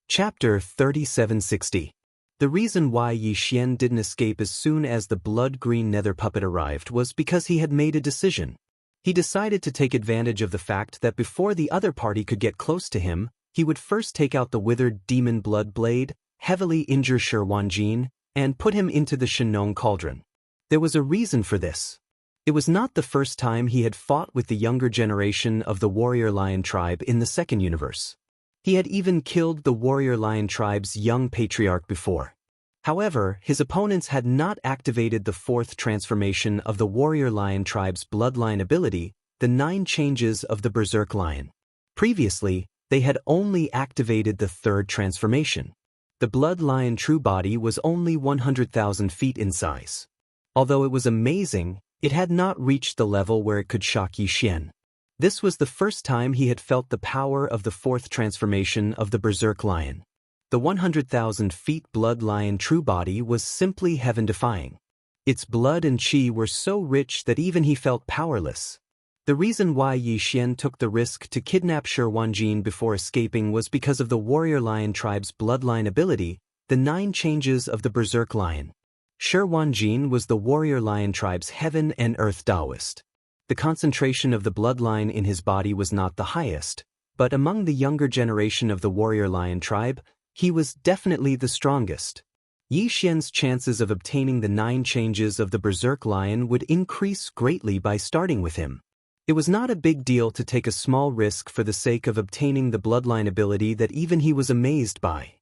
Chapter 3760. The reason why Yi Xian didn't escape as soon as the blood-green nether puppet arrived was because he had made a decision. He decided to take advantage of the fact that before the other party could get close to him, he would first take out the withered demon blood blade, heavily injure Shi Wanjin, and put him into the Shenong cauldron. There was a reason for this. It was not the first time he had fought with the younger generation of the warrior lion tribe in the second universe. He had even killed the warrior lion tribe's young patriarch before. However, his opponents had not activated the fourth transformation of the warrior lion tribe's bloodline ability, the 9 changes of the berserk lion. Previously, they had only activated the third transformation. The blood lion true body was only 100,000 feet in size. Although it was amazing, it had not reached the level where it could shock Yi Xian. This was the first time he had felt the power of the fourth transformation of the berserk lion. The 100,000 feet blood lion true body was simply heaven-defying. Its blood and qi were so rich that even he felt powerless. The reason why Yi Xian took the risk to kidnap Shi Wanjin before escaping was because of the warrior lion tribe's bloodline ability, the 9 changes of the berserk lion. Shi Wanjin was the warrior lion tribe's heaven and earth Taoist. The concentration of the bloodline in his body was not the highest, but among the younger generation of the warrior lion tribe, he was definitely the strongest. Yi Xian's chances of obtaining the 9 changes of the berserk lion would increase greatly by starting with him. It was not a big deal to take a small risk for the sake of obtaining the bloodline ability that even he was amazed by.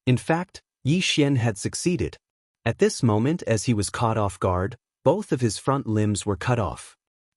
In fact, Yi Xian had succeeded. At this moment, as he was caught off guard, both of his front limbs were cut off.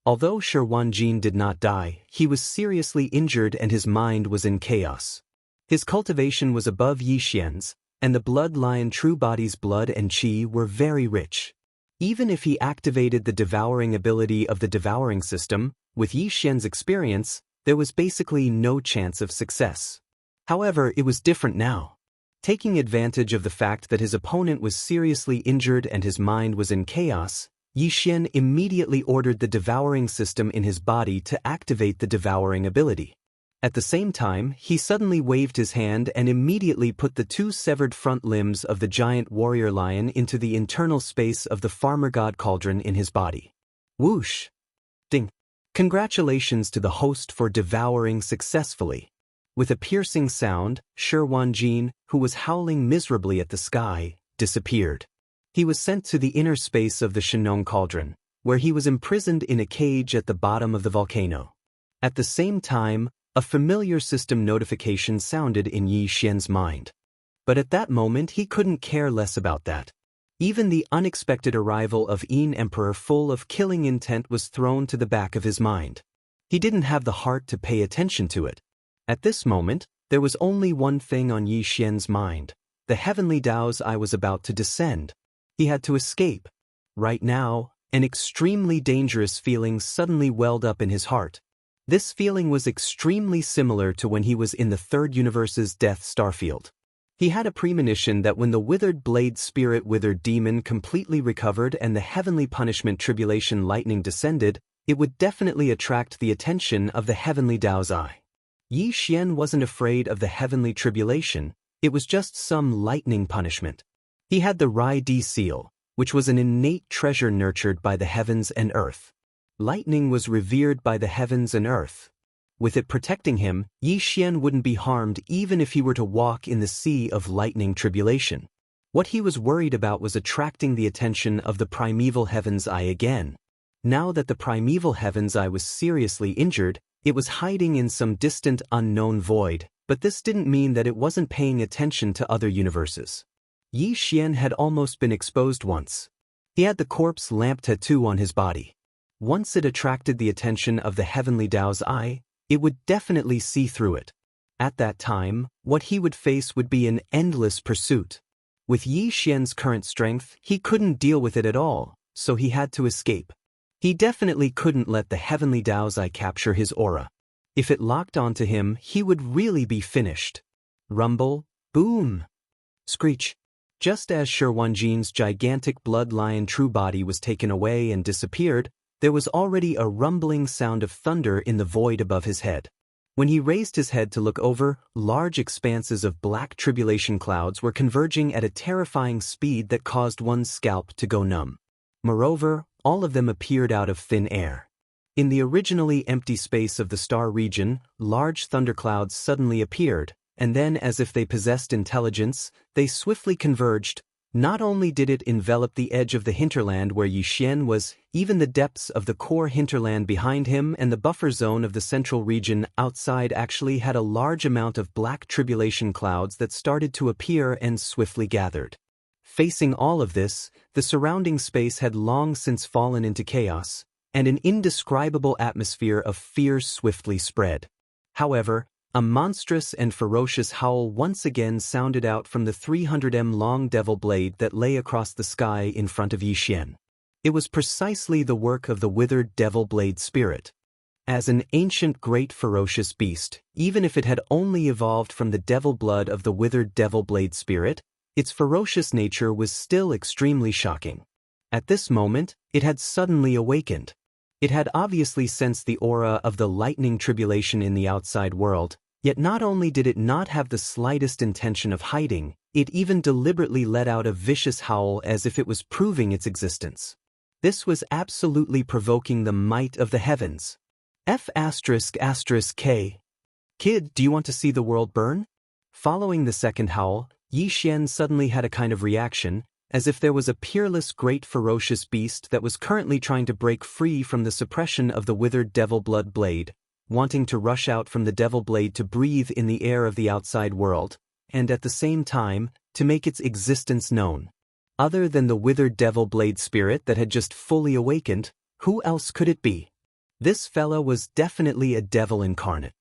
Although Shi Wanjin did not die, he was seriously injured and his mind was in chaos. His cultivation was above Yi Xian's, and the blood lion true body's blood and qi were very rich. Even if he activated the devouring ability of the devouring system, with Yi Xian's experience, there was basically no chance of success. However, it was different now. Taking advantage of the fact that his opponent was seriously injured and his mind was in chaos, Yi Xian immediately ordered the devouring system in his body to activate the devouring ability. At the same time, he suddenly waved his hand and immediately put the 2 severed front limbs of the giant warrior lion into the internal space of the farmer god cauldron in his body. Whoosh! Ding! Congratulations to the host for devouring successfully. With a piercing sound, Shi Wanjin, who was howling miserably at the sky, disappeared. He was sent to the inner space of the Shenong cauldron, where he was imprisoned in a cage at the bottom of the volcano. At the same time, a familiar system notification sounded in Yi Xian's mind. But at that moment he couldn't care less about that. Even the unexpected arrival of Yin Emperor full of killing intent was thrown to the back of his mind. He didn't have the heart to pay attention to it. At this moment, there was only one thing on Yi Xian's mind: the heavenly Tao's eye was about to descend. He had to escape. Right now, an extremely dangerous feeling suddenly welled up in his heart. This feeling was extremely similar to when he was in the third universe's Death Starfield. He had a premonition that when the withered blade spirit withered demon completely recovered and the heavenly punishment tribulation lightning descended, it would definitely attract the attention of the heavenly Tao's eye. Yi Xian wasn't afraid of the heavenly tribulation, it was just some lightning punishment. He had the Rai Di seal, which was an innate treasure nurtured by the heavens and earth. Lightning was revered by the heavens and earth. With it protecting him, Yi Xian wouldn't be harmed even if he were to walk in the sea of lightning tribulation. What he was worried about was attracting the attention of the primeval heaven's eye again. Now that the primeval heaven's eye was seriously injured, it was hiding in some distant unknown void, but this didn't mean that it wasn't paying attention to other universes. Yi Xian had almost been exposed once. He had the corpse lamp tattoo on his body. Once it attracted the attention of the heavenly Tao's eye, it would definitely see through it. At that time, what he would face would be an endless pursuit. With Yi Xian's current strength, he couldn't deal with it at all, so he had to escape. He definitely couldn't let the heavenly Tao's eye capture his aura. If it locked onto him, he would really be finished. Rumble, boom, screech. Just as Shi Wanjin's gigantic blood lion true body was taken away and disappeared, there was already a rumbling sound of thunder in the void above his head. When he raised his head to look over, large expanses of black tribulation clouds were converging at a terrifying speed that caused one's scalp to go numb. Moreover, all of them appeared out of thin air. In the originally empty space of the star region, large thunderclouds suddenly appeared, and then, as if they possessed intelligence, they swiftly converged. Not only did it envelop the edge of the hinterland where Xian was, even the depths of the core hinterland behind him and the buffer zone of the central region outside actually had a large amount of black tribulation clouds that started to appear and swiftly gathered. Facing all of this, the surrounding space had long since fallen into chaos, and an indescribable atmosphere of fear swiftly spread. However, a monstrous and ferocious howl once again sounded out from the 300-m-long devil blade that lay across the sky in front of Xian. It was precisely the work of the withered devil blade spirit. As an ancient great ferocious beast, even if it had only evolved from the devil blood of the withered devil blade spirit, its ferocious nature was still extremely shocking. At this moment, it had suddenly awakened. It had obviously sensed the aura of the lightning tribulation in the outside world, yet not only did it not have the slightest intention of hiding, it even deliberately let out a vicious howl as if it was proving its existence. This was absolutely provoking the might of the heavens. F***K. Kid, do you want to see the world burn? Following the second howl, Xian suddenly had a kind of reaction, as if there was a peerless great ferocious beast that was currently trying to break free from the suppression of the withered devil blood blade, wanting to rush out from the devil blade to breathe in the air of the outside world, and at the same time, to make its existence known. Other than the withered devil blade spirit that had just fully awakened, who else could it be? This fellow was definitely a devil incarnate.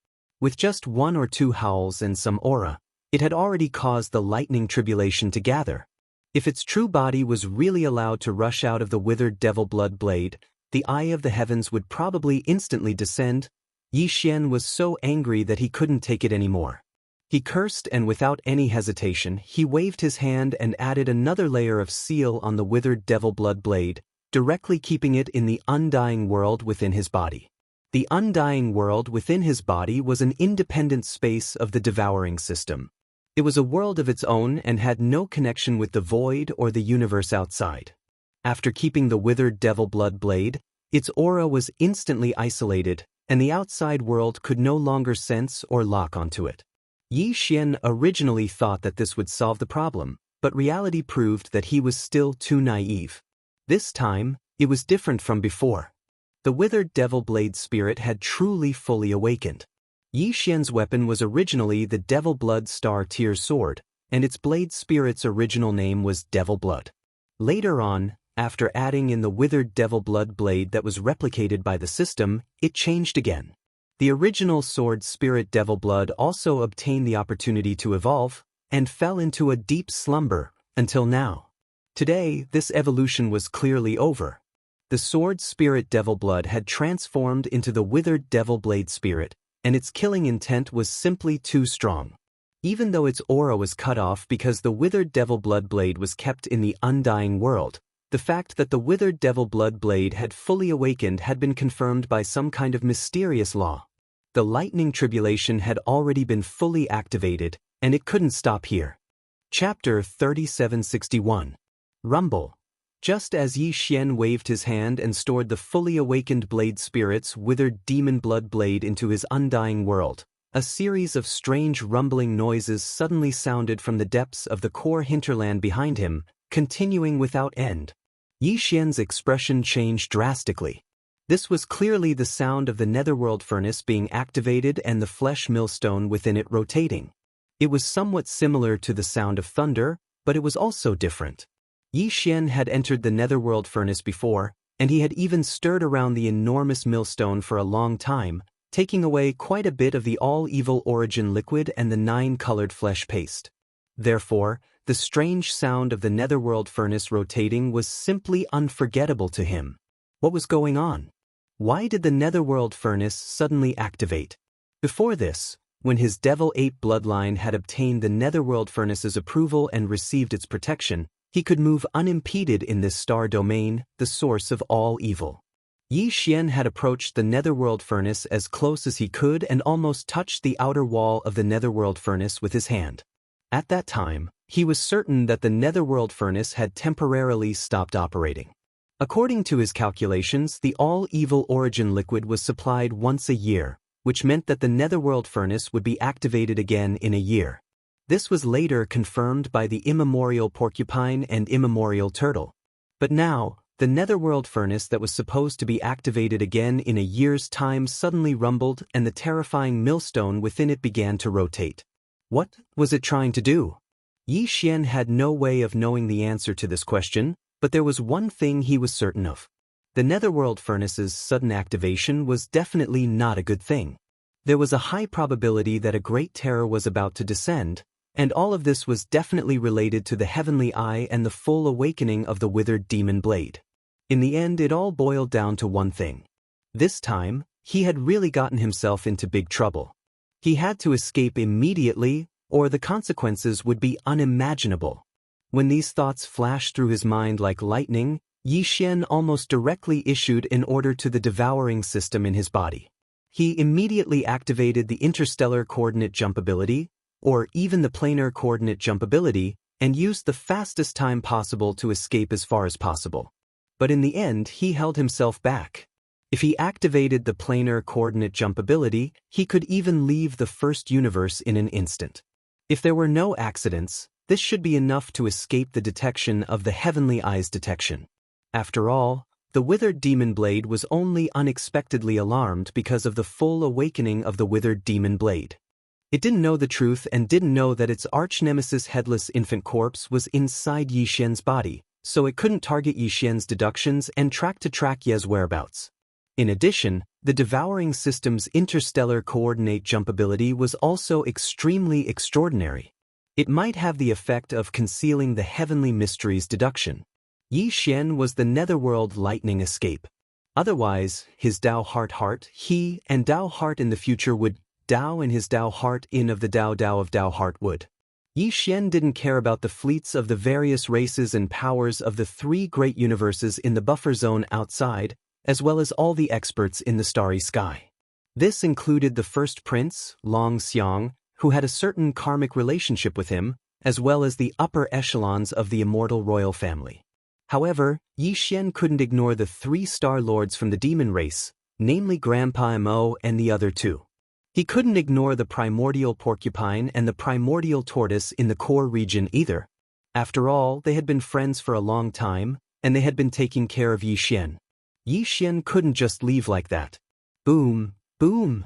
With just one or two howls and some aura, it had already caused the lightning tribulation to gather. If its true body was really allowed to rush out of the withered devil blood blade, the eye of the heavens would probably instantly descend. Xian was so angry that he couldn't take it anymore. He cursed, and without any hesitation, he waved his hand and added another layer of seal on the withered devil blood blade, directly keeping it in the undying world within his body. The undying world within his body was an independent space of the devouring system. It was a world of its own and had no connection with the void or the universe outside. After keeping the withered devil blood blade, its aura was instantly isolated, and the outside world could no longer sense or lock onto it. Xian originally thought that this would solve the problem, but reality proved that he was still too naive. This time, it was different from before. The withered devil blade spirit had truly fully awakened. Xian's weapon was originally the Devil Blood Star Tier sword, and its blade spirit's original name was Devil Blood. Later on, after adding in the withered devil blood blade that was replicated by the system, it changed again. The original sword spirit Devil Blood also obtained the opportunity to evolve, and fell into a deep slumber, until now. Today, this evolution was clearly over. The sword spirit Devil Blood had transformed into the withered devil blade spirit, and its killing intent was simply too strong. Even though its aura was cut off because the withered devil blood blade was kept in the undying world, the fact that the withered devil blood blade had fully awakened had been confirmed by some kind of mysterious law. The lightning tribulation had already been fully activated, and it couldn't stop here. Chapter 3761. Rumble. Just as Xian waved his hand and stored the fully awakened blade spirit's withered demon blood blade into his undying world, a series of strange rumbling noises suddenly sounded from the depths of the core hinterland behind him, continuing without end. Xian's expression changed drastically. This was clearly the sound of the netherworld furnace being activated and the flesh millstone within it rotating. It was somewhat similar to the sound of thunder, but it was also different. Xian had entered the netherworld furnace before, and he had even stirred around the enormous millstone for a long time, taking away quite a bit of the all-evil origin liquid and the 9-colored flesh paste. Therefore, the strange sound of the netherworld furnace rotating was simply unforgettable to him. What was going on? Why did the netherworld furnace suddenly activate? Before this, when his devil ape bloodline had obtained the netherworld furnace's approval and received its protection, he could move unimpeded in this star domain, the source of all evil. Yi Xian had approached the netherworld furnace as close as he could and almost touched the outer wall of the netherworld furnace with his hand. At that time, he was certain that the netherworld furnace had temporarily stopped operating. According to his calculations, the all-evil origin liquid was supplied once a year, which meant that the netherworld furnace would be activated again in a year. This was later confirmed by the immemorial porcupine and immemorial turtle. But now, the netherworld furnace that was supposed to be activated again in a year's time suddenly rumbled and the terrifying millstone within it began to rotate. What was it trying to do? Yi Xian had no way of knowing the answer to this question, but there was one thing he was certain of. The netherworld furnace's sudden activation was definitely not a good thing. There was a high probability that a great terror was about to descend, and all of this was definitely related to the heavenly eye and the full awakening of the withered demon blade. In the end, it all boiled down to one thing. This time, he had really gotten himself into big trouble. He had to escape immediately, or the consequences would be unimaginable. When these thoughts flashed through his mind like lightning, Yi Xian almost directly issued an order to the devouring system in his body. He immediately activated the interstellar coordinate jump ability, or even the planar coordinate jump ability, and used the fastest time possible to escape as far as possible. But in the end, he held himself back. If he activated the planar coordinate jump ability, he could even leave the first universe in an instant. If there were no accidents, this should be enough to escape the detection of the heavenly eye's detection. After all, the withered demon blade was only unexpectedly alarmed because of the full awakening of the withered demon blade. It didn't know the truth and didn't know that its arch-nemesis headless infant corpse was inside Yi Xian's body, so it couldn't target Yi Xian's deductions and track Ye's whereabouts. In addition, the devouring system's interstellar coordinate jump ability was also extremely extraordinary. It might have the effect of concealing the heavenly mysteries deduction. Yi Xian was the netherworld lightning escape. Otherwise, his Dao Heart, he and Dao Heart in the future would Dao and his Dao Heart in of the Dao of Dao Heart would. Yi Xian didn't care about the fleets of the various races and powers of the three great universes in the buffer zone outside, as well as all the experts in the starry sky. This included the first prince, Long Xiang, who had a certain karmic relationship with him, as well as the upper echelons of the immortal royal family. However, Yi Xian couldn't ignore the three star lords from the demon race, namely Grandpa Mo and the other two. He couldn't ignore the primordial porcupine and the primordial tortoise in the core region either. After all, they had been friends for a long time, and they had been taking care of Yi Xian. Yi Xian couldn't just leave like that. Boom, boom.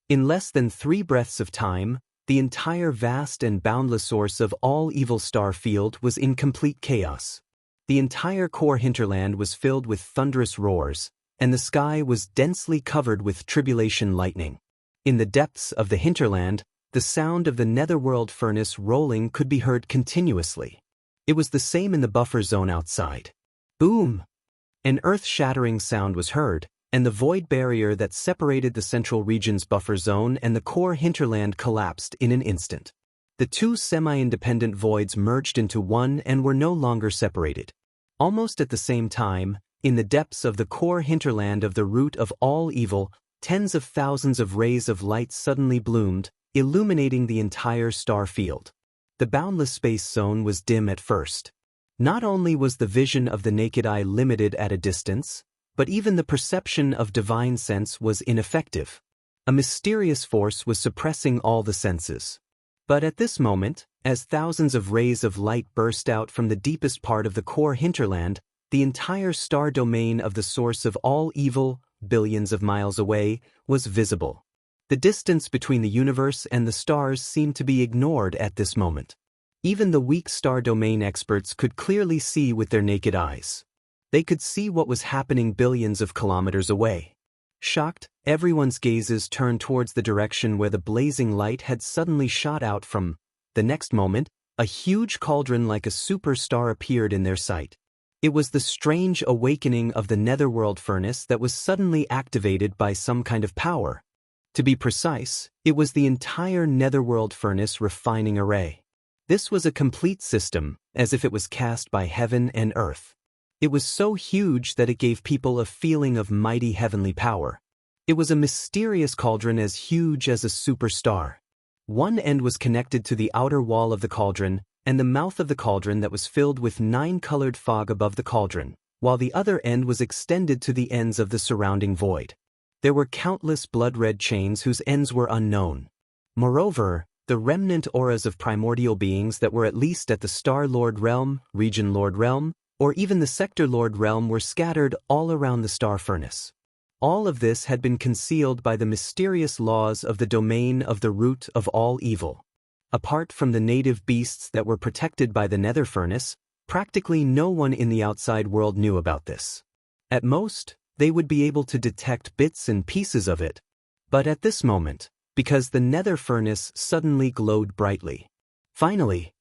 In less than 3 breaths of time, the entire vast and boundless source of all evil star field was in complete chaos. The entire core hinterland was filled with thunderous roars, and the sky was densely covered with tribulation lightning. In the depths of the hinterland, the sound of the netherworld furnace rolling could be heard continuously. It was the same in the buffer zone outside. Boom! An earth-shattering sound was heard, and the void barrier that separated the central region's buffer zone and the core hinterland collapsed in an instant. The two semi-independent voids merged into one and were no longer separated. Almost at the same time, in the depths of the core hinterland of the root of all evil, tens of thousands of rays of light suddenly bloomed, illuminating the entire star field. The boundless space zone was dim at first. Not only was the vision of the naked eye limited at a distance, but even the perception of divine sense was ineffective. A mysterious force was suppressing all the senses. But at this moment, as thousands of rays of light burst out from the deepest part of the core hinterland, the entire star domain of the source of all evil, billions of miles away, was visible. The distance between the universe and the stars seemed to be ignored at this moment. Even the weak star domain experts could clearly see with their naked eyes. They could see what was happening billions of kilometers away. Shocked, everyone's gazes turned towards the direction where the blazing light had suddenly shot out from. The next moment, a huge cauldron like a superstar appeared in their sight. It was the strange awakening of the netherworld furnace that was suddenly activated by some kind of power. To be precise, it was the entire netherworld furnace refining array. This was a complete system, as if it was cast by heaven and earth. It was so huge that it gave people a feeling of mighty heavenly power. It was a mysterious cauldron as huge as a superstar. One end was connected to the outer wall of the cauldron, and the mouth of the cauldron that was filled with 9-colored fog above the cauldron, while the other end was extended to the ends of the surrounding void. There were countless blood-red chains whose ends were unknown. Moreover, the remnant auras of primordial beings that were at least at the Star Lord Realm, Region Lord Realm, or even the Sector Lord Realm were scattered all around the star furnace. All of this had been concealed by the mysterious laws of the domain of the root of all evil. Apart from the native beasts that were protected by the nether furnace, practically no one in the outside world knew about this. At most, they would be able to detect bits and pieces of it. But at this moment, because the nether furnace suddenly glowed brightly. Finally,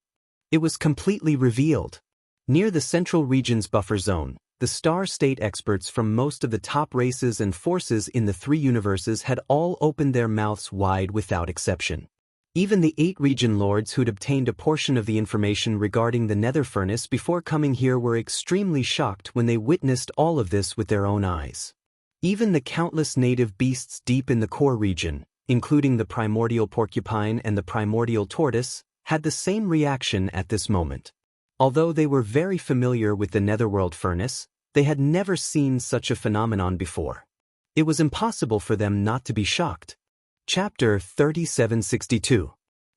it was completely revealed. Near the central region's buffer zone, the star state experts from most of the top races and forces in the 3 universes had all opened their mouths wide without exception. Even the 8 region lords who'd obtained a portion of the information regarding the nether furnace before coming here were extremely shocked when they witnessed all of this with their own eyes. Even the countless native beasts deep in the core region, including the primordial porcupine and the primordial tortoise, had the same reaction at this moment. Although they were very familiar with the netherworld furnace, they had never seen such a phenomenon before. It was impossible for them not to be shocked. Chapter 3762.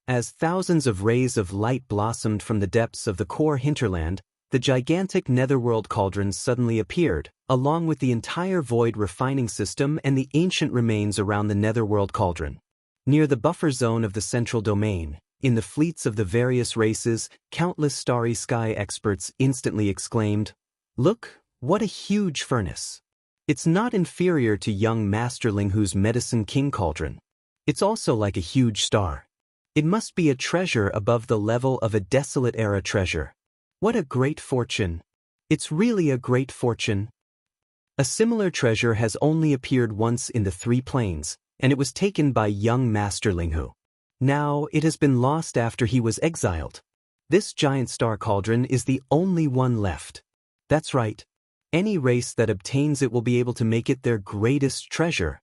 As thousands of rays of light blossomed from the depths of the core hinterland, the gigantic netherworld cauldrons suddenly appeared, along with the entire void refining system and the ancient remains around the netherworld cauldron. Near the buffer zone of the central domain, in the fleets of the various races, countless starry sky experts instantly exclaimed, "Look, what a huge furnace! It's not inferior to young Master Linghu's Medicine King cauldron. It's also like a huge star. It must be a treasure above the level of a desolate era treasure. What a great fortune! It's really a great fortune." A similar treasure has only appeared once in the 3 planes, and it was taken by young Master Linghu. Now it has been lost after he was exiled. This giant star cauldron is the only one left. That's right. Any race that obtains it will be able to make it their greatest treasure.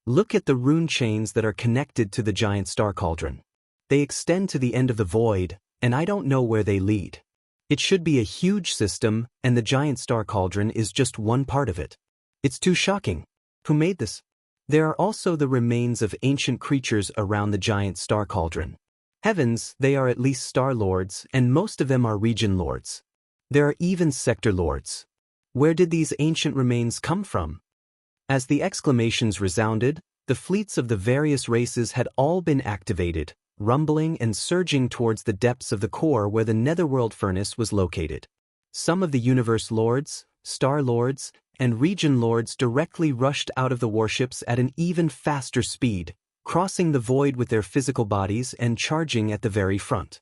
Look at the rune chains that are connected to the giant star cauldron. They extend to the end of the void, and I don't know where they lead. It should be a huge system, and the giant star cauldron is just one part of it. It's too shocking. Who made this? There are also the remains of ancient creatures around the giant star cauldron. Heavens, they are at least star lords, and most of them are region lords. There are even sector lords. Where did these ancient remains come from? As the exclamations resounded, the fleets of the various races had all been activated, rumbling and surging towards the depths of the core where the netherworld furnace was located. Some of the universe lords, star lords, and region lords directly rushed out of the warships at an even faster speed, crossing the void with their physical bodies and charging at the very front.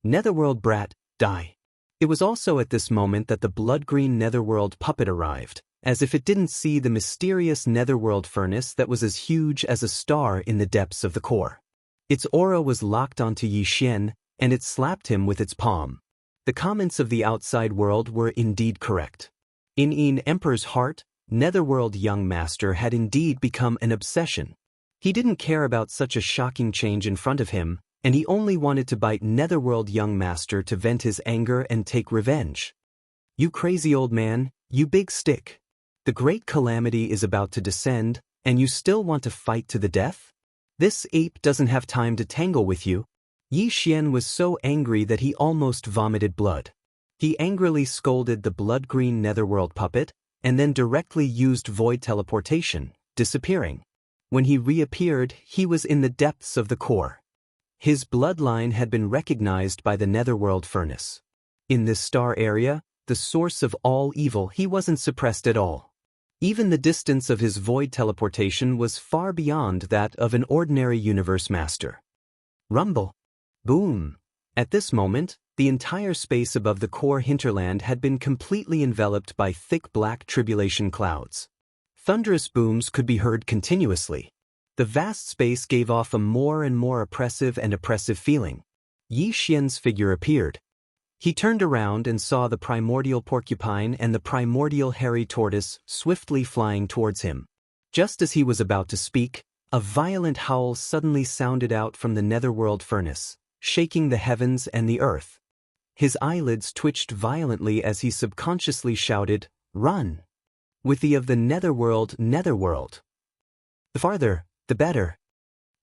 Netherworld brat, die. It was also at this moment that the blood-green netherworld puppet arrived, as if it didn't see the mysterious netherworld furnace that was as huge as a star in the depths of the core. Its aura was locked onto Yixian, and it slapped him with its palm. The comments of the outside world were indeed correct. In Emperor's heart, netherworld young master had indeed become an obsession. He didn't care about such a shocking change in front of him, and he only wanted to bite netherworld young master to vent his anger and take revenge. "You crazy old man, you big stick. The great calamity is about to descend, and you still want to fight to the death? This ape doesn't have time to tangle with you." Yixian was so angry that he almost vomited blood. He angrily scolded the blood-green netherworld puppet, and then directly used void teleportation, disappearing. When he reappeared, he was in the depths of the core. His bloodline had been recognized by the netherworld furnace. In this star area, the source of all evil, he wasn't suppressed at all. Even the distance of his void teleportation was far beyond that of an ordinary universe master. Rumble. Boom. At this moment, the entire space above the core hinterland had been completely enveloped by thick black tribulation clouds. Thunderous booms could be heard continuously. The vast space gave off a more and more oppressive feeling. Yixian's figure appeared. He turned around and saw the primordial porcupine and the primordial hairy tortoise swiftly flying towards him. Just as he was about to speak, a violent howl suddenly sounded out from the netherworld furnace, shaking the heavens and the earth. His eyelids twitched violently as he subconsciously shouted, "Run! With the of the netherworld, netherworld! The farther, the better."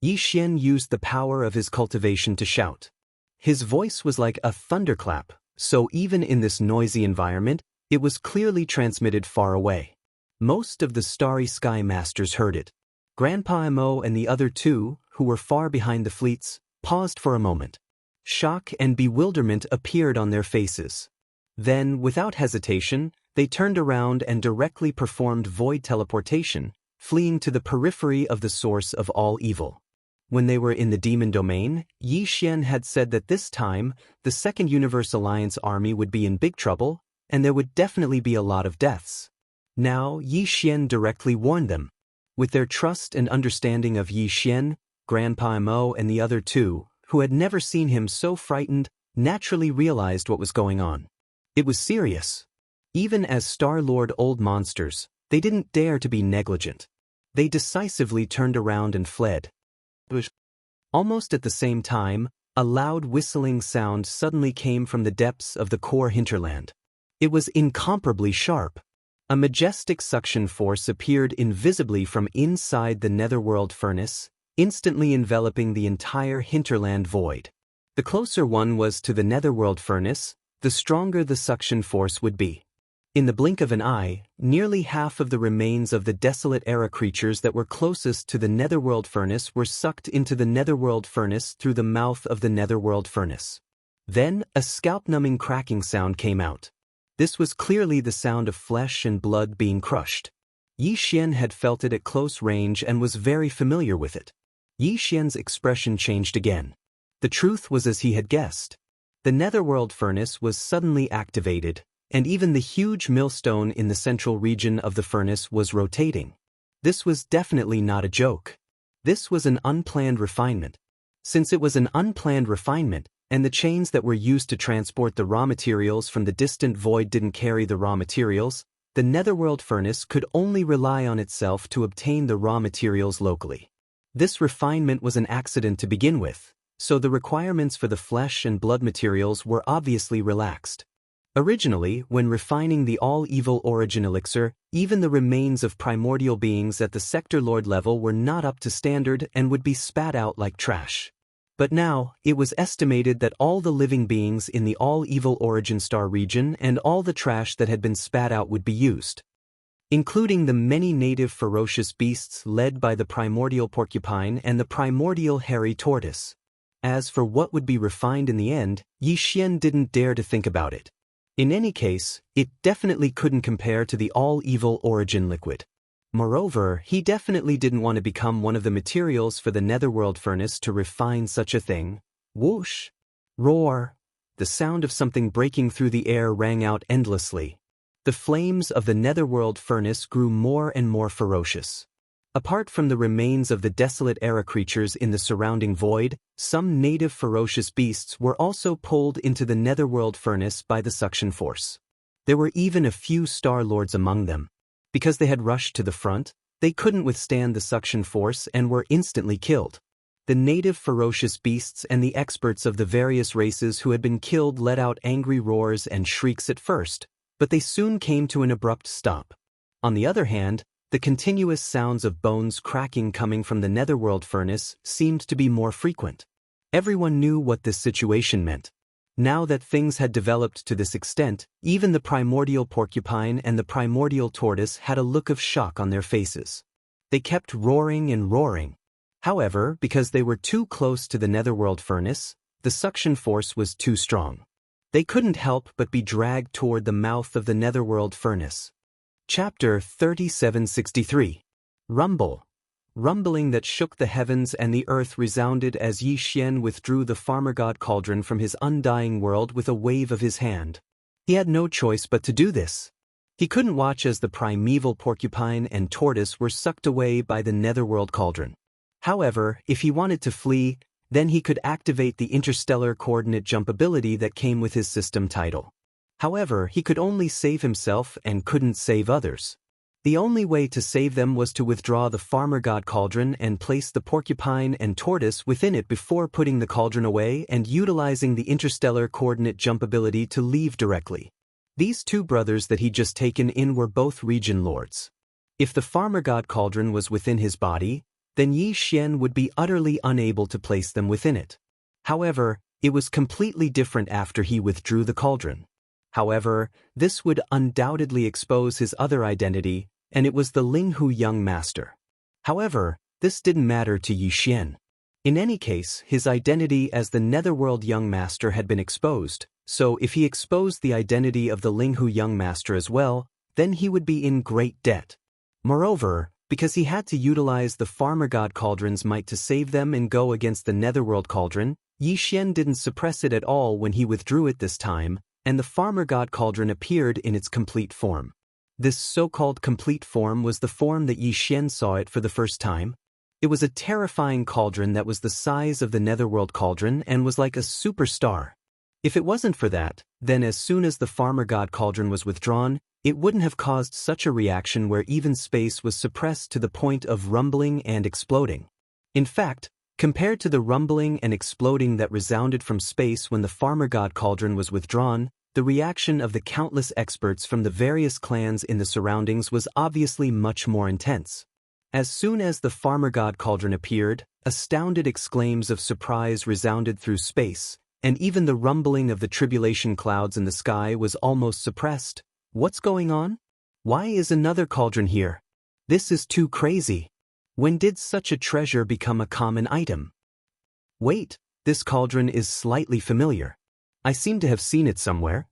Yi Xian used the power of his cultivation to shout. His voice was like a thunderclap, so even in this noisy environment, it was clearly transmitted far away. Most of the Starry Sky Masters heard it. Grandpa Mo and the other two, who were far behind the fleets, paused for a moment. Shock and bewilderment appeared on their faces. Then, without hesitation, they turned around and directly performed void teleportation, fleeing to the periphery of the source of all evil. When they were in the demon domain, Yi Xian had said that this time, the Second Universe Alliance army would be in big trouble, and there would definitely be a lot of deaths. Now, Yi Xian directly warned them. With their trust and understanding of Yi Xian, Grandpa Mo and the other two, who had never seen him so frightened, naturally realized what was going on. It was serious. Even as Star-Lord old monsters, they didn't dare to be negligent. They decisively turned around and fled. Almost at the same time, a loud whistling sound suddenly came from the depths of the core hinterland. It was incomparably sharp. A majestic suction force appeared invisibly from inside the netherworld furnace, instantly enveloping the entire hinterland void. The closer one was to the netherworld furnace, the stronger the suction force would be. In the blink of an eye, nearly half of the remains of the desolate era creatures that were closest to the netherworld furnace were sucked into the netherworld furnace through the mouth of the netherworld furnace. Then, a scalp-numbing cracking sound came out. This was clearly the sound of flesh and blood being crushed. Yi Xian had felt it at close range and was very familiar with it. Yi Xian's expression changed again. The truth was as he had guessed. The netherworld furnace was suddenly activated, and even the huge millstone in the central region of the furnace was rotating. This was definitely not a joke. This was an unplanned refinement. Since it was an unplanned refinement, and the chains that were used to transport the raw materials from the distant void didn't carry the raw materials, the netherworld furnace could only rely on itself to obtain the raw materials locally. This refinement was an accident to begin with, so the requirements for the flesh and blood materials were obviously relaxed. Originally, when refining the all-evil origin elixir, even the remains of primordial beings at the sector lord level were not up to standard and would be spat out like trash. But now, it was estimated that all the living beings in the all-evil origin star region and all the trash that had been spat out would be used, including the many native ferocious beasts led by the primordial porcupine and the primordial hairy tortoise. As for what would be refined in the end, Yi Xian didn't dare to think about it. In any case, it definitely couldn't compare to the all-evil origin liquid. Moreover, he definitely didn't want to become one of the materials for the netherworld furnace to refine such a thing. Whoosh! Roar! The sound of something breaking through the air rang out endlessly. The flames of the netherworld furnace grew more and more ferocious. Apart from the remains of the desolate era creatures in the surrounding void, some native ferocious beasts were also pulled into the netherworld furnace by the suction force. There were even a few Star Lords among them. Because they had rushed to the front, they couldn't withstand the suction force and were instantly killed. The native ferocious beasts and the experts of the various races who had been killed let out angry roars and shrieks at first, but they soon came to an abrupt stop. On the other hand, the continuous sounds of bones cracking coming from the netherworld furnace seemed to be more frequent. Everyone knew what this situation meant. Now that things had developed to this extent, even the primordial porcupine and the primordial tortoise had a look of shock on their faces. They kept roaring and roaring. However, because they were too close to the netherworld furnace, the suction force was too strong. They couldn't help but be dragged toward the mouth of the netherworld furnace. Chapter 3763. Rumble. Rumbling that shook the heavens and the earth resounded as Yi Xian withdrew the farmer god cauldron from his undying world with a wave of his hand. He had no choice but to do this. He couldn't watch as the primeval porcupine and tortoise were sucked away by the netherworld cauldron. However, if he wanted to flee, Then he could activate the interstellar coordinate jump ability that came with his system title. However, he could only save himself and couldn't save others. The only way to save them was to withdraw the farmer god cauldron and place the porcupine and tortoise within it before putting the cauldron away and utilizing the interstellar coordinate jump ability to leave directly. These two brothers that he'd just taken in were both region lords. If the farmer god cauldron was within his body, then Yi Xian would be utterly unable to place them within it. However, it was completely different after he withdrew the cauldron. However, this would undoubtedly expose his other identity, and it was the Linghu young master. However, this didn't matter to Yi Xian. In any case, his identity as the Netherworld young master had been exposed, so if he exposed the identity of the Linghu young master as well, then he would be in great debt. Moreover, because he had to utilize the farmer god cauldron's might to save them and go against the Netherworld cauldron, Yi Xian didn't suppress it at all when he withdrew it this time, and the farmer god cauldron appeared in its complete form. This so-called complete form was the form that Yi Xian saw it for the first time. It was a terrifying cauldron that was the size of the Netherworld cauldron and was like a superstar. If it wasn't for that, then as soon as the farmer god cauldron was withdrawn, it wouldn't have caused such a reaction where even space was suppressed to the point of rumbling and exploding. In fact, compared to the rumbling and exploding that resounded from space when the farmer god cauldron was withdrawn, the reaction of the countless experts from the various clans in the surroundings was obviously much more intense. As soon as the farmer god cauldron appeared, astounded exclaims of surprise resounded through space, and even the rumbling of the tribulation clouds in the sky was almost suppressed. What's going on? Why is another cauldron here? This is too crazy. When did such a treasure become a common item? Wait, this cauldron is slightly familiar. I seem to have seen it somewhere.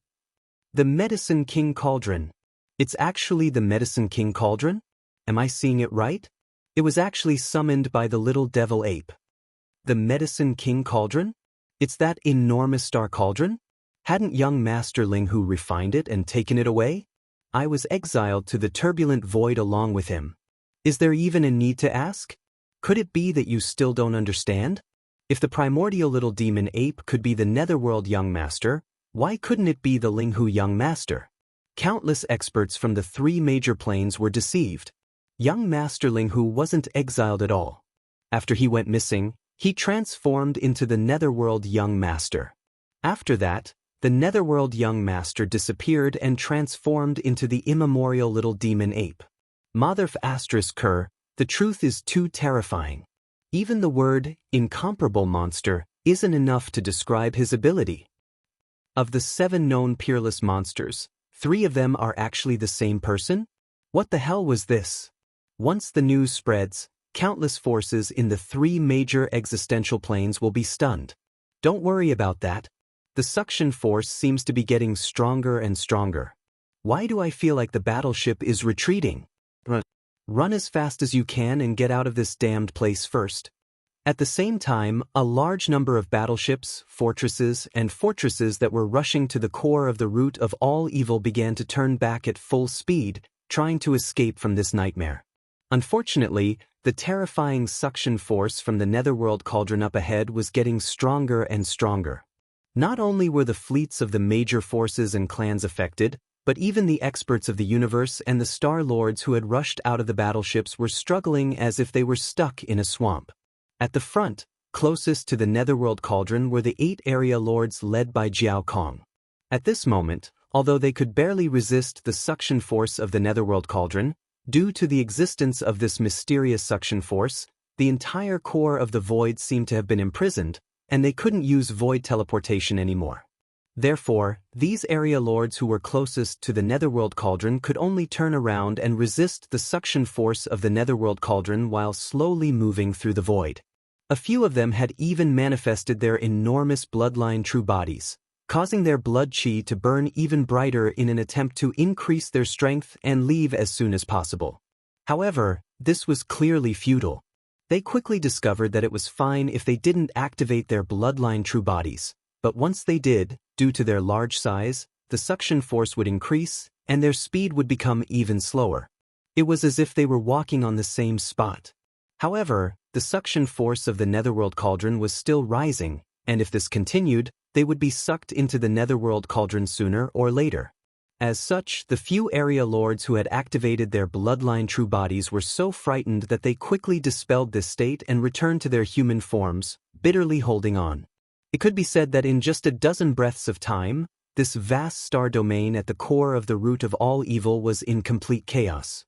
The Medicine King Cauldron. It's actually the Medicine King Cauldron? Am I seeing it right? It was actually summoned by the little devil ape. The Medicine King Cauldron? It's that enormous star cauldron? Hadn't young Master Linghu refined it and taken it away? I was exiled to the turbulent void along with him. Is there even a need to ask? Could it be that you still don't understand? If the primordial little demon ape could be the Netherworld young master, why couldn't it be the Linghu young master? Countless experts from the three major planes were deceived. Young Master Linghu wasn't exiled at all. After he went missing, he transformed into the Netherworld young master. After that, the Netherworld young master disappeared and transformed into the immemorial little demon ape. Motherf *Ker, the truth is too terrifying. Even the word, incomparable monster, isn't enough to describe his ability. Of the 7 known peerless monsters, 3 of them are actually the same person? What the hell was this? Once the news spreads, countless forces in the 3 major existential planes will be stunned. Don't worry about that. The suction force seems to be getting stronger and stronger. Why do I feel like the battleship is retreating? Run as fast as you can and get out of this damned place first. At the same time, a large number of battleships, fortresses, and fortresses that were rushing to the core of the root of all evil began to turn back at full speed, trying to escape from this nightmare. Unfortunately, the terrifying suction force from the Netherworld cauldron up ahead was getting stronger and stronger. Not only were the fleets of the major forces and clans affected, but even the experts of the universe and the Star Lords who had rushed out of the battleships were struggling as if they were stuck in a swamp. At the front, closest to the Netherworld cauldron were the 8 area lords led by Jiao Kong. At this moment, although they could barely resist the suction force of the Netherworld cauldron, due to the existence of this mysterious suction force, the entire core of the void seemed to have been imprisoned, and they couldn't use void teleportation anymore. Therefore, these area lords who were closest to the Netherworld cauldron could only turn around and resist the suction force of the Netherworld cauldron while slowly moving through the void. A few of them had even manifested their enormous bloodline true bodies, causing their blood chi to burn even brighter in an attempt to increase their strength and leave as soon as possible. However, this was clearly futile. They quickly discovered that it was fine if they didn't activate their bloodline true bodies, but once they did, due to their large size, the suction force would increase, and their speed would become even slower. It was as if they were walking on the same spot. However, the suction force of the netherworld cauldron was still rising, and if this continued, they would be sucked into the netherworld cauldron sooner or later. As such, the few area lords who had activated their bloodline true bodies were so frightened that they quickly dispelled this state and returned to their human forms, bitterly holding on. It could be said that in just a dozen breaths of time, this vast star domain at the core of the root of all evil was in complete chaos.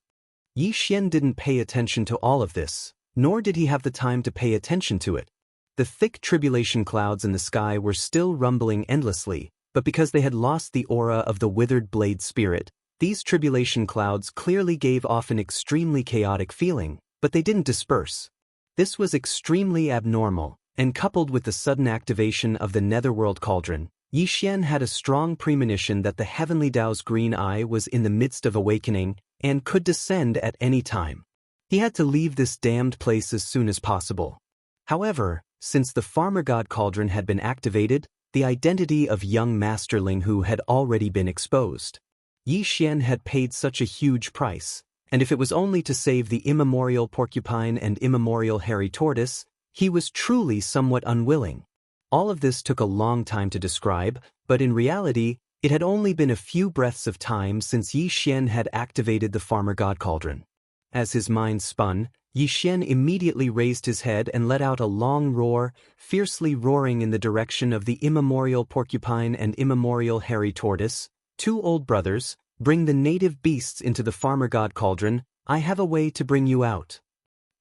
Yi Xian didn't pay attention to all of this, nor did he have the time to pay attention to it. The thick tribulation clouds in the sky were still rumbling endlessly, but because they had lost the aura of the withered blade spirit, these tribulation clouds clearly gave off an extremely chaotic feeling, but they didn't disperse. This was extremely abnormal, and coupled with the sudden activation of the netherworld cauldron, Yi Xian had a strong premonition that the heavenly Tao's green eye was in the midst of awakening and could descend at any time. He had to leave this damned place as soon as possible. However, since the farmer god cauldron had been activated, the identity of young Master Ling Hu had already been exposed. Yi Xian had paid such a huge price, and if it was only to save the immemorial porcupine and immemorial hairy tortoise, he was truly somewhat unwilling. All of this took a long time to describe, but in reality, it had only been a few breaths of time since Yi Xian had activated the farmer god cauldron. As his mind spun, Yi Xian immediately raised his head and let out a long roar, fiercely roaring in the direction of the immemorial porcupine and immemorial hairy tortoise. Two old brothers, bring the native beasts into the farmer god cauldron, I have a way to bring you out.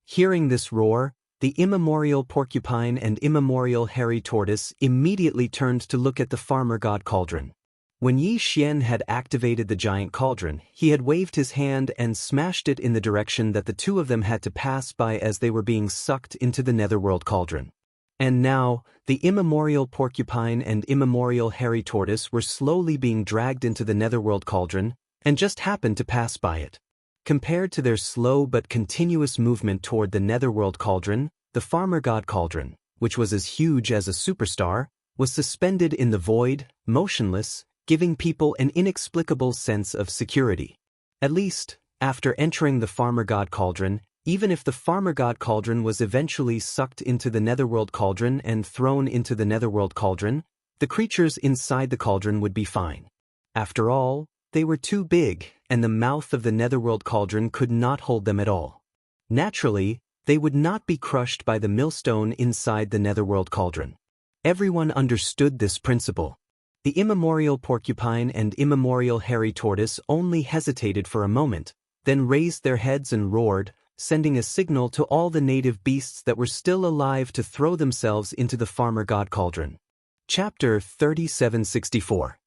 Hearing this roar, the immemorial porcupine and immemorial hairy tortoise immediately turned to look at the farmer god cauldron. When Yi Xian had activated the giant cauldron, he had waved his hand and smashed it in the direction that the two of them had to pass by as they were being sucked into the netherworld cauldron. And now, the immemorial porcupine and immemorial hairy tortoise were slowly being dragged into the netherworld cauldron, and just happened to pass by it. Compared to their slow but continuous movement toward the netherworld cauldron, the farmer god cauldron, which was as huge as a superstar, was suspended in the void, motionless, giving people an inexplicable sense of security. At least, after entering the farmer god cauldron, even if the farmer god cauldron was eventually sucked into the netherworld cauldron and thrown into the netherworld cauldron, the creatures inside the cauldron would be fine. After all, they were too big, and the mouth of the netherworld cauldron could not hold them at all. Naturally, they would not be crushed by the millstone inside the netherworld cauldron. Everyone understood this principle. The immemorial porcupine and immemorial hairy tortoise only hesitated for a moment, then raised their heads and roared, sending a signal to all the native beasts that were still alive to throw themselves into the farmer god cauldron. Chapter 3764.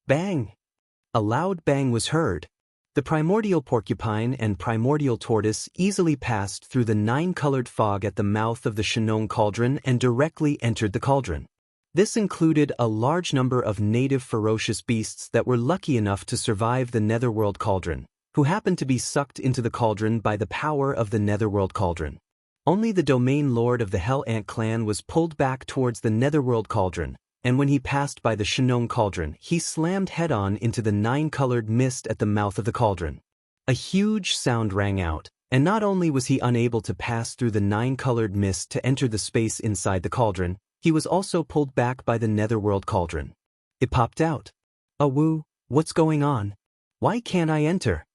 Bang! A loud bang was heard. The primordial porcupine and primordial tortoise easily passed through the 9-colored fog at the mouth of the Shenong cauldron and directly entered the cauldron. This included a large number of native ferocious beasts that were lucky enough to survive the netherworld cauldron, who happened to be sucked into the cauldron by the power of the netherworld cauldron. Only the domain lord of the Hell Ant clan was pulled back towards the netherworld cauldron, and when he passed by the Shenong cauldron, he slammed head-on into the 9-colored mist at the mouth of the cauldron. A huge sound rang out, and not only was he unable to pass through the 9-colored mist to enter the space inside the cauldron, he was also pulled back by the netherworld cauldron. It popped out. "Woo, what's going on? Why can't I enter?"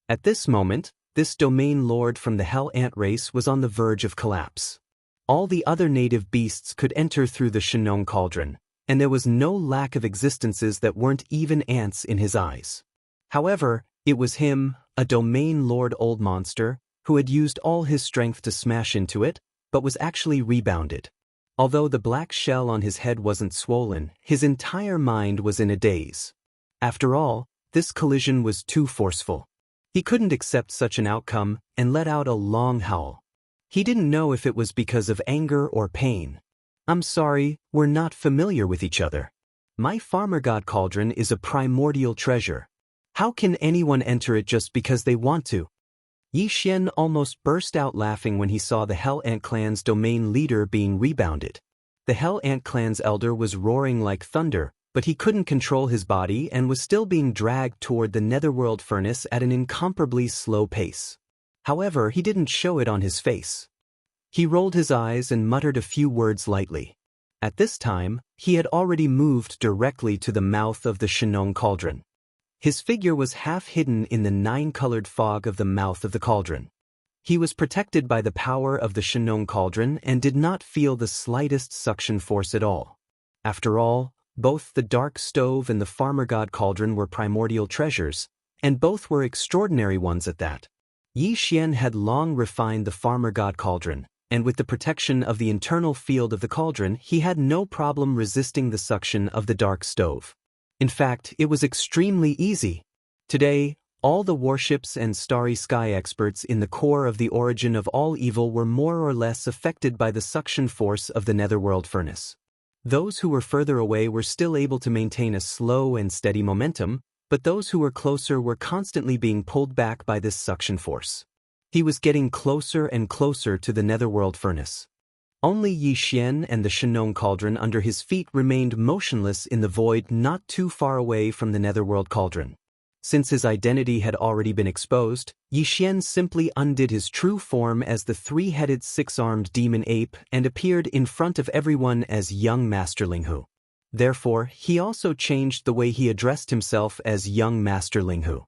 At this moment, this domain lord from the Hell Ant race was on the verge of collapse. All the other native beasts could enter through the Shenong cauldron, and there was no lack of existences that weren't even ants in his eyes. However, it was him, a domain lord old monster, who had used all his strength to smash into it, but was actually rebounded. Although the black shell on his head wasn't swollen, his entire mind was in a daze. After all, this collision was too forceful. He couldn't accept such an outcome and let out a long howl. He didn't know if it was because of anger or pain. "I'm sorry, we're not familiar with each other. My farmer god cauldron is a primordial treasure. How can anyone enter it just because they want to?" Yi Xian almost burst out laughing when he saw the Hell Ant clan's domain leader being rebounded. The Hell Ant clan's elder was roaring like thunder, but he couldn't control his body and was still being dragged toward the netherworld furnace at an incomparably slow pace. However, he didn't show it on his face. He rolled his eyes and muttered a few words lightly. At this time, he had already moved directly to the mouth of the Shenong cauldron. His figure was half hidden in the 9-colored fog of the mouth of the cauldron. He was protected by the power of the Shenong cauldron and did not feel the slightest suction force at all. After all, both the dark stove and the farmer god cauldron were primordial treasures, and both were extraordinary ones at that. Yi Xian had long refined the farmer god cauldron, and with the protection of the internal field of the cauldron, he had no problem resisting the suction of the dark stove. In fact, it was extremely easy. Today, all the warships and starry sky experts in the core of the origin of all evil were more or less affected by the suction force of the netherworld furnace. Those who were further away were still able to maintain a slow and steady momentum, but those who were closer were constantly being pulled back by this suction force. He was getting closer and closer to the netherworld furnace. Only Yi Xian and the Shenong cauldron under his feet remained motionless in the void not too far away from the netherworld cauldron. Since his identity had already been exposed, Yi Xian simply undid his true form as the 3-headed 6-armed demon ape and appeared in front of everyone as young Master Linghu. Therefore, he also changed the way he addressed himself as young Master Linghu.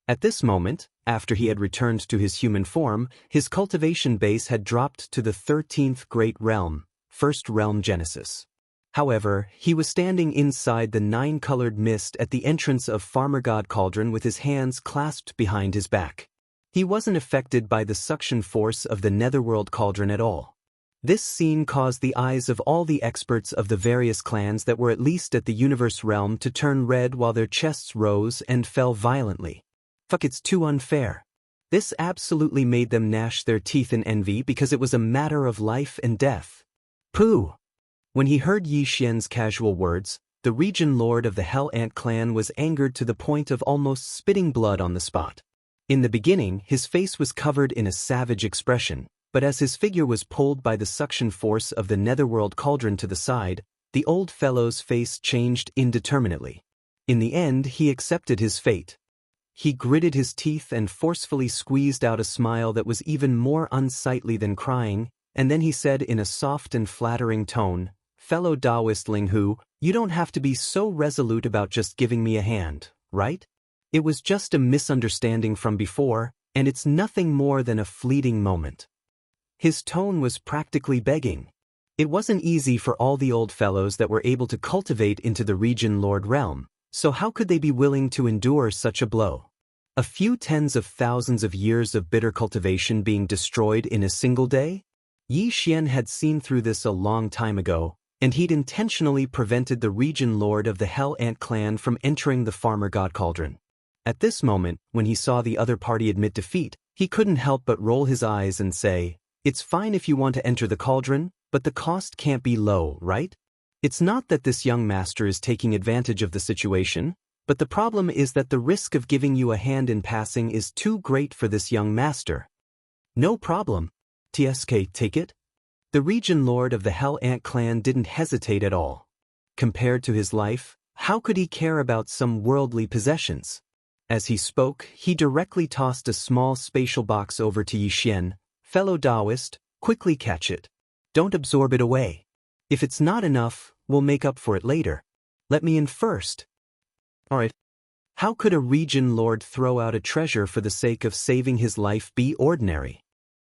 At this moment, after he had returned to his human form, his cultivation base had dropped to the 13th Great Realm, First Realm Genesis. However, he was standing inside the 9-colored mist at the entrance of Farmer God Cauldron with his hands clasped behind his back. He wasn't affected by the suction force of the Netherworld Cauldron at all. This scene caused the eyes of all the experts of the various clans that were at least at the Universe Realm to turn red while their chests rose and fell violently. Fuck, it's too unfair. This absolutely made them gnash their teeth in envy because it was a matter of life and death. Pooh! When he heard Yi Xian's casual words, the region lord of the Hell Ant clan was angered to the point of almost spitting blood on the spot. In the beginning, his face was covered in a savage expression, but as his figure was pulled by the suction force of the Netherworld Cauldron to the side, the old fellow's face changed indeterminately. In the end, he accepted his fate. He gritted his teeth and forcefully squeezed out a smile that was even more unsightly than crying, and then he said in a soft and flattering tone, "Fellow Taoist Linghu, you don't have to be so resolute about just giving me a hand, right? It was just a misunderstanding from before, and it's nothing more than a fleeting moment." His tone was practically begging. It wasn't easy for all the old fellows that were able to cultivate into the region lord realm, so how could they be willing to endure such a blow? A few tens of thousands of years of bitter cultivation being destroyed in a single day? Yi Xian had seen through this a long time ago, and he'd intentionally prevented the region lord of the Hell Ant clan from entering the Farmer God Cauldron. At this moment, when he saw the other party admit defeat, he couldn't help but roll his eyes and say, "It's fine if you want to enter the cauldron, but the cost can't be low, right? It's not that this young master is taking advantage of the situation, but the problem is that the risk of giving you a hand in passing is too great for this young master." "No problem. TSK, take it." The region lord of the Hell Ant clan didn't hesitate at all. Compared to his life, how could he care about some worldly possessions? As he spoke, he directly tossed a small spatial box over to Yi Xian. "Fellow Taoist, quickly catch it. Don't absorb it away. If it's not enough, we'll make up for it later. Let me in first." Alright. How could a region lord throw out a treasure for the sake of saving his life be ordinary?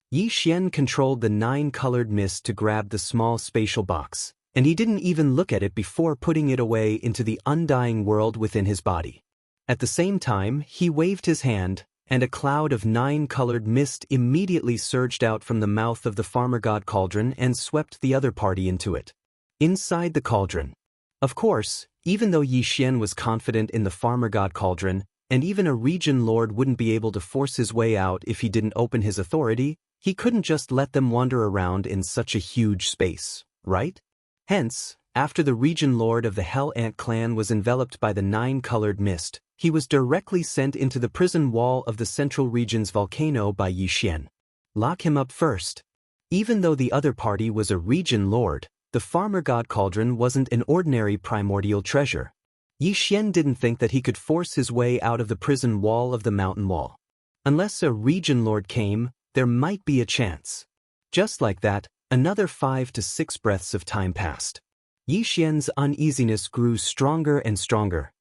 Yi Xian controlled the 9-colored mist to grab the small spatial box, and he didn't even look at it before putting it away into the undying world within his body. At the same time, he waved his hand, and a cloud of 9-colored mist immediately surged out from the mouth of the Farmer God Cauldron and swept the other party into it. Inside the cauldron. Of course, even though Yi Xian was confident in the Farmer God Cauldron, and even a region lord wouldn't be able to force his way out if he didn't open his authority, he couldn't just let them wander around in such a huge space, right? Hence, after the region lord of the Hell Ant clan was enveloped by the 9-colored mist, he was directly sent into the prison wall of the central region's volcano by Yi Xian. Lock him up first. Even though the other party was a region lord, the Farmer God Cauldron wasn't an ordinary primordial treasure. Yi Xian didn't think that he could force his way out of the prison wall of the mountain wall. Unless a region lord came, there might be a chance. Just like that, Another 5 to 6 breaths of time passed. Yi Xian's uneasiness grew stronger and stronger.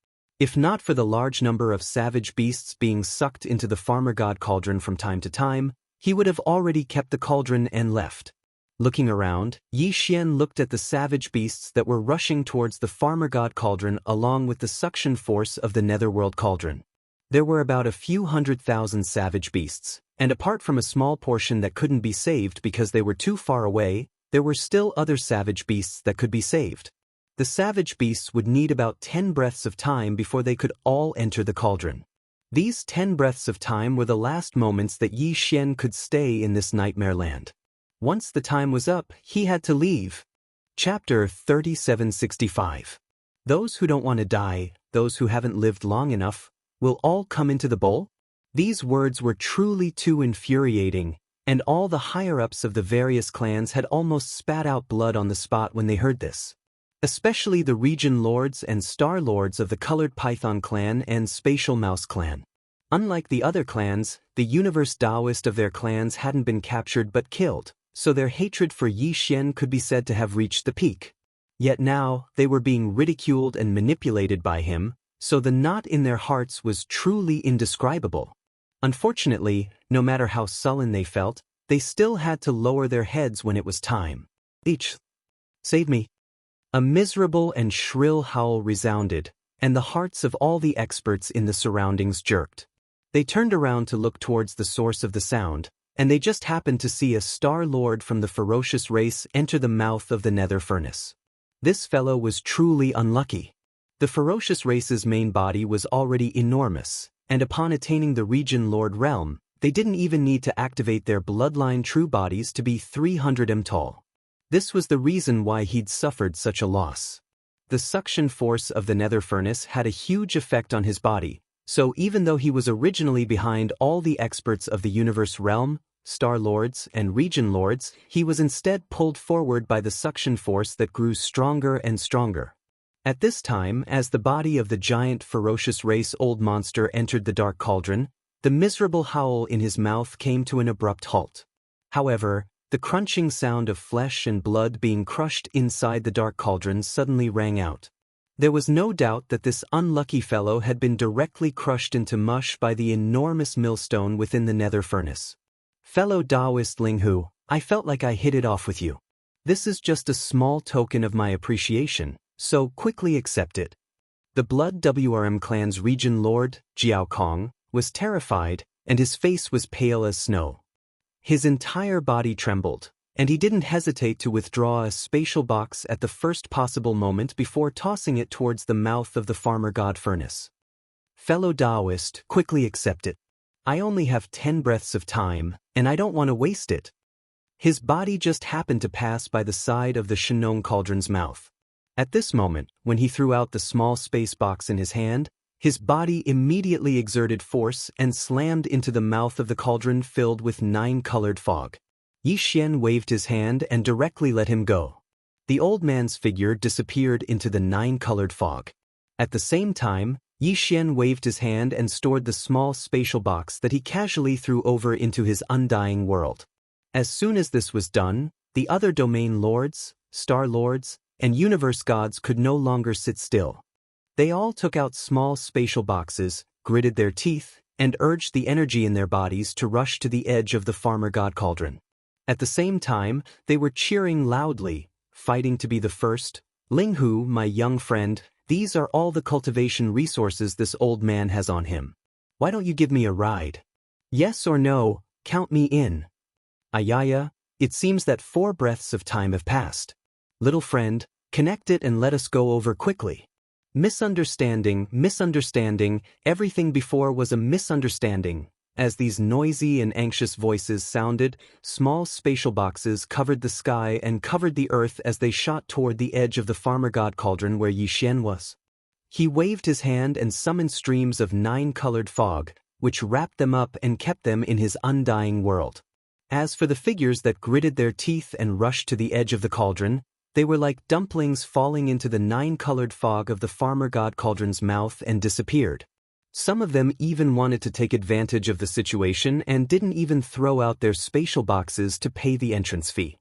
If not for the large number of savage beasts being sucked into the farmer god cauldron from time to time, he would have already kept the cauldron and left. Looking around, Yi Xian looked at the savage beasts that were rushing towards the farmer god cauldron along with the suction force of the netherworld cauldron. There were about a few 100,000 savage beasts, and apart from a small portion that couldn't be saved because they were too far away, there were still other savage beasts that could be saved. The savage beasts would need about 10 breaths of time before they could all enter the cauldron. These 10 breaths of time were the last moments that Yi Xian could stay in this nightmare land. Once the time was up, he had to leave. Chapter 3765. Those who don't want to die, those who haven't lived long enough, will all come into the bowl? These words were truly too infuriating, and all the higher-ups of the various clans had almost spat out blood on the spot when they heard this. Especially the region lords and star lords of the Colored Python clan and Spatial Mouse clan. Unlike the other clans, the universe Taoist of their clans hadn't been captured but killed, so their hatred for Yi Xian could be said to have reached the peak. Yet now, they were being ridiculed and manipulated by him, so the knot in their hearts was truly indescribable. Unfortunately, no matter how sullen they felt, they still had to lower their heads when it was time. Each, save me. A miserable and shrill howl resounded, and the hearts of all the experts in the surroundings jerked. They turned around to look towards the source of the sound, and they just happened to see a star lord from the ferocious race enter the mouth of the nether furnace. This fellow was truly unlucky. The ferocious race's main body was already enormous, and upon attaining the region lord realm, they didn't even need to activate their bloodline true bodies to be 300 m tall. This was the reason why he'd suffered such a loss. The suction force of the nether furnace had a huge effect on his body, so even though he was originally behind all the experts of the universe realm, star lords, and region lords, he was instead pulled forward by the suction force that grew stronger and stronger. At this time, as the body of the giant ferocious race old monster entered the dark cauldron, the miserable howl in his mouth came to an abrupt halt. However, the crunching sound of flesh and blood being crushed inside the dark cauldron suddenly rang out. There was no doubt that this unlucky fellow had been directly crushed into mush by the enormous millstone within the nether furnace. Fellow Taoist Linghu, I felt like I hit it off with you. This is just a small token of my appreciation, so quickly accept it. The Blood WRM clan's region lord, Jiao Kong, was terrified, and his face was pale as snow. His entire body trembled, and he didn't hesitate to withdraw a spatial box at the first possible moment before tossing it towards the mouth of the farmer god furnace. Fellow Taoist, quickly accept it. I only have 10 breaths of time, and I don't want to waste it. His body just happened to pass by the side of the Shenong cauldron's mouth. At this moment, when he threw out the small space box in his hand, his body immediately exerted force and slammed into the mouth of the cauldron filled with 9-colored fog. Yi Xian waved his hand and directly let him go. The old man's figure disappeared into the 9-colored fog. At the same time, Yi Xian waved his hand and stored the small spatial box that he casually threw over into his undying world. As soon as this was done, the other domain lords, star lords, and universe gods could no longer sit still. They all took out small spatial boxes, gritted their teeth, and urged the energy in their bodies to rush to the edge of the farmer god cauldron. At the same time, they were cheering loudly, fighting to be the first. Linghu, my young friend, these are all the cultivation resources this old man has on him. Why don't you give me a ride? Yes or no, count me in. Ayaya, it seems that 4 breaths of time have passed. Little friend, connect it and let us go over quickly. Misunderstanding, everything before was a misunderstanding. As these noisy and anxious voices sounded, small spatial boxes covered the sky and covered the earth as they shot toward the edge of the farmer god cauldron where Yi Xian was. He waved his hand and summoned streams of 9-colored fog, which wrapped them up and kept them in his undying world. As for the figures that gritted their teeth and rushed to the edge of the cauldron, they were like dumplings falling into the 9-colored fog of the farmer god cauldron's mouth and disappeared. Some of them even wanted to take advantage of the situation and didn't even throw out their spatial boxes to pay the entrance fee.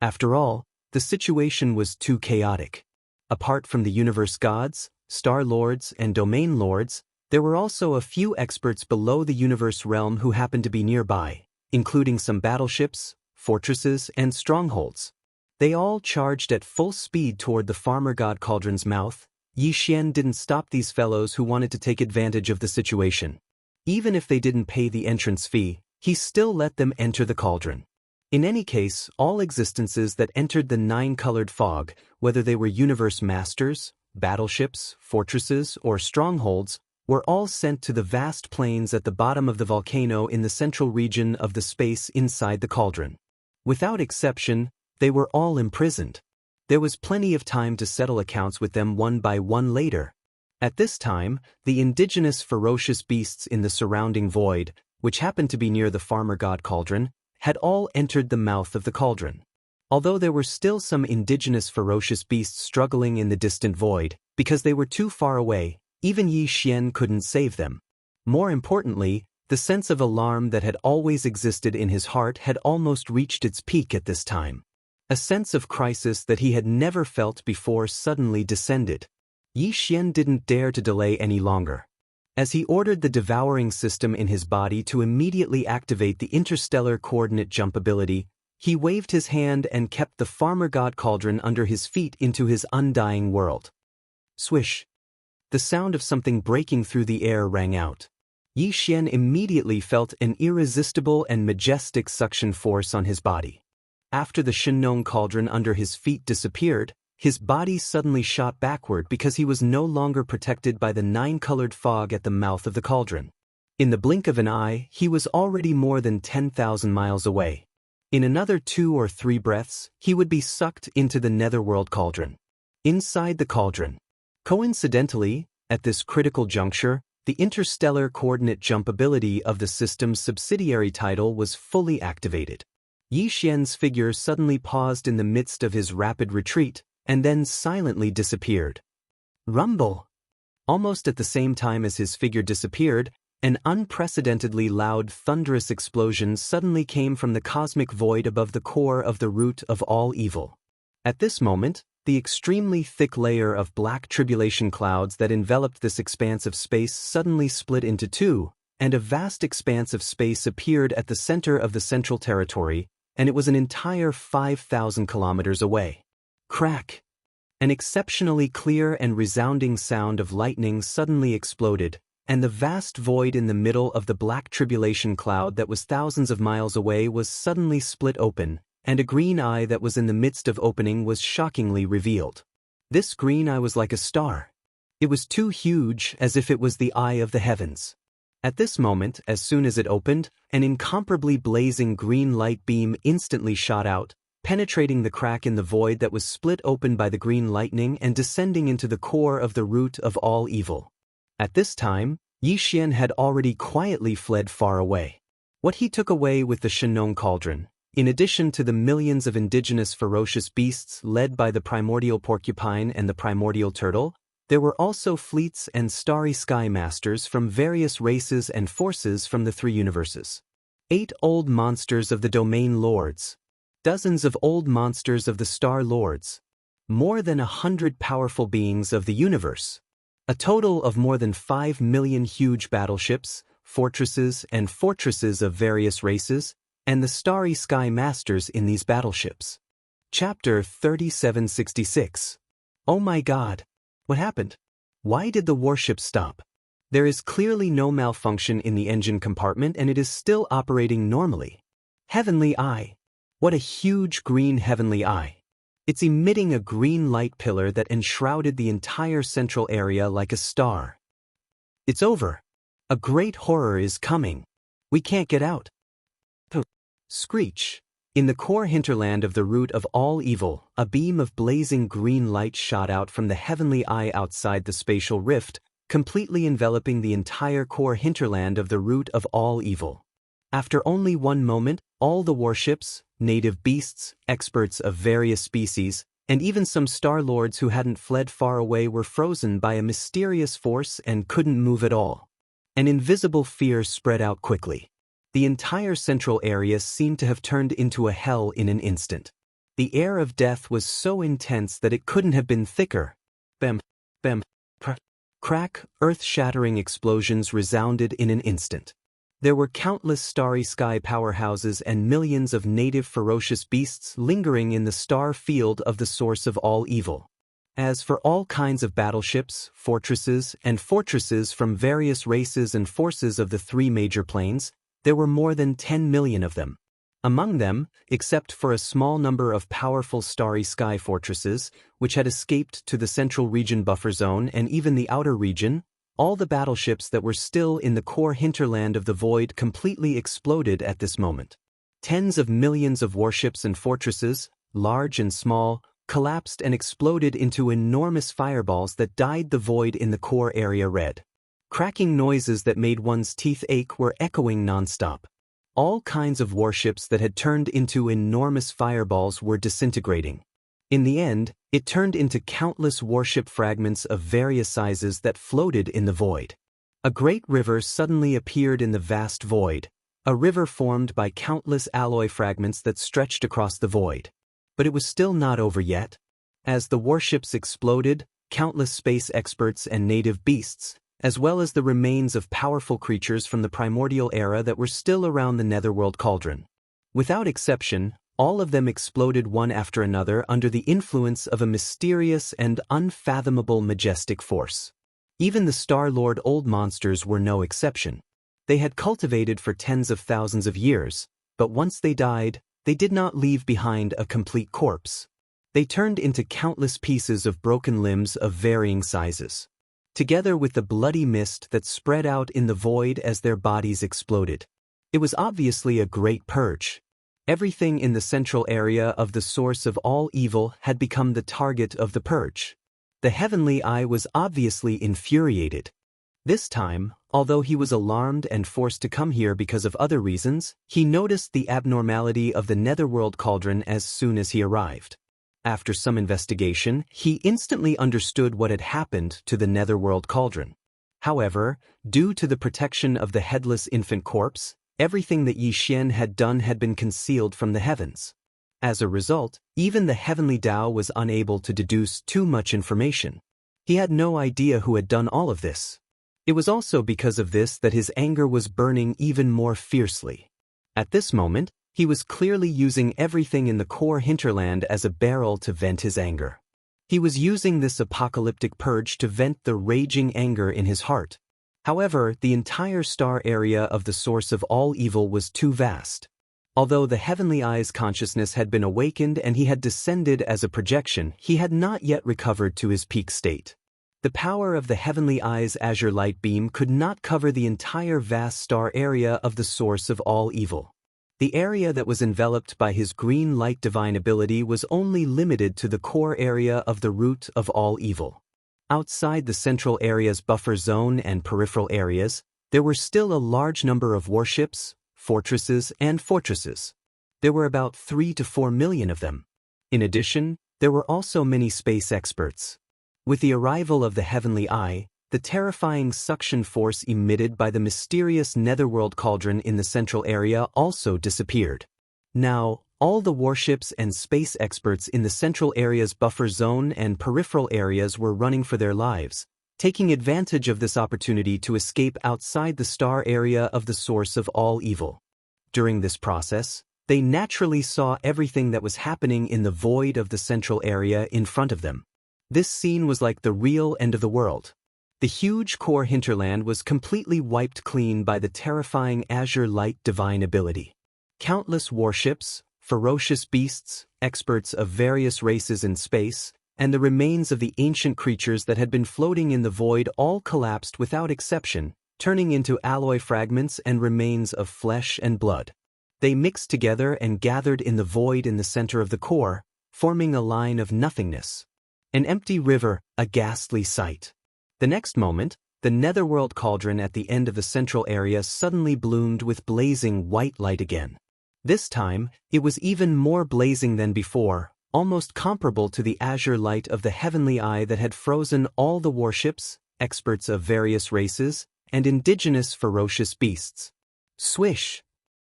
After all, the situation was too chaotic. Apart from the universe gods, star lords, and domain lords, there were also a few experts below the universe realm who happened to be nearby, including some battleships, fortresses, and strongholds. They all charged at full speed toward the farmer god cauldron's mouth. Yi Xian didn't stop these fellows who wanted to take advantage of the situation. Even if they didn't pay the entrance fee, he still let them enter the cauldron. In any case, all existences that entered the nine-colored fog, whether they were universe masters, battleships, fortresses, or strongholds, were all sent to the vast plains at the bottom of the volcano in the central region of the space inside the cauldron. Without exception, they were all imprisoned. There was plenty of time to settle accounts with them one by one later. At this time, the indigenous ferocious beasts in the surrounding void, which happened to be near the farmer god cauldron, had all entered the mouth of the cauldron. Although there were still some indigenous ferocious beasts struggling in the distant void, because they were too far away, even Yi Xian couldn't save them. More importantly, the sense of alarm that had always existed in his heart had almost reached its peak at this time. A sense of crisis that he had never felt before suddenly descended. Yi Xian didn't dare to delay any longer. As he ordered the devouring system in his body to immediately activate the interstellar coordinate jump ability, he waved his hand and kept the farmer god cauldron under his feet into his undying world. Swish! The sound of something breaking through the air rang out. Yi Xian immediately felt an irresistible and majestic suction force on his body. After the Shinong cauldron under his feet disappeared, his body suddenly shot backward because he was no longer protected by the nine-colored fog at the mouth of the cauldron. In the blink of an eye, he was already more than 10,000 miles away. In another 2 or 3 breaths, he would be sucked into the netherworld cauldron. Inside the cauldron. Coincidentally, at this critical juncture, the interstellar coordinate jump ability of the system's subsidiary title was fully activated. Yi Xian's figure suddenly paused in the midst of his rapid retreat, and then silently disappeared. Rumble! Almost at the same time as his figure disappeared, an unprecedentedly loud thunderous explosion suddenly came from the cosmic void above the core of the root of all evil. At this moment, the extremely thick layer of black tribulation clouds that enveloped this expanse of space suddenly split into two, and a vast expanse of space appeared at the center of the central territory, and it was an entire 5,000 kilometers away. Crack! An exceptionally clear and resounding sound of lightning suddenly exploded, and the vast void in the middle of the black tribulation cloud that was thousands of miles away was suddenly split open, and a green eye that was in the midst of opening was shockingly revealed. This green eye was like a star. It was too huge, as if it was the eye of the heavens. At this moment, as soon as it opened, an incomparably blazing green light beam instantly shot out, penetrating the crack in the void that was split open by the green lightning and descending into the core of the root of all evil. At this time, Yi Xian had already quietly fled far away. What he took away with the Shinong cauldron, in addition to the millions of indigenous ferocious beasts led by the primordial porcupine and the primordial turtle, there were also fleets and starry sky masters from various races and forces from the 3 universes. 8 old monsters of the domain lords. Dozens of old monsters of the star lords. More than 100 powerful beings of the universe. A total of more than 5 million huge battleships, fortresses of various races, and the starry sky masters in these battleships. Chapter 3766. Oh my God! What happened? Why did the warship stop? There is clearly no malfunction in the engine compartment and it is still operating normally. Heavenly Eye. What a huge green heavenly eye. It's emitting a green light pillar that enshrouded the entire central area like a star. It's over. A great horror is coming. We can't get out. Screech. In the core hinterland of the root of all evil, a beam of blazing green light shot out from the heavenly eye outside the spatial rift, completely enveloping the entire core hinterland of the root of all evil. After only one moment, all the warships, native beasts, experts of various species, and even some star lords who hadn't fled far away were frozen by a mysterious force and couldn't move at all. An invisible fear spread out quickly. The entire central area seemed to have turned into a hell in an instant. The air of death was so intense that it couldn't have been thicker. Bam, bam, crack, earth-shattering explosions resounded in an instant. There were countless starry sky powerhouses and millions of native ferocious beasts lingering in the star field of the source of all evil. As for all kinds of battleships, fortresses, and fortresses from various races and forces of the three major planes, there were more than 10 million of them. Among them, except for a small number of powerful starry sky fortresses, which had escaped to the central region buffer zone and even the outer region, all the battleships that were still in the core hinterland of the void completely exploded at this moment. Tens of millions of warships and fortresses, large and small, collapsed and exploded into enormous fireballs that dyed the void in the core area red. Cracking noises that made one's teeth ache were echoing nonstop. All kinds of warships that had turned into enormous fireballs were disintegrating. In the end, it turned into countless warship fragments of various sizes that floated in the void. A great river suddenly appeared in the vast void, a river formed by countless alloy fragments that stretched across the void. But it was still not over yet. As the warships exploded, countless space experts and native beasts, as well as the remains of powerful creatures from the primordial era that were still around the netherworld cauldron. Without exception, all of them exploded one after another under the influence of a mysterious and unfathomable majestic force. Even the Star-Lord old monsters were no exception. They had cultivated for tens of thousands of years, but once they died, they did not leave behind a complete corpse. They turned into countless pieces of broken limbs of varying sizes. Together with the bloody mist that spread out in the void as their bodies exploded. It was obviously a great purge. Everything in the central area of the source of all evil had become the target of the purge. The heavenly eye was obviously infuriated. This time, although he was alarmed and forced to come here because of other reasons, he noticed the abnormality of the netherworld cauldron as soon as he arrived. After some investigation, he instantly understood what had happened to the netherworld cauldron. However, due to the protection of the headless infant corpse, everything that Xian had done had been concealed from the heavens. As a result, even the heavenly Tao was unable to deduce too much information. He had no idea who had done all of this. It was also because of this that his anger was burning even more fiercely. At this moment, he was clearly using everything in the core hinterland as a barrel to vent his anger. He was using this apocalyptic purge to vent the raging anger in his heart. However, the entire star area of the source of all evil was too vast. Although the heavenly eye's consciousness had been awakened and he had descended as a projection, he had not yet recovered to his peak state. The power of the heavenly eye's azure light beam could not cover the entire vast star area of the source of all evil. The area that was enveloped by his green light divine ability was only limited to the core area of the root of all evil. Outside the central area's buffer zone and peripheral areas, there were still a large number of warships, fortresses, and fortresses. There were about 3 to 4 million of them. In addition, there were also many space experts. With the arrival of the heavenly eye, the terrifying suction force emitted by the mysterious netherworld cauldron in the central area also disappeared. Now, all the warships and space experts in the central area's buffer zone and peripheral areas were running for their lives, taking advantage of this opportunity to escape outside the star area of the source of all evil. During this process, they naturally saw everything that was happening in the void of the central area in front of them. This scene was like the real end of the world. The huge core hinterland was completely wiped clean by the terrifying azure light divine ability. Countless warships, ferocious beasts, experts of various races in space, and the remains of the ancient creatures that had been floating in the void all collapsed without exception, turning into alloy fragments and remains of flesh and blood. They mixed together and gathered in the void in the center of the core, forming a line of nothingness. An empty river, a ghastly sight. The next moment, the netherworld cauldron at the end of the central area suddenly bloomed with blazing white light again. This time, it was even more blazing than before, almost comparable to the azure light of the heavenly eye that had frozen all the warships, experts of various races, and indigenous ferocious beasts. Swish!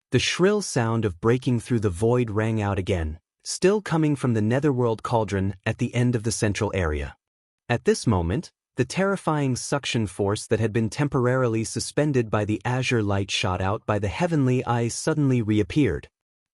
The shrill sound of breaking through the void rang out again, still coming from the netherworld cauldron at the end of the central area. At this moment, the terrifying suction force that had been temporarily suspended by the azure light shot out by the heavenly eyes suddenly reappeared.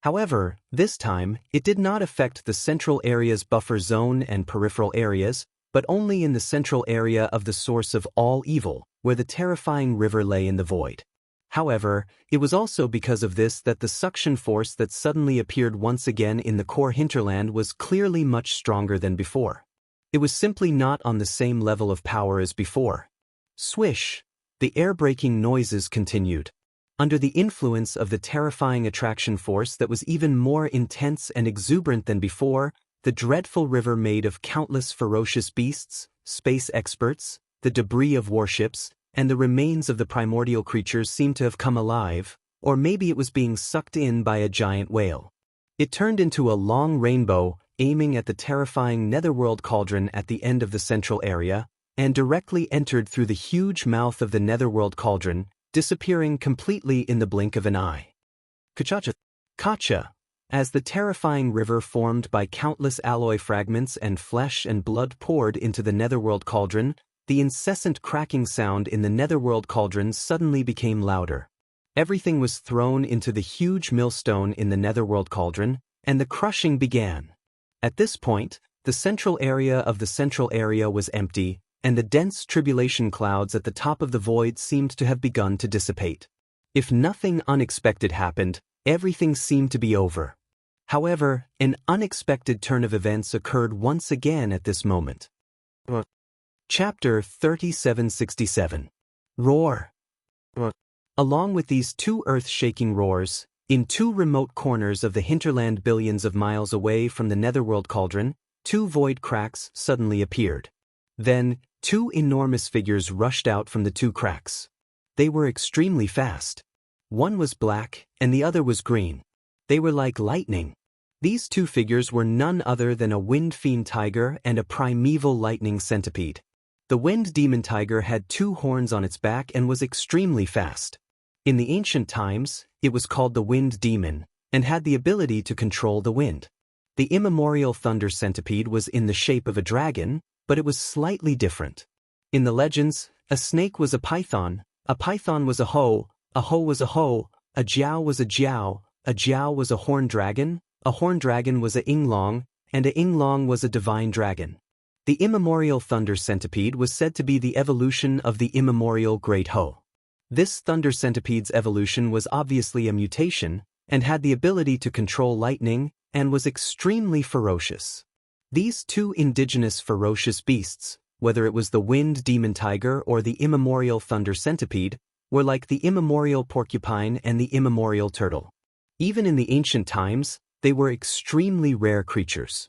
However, this time, it did not affect the central area's buffer zone and peripheral areas, but only in the central area of the source of all evil, where the terrifying river lay in the void. However, it was also because of this that the suction force that suddenly appeared once again in the core hinterland was clearly much stronger than before. It was simply not on the same level of power as before. Swish! The air-breaking noises continued. Under the influence of the terrifying attraction force that was even more intense and exuberant than before, the dreadful river made of countless ferocious beasts, space experts, the debris of warships, and the remains of the primordial creatures seemed to have come alive, or maybe it was being sucked in by a giant whale. It turned into a long rainbow, aiming at the terrifying netherworld cauldron at the end of the central area, and directly entered through the huge mouth of the netherworld cauldron, disappearing completely in the blink of an eye. Kacha! As the terrifying river formed by countless alloy fragments and flesh and blood poured into the netherworld cauldron, the incessant cracking sound in the netherworld cauldron suddenly became louder. Everything was thrown into the huge millstone in the netherworld cauldron, and the crushing began. At this point, the central area of the central area was empty, and the dense tribulation clouds at the top of the void seemed to have begun to dissipate. If nothing unexpected happened, everything seemed to be over. However, an unexpected turn of events occurred once again at this moment. Chapter 3767. Roar. Along with these two earth-shaking roars, in two remote corners of the hinterland billions of miles away from the netherworld cauldron, two void cracks suddenly appeared. Then, two enormous figures rushed out from the two cracks. They were extremely fast. One was black, and the other was green. They were like lightning. These two figures were none other than a wind fiend tiger and a primeval lightning centipede. The wind demon tiger had two horns on its back and was extremely fast. In the ancient times, it was called the wind demon, and had the ability to control the wind. The immemorial thunder centipede was in the shape of a dragon, but it was slightly different. In the legends, a snake was a python was a hoe was a hoe, a jiao was a jiao was a horned dragon was a yinglong, and a yinglong was a divine dragon. The immemorial thunder centipede was said to be the evolution of the immemorial great hoe. This thunder centipede's evolution was obviously a mutation, and had the ability to control lightning, and was extremely ferocious. These two indigenous ferocious beasts, whether it was the wind demon tiger or the immemorial thunder centipede, were like the immemorial porcupine and the immemorial turtle. Even in the ancient times, they were extremely rare creatures.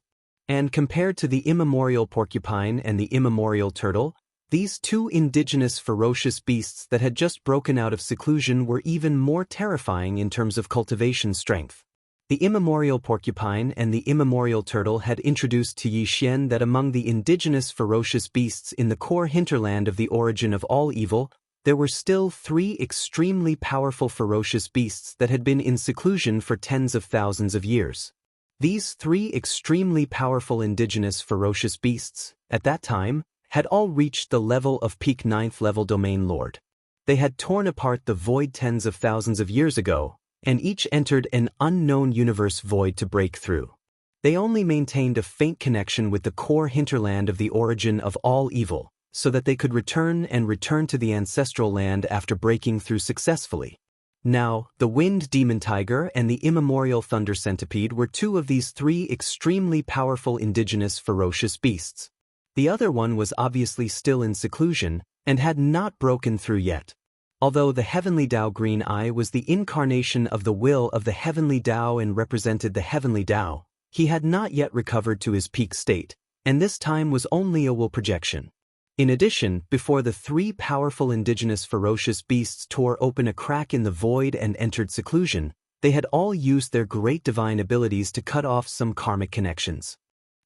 And compared to the immemorial porcupine and the immemorial turtle, these two indigenous ferocious beasts that had just broken out of seclusion were even more terrifying in terms of cultivation strength. The immemorial porcupine and the immemorial turtle had introduced to Xianxia that among the indigenous ferocious beasts in the core hinterland of the origin of all evil, there were still three extremely powerful ferocious beasts that had been in seclusion for tens of thousands of years. These three extremely powerful indigenous ferocious beasts, at that time, had all reached the level of peak 9th level domain lord. They had torn apart the void tens of thousands of years ago, and each entered an unknown universe void to break through. They only maintained a faint connection with the core hinterland of the origin of all evil, so that they could return to the ancestral land after breaking through successfully. Now, the wind demon tiger and the immemorial thunder centipede were two of these three extremely powerful indigenous ferocious beasts. The other one was obviously still in seclusion, and had not broken through yet. Although the heavenly Tao Green Eye was the incarnation of the will of the heavenly Tao and represented the heavenly Tao, he had not yet recovered to his peak state, and this time was only a will projection. In addition, before the three powerful indigenous ferocious beasts tore open a crack in the void and entered seclusion, they had all used their great divine abilities to cut off some karmic connections.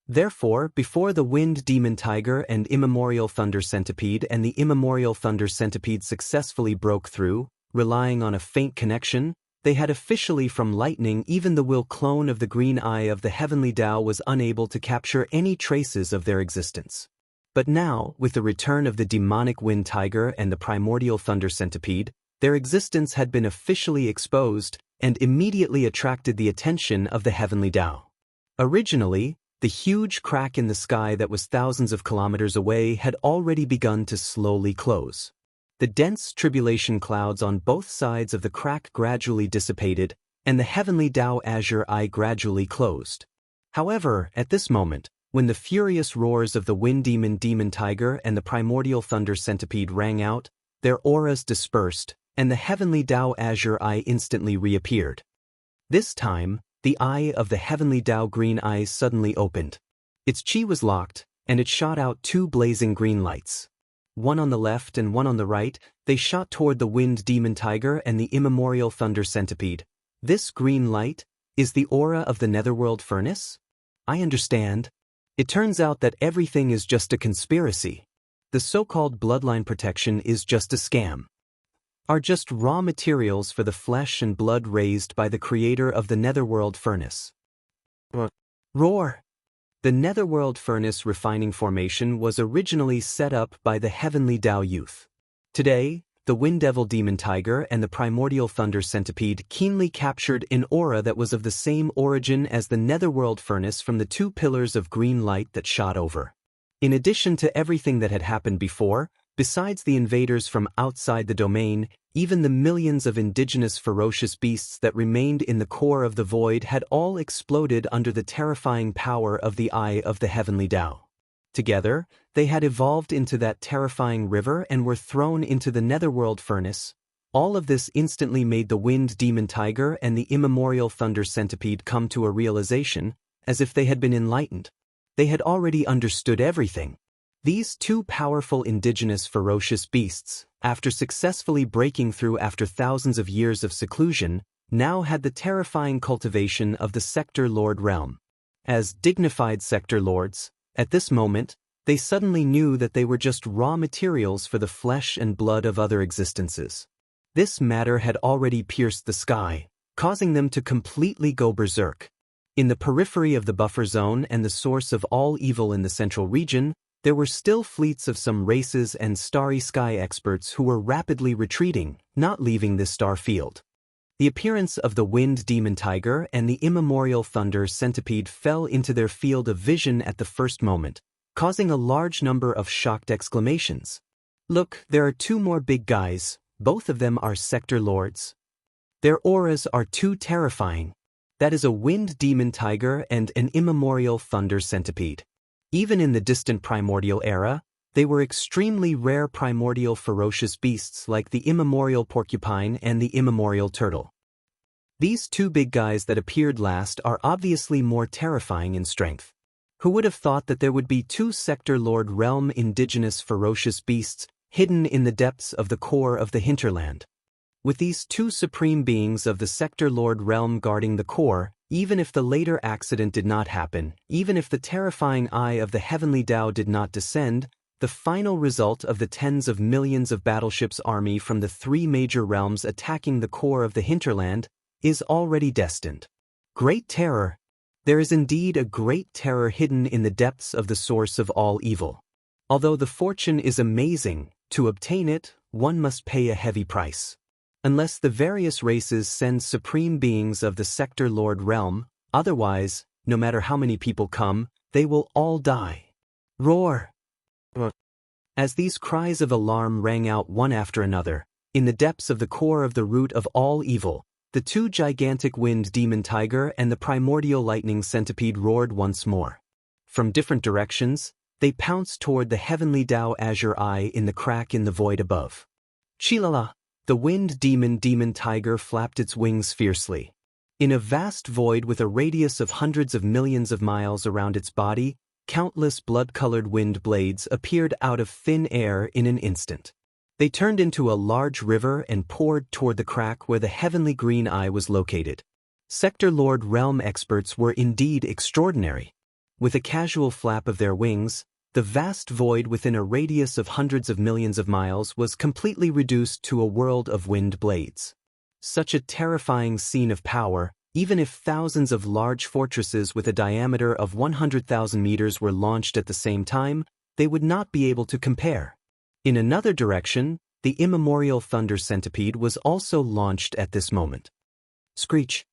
Therefore, before the wind demon tiger and immemorial thunder centipede and the immemorial thunder centipede successfully broke through, relying on a faint connection, they had officially from lightning. Even the will clone of the green eye of the heavenly Tao was unable to capture any traces of their existence. But now, with the return of the demonic wind tiger and the primordial thunder centipede, their existence had been officially exposed and immediately attracted the attention of the heavenly Tao. Originally, the huge crack in the sky that was thousands of kilometers away had already begun to slowly close. The dense tribulation clouds on both sides of the crack gradually dissipated, and the heavenly Tao azure eye gradually closed. However, at this moment, when the furious roars of the wind demon tiger and the primordial thunder centipede rang out, their auras dispersed, and the heavenly Tao azure eye instantly reappeared. This time, the eye of the heavenly Tao green eye suddenly opened. Its chi was locked, and it shot out two blazing green lights. One on the left and one on the right, they shot toward the wind demon tiger and the immemorial thunder centipede. This green light is the aura of the netherworld furnace? I understand. It turns out that everything is just a conspiracy. The so-called bloodline protection is just a scam. Are just raw materials for the flesh and blood raised by the creator of the netherworld furnace. Roar! The netherworld furnace refining formation was originally set up by the heavenly Tao youth. Today, the wind devil demon tiger and the primordial thunder centipede keenly captured an aura that was of the same origin as the netherworld furnace from the two pillars of green light that shot over. In addition to everything that had happened before, besides the invaders from outside the domain, even the millions of indigenous ferocious beasts that remained in the core of the void had all exploded under the terrifying power of the eye of the heavenly Tao. Together, they had evolved into that terrifying river and were thrown into the netherworld furnace. All of this instantly made the wind demon tiger and the immemorial thunder centipede come to a realization, as if they had been enlightened. They had already understood everything. These two powerful indigenous ferocious beasts, after successfully breaking through after thousands of years of seclusion, now had the terrifying cultivation of the Sector Lord realm. As dignified Sector Lords, at this moment, they suddenly knew that they were just raw materials for the flesh and blood of other existences. This matter had already pierced the sky, causing them to completely go berserk. In the periphery of the buffer zone and the source of all evil in the central region, there were still fleets of some races and starry sky experts who were rapidly retreating, not leaving this star field. The appearance of the wind demon tiger and the immemorial thunder centipede fell into their field of vision at the first moment, causing a large number of shocked exclamations. Look, there are two more big guys, both of them are sector lords. Their auras are too terrifying. That is a wind demon tiger and an immemorial thunder centipede. Even in the distant primordial era, they were extremely rare primordial ferocious beasts like the immemorial porcupine and the immemorial turtle. These two big guys that appeared last are obviously more terrifying in strength. Who would have thought that there would be two Sector Lord realm indigenous ferocious beasts hidden in the depths of the core of the hinterland? With these two supreme beings of the Sector Lord realm guarding the core, even if the later accident did not happen, even if the terrifying eye of the heavenly Tao did not descend, the final result of the tens of millions of battleships army from the three major realms attacking the core of the hinterland is already destined. Great terror. There is indeed a great terror hidden in the depths of the source of all evil. Although the fortune is amazing, to obtain it, one must pay a heavy price. Unless the various races send supreme beings of the Sector Lord realm, otherwise, no matter how many people come, they will all die. Roar! As these cries of alarm rang out one after another, in the depths of the core of the root of all evil, the two gigantic wind demon tiger and the primordial lightning centipede roared once more. From different directions, they pounced toward the heavenly Tao azure eye in the crack in the void above. Chilala! The wind demon tiger flapped its wings fiercely. In a vast void with a radius of hundreds of millions of miles around its body, countless blood-colored wind blades appeared out of thin air in an instant. They turned into a large river and poured toward the crack where the heavenly green eye was located. Sector Lord realm experts were indeed extraordinary. With a casual flap of their wings, the vast void within a radius of hundreds of millions of miles was completely reduced to a world of wind blades. Such a terrifying scene of power, even if thousands of large fortresses with a diameter of 100,000 meters were launched at the same time, they would not be able to compare. In another direction, the immemorial thunder centipede was also launched at this moment. Screech.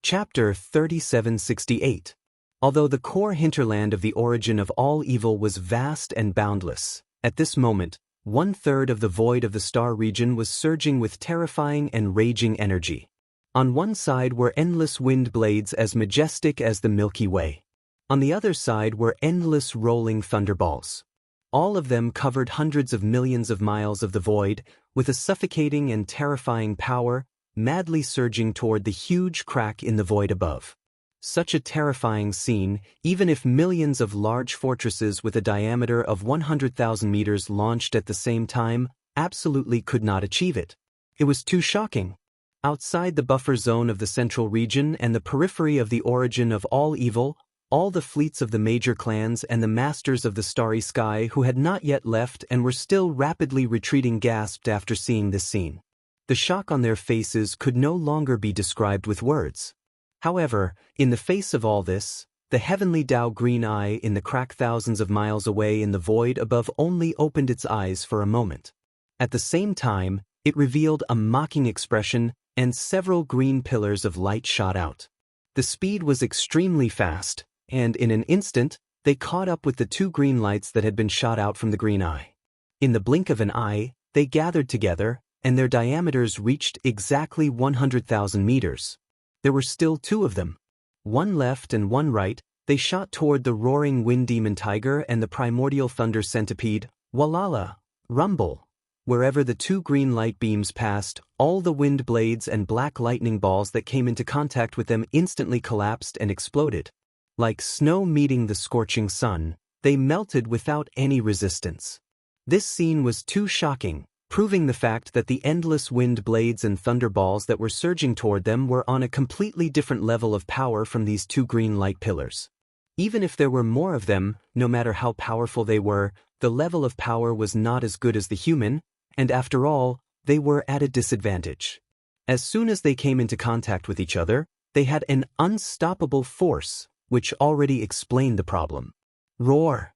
Chapter 3768. Although the core hinterland of the origin of all evil was vast and boundless, at this moment, 1/3 of the void of the star region was surging with terrifying and raging energy. On one side were endless wind blades as majestic as the Milky Way. On the other side were endless rolling thunderballs. All of them covered hundreds of millions of miles of the void, with a suffocating and terrifying power, madly surging toward the huge crack in the void above. Such a terrifying scene, even if millions of large fortresses with a diameter of 100,000 meters launched at the same time, absolutely could not achieve it. It was too shocking. Outside the buffer zone of the central region and the periphery of the origin of all evil, all the fleets of the major clans and the masters of the starry sky who had not yet left and were still rapidly retreating gasped after seeing this scene. The shock on their faces could no longer be described with words. However, in the face of all this, the heavenly Tao green eye in the crack thousands of miles away in the void above only opened its eyes for a moment. At the same time, it revealed a mocking expression, and several green pillars of light shot out. The speed was extremely fast, and in an instant, they caught up with the two green lights that had been shot out from the green eye. In the blink of an eye, they gathered together, and their diameters reached exactly 100,000 meters. There were still two of them. One left and one right, they shot toward the roaring wind demon tiger and the primordial thunder centipede, Walala, rumble. Wherever the two green light beams passed, all the wind blades and black lightning balls that came into contact with them instantly collapsed and exploded. Like snow meeting the scorching sun, they melted without any resistance. This scene was too shocking, proving the fact that the endless wind blades and thunderballs that were surging toward them were on a completely different level of power from these two green light pillars. Even if there were more of them, no matter how powerful they were, the level of power was not as good as the human, and after all, they were at a disadvantage. As soon as they came into contact with each other, they had an unstoppable force, which already explained the problem. Roar!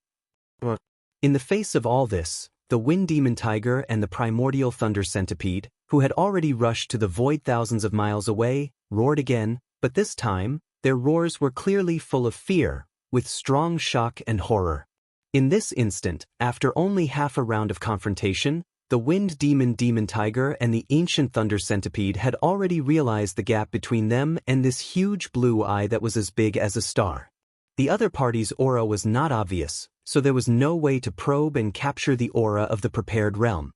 In the face of all this, the wind demon tiger and the primordial thunder centipede, who had already rushed to the void thousands of miles away, roared again, but this time, their roars were clearly full of fear, with strong shock and horror. In this instant, after only half a round of confrontation, the wind demon tiger and the ancient thunder centipede had already realized the gap between them and this huge blue eye that was as big as a star. The other party's aura was not obvious, so there was no way to probe and capture the aura of the prepared realm.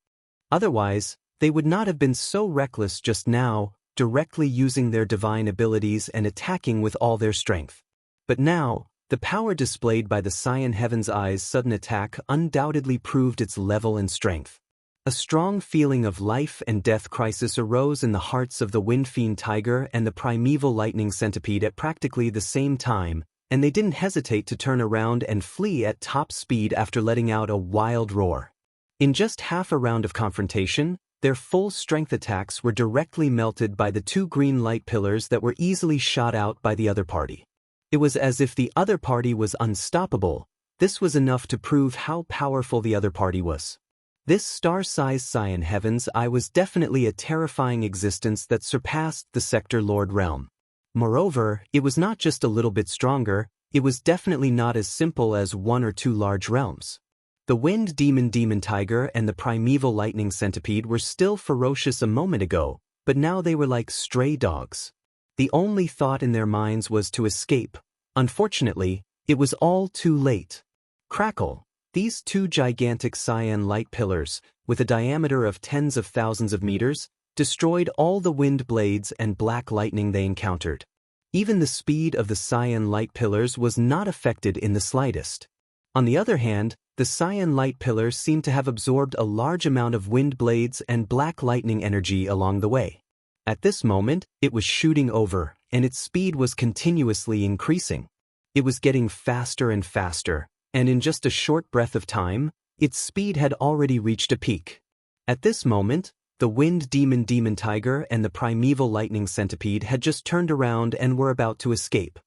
Otherwise, they would not have been so reckless just now, directly using their divine abilities and attacking with all their strength. But now, the power displayed by the Cyan Heaven's Eye's sudden attack undoubtedly proved its level and strength. A strong feeling of life and death crisis arose in the hearts of the wind fiend tiger and the primeval lightning centipede at practically the same time, and they didn't hesitate to turn around and flee at top speed after letting out a wild roar. In just half a round of confrontation, their full-strength attacks were directly melted by the two green light pillars that were easily shot out by the other party. It was as if the other party was unstoppable. This was enough to prove how powerful the other party was. This star-sized Cyan Heaven's Eye was definitely a terrifying existence that surpassed the Sector Lord realm. Moreover, it was not just a little bit stronger, it was definitely not as simple as one or two large realms. The wind demon tiger and the primeval lightning centipede were still ferocious a moment ago, but now they were like stray dogs. The only thought in their minds was to escape. Unfortunately, it was all too late. Crackle! These two gigantic cyan light pillars, with a diameter of tens of thousands of meters, destroyed all the wind blades and black lightning they encountered. Even the speed of the cyan light pillars was not affected in the slightest. On the other hand, the cyan light pillar seemed to have absorbed a large amount of wind blades and black lightning energy along the way. At this moment, it was shooting over, and its speed was continuously increasing. It was getting faster and faster, and in just a short breath of time, its speed had already reached a peak. At this moment, The wind demon tiger and the primeval lightning centipede had just turned around and were about to escape.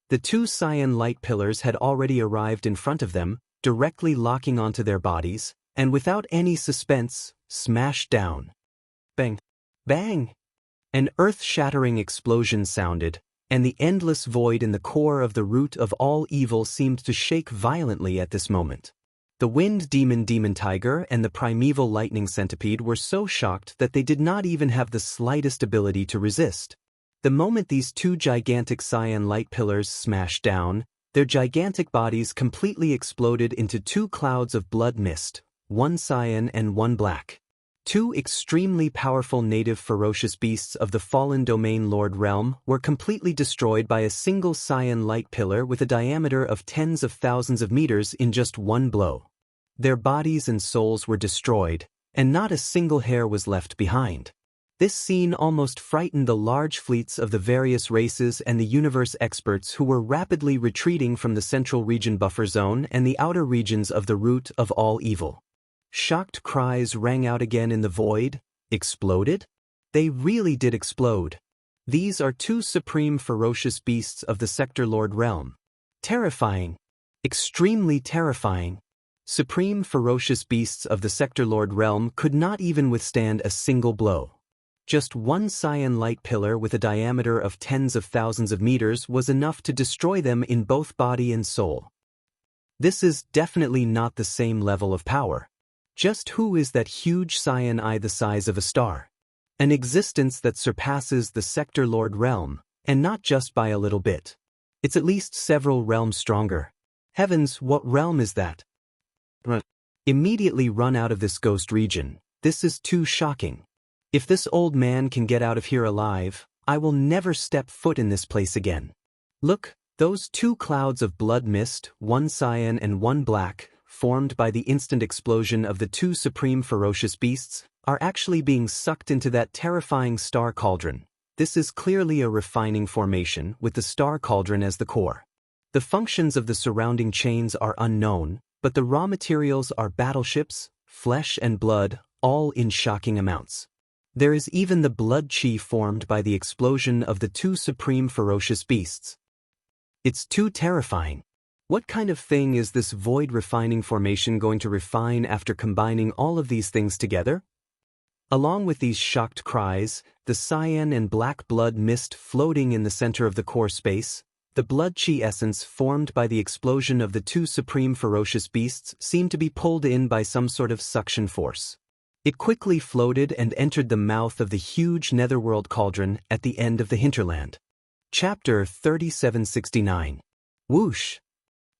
The two cyan light pillars had already arrived in front of them, directly locking onto their bodies, and without any suspense, smashed down. Bang! Bang! An earth-shattering explosion sounded, and the endless void in the core of the root of all evil seemed to shake violently at this moment. The wind demon tiger and the primeval lightning centipede were so shocked that they did not even have the slightest ability to resist. The moment these two gigantic cyan light pillars smashed down, their gigantic bodies completely exploded into two clouds of blood mist, one cyan and one black. Two extremely powerful native ferocious beasts of the fallen domain lord realm were completely destroyed by a single cyan light pillar with a diameter of tens of thousands of meters in just one blow. Their bodies and souls were destroyed, and not a single hair was left behind. This scene almost frightened the large fleets of the various races and the universe experts who were rapidly retreating from the central region buffer zone and the outer regions of the root of all evil. Shocked cries rang out again in the void. Exploded? They really did explode. These are two supreme ferocious beasts of the Sector Lord realm. Terrifying. Extremely terrifying. Supreme ferocious beasts of the Sector Lord realm could not even withstand a single blow. Just one cyan light pillar with a diameter of tens of thousands of meters was enough to destroy them in both body and soul. This is definitely not the same level of power. Just who is that huge cyan eye the size of a star? An existence that surpasses the Sector Lord realm, and not just by a little bit. It's at least several realms stronger. Heavens, what realm is that? Immediately run out of this ghost region. This is too shocking. If this old man can get out of here alive, I will never step foot in this place again. Look, those two clouds of blood mist, one cyan and one black, formed by the instant explosion of the two supreme ferocious beasts, are actually being sucked into that terrifying star cauldron. This is clearly a refining formation with the star cauldron as the core. The functions of the surrounding chains are unknown, but the raw materials are battleships, flesh and blood, all in shocking amounts. There is even the blood chi formed by the explosion of the two supreme ferocious beasts. It's too terrifying. What kind of thing is this void refining formation going to refine after combining all of these things together? Along with these shocked cries, the cyan and black blood mist floating in the center of the core space, the blood chi essence formed by the explosion of the two supreme ferocious beasts seemed to be pulled in by some sort of suction force. It quickly floated and entered the mouth of the huge netherworld cauldron at the end of the hinterland. Chapter 3769. Whoosh!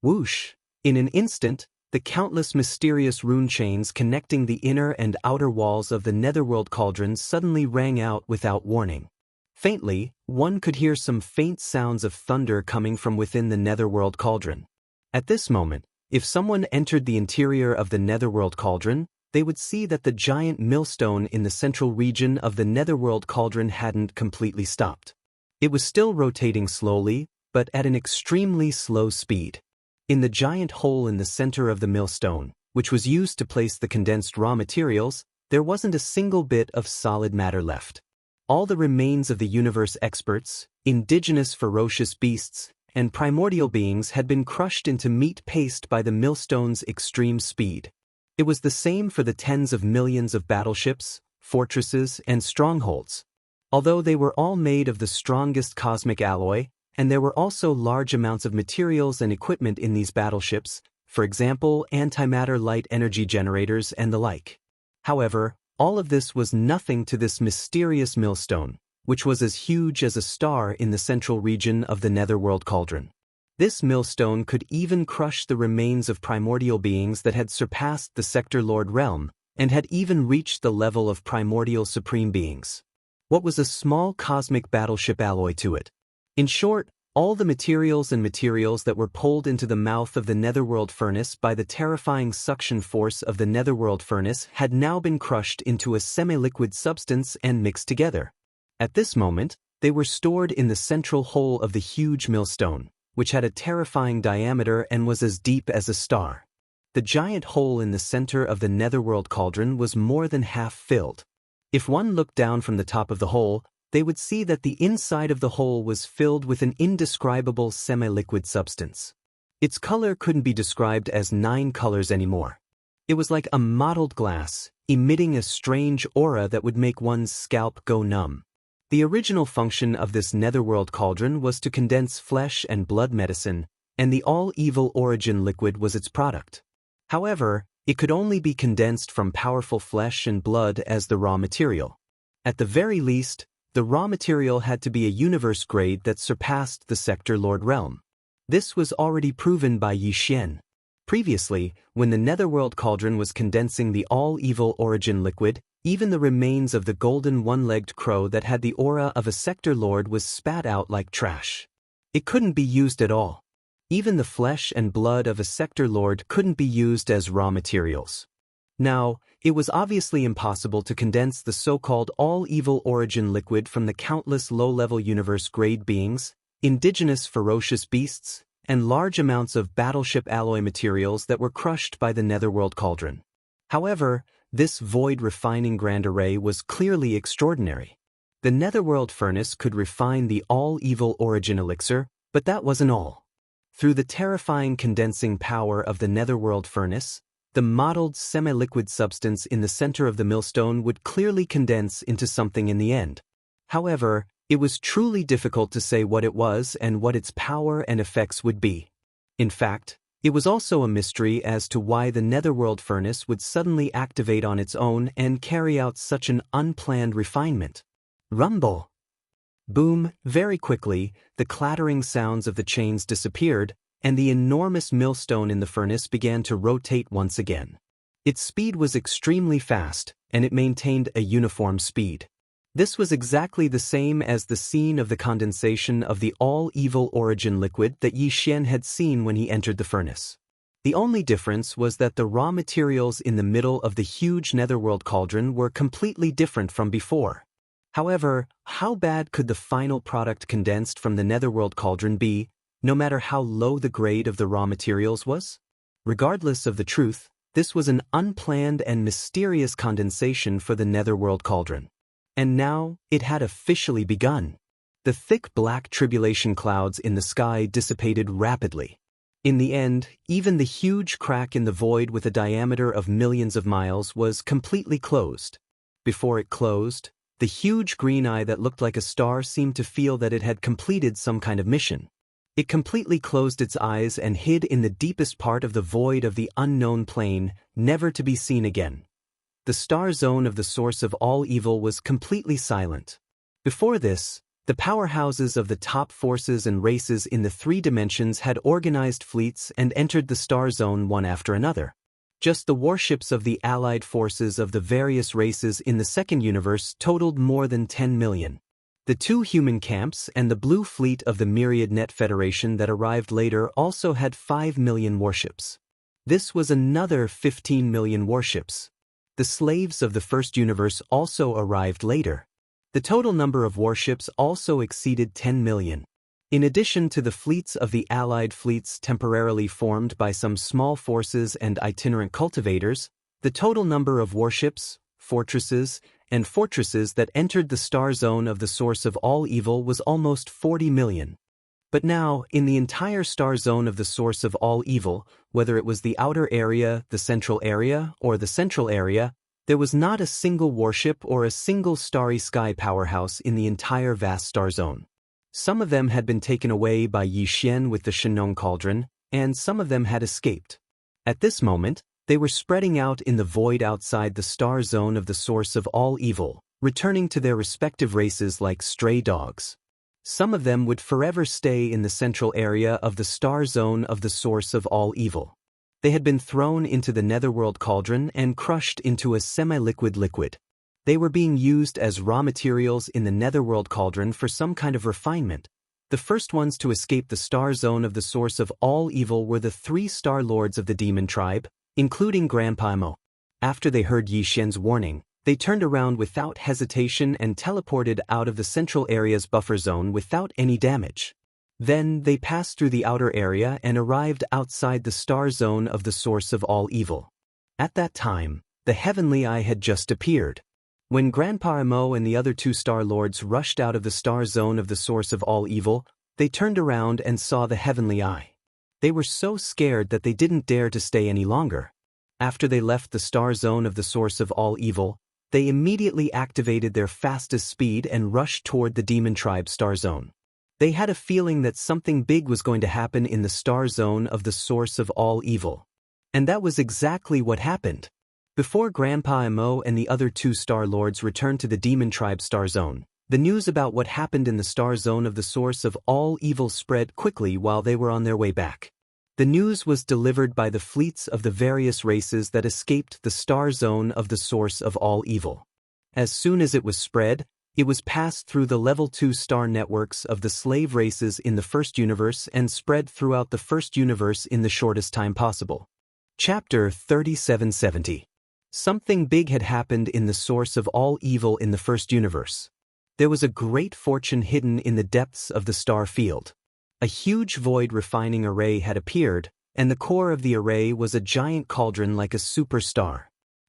Whoosh! In an instant, the countless mysterious rune chains connecting the inner and outer walls of the netherworld cauldron suddenly rang out without warning. Faintly, one could hear some faint sounds of thunder coming from within the netherworld cauldron. At this moment, if someone entered the interior of the netherworld cauldron, they would see that the giant millstone in the central region of the netherworld cauldron hadn't completely stopped. It was still rotating slowly, but at an extremely slow speed. In the giant hole in the center of the millstone, which was used to place the condensed raw materials, there wasn't a single bit of solid matter left. All the remains of the universe experts, indigenous ferocious beasts, and primordial beings had been crushed into meat paste by the millstone's extreme speed. It was the same for the tens of millions of battleships, fortresses, and strongholds. Although they were all made of the strongest cosmic alloy, and there were also large amounts of materials and equipment in these battleships, for example, antimatter light energy generators and the like. However, all of this was nothing to this mysterious millstone, which was as huge as a star in the central region of the netherworld cauldron. This millstone could even crush the remains of primordial beings that had surpassed the Sector Lord realm, and had even reached the level of primordial supreme beings. What was a small cosmic battleship alloy to it? In short, all the materials that were pulled into the mouth of the netherworld furnace by the terrifying suction force of the netherworld furnace had now been crushed into a semi-liquid substance and mixed together. At this moment, they were stored in the central hole of the huge millstone, which had a terrifying diameter and was as deep as a star. The giant hole in the center of the netherworld cauldron was more than half filled. If one looked down from the top of the hole, they would see that the inside of the hole was filled with an indescribable semi-liquid substance. Its color couldn't be described as 9 colors anymore. It was like a mottled glass, emitting a strange aura that would make one's scalp go numb. The original function of this netherworld cauldron was to condense flesh and blood medicine, and the all-evil origin liquid was its product. However, it could only be condensed from powerful flesh and blood as the raw material. At the very least, the raw material had to be a universe grade that surpassed the Sector Lord realm. This was already proven by Xianxia. Previously, when the netherworld cauldron was condensing the all-evil origin liquid, even the remains of the golden one-legged crow that had the aura of a Sector Lord was spat out like trash. It couldn't be used at all. Even the flesh and blood of a Sector Lord couldn't be used as raw materials. Now, it was obviously impossible to condense the so-called all-evil origin liquid from the countless low-level universe-grade beings, indigenous ferocious beasts, and large amounts of battleship alloy materials that were crushed by the netherworld cauldron. However, this void refining grand array was clearly extraordinary. The netherworld furnace could refine the all-evil origin elixir, but that wasn't all. Through the terrifying condensing power of the netherworld furnace, the mottled semi-liquid substance in the center of the millstone would clearly condense into something in the end. However, it was truly difficult to say what it was and what its power and effects would be. In fact, it was also a mystery as to why the netherworld furnace would suddenly activate on its own and carry out such an unplanned refinement. Rumble! Boom! Very quickly, the clattering sounds of the chains disappeared, and the enormous millstone in the furnace began to rotate once again. Its speed was extremely fast, and it maintained a uniform speed. This was exactly the same as the scene of the condensation of the all-evil origin liquid that Xianxia had seen when he entered the furnace. The only difference was that the raw materials in the middle of the huge netherworld cauldron were completely different from before. However, how bad could the final product condensed from the netherworld cauldron be, no matter how low the grade of the raw materials was? Regardless of the truth, this was an unplanned and mysterious condensation for the netherworld cauldron. And now, it had officially begun. The thick black tribulation clouds in the sky dissipated rapidly. In the end, even the huge crack in the void with a diameter of millions of miles was completely closed. Before it closed, the huge green eye that looked like a star seemed to feel that it had completed some kind of mission. It completely closed its eyes and hid in the deepest part of the void of the unknown plane, never to be seen again. The star zone of the source of all evil was completely silent. Before this, the powerhouses of the top forces and races in the 3 dimensions had organized fleets and entered the star zone one after another. Just the warships of the allied forces of the various races in the second universe totaled more than 10 million. The 2 human camps and the blue fleet of the Myriad Net Federation that arrived later also had 5 million warships. This was another 15 million warships. The slaves of the first universe also arrived later. The total number of warships also exceeded 10 million. In addition to the fleets of the allied fleets temporarily formed by some small forces and itinerant cultivators, the total number of warships, fortresses, and fortresses that entered the star zone of the source of all evil was almost 40 million. But now, in the entire star zone of the source of all evil, whether it was the outer area, the central area, or the central area, there was not a single warship or a single starry sky powerhouse in the entire vast star zone. Some of them had been taken away by Xianxia with the Shenong cauldron, and some of them had escaped. At this moment, they were spreading out in the void outside the star zone of the source of all evil, returning to their respective races like stray dogs. Some of them would forever stay in the central area of the star zone of the source of all evil. They had been thrown into the netherworld cauldron and crushed into a semi-liquid liquid. They were being used as raw materials in the netherworld cauldron for some kind of refinement. The first ones to escape the star zone of the source of all evil were the 3 star lords of the demon tribe, including Grandpa Mo. After they heard Xianxia's warning, they turned around without hesitation and teleported out of the central area's buffer zone without any damage. Then they passed through the outer area and arrived outside the star zone of the source of all evil. At that time, the heavenly eye had just appeared. When Grandpa Mo and the other two Star Lords rushed out of the star zone of the source of all evil, they turned around and saw the heavenly eye. They were so scared that they didn't dare to stay any longer. After they left the star zone of the source of all evil, they immediately activated their fastest speed and rushed toward the Demon Tribe star zone. They had a feeling that something big was going to happen in the star zone of the source of all evil. And that was exactly what happened. Before Grandpa Mo and the other two Star Lords returned to the Demon Tribe star zone, the news about what happened in the star zone of the source of all evil spread quickly while they were on their way back. The news was delivered by the fleets of the various races that escaped the star zone of the source of all evil. As soon as it was spread, it was passed through the level 2 star networks of the slave races in the first universe and spread throughout the first universe in the shortest time possible. Chapter 3770. Something big had happened in the source of all evil in the first universe. There was a great fortune hidden in the depths of the star field. A huge void refining array had appeared, and the core of the array was a giant cauldron like a superstar.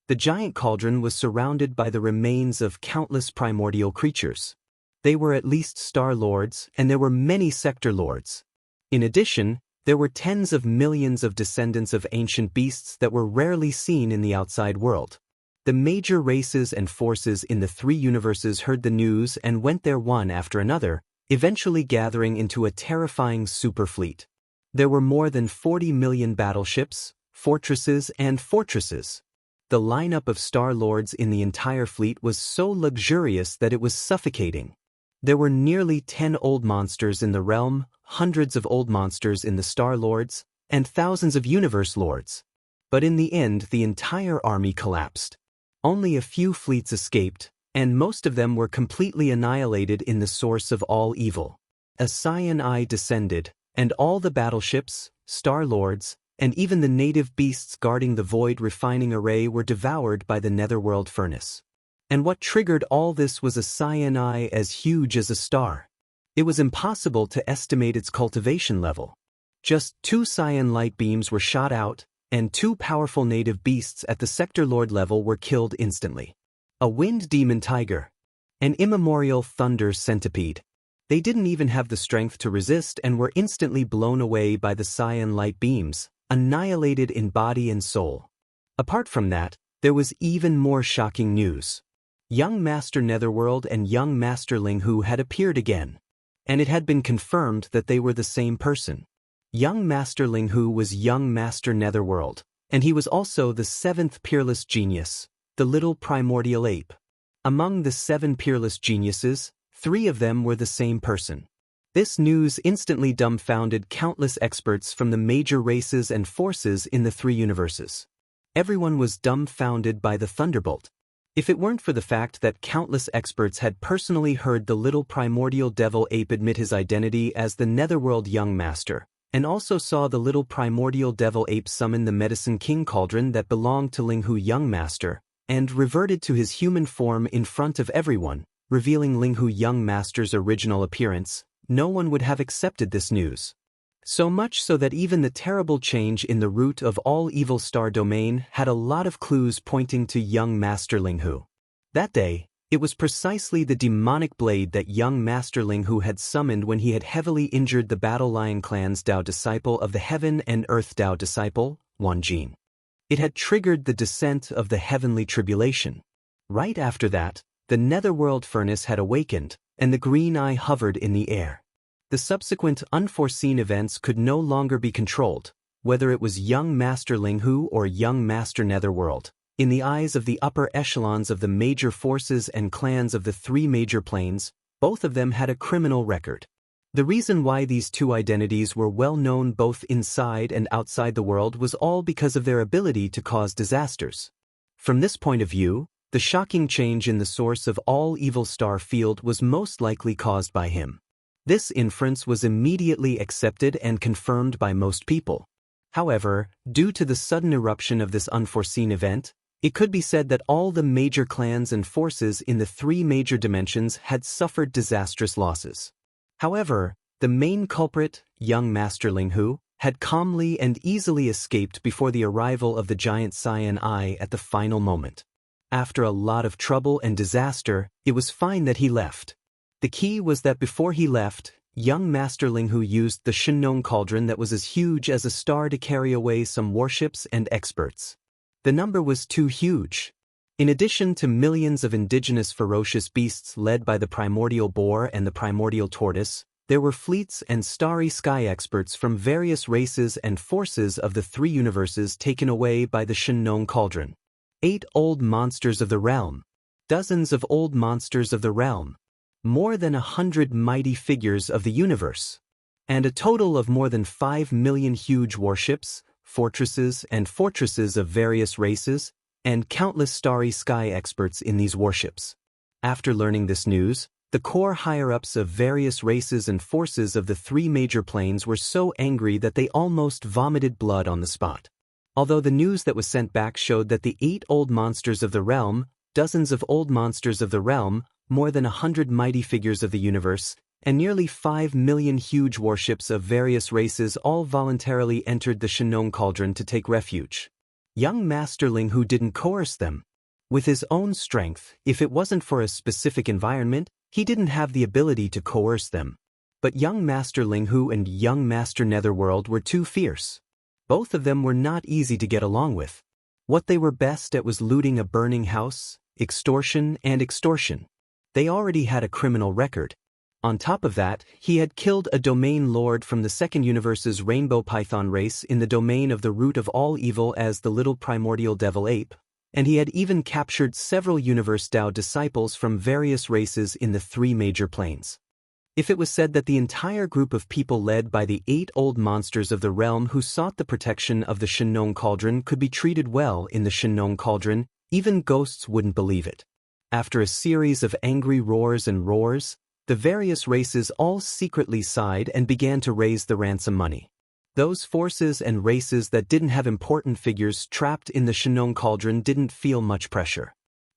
The giant cauldron was surrounded by the remains of countless primordial creatures. They were at least Star Lords, and there were many Sector Lords. In addition, there were tens of millions of descendants of ancient beasts that were rarely seen in the outside world. The major races and forces in the three universes heard the news and went there one after another, eventually gathering into a terrifying superfleet. There were more than 40 million battleships, fortresses, and fortresses. The lineup of Star Lords in the entire fleet was so luxurious that it was suffocating. There were nearly 10 old monsters in the realm, hundreds of old monsters in the Star Lords, and thousands of Universe Lords. But in the end, the entire army collapsed. Only a few fleets escaped, and most of them were completely annihilated in the source of all evil. A Xian Eye descended, and all the battleships, Star Lords, and even the native beasts guarding the void refining array were devoured by the netherworld furnace. And what triggered all this was a Xian Eye as huge as a star. It was impossible to estimate its cultivation level. Just 2 Xian light beams were shot out, and 2 powerful native beasts at the Sector Lord level were killed instantly. A wind demon tiger. An immemorial thunder centipede. They didn't even have the strength to resist and were instantly blown away by the Xian light beams, annihilated in body and soul. Apart from that, there was even more shocking news. Young Master Netherworld and Young Master Linghu had appeared again. And it had been confirmed that they were the same person. Young Master Linghu was Young Master Netherworld, and he was also the 7th peerless genius, the little primordial ape. Among the 7 peerless geniuses, 3 of them were the same person. This news instantly dumbfounded countless experts from the major races and forces in the 3 universes. Everyone was dumbfounded by the thunderbolt. If it weren't for the fact that countless experts had personally heard the little primordial devil ape admit his identity as the Netherworld Young Master, and also saw the little primordial devil ape summon the Medicine King cauldron that belonged to Linghu Young Master, and reverted to his human form in front of everyone, revealing Linghu Young Master's original appearance, no one would have accepted this news. So much so that even the terrible change in the root of all evil star domain had a lot of clues pointing to Young Master Linghu. That day, it was precisely the demonic blade that Young Master Linghu had summoned when he had heavily injured the Battle Lion clan's Dao disciple of the Heaven and Earth Dao disciple, Wanjin. It had triggered the descent of the heavenly tribulation. Right after that, the netherworld furnace had awakened, and the green eye hovered in the air. The subsequent unforeseen events could no longer be controlled, whether it was Young Master Linghu or Young Master Netherworld. In the eyes of the upper echelons of the major forces and clans of the 3 major planes, both of them had a criminal record. The reason why these 2 identities were well known both inside and outside the world was all because of their ability to cause disasters. From this point of view, the shocking change in the source of all evil star field was most likely caused by him. This inference was immediately accepted and confirmed by most people. However, due to the sudden eruption of this unforeseen event, it could be said that all the major clans and forces in the 3 major dimensions had suffered disastrous losses. However, the main culprit, Young Master Linghu, had calmly and easily escaped before the arrival of the giant Xian Eye at the final moment. After a lot of trouble and disaster, it was fine that he left. The key was that before he left, young Master Ling Hu used the Shenong cauldron that was as huge as a star to carry away some warships and experts. The number was too huge. In addition to millions of indigenous ferocious beasts led by the primordial boar and the primordial tortoise, there were fleets and starry sky experts from various races and forces of the three universes taken away by the Shenong cauldron. 8 old monsters of the realm. Dozens of old monsters of the realm. More than 100 mighty figures of the universe. And a total of more than 5 million huge warships, fortresses of various races, and countless starry sky experts in these warships. After learning this news, the core higher-ups of various races and forces of the 3 major planes were so angry that they almost vomited blood on the spot. Although the news that was sent back showed that the 8 old monsters of the realm, dozens of old monsters of the realm, more than 100 mighty figures of the universe, and nearly 5 million huge warships of various races all voluntarily entered the Shenong cauldron to take refuge. Young Master Ling Hu didn't coerce them. With his own strength, if it wasn't for a specific environment, he didn't have the ability to coerce them. But young Master Ling Hu and young Master Netherworld were too fierce. Both of them were not easy to get along with. What they were best at was looting a burning house, extortion. They already had a criminal record. On top of that, he had killed a domain lord from the second universe's rainbow python race in the domain of the root of all evil as the little primordial devil ape, and he had even captured several universe Tao disciples from various races in the 3 major planes. If it was said that the entire group of people led by the 8 old monsters of the realm who sought the protection of the Shenong cauldron could be treated well in the Shenong cauldron, even ghosts wouldn't believe it. After a series of angry roars and roars, the various races all secretly sighed and began to raise the ransom money. Those forces and races that didn't have important figures trapped in the Shenong cauldron didn't feel much pressure.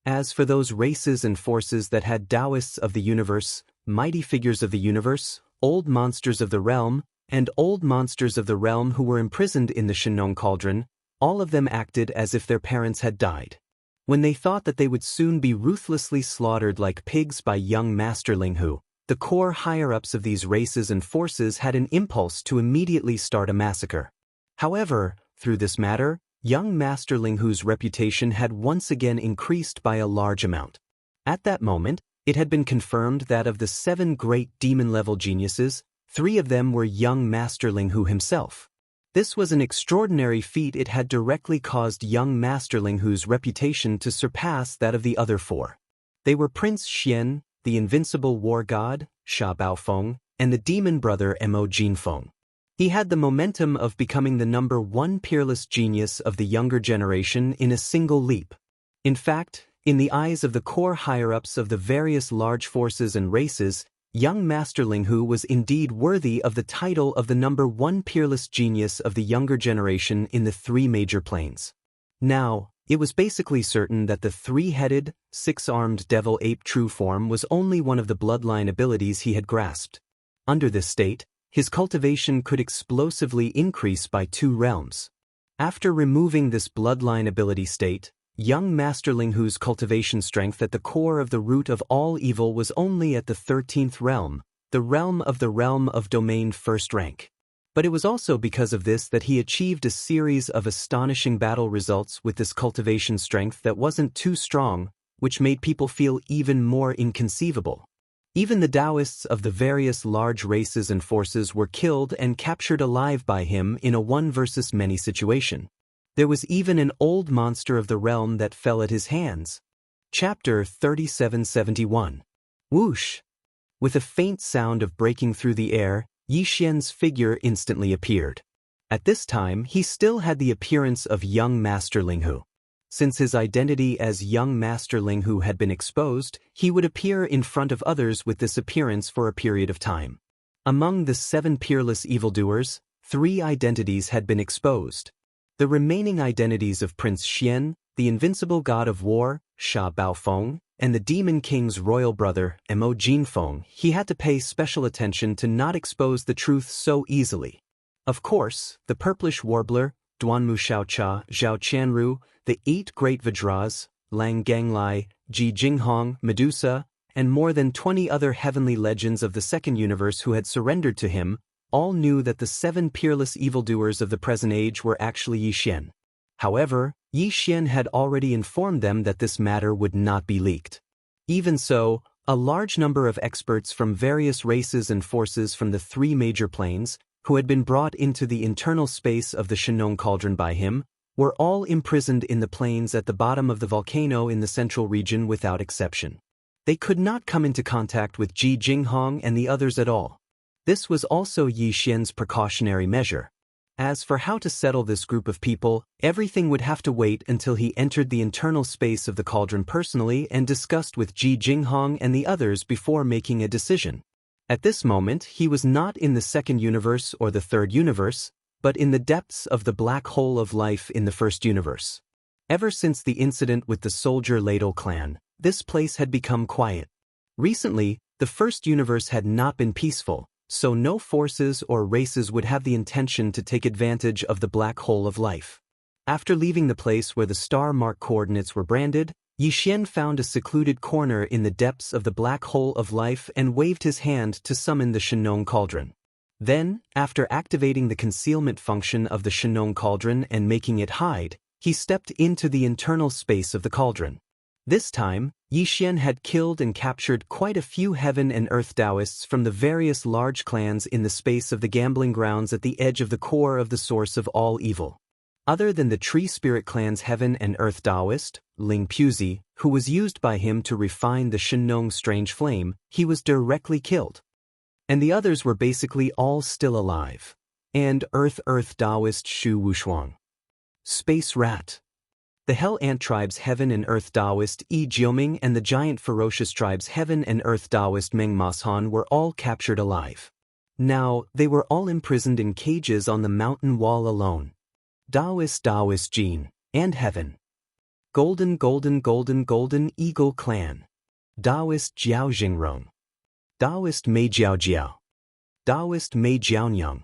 As for those races and forces that had Taoists of the universe, mighty figures of the universe, old monsters of the realm, and old monsters of the realm who were imprisoned in the Shenong cauldron, all of them acted as if their parents had died. When they thought that they would soon be ruthlessly slaughtered like pigs by young Master Ling Hu, the core higher-ups of these races and forces had an impulse to immediately start a massacre. However, through this matter, young Master Ling Hu's reputation had once again increased by a large amount. At that moment, it had been confirmed that of the 7 great demon-level geniuses, 3 of them were young Master Ling Hu himself. This was an extraordinary feat. It had directly caused young Master Ling Hu's reputation to surpass that of the other 4. They were Prince Xian, the invincible war god, Sha Baofeng, and the demon brother Mo Jinfeng. He had the momentum of becoming the number 1 peerless genius of the younger generation in a single leap. In fact, in the eyes of the core higher-ups of the various large forces and races, young Master Ling Hu was indeed worthy of the title of the number 1 peerless genius of the younger generation in the 3 major planes. Now, it was basically certain that the 3-headed, 6-armed devil ape true form was only one of the bloodline abilities he had grasped. Under this state, his cultivation could explosively increase by 2 realms. After removing this bloodline ability state, young Master Ling Hu's cultivation strength at the core of the root of all evil was only at the 13th realm, the realm of domain 1st rank. But it was also because of this that he achieved a series of astonishing battle results with this cultivation strength that wasn't too strong, which made people feel even more inconceivable. Even the Taoists of the various large races and forces were killed and captured alive by him in a 1 versus many situation. There was even an old monster of the realm that fell at his hands. Chapter 3771. Whoosh! With a faint sound of breaking through the air, Yi Xian's figure instantly appeared. At this time, he still had the appearance of young Master Ling Hu. Since his identity as young Master Ling Hu had been exposed, he would appear in front of others with this appearance for a period of time. Among the 7 peerless evildoers, 3 identities had been exposed. The remaining identities of Prince Xian, the invincible god of war, Sha Baofeng, and the demon king's royal brother, Mo Jinfeng, he had to pay special attention to not expose the truth so easily. Of course, the purplish warbler, Duanmu Xiaocha, Zhao Qianru, the 8 great Vajras, Lang Ganglai, Ji Jinghong, Medusa, and more than 20 other heavenly legends of the second universe who had surrendered to him, all knew that the 7 peerless evildoers of the present age were actually Yi Xian. However, Yi Xian had already informed them that this matter would not be leaked. Even so, a large number of experts from various races and forces from the 3 major planes, who had been brought into the internal space of the Shenong Cauldron by him, were all imprisoned in the plains at the bottom of the volcano in the central region without exception. They could not come into contact with Ji Jinghong and the others at all. This was also Yi Xian's precautionary measure. As for how to settle this group of people, everything would have to wait until he entered the internal space of the cauldron personally and discussed with Ji Jinghong and the others before making a decision. At this moment, he was not in the second universe or the third universe, but in the depths of the black hole of life in the first universe. Ever since the incident with the soldier ladle clan, this place had become quiet. Recently, the first universe had not been peaceful, so no forces or races would have the intention to take advantage of the black hole of life. After leaving the place where the star mark coordinates were branded, Yi Xian found a secluded corner in the depths of the black hole of life and waved his hand to summon the Shenong Cauldron. Then, after activating the concealment function of the Shenong Cauldron and making it hide, he stepped into the internal space of the cauldron. This time, Yi Xian had killed and captured quite a few heaven and earth Taoists from the various large clans in the space of the gambling grounds at the edge of the core of the source of all evil. Other than the Tree Spirit clan's heaven and earth Taoist, Ling Puzi, who was used by him to refine the Shenong strange flame, he was directly killed. And the others were basically all still alive. And earth Taoist Shu Wushuang. Space Rat. The Hell Ant tribe's heaven and earth Taoist Yi Jioming and the giant ferocious tribe's heaven and earth Taoist Meng Mashan were all captured alive. Now, they were all imprisoned in cages on the mountain wall alone. Taoist Jin, and heaven. Golden Eagle Clan. Taoist Jiao Jingrong. Taoist Mei Jiao Jiao. Taoist Mei Jiaonyang.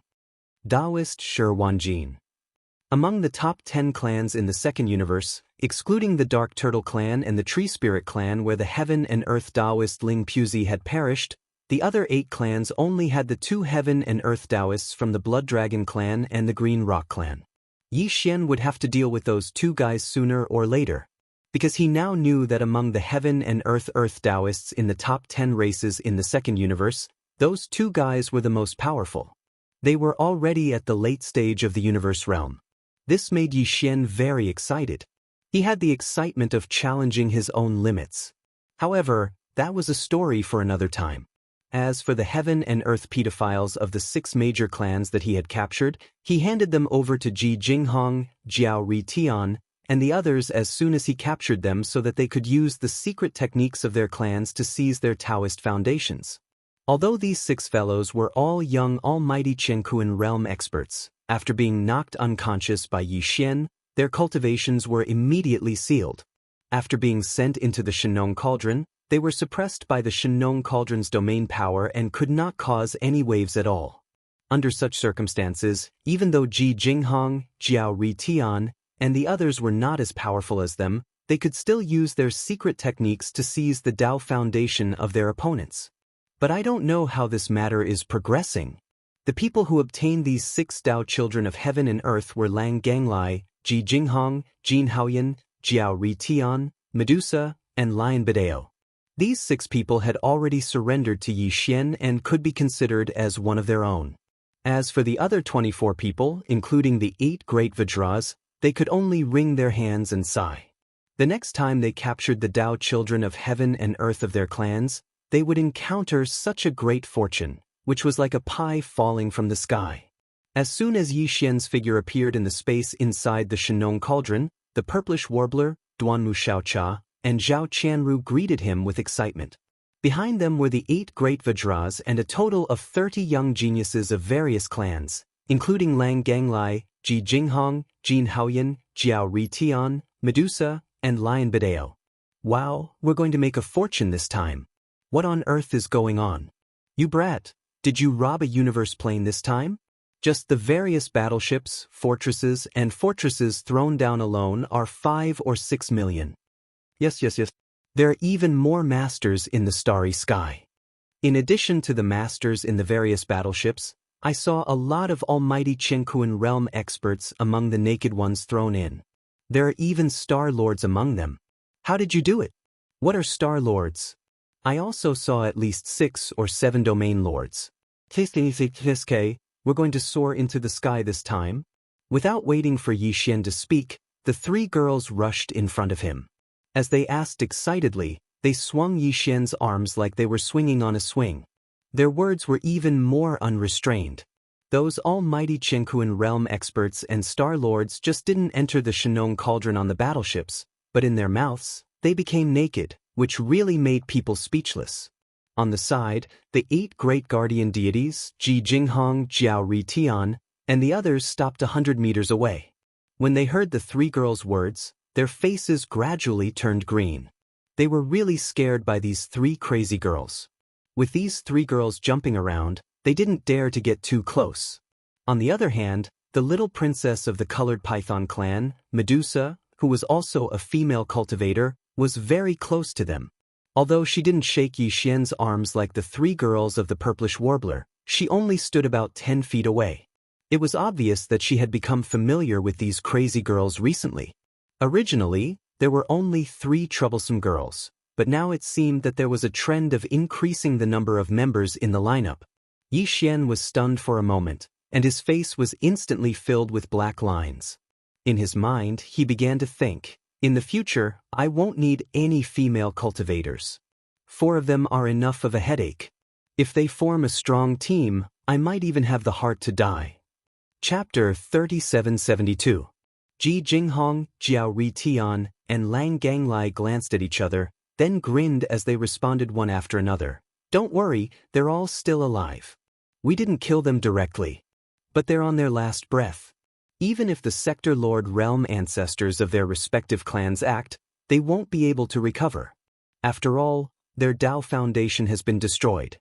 Taoist Shi Wanjin. Among the top 10 clans in the second universe, excluding the Dark Turtle clan and the Tree Spirit clan where the heaven and earth Taoist Ling Puzi had perished, the other 8 clans only had the 2 heaven and earth Taoists from the Blood Dragon clan and the Green Rock clan. Yi Xian would have to deal with those 2 guys sooner or later, because he now knew that among the heaven and earth Taoists in the top 10 races in the second universe, those 2 guys were the most powerful. They were already at the late stage of the universe realm. This made Yi Xian very excited. He had the excitement of challenging his own limits. However, that was a story for another time. As for the heaven and earth pedophiles of the 6 major clans that he had captured, he handed them over to Ji Jinghong, Jiao Ritian, and the others as soon as he captured them so that they could use the secret techniques of their clans to seize their Taoist foundations. Although these 6 fellows were all young almighty Chengkuan realm experts, after being knocked unconscious by Yi Xian, their cultivations were immediately sealed. After being sent into the Shenong Cauldron, they were suppressed by the Shenong Cauldron's domain power and could not cause any waves at all. Under such circumstances, even though Ji Jinghong, Jiao Ritian, and the others were not as powerful as them, they could still use their secret techniques to seize the Tao foundation of their opponents. But I don't know how this matter is progressing. The people who obtained these 6 Tao children of heaven and earth were Lang Ganglai, Ji Jinghong, Jin Haoyan, Jiao Ritian, Medusa, and Lion Bidao. These 6 people had already surrendered to Yi Xian and could be considered as one of their own. As for the other 24 people, including the 8 great Vajras, they could only wring their hands and sigh. The next time they captured the Tao children of heaven and earth of their clans, they would encounter such a great fortune, which was like a pie falling from the sky. As soon as Yi Xian's figure appeared in the space inside the Shenong Cauldron, the purplish warbler, Duanmu Xiaocha, and Zhao Qianru greeted him with excitement. Behind them were the 8 great Vajras and a total of 30 young geniuses of various clans, including Lang Ganglai, Ji Jinghong, Jin Haoyan, Jiao Ritian, Medusa, and Lion Bidao. Wow, we're going to make a fortune this time. What on earth is going on? You brat, did you rob a universe plane this time? Just the various battleships, fortresses, and fortresses thrown down alone are 5 or 6 million. Yes. There are even more masters in the starry sky. In addition to the masters in the various battleships, I saw a lot of almighty Chenkuan realm experts among the naked ones thrown in. There are even Star Lords among them. How did you do it? What are Star Lords? I also saw at least 6 or 7 domain lords. We're going to soar into the sky this time? Without waiting for Yi Xian to speak, the 3 girls rushed in front of him. As they asked excitedly, they swung Yi Xian's arms like they were swinging on a swing. Their words were even more unrestrained. Those almighty Chenkuan realm experts and Star Lords just didn't enter the Shenong cauldron on the battleships, but in their mouths, they became naked, which really made people speechless. On the side, the 8 great guardian deities, Ji Jinghong, Jiao Ri Tian, and the others stopped 100 meters away. When they heard the 3 girls' words, their faces gradually turned green. They were really scared by these 3 crazy girls. With these 3 girls jumping around, they didn't dare to get too close. On the other hand, the little princess of the colored python clan, Medusa, who was also a female cultivator, was very close to them. Although she didn't shake Yi Xian's arms like the 3 girls of the purplish warbler, she only stood about 10 feet away. It was obvious that she had become familiar with these crazy girls recently. Originally, there were only 3 troublesome girls, but now it seemed that there was a trend of increasing the number of members in the lineup. Yi Xian was stunned for a moment, and his face was instantly filled with black lines. In his mind, he began to think, in the future, I won't need any female cultivators. 4 of them are enough of a headache. If they form a strong team, I might even have the heart to die. Chapter 3772. Ji Jinghong, Jiao Ri Tian, and Lang Ganglai glanced at each other, then grinned as they responded one after another. Don't worry, they're all still alive. We didn't kill them directly. But they're on their last breath. Even if the Sector Lord realm ancestors of their respective clans act, they won't be able to recover. After all, their Dao foundation has been destroyed.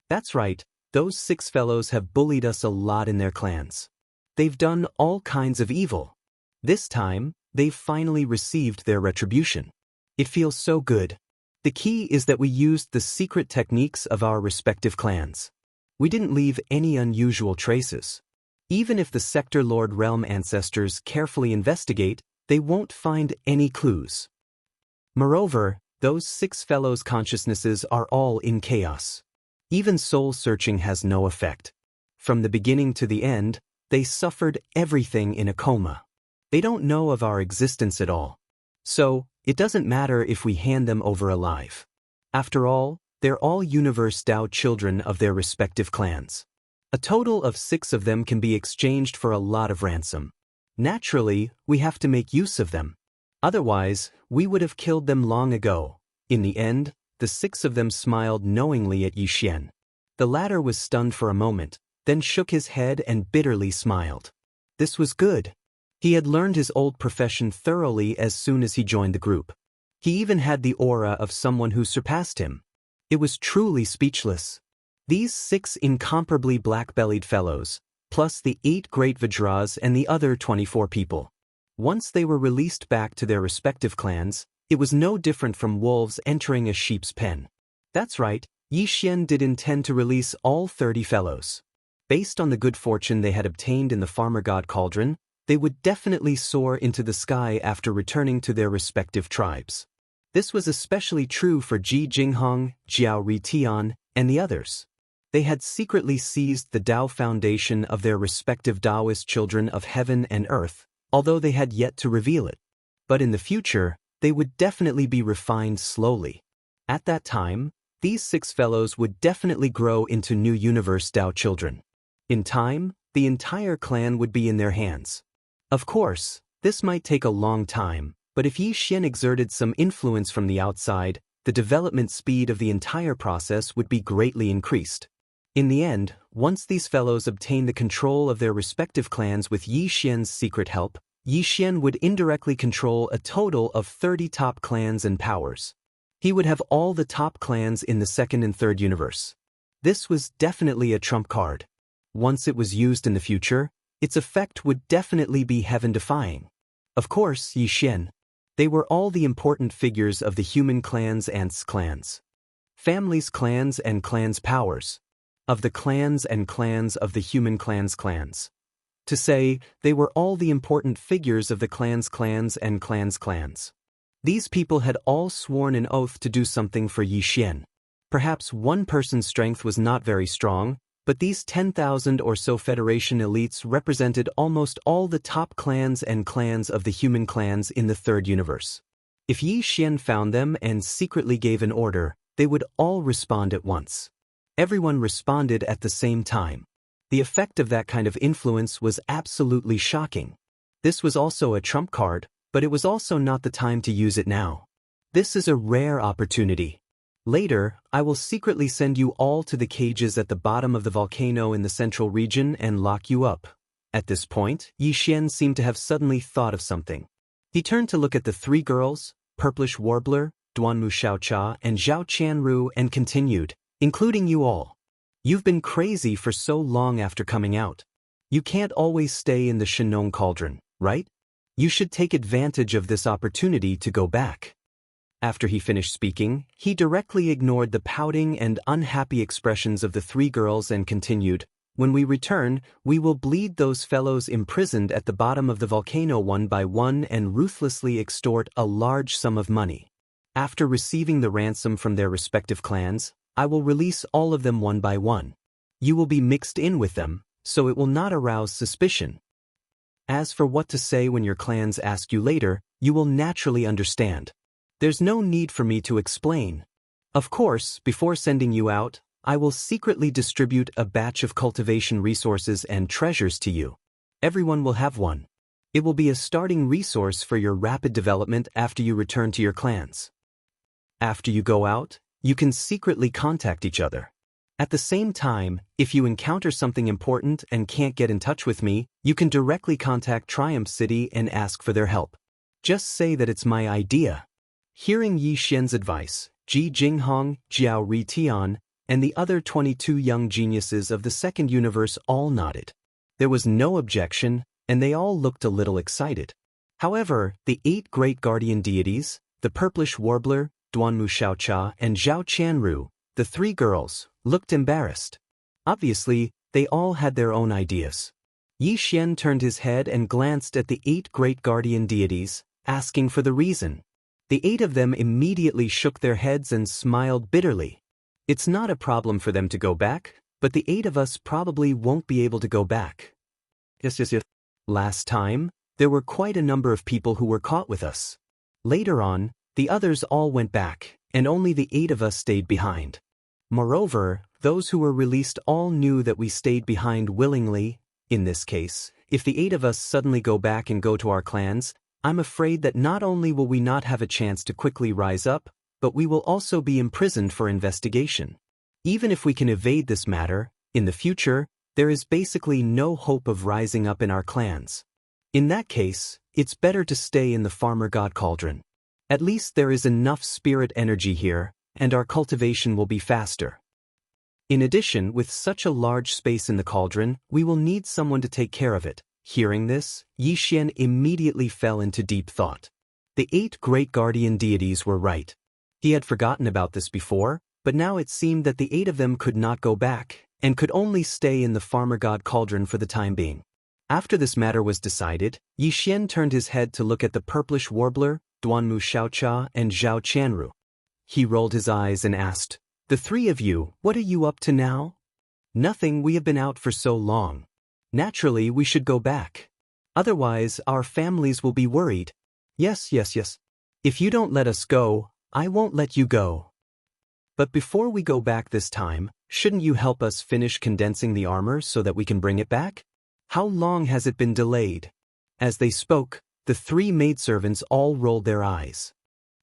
That's right, those 6 fellows have bullied us a lot in their clans. They've done all kinds of evil. This time, they've finally received their retribution. It feels so good. The key is that we used the secret techniques of our respective clans. We didn't leave any unusual traces. Even if the Sector Lord realm ancestors carefully investigate, they won't find any clues. Moreover, those 6 fellows' consciousnesses are all in chaos. Even soul-searching has no effect. From the beginning to the end, they suffered everything in a coma. They don't know of our existence at all. So, it doesn't matter if we hand them over alive. After all, they're all Universe Dao children of their respective clans. A total of 6 of them can be exchanged for a lot of ransom. Naturally, we have to make use of them. Otherwise, we would have killed them long ago. In the end, the 6 of them smiled knowingly at Yi Xian. The latter was stunned for a moment, then shook his head and bitterly smiled. This was good. He had learned his old profession thoroughly as soon as he joined the group. He even had the aura of someone who surpassed him. It was truly speechless. These 6 incomparably black-bellied fellows, plus the 8 great Vajras and the other 24 people. Once they were released back to their respective clans, it was no different from wolves entering a sheep's pen. That's right, Yi Xian did intend to release all 30 fellows. Based on the good fortune they had obtained in the Farmer God Cauldron, they would definitely soar into the sky after returning to their respective tribes. This was especially true for Ji Jinghong, Jiao Ri Tian, and the others. They had secretly seized the Dao foundation of their respective Taoist children of heaven and earth, although they had yet to reveal it. But in the future, they would definitely be refined slowly. At that time, these 6 fellows would definitely grow into new Universe Dao children. In time, the entire clan would be in their hands. Of course, this might take a long time, but if Yi Xian exerted some influence from the outside, the development speed of the entire process would be greatly increased. In the end, once these fellows obtained the control of their respective clans with Yi Xian's secret help, Yi Xian would indirectly control a total of 30 top clans and powers. He would have all the top clans in the 2nd and 3rd universe. This was definitely a trump card. Once it was used in the future, its effect would definitely be heaven-defying. Of course, Yi Xian. They were all the important figures of the human clans and clans. Families, clans, and clans powers. Of the clans and clans of the human clans. To say, they were all the important figures of the clans and clans. These people had all sworn an oath to do something for Yi Xian. Perhaps one person's strength was not very strong, but these 10,000 or so Federation elites represented almost all the top clans and clans of the human clans in the third universe. If Yi Xian found them and secretly gave an order, they would all respond at once. Everyone responded at the same time. The effect of that kind of influence was absolutely shocking. This was also a trump card, but it was also not the time to use it now. This is a rare opportunity. Later, I will secretly send you all to the cages at the bottom of the volcano in the central region and lock you up. At this point, Yi Xian seemed to have suddenly thought of something. He turned to look at the three girls, Purplish Warbler, Duanmu Xiaocha, and Zhao Qianru, and continued, including you all. You've been crazy for so long after coming out. You can't always stay in the Shenong cauldron, right? You should take advantage of this opportunity to go back. After he finished speaking, he directly ignored the pouting and unhappy expressions of the three girls and continued, when we return, we will bleed those fellows imprisoned at the bottom of the volcano one by one and ruthlessly extort a large sum of money. After receiving the ransom from their respective clans, I will release all of them one by one. You will be mixed in with them, so it will not arouse suspicion. As for what to say when your clans ask you later, you will naturally understand. There's no need for me to explain. Of course, before sending you out, I will secretly distribute a batch of cultivation resources and treasures to you. Everyone will have one. It will be a starting resource for your rapid development after you return to your clans. After you go out, you can secretly contact each other. At the same time, if you encounter something important and can't get in touch with me, you can directly contact Triumph City and ask for their help. Just say that it's my idea. Hearing Yi Xian's advice, Ji Jinghong, Jiao Ritian, and the other 22 young geniuses of the second universe all nodded. There was no objection, and they all looked a little excited. However, the 8 great guardian deities, the Purplish Warbler, Duanmu Xiaocha, and Zhao Qianru, the 3 girls, looked embarrassed. Obviously, they all had their own ideas. Yi Xian turned his head and glanced at the 8 great guardian deities, asking for the reason. The 8 of them immediately shook their heads and smiled bitterly. It's not a problem for them to go back, but the 8 of us probably won't be able to go back. Yes. Last time, there were quite a number of people who were caught with us. Later on, the others all went back, and only the 8 of us stayed behind. Moreover, those who were released all knew that we stayed behind willingly. In this case, if the 8 of us suddenly go back and go to our clans, I'm afraid that not only will we not have a chance to quickly rise up, but we will also be imprisoned for investigation. Even if we can evade this matter, in the future, there is basically no hope of rising up in our clans. In that case, it's better to stay in the Farmer God Cauldron. At least there is enough spirit energy here, and our cultivation will be faster. In addition, with such a large space in the cauldron, we will need someone to take care of it. Hearing this, Yi Xian immediately fell into deep thought. The 8 great guardian deities were right. He had forgotten about this before, but now it seemed that the 8 of them could not go back, and could only stay in the Farmer God Cauldron for the time being. After this matter was decided, Yi Xian turned his head to look at the Purplish Warbler, Duanmu Xiaocha, and Zhao Qianru. He rolled his eyes and asked, "The 3 of you, what are you up to now?" "Nothing, we have been out for so long. Naturally, we should go back. Otherwise, our families will be worried." Yes. If you don't let us go, I won't let you go. But before we go back this time, shouldn't you help us finish condensing the armor so that we can bring it back? How long has it been delayed?" As they spoke, the 3 maidservants all rolled their eyes.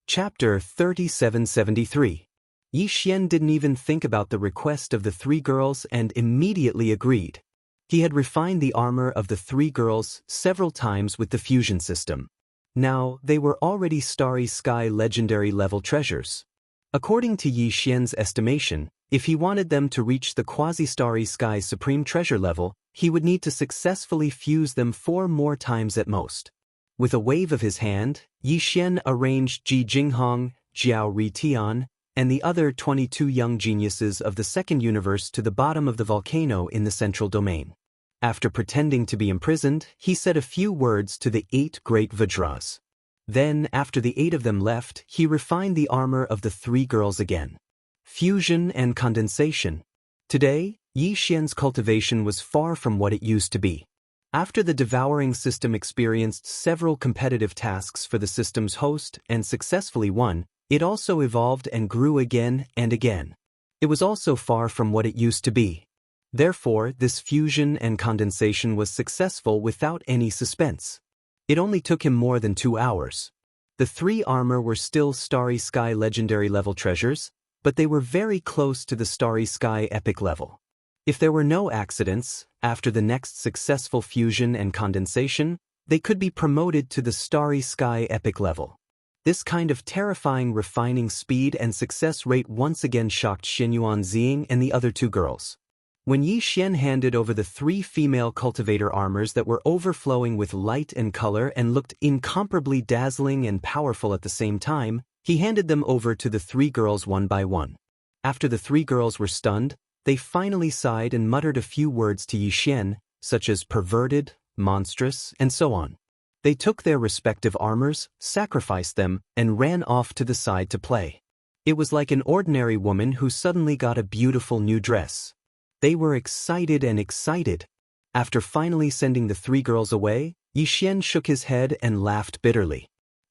Chapter 3773. Yi Xian didn't even think about the request of the 3 girls and immediately agreed. He had refined the armor of the 3 girls several times with the fusion system. Now, they were already Starry Sky legendary level treasures. According to Yi Xian's estimation, if he wanted them to reach the Quasi-Starry Sky Supreme Treasure level, he would need to successfully fuse them 4 more times at most. With a wave of his hand, Yi Xian arranged Ji Jinghong, Jiao Ritian, and the other 22 young geniuses of the second universe to the bottom of the volcano in the central domain. After pretending to be imprisoned, he said a few words to the 8 great Vajras. Then, after the 8 of them left, he refined the armor of the 3 girls again. Fusion and condensation. Today, Yi Xian's cultivation was far from what it used to be. After the devouring system experienced several competitive tasks for the system's host and successfully won, it also evolved and grew again and again. It was also far from what it used to be. Therefore, this fusion and condensation was successful without any suspense. It only took him more than 2 hours. The 3 armor were still Starry Sky legendary level treasures, but they were very close to the Starry Sky epic level. If there were no accidents, after the next successful fusion and condensation, they could be promoted to the Starry Sky epic level. This kind of terrifying refining speed and success rate once again shocked Xinyuan Ziying and the other 2 girls. When Yi Xian handed over the 3 female cultivator armors that were overflowing with light and color and looked incomparably dazzling and powerful at the same time, he handed them over to the 3 girls one by one. After the 3 girls were stunned, they finally sighed and muttered a few words to Yi Xian, such as perverted, monstrous, and so on. They took their respective armors, sacrificed them, and ran off to the side to play. It was like an ordinary woman who suddenly got a beautiful new dress. They were excited and excited. After finally sending the 3 girls away, Yi Xian shook his head and laughed bitterly.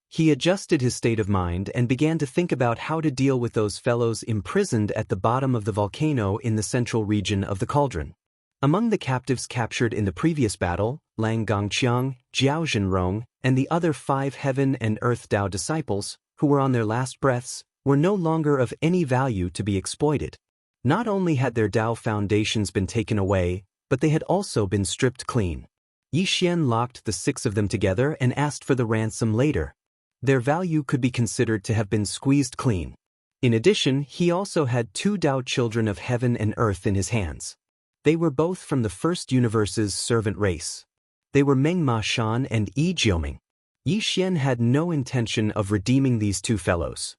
He adjusted his state of mind and began to think about how to deal with those fellows imprisoned at the bottom of the volcano in the central region of the cauldron. Among the captives captured in the previous battle, Lang Gongqiang, Jiao Zhenrong, and the other 5 heaven and earth Dao disciples, who were on their last breaths, were no longer of any value to be exploited. Not only had their Dao foundations been taken away, but they had also been stripped clean. Yi Xian locked the 6 of them together and asked for the ransom later. Their value could be considered to have been squeezed clean. In addition, he also had 2 Dao children of heaven and earth in his hands. They were both from the first universe's servant race. They were Meng Ma Shan and Yi Jioming. Yi Xian had no intention of redeeming these 2 fellows.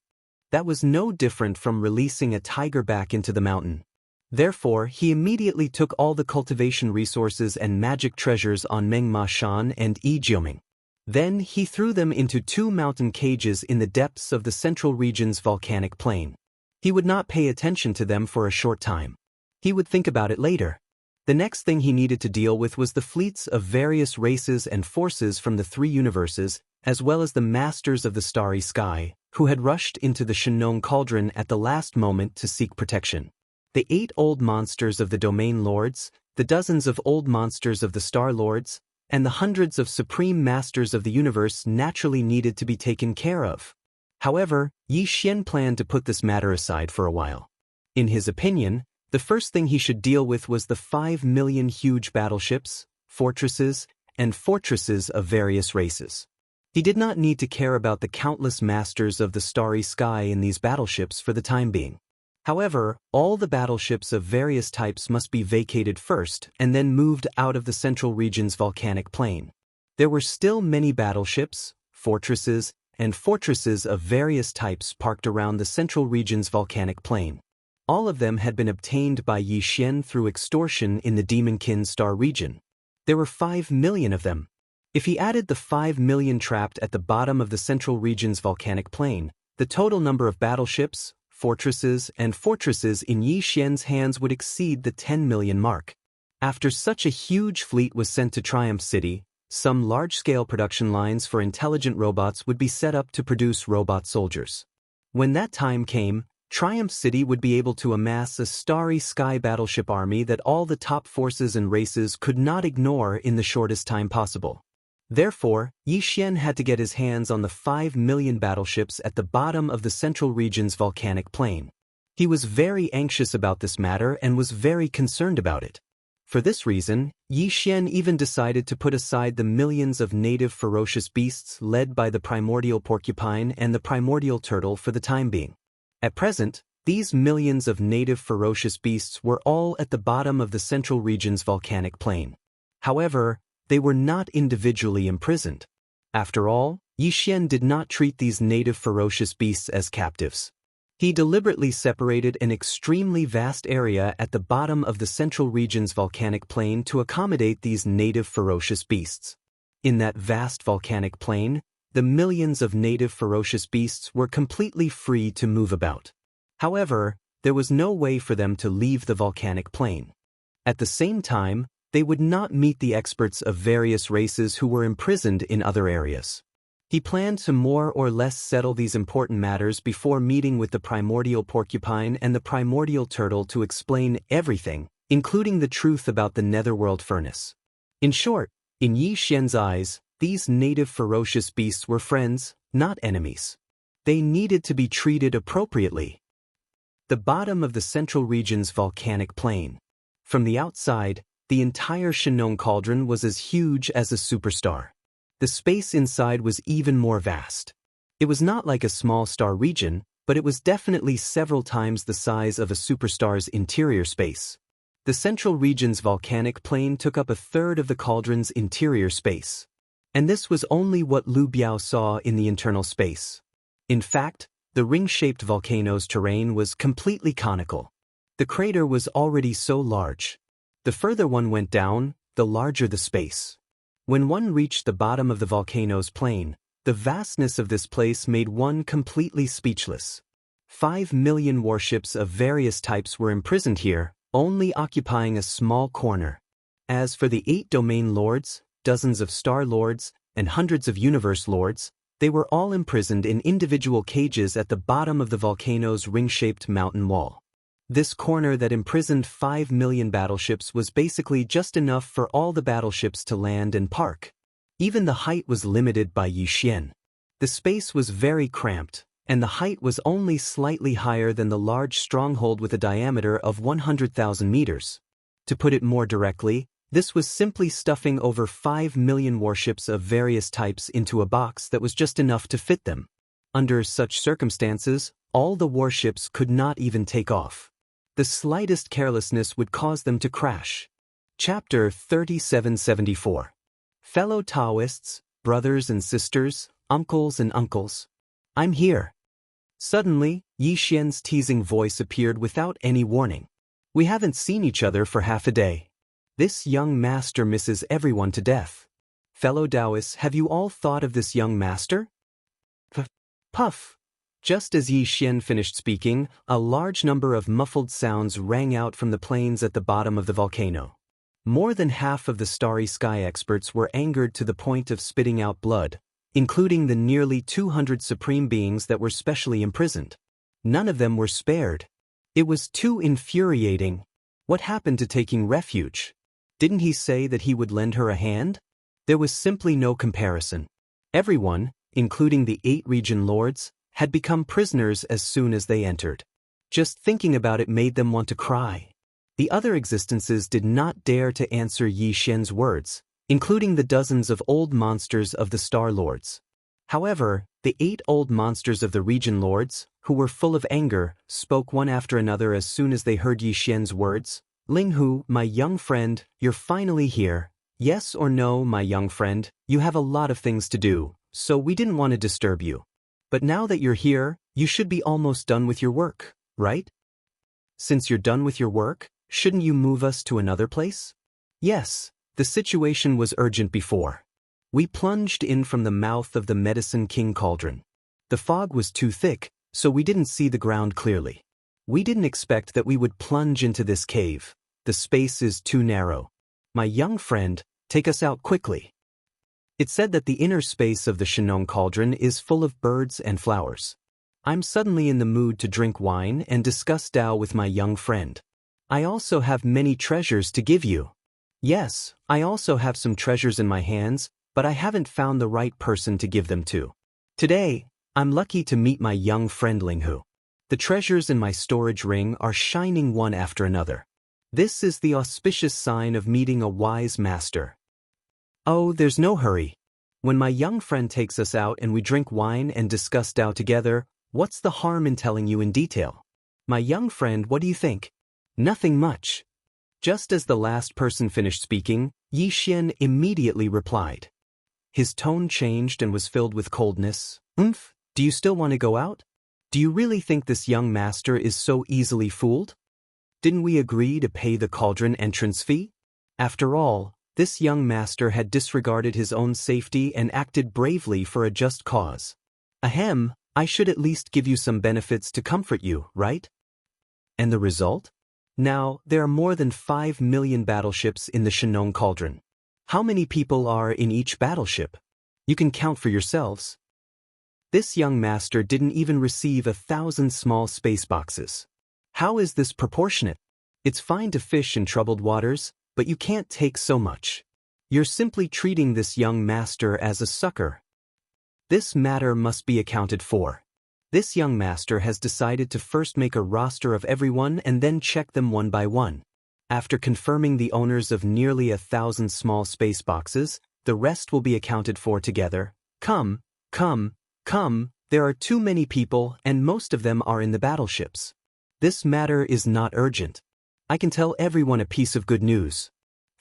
That was no different from releasing a tiger back into the mountain. Therefore, he immediately took all the cultivation resources and magic treasures on Meng Ma Shan and Yi Jioming. Then he threw them into 2 mountain cages in the depths of the central region's volcanic plain. He would not pay attention to them for a short time. He would think about it later. The next thing he needed to deal with was the fleets of various races and forces from the 3 universes, as well as the masters of the Starry Sky, who had rushed into the Shenong Cauldron at the last moment to seek protection. The 8 old monsters of the Domain Lords, the dozens of old monsters of the Star Lords, and the hundreds of supreme masters of the universe naturally needed to be taken care of. However, Yi Xian planned to put this matter aside for a while. In his opinion, the first thing he should deal with was the 5 million huge battleships, fortresses, and fortresses of various races. He did not need to care about the countless masters of the Starry Sky in these battleships for the time being. However, all the battleships of various types must be vacated first and then moved out of the central region's volcanic plain. There were still many battleships, fortresses, and fortresses of various types parked around the central region's volcanic plain. All of them had been obtained by Yi Xian through extortion in the Demonkin Star region. There were 5 million of them. If he added the 5 million trapped at the bottom of the central region's volcanic plain, the total number of battleships, fortresses, and fortresses in Yi Xian's hands would exceed the 10 million mark. After such a huge fleet was sent to Triumph City, some large-scale production lines for intelligent robots would be set up to produce robot soldiers. When that time came, Triumph City would be able to amass a Starry Sky battleship army that all the top forces and races could not ignore in the shortest time possible. Therefore, Yi Xian had to get his hands on the 5 million battleships at the bottom of the central region's volcanic plain. He was very anxious about this matter and was very concerned about it. For this reason, Yi Xian even decided to put aside the millions of native ferocious beasts led by the primordial porcupine and the primordial turtle for the time being. At present, these millions of native ferocious beasts were all at the bottom of the central region's volcanic plain. However, they were not individually imprisoned. After all, Yi Xian did not treat these native ferocious beasts as captives. He deliberately separated an extremely vast area at the bottom of the central region's volcanic plain to accommodate these native ferocious beasts. In that vast volcanic plain, the millions of native ferocious beasts were completely free to move about. However, there was no way for them to leave the volcanic plain. At the same time, they would not meet the experts of various races who were imprisoned in other areas. He planned to more or less settle these important matters before meeting with the primordial porcupine and the primordial turtle to explain everything, including the truth about the netherworld furnace. In short, in Yi Xian's eyes, these native ferocious beasts were friends, not enemies. They needed to be treated appropriately. The bottom of the central region's volcanic plain. From the outside, the entire Xianxia cauldron was as huge as a superstar. The space inside was even more vast. It was not like a small star region, but it was definitely several times the size of a superstar's interior space. The central region's volcanic plain took up a third of the cauldron's interior space. And this was only what Lu Biao saw in the internal space. In fact, the ring-shaped volcano's terrain was completely conical. The crater was already so large. The further one went down, the larger the space. When one reached the bottom of the volcano's plain, the vastness of this place made one completely speechless. 5 million warships of various types were imprisoned here, only occupying a small corner. As for the 8 domain lords, dozens of star lords, and hundreds of universe lords, they were all imprisoned in individual cages at the bottom of the volcano's ring-shaped mountain wall. This corner that imprisoned 5 million battleships was basically just enough for all the battleships to land and park. Even the height was limited by Yi Xian. The space was very cramped, and the height was only slightly higher than the large stronghold with a diameter of 100,000 meters. To put it more directly, this was simply stuffing over 5 million warships of various types into a box that was just enough to fit them. Under such circumstances, all the warships could not even take off. The slightest carelessness would cause them to crash. Chapter 3774. Fellow Taoists, brothers and sisters, uncles and uncles. I'm here. Suddenly, Yi Xian's teasing voice appeared without any warning. We haven't seen each other for half a day. This young master misses everyone to death. Fellow Taoists, have you all thought of this young master? Puff. Just as Yi Xian finished speaking, a large number of muffled sounds rang out from the plains at the bottom of the volcano. More than half of the starry sky experts were angered to the point of spitting out blood, including the nearly 200 supreme beings that were specially imprisoned. None of them were spared. It was too infuriating. What happened to taking refuge? Didn't he say that he would lend her a hand? There was simply no comparison. Everyone, including the 8 region lords, had become prisoners as soon as they entered. Just thinking about it made them want to cry. The other existences did not dare to answer Yi Xian's words, including the dozens of old monsters of the Star Lords. However, the 8 old monsters of the Region Lords, who were full of anger, spoke one after another as soon as they heard Yi Xian's words. Ling Hu, my young friend, you're finally here. Yes or no, my young friend, you have a lot of things to do, so we didn't want to disturb you. But now that you're here, you should be almost done with your work, right? Since you're done with your work, shouldn't you move us to another place? Yes, the situation was urgent before. We plunged in from the mouth of the Medicine King cauldron. The fog was too thick, so we didn't see the ground clearly. We didn't expect that we would plunge into this cave. The space is too narrow. My young friend, take us out quickly. It said that the inner space of the Xianxia cauldron is full of birds and flowers. I'm suddenly in the mood to drink wine and discuss Tao with my young friend. I also have many treasures to give you. Yes, I also have some treasures in my hands, but I haven't found the right person to give them to. Today, I'm lucky to meet my young friend Ling Hu. The treasures in my storage ring are shining one after another. This is the auspicious sign of meeting a wise master. Oh, there's no hurry. When my young friend takes us out and we drink wine and discuss Tao together, what's the harm in telling you in detail? My young friend, what do you think? Nothing much. Just as the last person finished speaking, Yi Xian immediately replied. His tone changed and was filled with coldness. Do you still want to go out? Do you really think this young master is so easily fooled? Didn't we agree to pay the cauldron entrance fee? After all, this young master had disregarded his own safety and acted bravely for a just cause. Ahem, I should at least give you some benefits to comfort you, right? And the result? Now, there are more than 5 million battleships in the Shenong Cauldron. How many people are in each battleship? You can count for yourselves. This young master didn't even receive 1,000 small space boxes. How is this proportionate? It's fine to fish in troubled waters, but you can't take so much. You're simply treating this young master as a sucker. This matter must be accounted for. This young master has decided to first make a roster of everyone and then check them one by one. After confirming the owners of nearly 1,000 small space boxes, the rest will be accounted for together. Come, there are too many people and most of them are in the battleships. This matter is not urgent. I can tell everyone a piece of good news.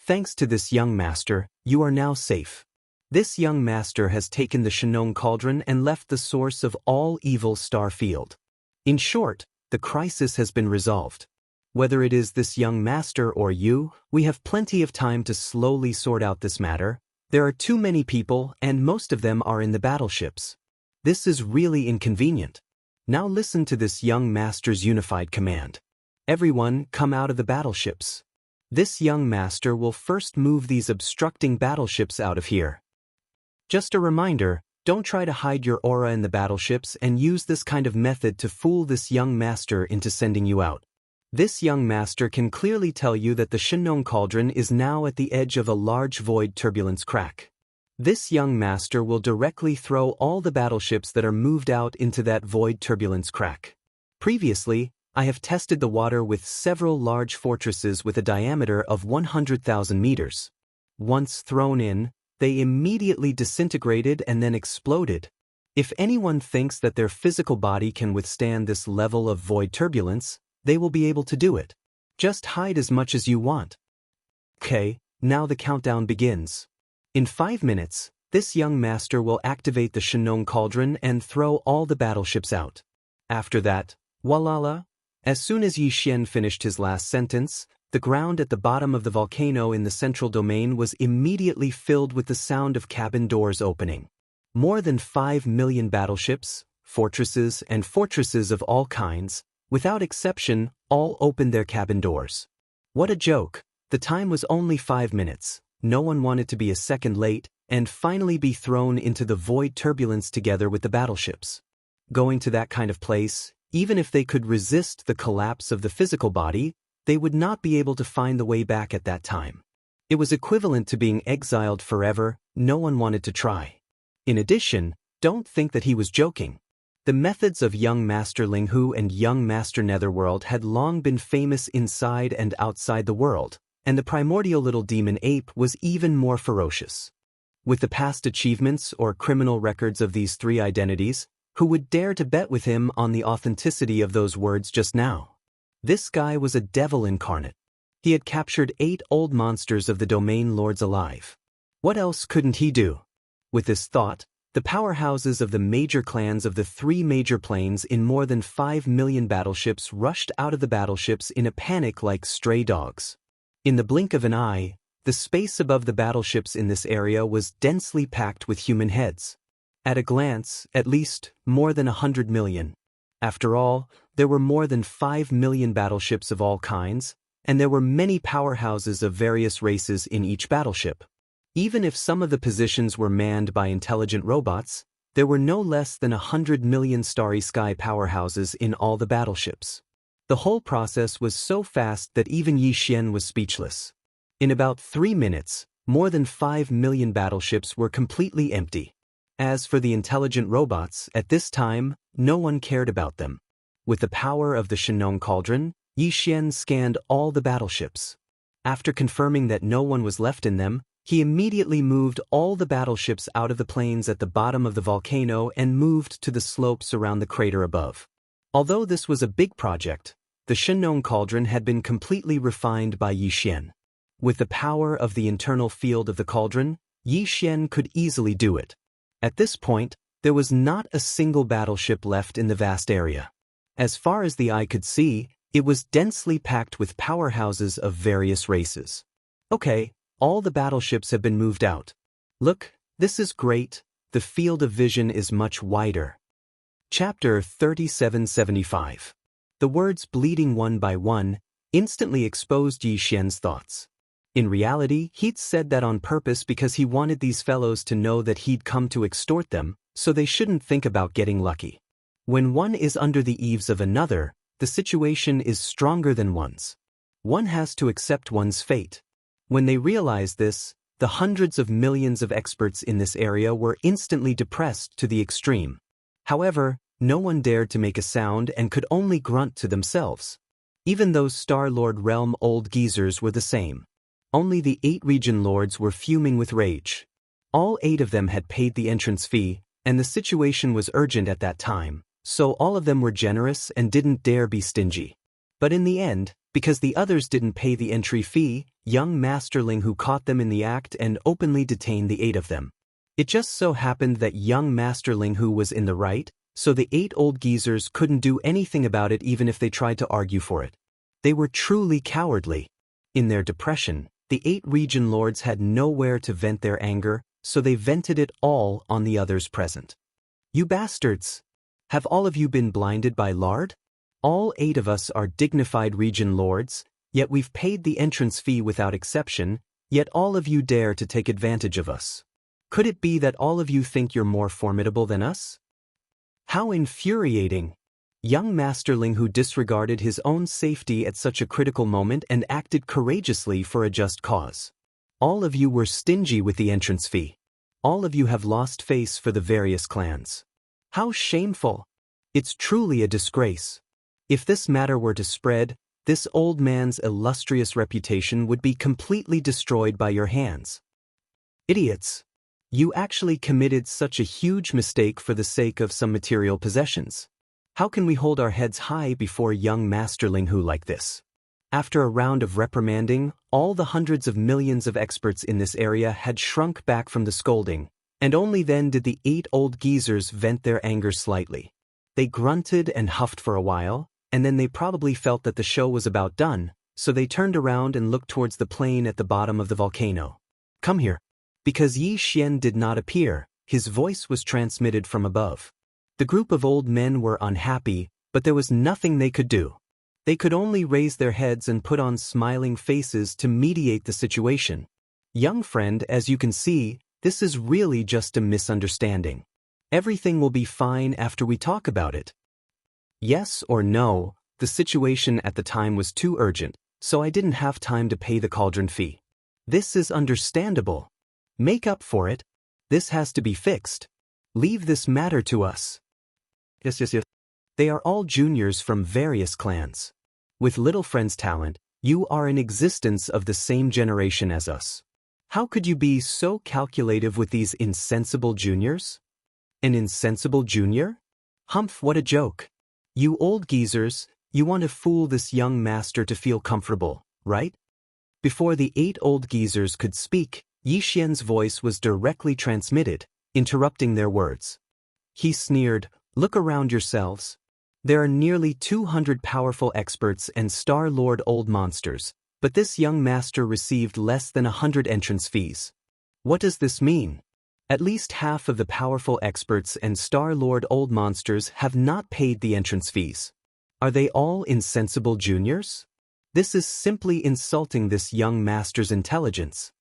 Thanks to this young master, you are now safe. This young master has taken the Shenong Cauldron and left the source of all evil star field. In short, the crisis has been resolved. Whether it is this young master or you, we have plenty of time to slowly sort out this matter. There are too many people and most of them are in the battleships. This is really inconvenient. Now listen to this young master's unified command. Everyone come out of the battleships. This young master will first move these obstructing battleships out of here. Just a reminder, don't try to hide your aura in the battleships and use this kind of method to fool this young master into sending you out. This young master can clearly tell you that the Shenong Cauldron is now at the edge of a large void turbulence crack. This young master will directly throw all the battleships that are moved out into that void turbulence crack. Previously, I have tested the water with several large fortresses with a diameter of 100,000 meters. Once thrown in, they immediately disintegrated and then exploded. If anyone thinks that their physical body can withstand this level of void turbulence, they will be able to do it. Just hide as much as you want. Okay, now the countdown begins. In 5 minutes, this young master will activate the Shenong Cauldron and throw all the battleships out. After that, voila! As soon as Xianxia finished his last sentence, the ground at the bottom of the volcano in the central domain was immediately filled with the sound of cabin doors opening. More than 5 million battleships, fortresses, and fortresses of all kinds, without exception, all opened their cabin doors. What a joke! The time was only 5 minutes. No one wanted to be a second late and finally be thrown into the void turbulence together with the battleships. Going to that kind of place, even if they could resist the collapse of the physical body, they would not be able to find the way back at that time. It was equivalent to being exiled forever. No one wanted to try. In addition, don't think that he was joking. The methods of young Master Linghu and young Master Netherworld had long been famous inside and outside the world, and the primordial little demon ape was even more ferocious. With the past achievements or criminal records of these 3 identities, who would dare to bet with him on the authenticity of those words just now? This guy was a devil incarnate. He had captured 8 old monsters of the domain lords alive. What else couldn't he do? With this thought, the powerhouses of the major clans of the 3 major planes in more than 5 million battleships rushed out of the battleships in a panic like stray dogs. In the blink of an eye, the space above the battleships in this area was densely packed with human heads. At a glance, at least, more than 100 million. After all, there were more than 5 million battleships of all kinds, and there were many powerhouses of various races in each battleship. Even if some of the positions were manned by intelligent robots, there were no less than 100 million starry sky powerhouses in all the battleships. The whole process was so fast that even Xianxia was speechless. In about 3 minutes, more than 5 million battleships were completely empty. As for the intelligent robots, at this time, no one cared about them. With the power of the Shenong Cauldron, Xianxia scanned all the battleships. After confirming that no one was left in them, he immediately moved all the battleships out of the plains at the bottom of the volcano and moved to the slopes around the crater above. Although this was a big project, the Shenong Cauldron had been completely refined by Xianxia. With the power of the internal field of the cauldron, Yi Xian could easily do it. At this point, there was not a single battleship left in the vast area. As far as the eye could see, it was densely packed with powerhouses of various races. Okay, all the battleships have been moved out. Look, this is great, the field of vision is much wider. Chapter 3775. The words bleeding one by one instantly exposed Yi Xian's thoughts. In reality, he'd said that on purpose because he wanted these fellows to know that he'd come to extort them, so they shouldn't think about getting lucky. When one is under the eaves of another, the situation is stronger than one's. One has to accept one's fate. When they realized this, the hundreds of millions of experts in this area were instantly depressed to the extreme. However, no one dared to make a sound and could only grunt to themselves. Even those Star-Lord realm old geezers were the same. Only the 8 region lords were fuming with rage. All 8 of them had paid the entrance fee, and the situation was urgent at that time, so all of them were generous and didn't dare be stingy. But in the end, because the others didn't pay the entry fee, young Masterling who caught them in the act and openly detained the 8 of them. It just so happened that young Masterling who was in the right, so the 8 old geezers couldn't do anything about it even if they tried to argue for it. They were truly cowardly. In their depression, the 8 region lords had nowhere to vent their anger, so they vented it all on the others present. You bastards! Have all of you been blinded by lard? All 8 of us are dignified region lords, yet we've paid the entrance fee without exception, yet all of you dare to take advantage of us. Could it be that all of you think you're more formidable than us? How infuriating! Young Masterling who disregarded his own safety at such a critical moment and acted courageously for a just cause. All of you were stingy with the entrance fee. All of you have lost face for the various clans. How shameful! It's truly a disgrace. If this matter were to spread, this old man's illustrious reputation would be completely destroyed by your hands. Idiots! You actually committed such a huge mistake for the sake of some material possessions. How can we hold our heads high before young Masterling who like this? After a round of reprimanding, all the hundreds of millions of experts in this area had shrunk back from the scolding, and only then did the 8 old geezers vent their anger slightly. They grunted and huffed for a while, and then they probably felt that the show was about done, so they turned around and looked towards the plain at the bottom of the volcano. Come here. Because Yi Xian did not appear, his voice was transmitted from above. The group of old men were unhappy, but there was nothing they could do. They could only raise their heads and put on smiling faces to mediate the situation. Young friend, as you can see, this is really just a misunderstanding. Everything will be fine after we talk about it. Yes or no, the situation at the time was too urgent, so I didn't have time to pay the cauldron fee. This is understandable. Make up for it. This has to be fixed. Leave this matter to us. Yes. They are all juniors from various clans. With Little Friend's talent, you are in existence of the same generation as us. How could you be so calculative with these insensible juniors? An insensible junior? Humph, what a joke. You old geezers, you want to fool this young master to feel comfortable, right? Before the 8 old geezers could speak, Yi Xian's voice was directly transmitted, interrupting their words. He sneered, "Look around yourselves. There are nearly 200 powerful experts and Star-Lord old monsters, but this young master received less than 100 entrance fees. What does this mean? At least half of the powerful experts and Star-Lord old monsters have not paid the entrance fees. Are they all insensible juniors? This is simply insulting this young master's intelligence."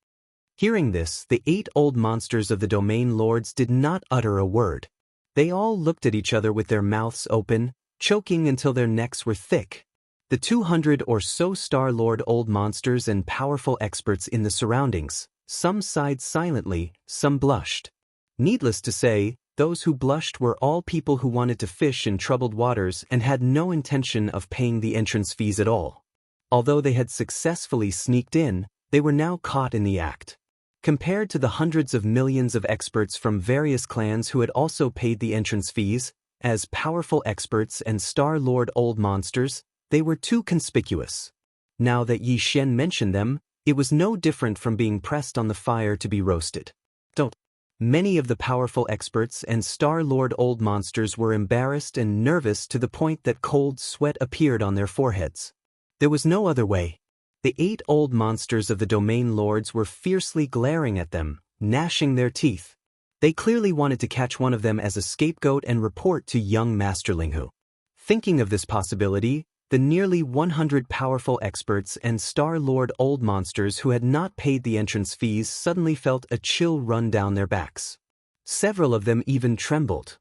Hearing this, the 8 old monsters of the domain lords did not utter a word. They all looked at each other with their mouths open, choking until their necks were thick. The 200 or so Star-Lord old monsters and powerful experts in the surroundings, some sighed silently, some blushed. Needless to say, those who blushed were all people who wanted to fish in troubled waters and had no intention of paying the entrance fees at all. Although they had successfully sneaked in, they were now caught in the act. Compared to the hundreds of millions of experts from various clans who had also paid the entrance fees, as powerful experts and Star-Lord old monsters, they were too conspicuous. Now that Yi Xian mentioned them, it was no different from being pressed on the fire to be roasted. Don't. Many of the powerful experts and Star Lord old monsters were embarrassed and nervous to the point that cold sweat appeared on their foreheads. There was no other way. The 8 old monsters of the domain lords were fiercely glaring at them, gnashing their teeth. They clearly wanted to catch one of them as a scapegoat and report to young Master Linghu. Thinking of this possibility, the nearly 100 powerful experts and Star Lord old monsters who had not paid the entrance fees suddenly felt a chill run down their backs. Several of them even trembled.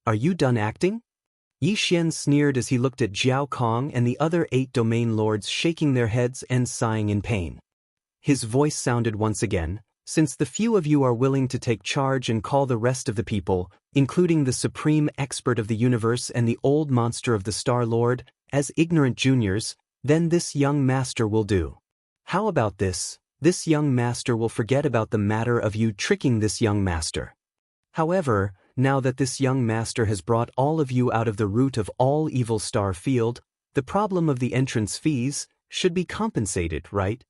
"Are you done acting?" Yi Xian sneered as he looked at Jiao Kong and the other 8 domain lords shaking their heads and sighing in pain. His voice sounded once again, "Since the few of you are willing to take charge and call the rest of the people, including the supreme expert of the universe and the old monster of the Star Lord, as ignorant juniors, then this young master will do. How about this? This young master will forget about the matter of you tricking this young master. However, now that this young master has brought all of you out of the root of all evil star field, the problem of the entrance fees should be compensated, right?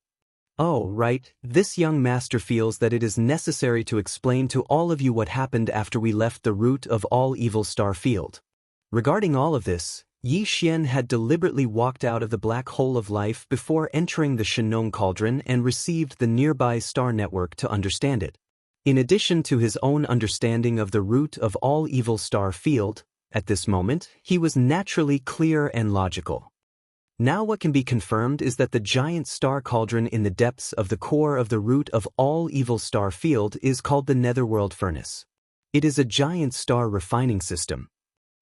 Oh, right, this young master feels that it is necessary to explain to all of you what happened after we left the root of all evil star field." Regarding all of this, Yi Xian had deliberately walked out of the black hole of life before entering the Shenong Cauldron and received the nearby star network to understand it. In addition to his own understanding of the root of all evil star field, at this moment, he was naturally clear and logical. Now what can be confirmed is that the giant star cauldron in the depths of the core of the root of all evil star field is called the Netherworld Furnace. It is a giant star refining system.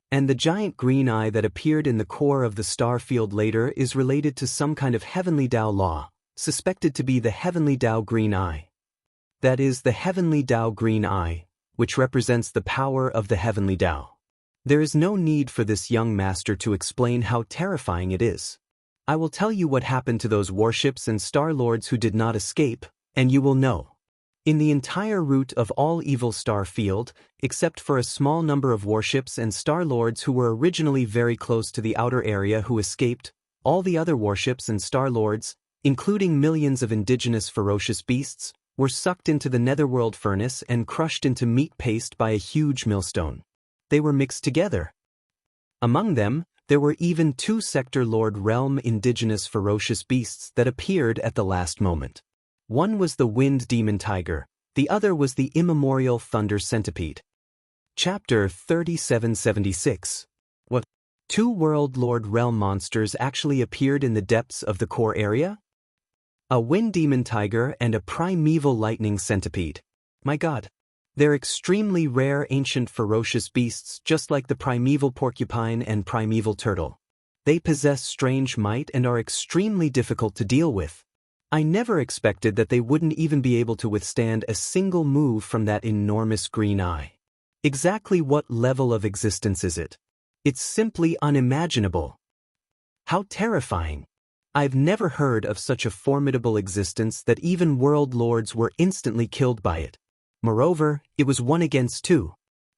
And the giant green eye that appeared in the core of the star field later is related to some kind of heavenly Tao law, suspected to be the heavenly Tao green eye. That is the heavenly Tao green eye, which represents the power of the heavenly Tao. There is no need for this young master to explain how terrifying it is. I will tell you what happened to those warships and star lords who did not escape, and you will know. In the entire route of all evil star field, except for a small number of warships and star lords who were originally very close to the outer area who escaped, all the other warships and star lords, including millions of indigenous ferocious beasts, were sucked into the netherworld furnace and crushed into meat paste by a huge millstone. They were mixed together. Among them, there were even 2 Sector Lord Realm indigenous ferocious beasts that appeared at the last moment. One was the Wind Demon Tiger, the other was the Immemorial Thunder Centipede. Chapter 3776. What? 2 World Lord Realm monsters actually appeared in the depths of the core area? A Wind Demon Tiger and a Primeval Lightning Centipede. My god. They're extremely rare ancient ferocious beasts just like the primeval porcupine and primeval turtle. They possess strange might and are extremely difficult to deal with. I never expected that they wouldn't even be able to withstand a single move from that enormous green eye. Exactly what level of existence is it? It's simply unimaginable. How terrifying. I've never heard of such a formidable existence that even world lords were instantly killed by it. Moreover, it was 1 against 2.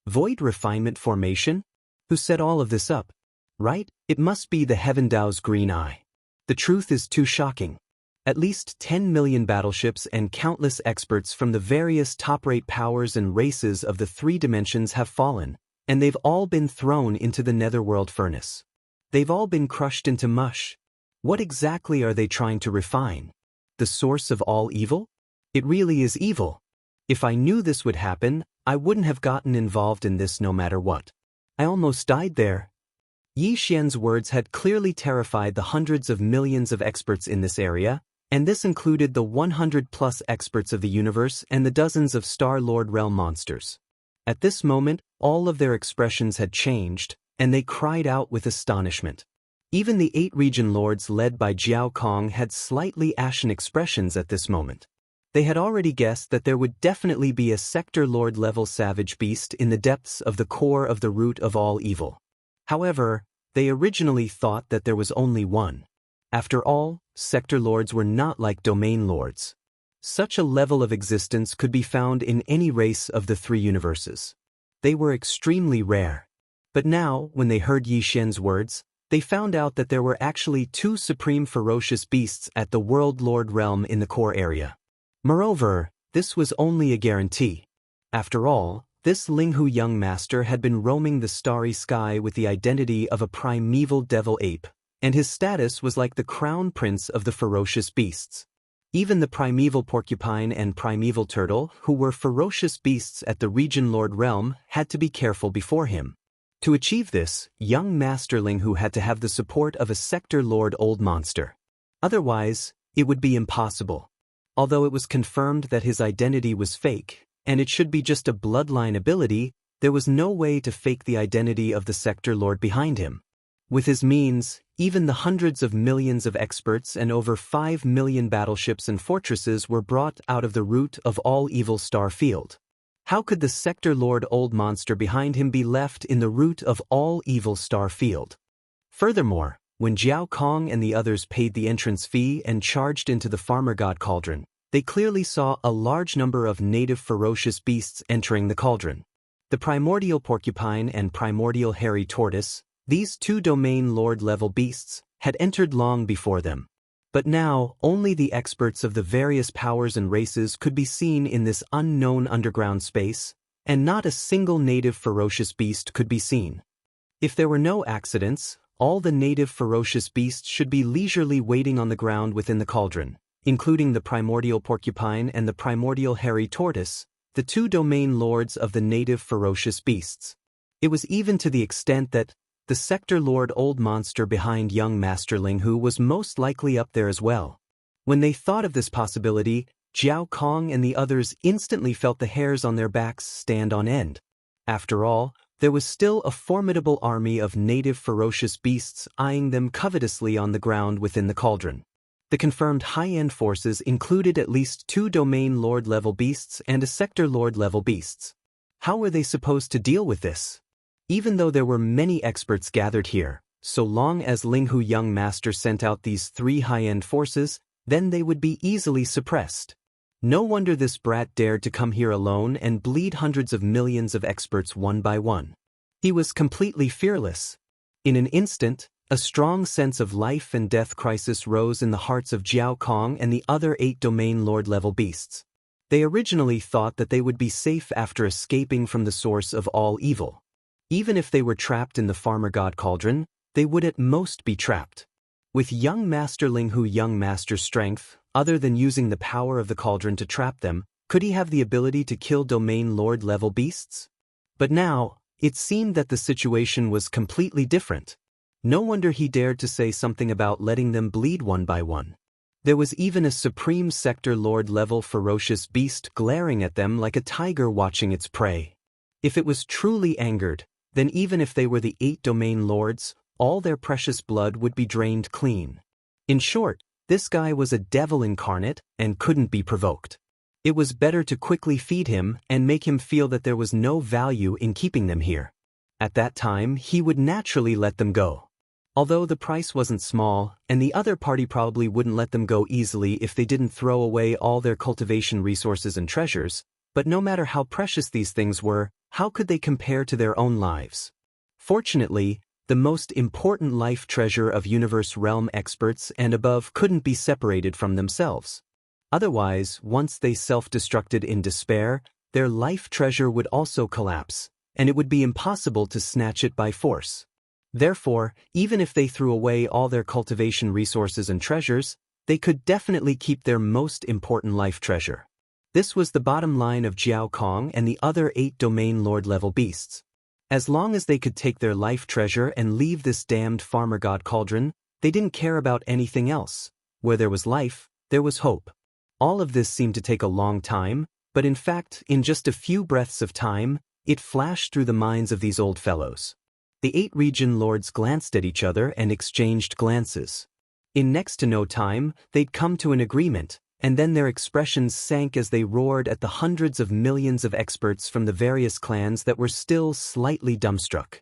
Void refinement formation? Who set all of this up? Right? It must be the Heaven Dao's green eye. The truth is too shocking. At least 10 million battleships and countless experts from the various top-rate powers and races of the 3 dimensions have fallen, and they've all been thrown into the netherworld furnace. They've all been crushed into mush. What exactly are they trying to refine? The source of all evil? It really is evil. If I knew this would happen, I wouldn't have gotten involved in this no matter what. I almost died there. Yi Xian's words had clearly terrified the hundreds of millions of experts in this area, and this included the 100+ experts of the universe and the dozens of Star Lord realm monsters. At this moment, all of their expressions had changed, and they cried out with astonishment. Even the 8 region lords led by Jiao Kong had slightly ashen expressions at this moment. They had already guessed that there would definitely be a Sector Lord level savage beast in the depths of the core of the root of all evil. However, they originally thought that there was only one. After all, Sector Lords were not like Domain Lords. Such a level of existence could be found in any race of the 3 universes. They were extremely rare. But now, when they heard Yi Xian's words, they found out that there were actually 2 supreme ferocious beasts at the World Lord realm in the core area. Moreover, this was only a guarantee. After all, this Linghu young master had been roaming the starry sky with the identity of a primeval devil ape, and his status was like the crown prince of the ferocious beasts. Even the primeval porcupine and primeval turtle, who were ferocious beasts at the region lord realm, had to be careful before him. To achieve this, young Master Linghu had to have the support of a sector lord old monster. Otherwise, it would be impossible. Although it was confirmed that his identity was fake, and it should be just a bloodline ability, there was no way to fake the identity of the sector lord behind him. With his means, even the hundreds of millions of experts and over 5 million battleships and fortresses were brought out of the root of all evil star field. How could the sector lord old monster behind him be left in the root of all evil star field? Furthermore, when Jiao Kong and the others paid the entrance fee and charged into the farmer god cauldron, they clearly saw a large number of native ferocious beasts entering the cauldron. The primordial porcupine and primordial hairy tortoise, these two domain lord level beasts, had entered long before them. But now, only the experts of the various powers and races could be seen in this unknown underground space, and not a single native ferocious beast could be seen. If there were no accidents, all the native ferocious beasts should be leisurely waiting on the ground within the cauldron, including the primordial porcupine and the primordial hairy tortoise, the two domain lords of the native ferocious beasts. It was even to the extent that the sector lord old monster behind young Master Linghu was most likely up there as well. When they thought of this possibility, Jiao Kong and the others instantly felt the hairs on their backs stand on end. After all, there was still a formidable army of native ferocious beasts eyeing them covetously on the ground within the cauldron. The confirmed high-end forces included at least 2 domain lord level beasts and a sector lord level beasts. How were they supposed to deal with this? Even though there were many experts gathered here, so long as Linghu young master sent out these 3 high-end forces, then they would be easily suppressed. No wonder this brat dared to come here alone and bleed hundreds of millions of experts one by one. He was completely fearless. In an instant, a strong sense of life and death crisis rose in the hearts of Jiao Kong and the other 8 domain lord level beasts. They originally thought that they would be safe after escaping from the source of all evil. Even if they were trapped in the farmer god cauldron, they would at most be trapped. With young Master Linghu young master's strength, other than using the power of the cauldron to trap them, could he have the ability to kill domain lord level beasts? But now, it seemed that the situation was completely different. No wonder he dared to say something about letting them bleed one by one. There was even a supreme sector lord level ferocious beast glaring at them like a tiger watching its prey. If it was truly angered, then even if they were the 8 domain lords, all their precious blood would be drained clean. In short, this guy was a devil incarnate and couldn't be provoked. It was better to quickly feed him and make him feel that there was no value in keeping them here. At that time, he would naturally let them go. Although the price wasn't small, and the other party probably wouldn't let them go easily if they didn't throw away all their cultivation resources and treasures, but no matter how precious these things were, how could they compare to their own lives? Fortunately, the most important life treasure of universe realm experts and above couldn't be separated from themselves. Otherwise, once they self-destructed in despair, their life treasure would also collapse, and it would be impossible to snatch it by force. Therefore, even if they threw away all their cultivation resources and treasures, they could definitely keep their most important life treasure. This was the bottom line of Jiao Kong and the other 8 domain lord level beasts. As long as they could take their life treasure and leave this damned farmer god cauldron, they didn't care about anything else. Where there was life, there was hope. All of this seemed to take a long time, but in fact, in just a few breaths of time, it flashed through the minds of these old fellows. The 8 region lords glanced at each other and exchanged glances. In next to no time, they'd come to an agreement, and then their expressions sank as they roared at the hundreds of millions of experts from the various clans that were still slightly dumbstruck.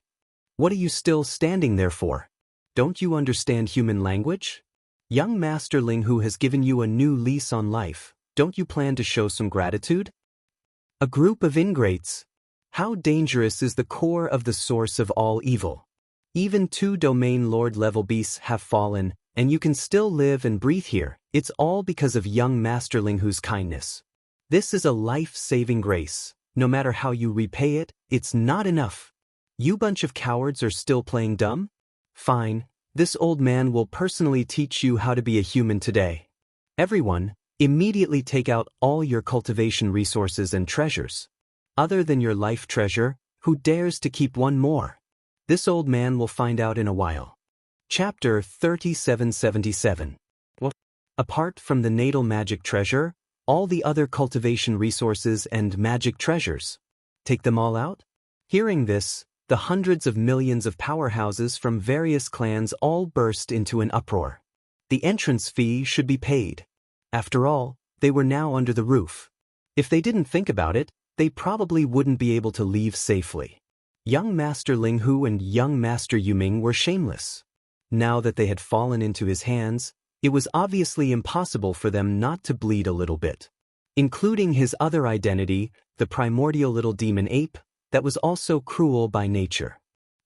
What are you still standing there for? Don't you understand human language? Young Master Linghu has given you a new lease on life. Don't you plan to show some gratitude? A group of ingrates. How dangerous is the core of the source of all evil? Even 2 domain lord level beasts have fallen, and you can still live and breathe here. It's all because of young Master Linghu's kindness. This is a life-saving grace. No matter how you repay it, it's not enough. You bunch of cowards are still playing dumb? Fine, this old man will personally teach you how to be a human today. Everyone, immediately take out all your cultivation resources and treasures. Other than your life treasure, who dares to keep one more? This old man will find out in a while. Chapter 3777. Apart from the natal magic treasure, all the other cultivation resources and magic treasures. Take them all out? Hearing this, the hundreds of millions of powerhouses from various clans all burst into an uproar. The entrance fee should be paid. After all, they were now under the roof. If they didn't think about it, they probably wouldn't be able to leave safely. Young Master Ling Hu and young Master Yuming were shameless. Now that they had fallen into his hands, it was obviously impossible for them not to bleed a little bit. Including his other identity, the primordial little demon ape, that was also cruel by nature.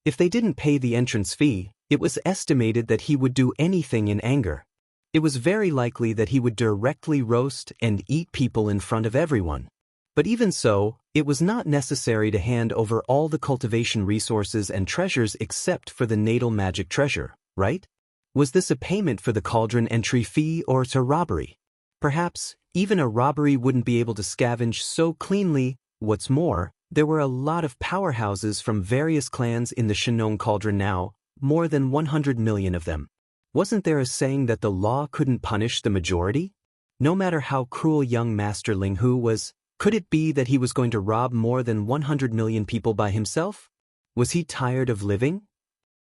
If they didn't pay the entrance fee, it was estimated that he would do anything in anger. It was very likely that he would directly roast and eat people in front of everyone. But even so, it was not necessary to hand over all the cultivation resources and treasures except for the natal magic treasure, right? Was this a payment for the cauldron entry fee or a robbery? Perhaps, even a robbery wouldn't be able to scavenge so cleanly. What's more, there were a lot of powerhouses from various clans in the Shinong Cauldron now, more than 100 million of them. Wasn't there a saying that the law couldn't punish the majority? No matter how cruel young Master Ling Hu was, could it be that he was going to rob more than 100 million people by himself? Was he tired of living?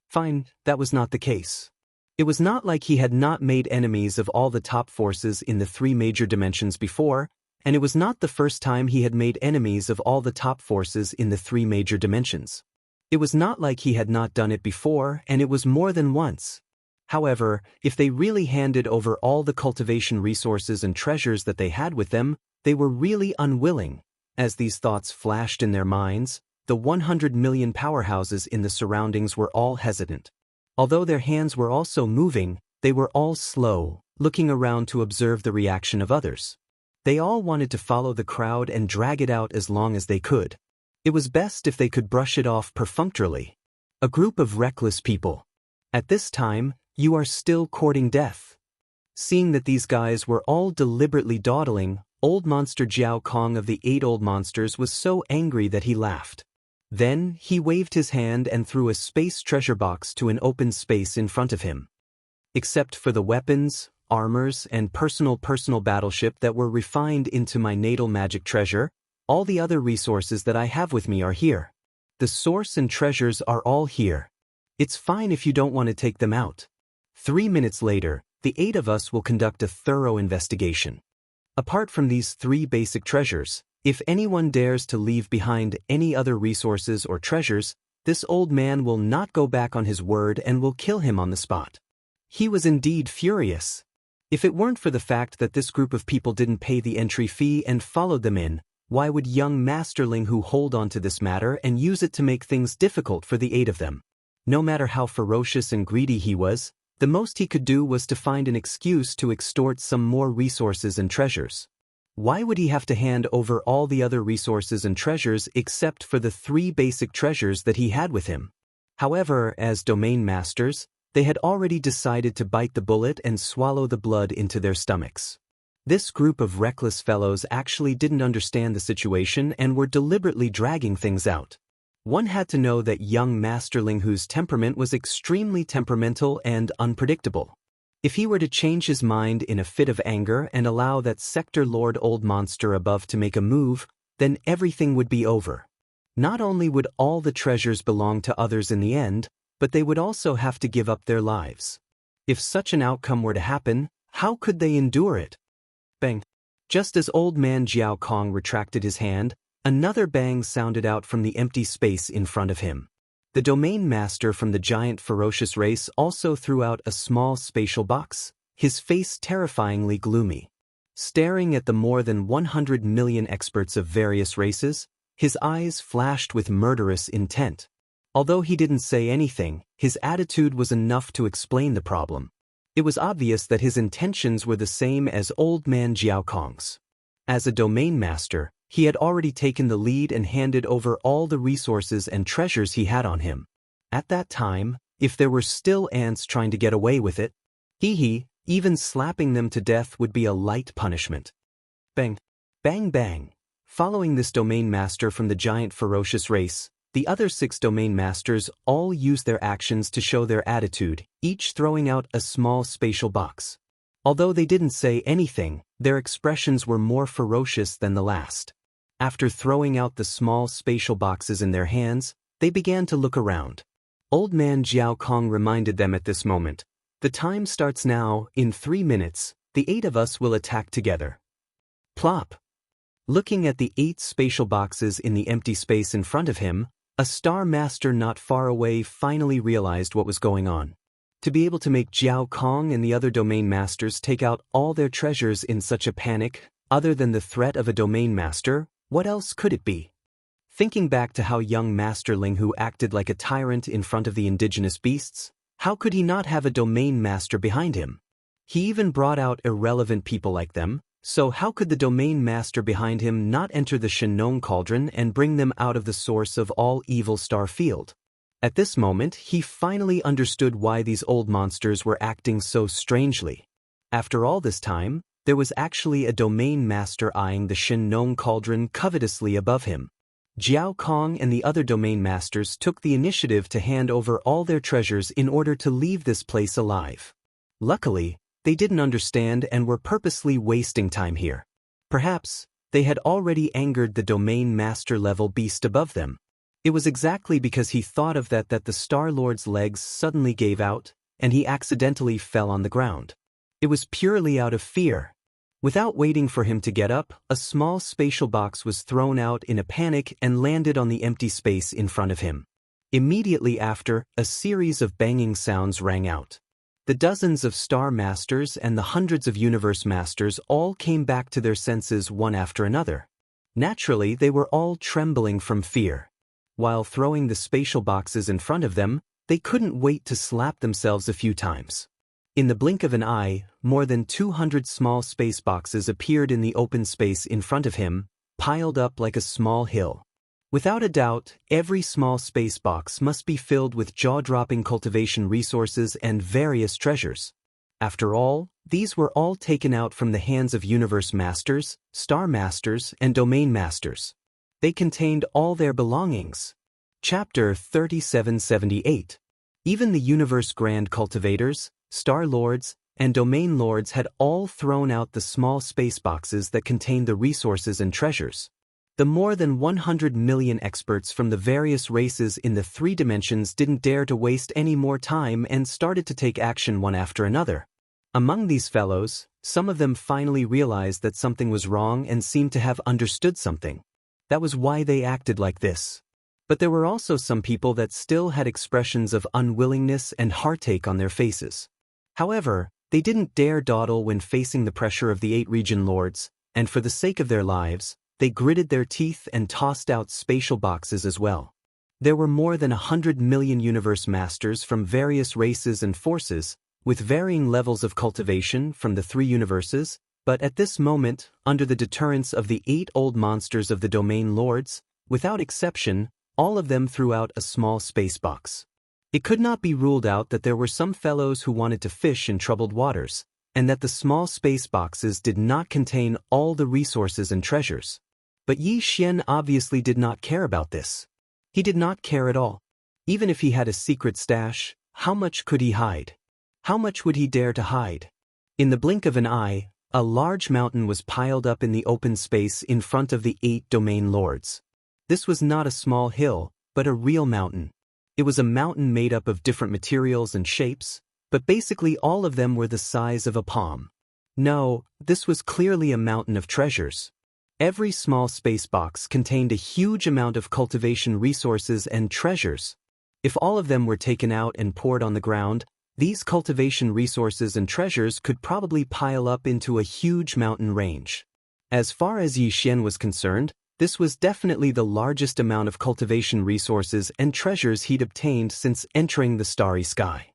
Fine, that was not the case. It was not like he had not made enemies of all the top forces in the three major dimensions before, and it was not the first time he had made enemies of all the top forces in the three major dimensions. It was not like he had not done it before, and it was more than once. However, if they really handed over all the cultivation resources and treasures that they had with them, they were really unwilling. As these thoughts flashed in their minds, the 100 million powerhouses in the surroundings were all hesitant. Although their hands were also moving, they were all slow, looking around to observe the reaction of others. They all wanted to follow the crowd and drag it out as long as they could. It was best if they could brush it off perfunctorily. A group of reckless people. At this time, you are still courting death. Seeing that these guys were all deliberately dawdling, Old Monster Jiao Kong of the 8 Old Monsters was so angry that he laughed. Then, he waved his hand and threw a space treasure box to an open space in front of him. Except for the weapons, armors, and personal battleship that were refined into my natal magic treasure, all the other resources that I have with me are here. The source and treasures are all here. It's fine if you don't want to take them out. 3 minutes later, the 8 of us will conduct a thorough investigation. Apart from these 3 basic treasures, if anyone dares to leave behind any other resources or treasures, this old man will not go back on his word and will kill him on the spot. He was indeed furious. If it weren't for the fact that this group of people didn't pay the entry fee and followed them in, why would young Master Ling Hu hold on to this matter and use it to make things difficult for the 8 of them? No matter how ferocious and greedy he was, the most he could do was to find an excuse to extort some more resources and treasures. Why would he have to hand over all the other resources and treasures except for the 3 basic treasures that he had with him? However, as domain masters, they had already decided to bite the bullet and swallow the blood into their stomachs. This group of reckless fellows actually didn't understand the situation and were deliberately dragging things out. One had to know that young Master Ling Hu's temperament was extremely temperamental and unpredictable. If he were to change his mind in a fit of anger and allow that Sector Lord Old Monster above to make a move, then everything would be over. Not only would all the treasures belong to others in the end, but they would also have to give up their lives. If such an outcome were to happen, how could they endure it? Bang! Just as Old Man Jiao Kong retracted his hand, another bang sounded out from the empty space in front of him. The domain master from the giant ferocious race also threw out a small spatial box, his face terrifyingly gloomy. Staring at the more than 100 million experts of various races, his eyes flashed with murderous intent. Although he didn't say anything, his attitude was enough to explain the problem. It was obvious that his intentions were the same as Old Man Jiao Kong's. As a domain master, he had already taken the lead and handed over all the resources and treasures he had on him. At that time, if there were still ants trying to get away with it, even slapping them to death would be a light punishment. Bang! Bang bang! Following this domain master from the giant ferocious race, the other 6 domain masters all used their actions to show their attitude, each throwing out a small spatial box. Although they didn't say anything, their expressions were more ferocious than the last. After throwing out the small spatial boxes in their hands, they began to look around. Old man Jiao Kong reminded them at this moment, "The time starts now. In 3 minutes, the 8 of us will attack together." Plop! Looking at the 8 spatial boxes in the empty space in front of him, a star master not far away finally realized what was going on. To be able to make Jiao Kong and the other domain masters take out all their treasures in such a panic, other than the threat of a domain master, what else could it be? Thinking back to how young Master Ling Hu acted like a tyrant in front of the indigenous beasts, how could he not have a domain master behind him? He even brought out irrelevant people like them, so how could the domain master behind him not enter the Shenong cauldron and bring them out of the source of all evil star field? At this moment, he finally understood why these old monsters were acting so strangely. After all this time, there was actually a domain master eyeing the Shenong cauldron covetously above him. Jiao Kong and the other domain masters took the initiative to hand over all their treasures in order to leave this place alive. Luckily, they didn't understand and were purposely wasting time here. Perhaps, they had already angered the domain master level beast above them. It was exactly because he thought of that the Star Lord's legs suddenly gave out, and he accidentally fell on the ground. It was purely out of fear. Without waiting for him to get up, a small spatial box was thrown out in a panic and landed on the empty space in front of him. Immediately after, a series of banging sounds rang out. The dozens of Star Masters and the hundreds of Universe Masters all came back to their senses one after another. Naturally, they were all trembling from fear. While throwing the spatial boxes in front of them, they couldn't wait to slap themselves a few times. In the blink of an eye, more than 200 small space boxes appeared in the open space in front of him, piled up like a small hill. Without a doubt, every small space box must be filled with jaw-dropping cultivation resources and various treasures. After all, these were all taken out from the hands of Universe Masters, Star Masters, and Domain Masters. They contained all their belongings. Chapter 3778. Even the Universe Grand Cultivators, Star Lords, and Domain Lords had all thrown out the small space boxes that contained the resources and treasures. The more than 100 million experts from the various races in the 3 dimensions didn't dare to waste any more time and started to take action one after another. Among these fellows, some of them finally realized that something was wrong and seemed to have understood something. That was why they acted like this. But there were also some people that still had expressions of unwillingness and heartache on their faces. However, they didn't dare dawdle when facing the pressure of the 8 region lords, and for the sake of their lives, they gritted their teeth and tossed out spatial boxes as well. There were more than 100 million Universe Masters from various races and forces, with varying levels of cultivation from the 3 universes, but at this moment, under the deterrence of the 8 old monsters of the Domain Lords, without exception, all of them threw out a small space box. It could not be ruled out that there were some fellows who wanted to fish in troubled waters, and that the small space boxes did not contain all the resources and treasures. But Yi Xian obviously did not care about this. He did not care at all. Even if he had a secret stash, how much could he hide? How much would he dare to hide? In the blink of an eye, a large mountain was piled up in the open space in front of the 8 Domain Lords. This was not a small hill, but a real mountain. It was a mountain made up of different materials and shapes, but basically all of them were the size of a palm. No, this was clearly a mountain of treasures. Every small space box contained a huge amount of cultivation resources and treasures. If all of them were taken out and poured on the ground, these cultivation resources and treasures could probably pile up into a huge mountain range. As far as Yi Xian was concerned, this was definitely the largest amount of cultivation resources and treasures he'd obtained since entering the starry sky.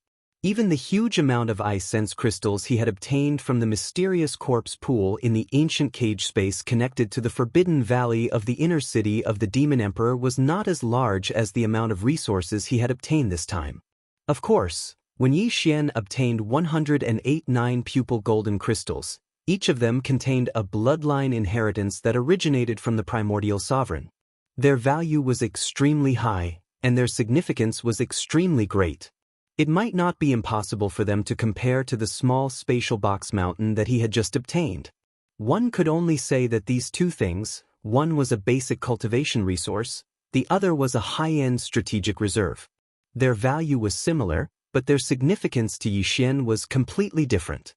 Even the huge amount of ice sense crystals he had obtained from the mysterious corpse pool in the ancient cage space connected to the forbidden valley of the inner city of the Demon Emperor was not as large as the amount of resources he had obtained this time. Of course, when Yi Xian obtained 108 9-pupil golden crystals, each of them contained a bloodline inheritance that originated from the primordial sovereign. Their value was extremely high, and their significance was extremely great. It might not be impossible for them to compare to the small spatial box mountain that he had just obtained. One could only say that these two things, one was a basic cultivation resource, the other was a high-end strategic reserve. Their value was similar, but their significance to Yi Xian was completely different.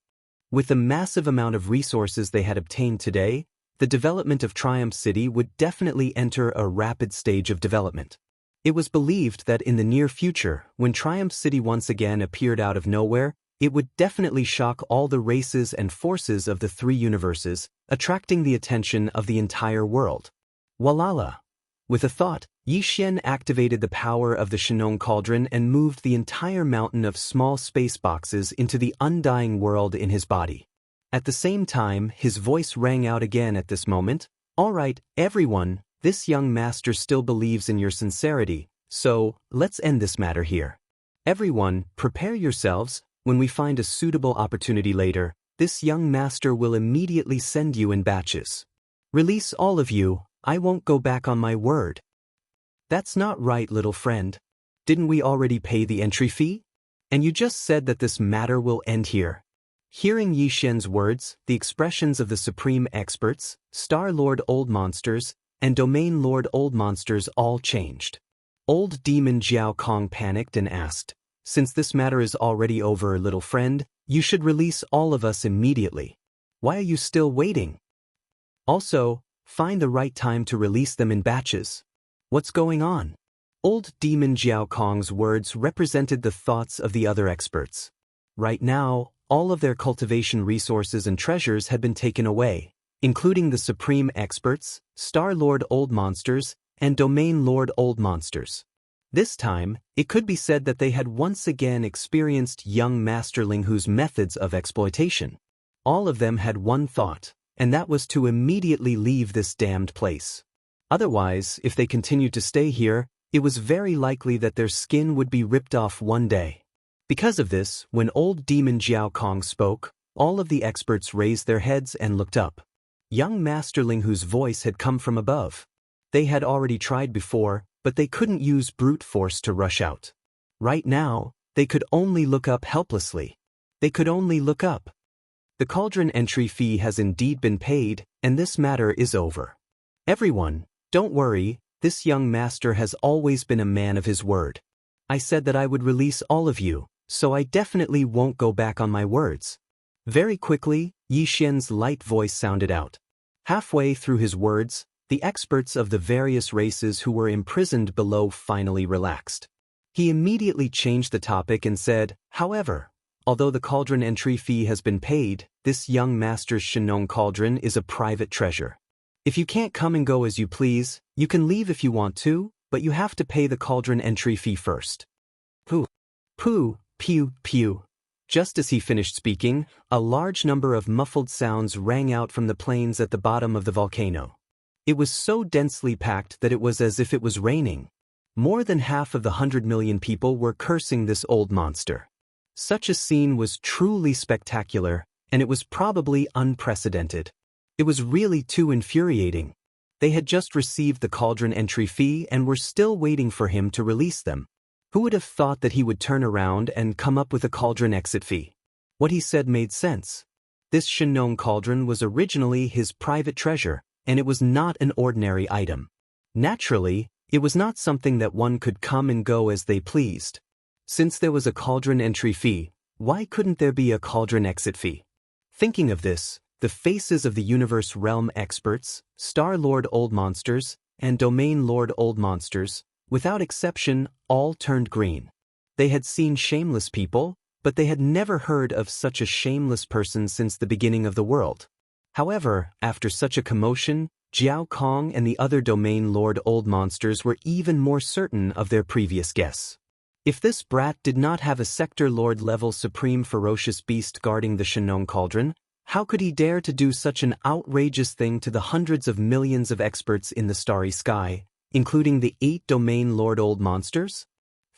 With the massive amount of resources they had obtained today, the development of Triumph City would definitely enter a rapid stage of development. It was believed that in the near future, when Triumph City once again appeared out of nowhere, it would definitely shock all the races and forces of the three universes, attracting the attention of the entire world. Walala! With a thought, Yi Xian activated the power of the Shenong Cauldron and moved the entire mountain of small space boxes into the undying world in his body. At the same time, his voice rang out again at this moment. "All right, everyone. This young master still believes in your sincerity, so let's end this matter here. Everyone, prepare yourselves. When we find a suitable opportunity later, this young master will immediately send you in batches. Release all of you, I won't go back on my word." "That's not right, little friend. Didn't we already pay the entry fee? And you just said that this matter will end here." Hearing Yi Xian's words, the expressions of the Supreme Experts, Star Lord Old Monsters, and Domain Lord Old Monsters all changed. Old Demon Jiao Kong panicked and asked, "Since this matter is already over, little friend, you should release all of us immediately. Why are you still waiting? Also, find the right time to release them in batches. What's going on?" Old Demon Jiao Kong's words represented the thoughts of the other experts. Right now, all of their cultivation resources and treasures had been taken away, including the Supreme Experts, Star Lord Old Monsters, and Domain Lord Old Monsters. This time, it could be said that they had once again experienced young Master Ling Hu's methods of exploitation. All of them had one thought, and that was to immediately leave this damned place. Otherwise, if they continued to stay here, it was very likely that their skin would be ripped off one day. Because of this, when old Demon Jiao Kong spoke, all of the experts raised their heads and looked up. Young Master Ling Hu's voice had come from above. They had already tried before, but they couldn't use brute force to rush out. Right now, they could only look up helplessly. They could only look up. The cauldron entry fee has indeed been paid, and this matter is over. Everyone, don't worry, this young master has always been a man of his word. I said that I would release all of you, so I definitely won't go back on my words. Very quickly, Yi Xian's light voice sounded out. Halfway through his words, the experts of the various races who were imprisoned below finally relaxed. He immediately changed the topic and said, "However, although the cauldron entry fee has been paid, this young master's Shenong Cauldron is a private treasure. If you can't come and go as you please, you can leave if you want to, but you have to pay the cauldron entry fee first." Pooh, pooh, pew, pew. Just as he finished speaking, a large number of muffled sounds rang out from the plains at the bottom of the volcano. It was so densely packed that it was as if it was raining. More than half of the 100 million people were cursing this old monster. Such a scene was truly spectacular, and it was probably unprecedented. It was really too infuriating. They had just received the cauldron entry fee and were still waiting for him to release them. Who would have thought that he would turn around and come up with a cauldron exit fee? What he said made sense. This Shenong Cauldron was originally his private treasure, and it was not an ordinary item. Naturally, it was not something that one could come and go as they pleased. Since there was a cauldron entry fee, why couldn't there be a cauldron exit fee? Thinking of this, the faces of the Universe Realm experts, Star Lord Old Monsters, and Domain Lord Old Monsters, without exception, all turned green. They had seen shameless people, but they had never heard of such a shameless person since the beginning of the world. However, after such a commotion, Jiao Kong and the other Domain Lord Old Monsters were even more certain of their previous guess. If this brat did not have a sector lord-level supreme ferocious beast guarding the Shenong cauldron, how could he dare to do such an outrageous thing to the hundreds of millions of experts in the starry sky, including the 8 domain lord old monsters?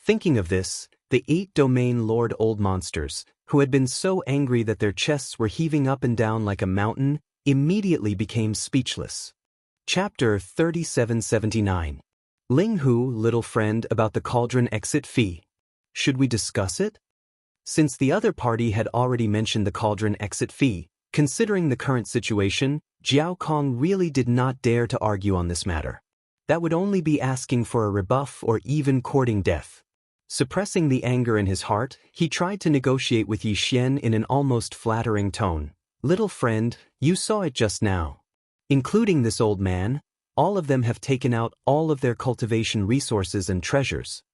Thinking of this, the 8 domain lord old monsters, who had been so angry that their chests were heaving up and down like a mountain, immediately became speechless. Chapter 3779. Ling Hu, little friend, about the cauldron exit fee. Should we discuss it? Since the other party had already mentioned the cauldron exit fee, considering the current situation, Jiao Kong really did not dare to argue on this matter. That would only be asking for a rebuff or even courting death. Suppressing the anger in his heart, he tried to negotiate with Yi Xian in an almost flattering tone. Little friend, you saw it just now. Including this old man, all of them have taken out all of their cultivation resources and treasures.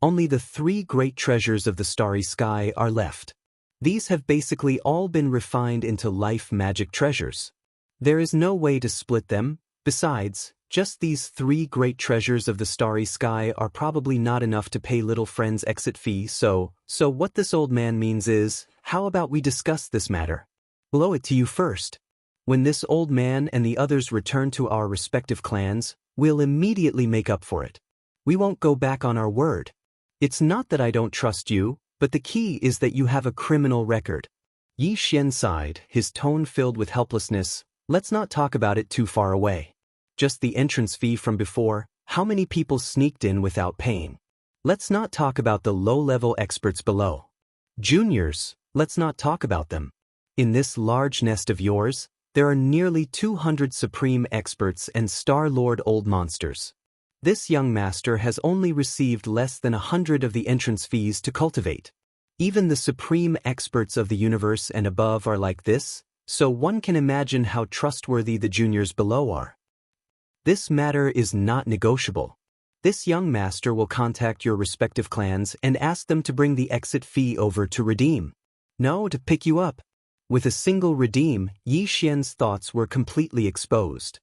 Only the 3 great treasures of the starry sky are left. These have basically all been refined into life magic treasures. There is no way to split them. Besides, just these 3 great treasures of the starry sky are probably not enough to pay little friend's exit fee, so what this old man means is, how about we discuss this matter? We'll owe it to you first. When this old man and the others return to our respective clans, we'll immediately make up for it. We won't go back on our word. It's not that I don't trust you, but the key is that you have a criminal record. Yi Xian sighed, his tone filled with helplessness. Let's not talk about it too far away. Just the entrance fee from before, how many people sneaked in without paying? Let's not talk about the low-level experts below. Juniors, let's not talk about them. In this large nest of yours, there are nearly 200 supreme experts and Star Lord old monsters. This young master has only received less than 100 of the entrance fees to cultivate. Even the supreme experts of the universe and above are like this, so one can imagine how trustworthy the juniors below are. This matter is not negotiable. This young master will contact your respective clans and ask them to bring the exit fee over to redeem. No, to pick you up. With a single redeem, Yi Xian's thoughts were completely exposed.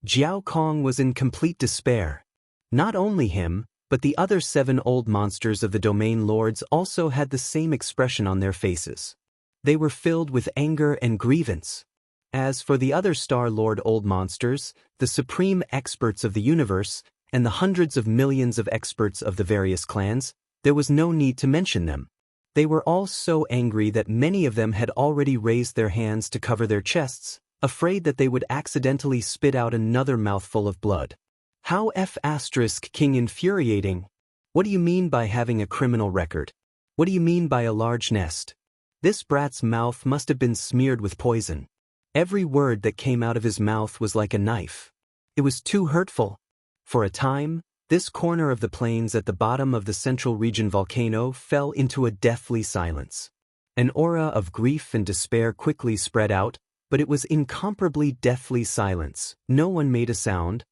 Jiao Kong was in complete despair. Not only him, but the other 7 old monsters of the domain lords also had the same expression on their faces. They were filled with anger and grievance. As for the other Star Lord old monsters, the supreme experts of the universe, and the hundreds of millions of experts of the various clans, there was no need to mention them. They were all so angry that many of them had already raised their hands to cover their chests, afraid that they would accidentally spit out another mouthful of blood. How King infuriating! What do you mean by having a criminal record? What do you mean by a large nest? This brat's mouth must have been smeared with poison. Every word that came out of his mouth was like a knife. It was too hurtful. For a time, this corner of the plains at the bottom of the central region volcano fell into a deathly silence. An aura of grief and despair quickly spread out, but it was incomparably deathly silence. No one made a sound.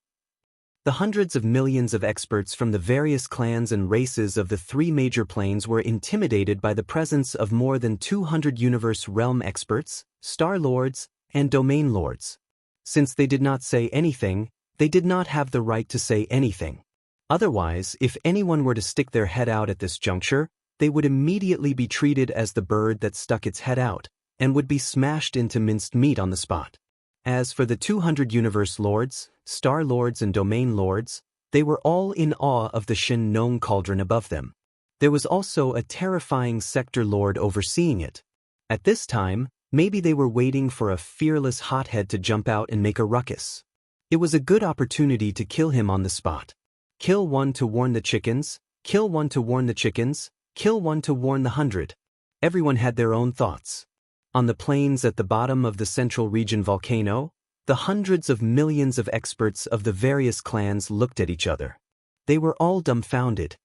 The hundreds of millions of experts from the various clans and races of the 3 major planes were intimidated by the presence of more than 200 universe realm experts, star lords, and domain lords. Since they did not say anything, they did not have the right to say anything. Otherwise, if anyone were to stick their head out at this juncture, they would immediately be treated as the bird that stuck its head out, and would be smashed into minced meat on the spot. As for the 200 universe lords, star lords and domain lords, they were all in awe of the Shenong cauldron above them. There was also a terrifying sector lord overseeing it. At this time, maybe they were waiting for a fearless hothead to jump out and make a ruckus. It was a good opportunity to kill him on the spot. Kill one to warn the chickens, kill one to warn the chickens, kill one to warn the 100. Everyone had their own thoughts. On the plains at the bottom of the central region volcano, the hundreds of millions of experts of the various clans looked at each other. They were all dumbfounded.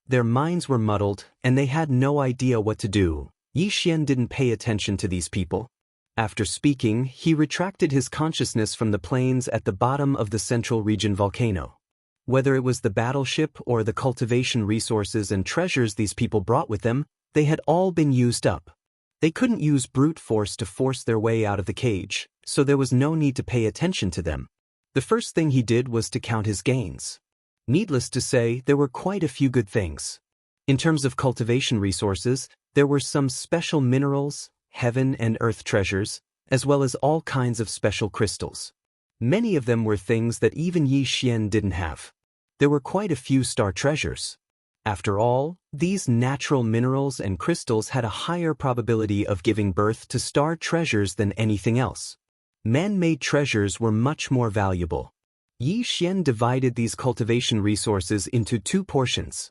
Their minds were muddled, and they had no idea what to do. Yi Xian didn't pay attention to these people. After speaking, he retracted his consciousness from the plains at the bottom of the central region volcano. Whether it was the battleship or the cultivation resources and treasures these people brought with them, they had all been used up. They couldn't use brute force to force their way out of the cage, so there was no need to pay attention to them. The first thing he did was to count his gains. Needless to say, there were quite a few good things. In terms of cultivation resources, there were some special minerals, heaven and earth treasures, as well as all kinds of special crystals. Many of them were things that even Yi Xian didn't have. There were quite a few star treasures. After all, these natural minerals and crystals had a higher probability of giving birth to star treasures than anything else. Man-made treasures were much more valuable. Yi Xian divided these cultivation resources into two portions.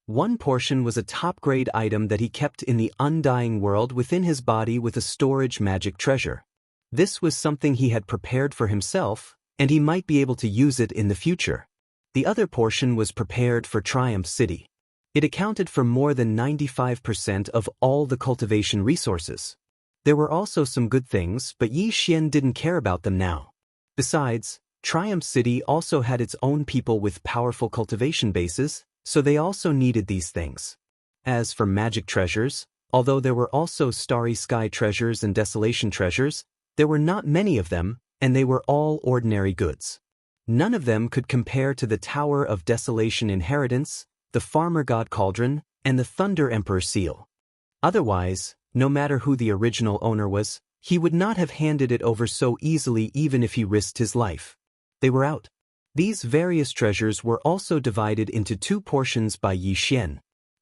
One portion was a top-grade item that he kept in the undying world within his body with a storage magic treasure. This was something he had prepared for himself, and he might be able to use it in the future. The other portion was prepared for Triumph City. It accounted for more than 95% of all the cultivation resources. There were also some good things, but Yi Xian didn't care about them now. Besides, Triumph City also had its own people with powerful cultivation bases, so they also needed these things. As for magic treasures, although there were also starry sky treasures and desolation treasures, there were not many of them, and they were all ordinary goods. None of them could compare to the Tower of Desolation Inheritance, the Farmer God Cauldron, and the Thunder Emperor Seal. Otherwise, no matter who the original owner was, he would not have handed it over so easily even if he risked his life. They were out. These various treasures were also divided into two portions by Yi Xian.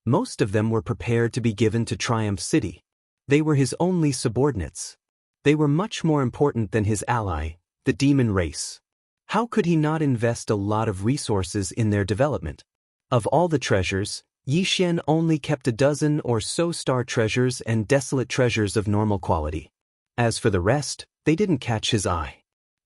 Most of them were prepared to be given to Triumph City. They were his only subordinates. They were much more important than his ally, the demon race. How could he not invest a lot of resources in their development? Of all the treasures, Yi Xian only kept a dozen or so star treasures and desolate treasures of normal quality. As for the rest, they didn't catch his eye.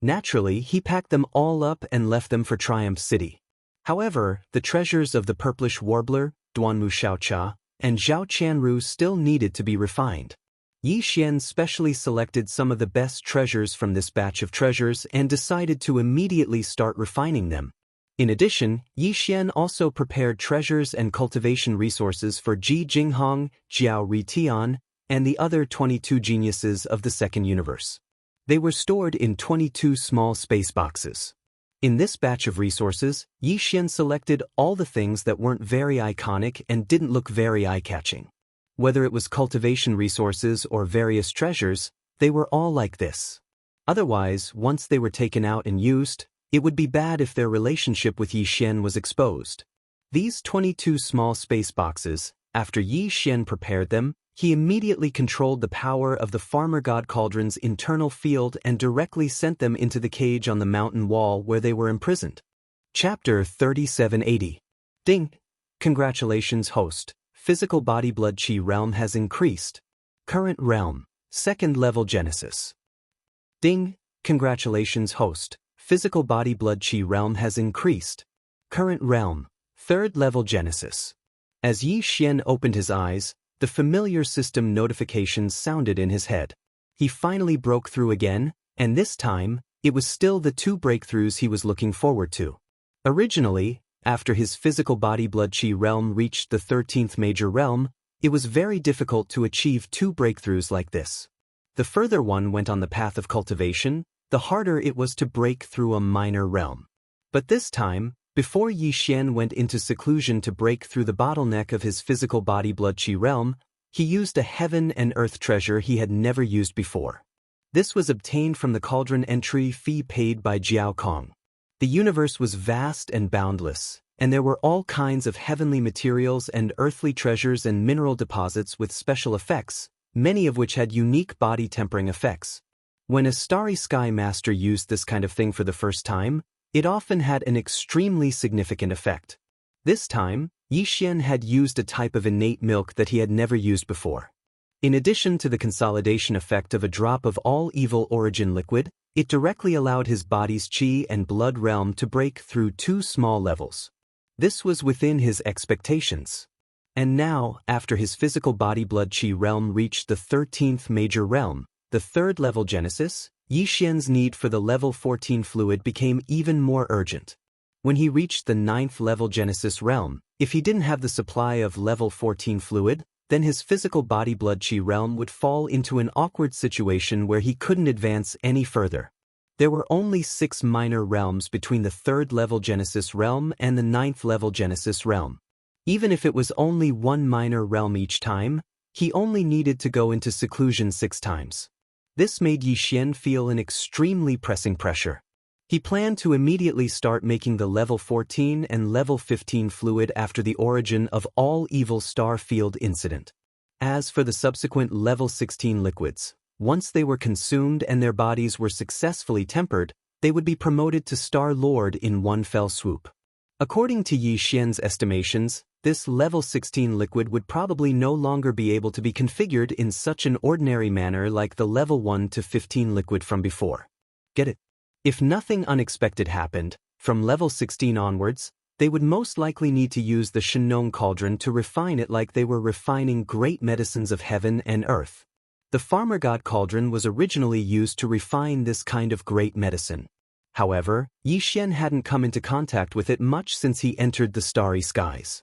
Naturally, he packed them all up and left them for Triumph City. However, the treasures of the Purplish Warbler, Duanmu Xiaocha, and Zhao Qianru still needed to be refined. Yi Xian specially selected some of the best treasures from this batch of treasures and decided to immediately start refining them. In addition, Yi Xian also prepared treasures and cultivation resources for Ji Jinghong, Jiao Ritian, and the other 22 geniuses of the second universe. They were stored in 22 small space boxes. In this batch of resources, Yi Xian selected all the things that weren't very iconic and didn't look very eye-catching. Whether it was cultivation resources or various treasures, they were all like this. Otherwise, once they were taken out and used, it would be bad if their relationship with Yi Xian was exposed. These 22 small space boxes, after Yi Xian prepared them, he immediately controlled the power of the Farmer God Cauldron's internal field and directly sent them into the cage on the mountain wall where they were imprisoned. Chapter 3780. Ding! Congratulations, host. Physical body blood chi realm has increased. Current realm, 2nd level Genesis. Ding! Congratulations, host. Physical body blood chi realm has increased. Current realm, 3rd level Genesis. As Yi Xian opened his eyes, the familiar system notifications sounded in his head. He finally broke through again, and this time, it was still the 2 breakthroughs he was looking forward to. Originally, after his physical body blood chi realm reached the 13th major realm, it was very difficult to achieve 2 breakthroughs like this. The further one went on the path of cultivation, the harder it was to break through a minor realm. But this time, before Yi Xian went into seclusion to break through the bottleneck of his physical body blood chi realm, he used a heaven and earth treasure he had never used before. This was obtained from the cauldron entry fee paid by Jiao Kong. The universe was vast and boundless, and there were all kinds of heavenly materials and earthly treasures and mineral deposits with special effects, many of which had unique body tempering effects. When a Starry Sky Master used this kind of thing for the first time, it often had an extremely significant effect. This time, Yi Xian had used a type of innate milk that he had never used before. In addition to the consolidation effect of a drop of all evil origin liquid, it directly allowed his body's chi and blood realm to break through 2 small levels. This was within his expectations. And now, after his physical body blood chi realm reached the 13th major realm, the 3rd level Genesis, Yi Xian's need for the level 14 fluid became even more urgent. When he reached the 9th level Genesis realm, if he didn't have the supply of level 14 fluid, then his physical body blood chi realm would fall into an awkward situation where he couldn't advance any further. There were only 6 minor realms between the 3rd level Genesis realm and the 9th level Genesis realm. Even if it was only one minor realm each time, he only needed to go into seclusion 6 times. This made Yi Xian feel an extremely pressing pressure. He planned to immediately start making the level 14 and level 15 fluid after the origin of all evil star field incident. As for the subsequent level 16 liquids, once they were consumed and their bodies were successfully tempered, they would be promoted to Star Lord in one fell swoop. According to Yi Xian's estimations, this level 16 liquid would probably no longer be able to be configured in such an ordinary manner like the level 1 to 15 liquid from before. Get it? If nothing unexpected happened, from level 16 onwards, they would most likely need to use the Shenong cauldron to refine it like they were refining great medicines of heaven and earth. The farmer god cauldron was originally used to refine this kind of great medicine. However, Yi Xian hadn't come into contact with it much since he entered the starry skies.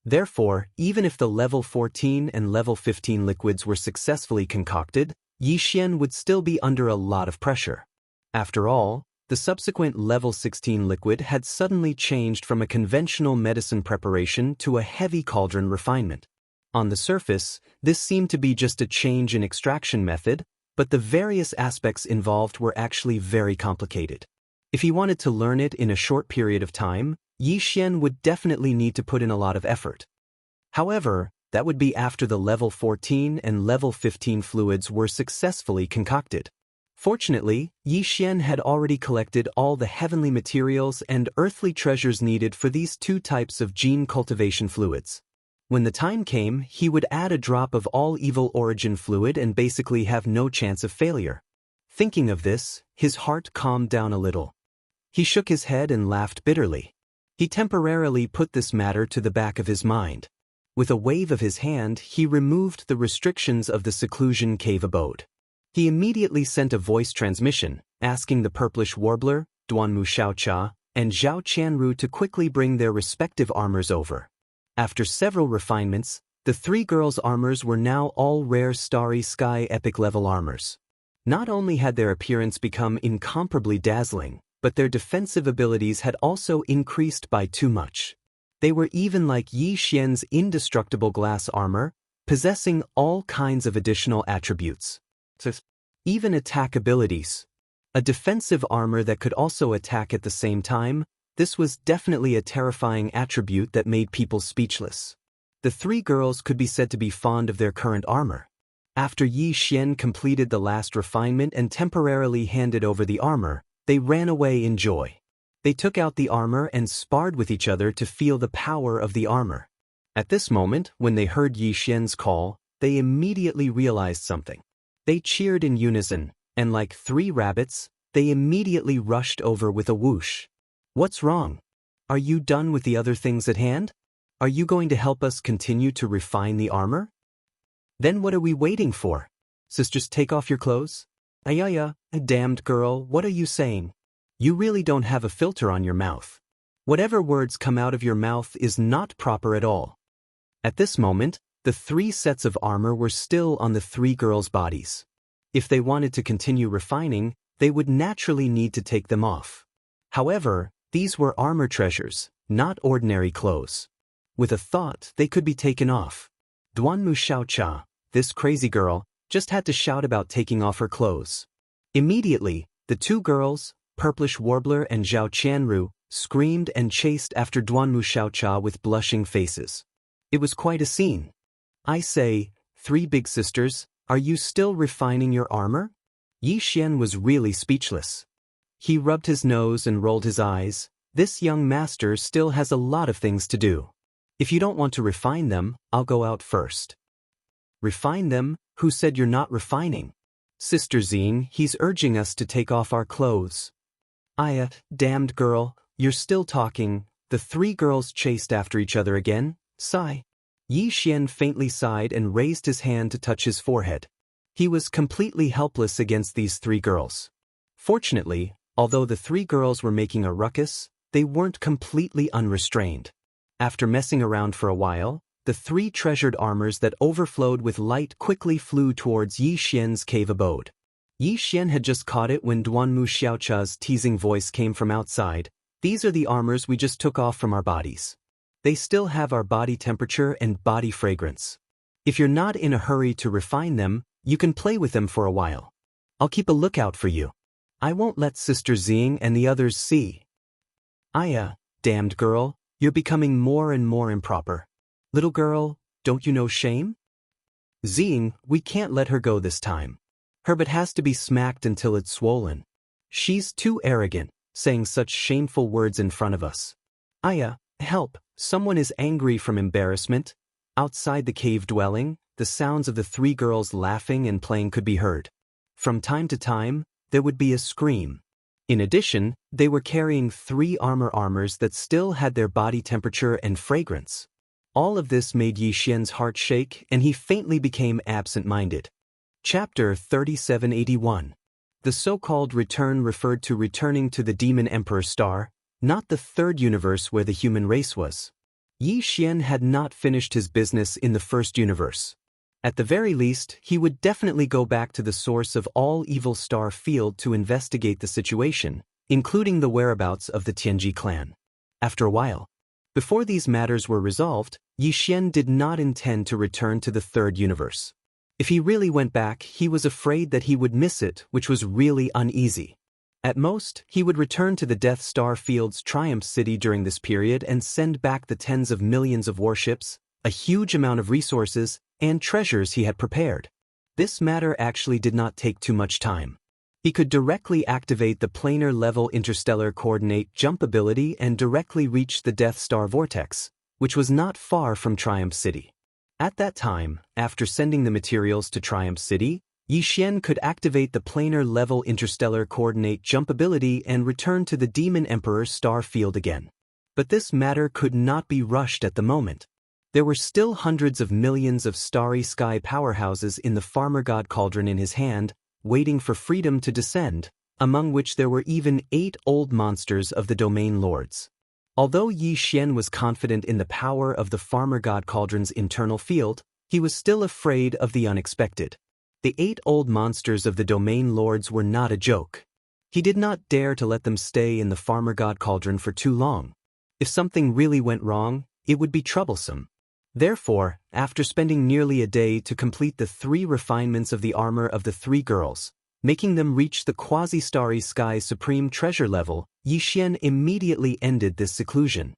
Therefore, even if the level 14 and level 15 liquids were successfully concocted, Yi Xian would still be under a lot of pressure. After all, the subsequent level 16 liquid had suddenly changed from a conventional medicine preparation to a heavy cauldron refinement. On the surface, this seemed to be just a change in extraction method, but the various aspects involved were actually very complicated. If he wanted to learn it in a short period of time, Yi Xian would definitely need to put in a lot of effort. However, that would be after the level 14 and level 15 fluids were successfully concocted. Fortunately, Yi Xian had already collected all the heavenly materials and earthly treasures needed for these 2 types of gene cultivation fluids. When the time came, he would add a drop of all evil origin fluid and basically have no chance of failure. Thinking of this, his heart calmed down a little. He shook his head and laughed bitterly. He temporarily put this matter to the back of his mind. With a wave of his hand, he removed the restrictions of the seclusion cave abode. He immediately sent a voice transmission, asking the purplish warbler, Duanmu Xiaocha, and Zhao Qianru to quickly bring their respective armors over. After several refinements, the 3 girls' armors were now all rare starry sky epic level armors. Not only had their appearance become incomparably dazzling, but their defensive abilities had also increased by too much. They were even like Yi Xian's indestructible glass armor, possessing all kinds of additional attributes. Even attack abilities. A defensive armor that could also attack at the same time, this was definitely a terrifying attribute that made people speechless. The 3 girls could be said to be fond of their current armor. After Yi Xian completed the last refinement and temporarily handed over the armor, they ran away in joy. They took out the armor and sparred with each other to feel the power of the armor. At this moment, when they heard Yi Xian's call, they immediately realized something. They cheered in unison, and like 3 rabbits, they immediately rushed over with a whoosh. What's wrong? Are you done with the other things at hand? Are you going to help us continue to refine the armor? Then what are we waiting for? Sisters, take off your clothes? Ayaya, damned girl, what are you saying? You really don't have a filter on your mouth. Whatever words come out of your mouth is not proper at all. At this moment, the 3 sets of armor were still on the 3 girls' bodies. If they wanted to continue refining, they would naturally need to take them off. However, these were armor treasures, not ordinary clothes. With a thought, they could be taken off. Duanmu Xiaocha, this crazy girl, just had to shout about taking off her clothes. Immediately, the 2 girls, Purplish Warbler and Zhao Qianru, screamed and chased after Duanmu Xiaocha with blushing faces. It was quite a scene. I say, 3 big sisters, are you still refining your armor? Yi Xian was really speechless. He rubbed his nose and rolled his eyes. This young master still has a lot of things to do. If you don't want to refine them, I'll go out first. Refine them? Who said you're not refining? Sister Zine, he's urging us to take off our clothes. Aya, damned girl, you're still talking. The 3 girls chased after each other again. Sigh. Yi Xian faintly sighed and raised his hand to touch his forehead. He was completely helpless against these 3 girls. Fortunately, although the 3 girls were making a ruckus, they weren't completely unrestrained. After messing around for a while, the 3 treasured armors that overflowed with light quickly flew towards Yi Xian's cave abode. Yi Xian had just caught it when Duanmu Xiaocha's teasing voice came from outside. These are the armors we just took off from our bodies. They still have our body temperature and body fragrance. If you're not in a hurry to refine them, you can play with them for a while. I'll keep a lookout for you. I won't let Sister Xing and the others see. Aya, damned girl, you're becoming more and more improper. Little girl, don't you know shame? Xing, we can't let her go this time. Her butt has to be smacked until it's swollen. She's too arrogant, saying such shameful words in front of us. Aya, help, someone is angry from embarrassment. Outside the cave dwelling, the sounds of the three girls laughing and playing could be heard. From time to time, there would be a scream. In addition, they were carrying 3 armors that still had their body temperature and fragrance. All of this made Yi Xian's heart shake, and he faintly became absent-minded. Chapter 3781. The so-called return referred to returning to the Demon Emperor star, not the third universe where the human race was. Yi Xian had not finished his business in the first universe. At the very least, he would definitely go back to the source of all evil star field to investigate the situation, including the whereabouts of the Tianji clan. After a while, before these matters were resolved, Yi Xian did not intend to return to the third universe. If he really went back, he was afraid that he would miss it, which was really uneasy. At most, he would return to the Death Star Field's Triumph City during this period and send back the tens of millions of warships, a huge amount of resources, and treasures he had prepared. This matter actually did not take too much time. He could directly activate the planar-level interstellar coordinate jump ability and directly reach the Death Star Vortex, which was not far from Triumph City. At that time, after sending the materials to Triumph City, Yi Xian could activate the planar-level interstellar coordinate jump ability and return to the Demon Emperor star field again. But this matter could not be rushed at the moment. There were still hundreds of millions of starry sky powerhouses in the Farmer God Cauldron in his hand, waiting for freedom to descend, among which there were even 8 old monsters of the Domain Lords. Although Yi Xian was confident in the power of the Farmer God Cauldron's internal field, he was still afraid of the unexpected. The 8 old monsters of the Domain Lords were not a joke. He did not dare to let them stay in the Farmer God Cauldron for too long. If something really went wrong, it would be troublesome. Therefore, after spending nearly a day to complete the 3 refinements of the armor of the 3 girls, making them reach the quasi-starry sky supreme treasure level, Yi Xian immediately ended this seclusion.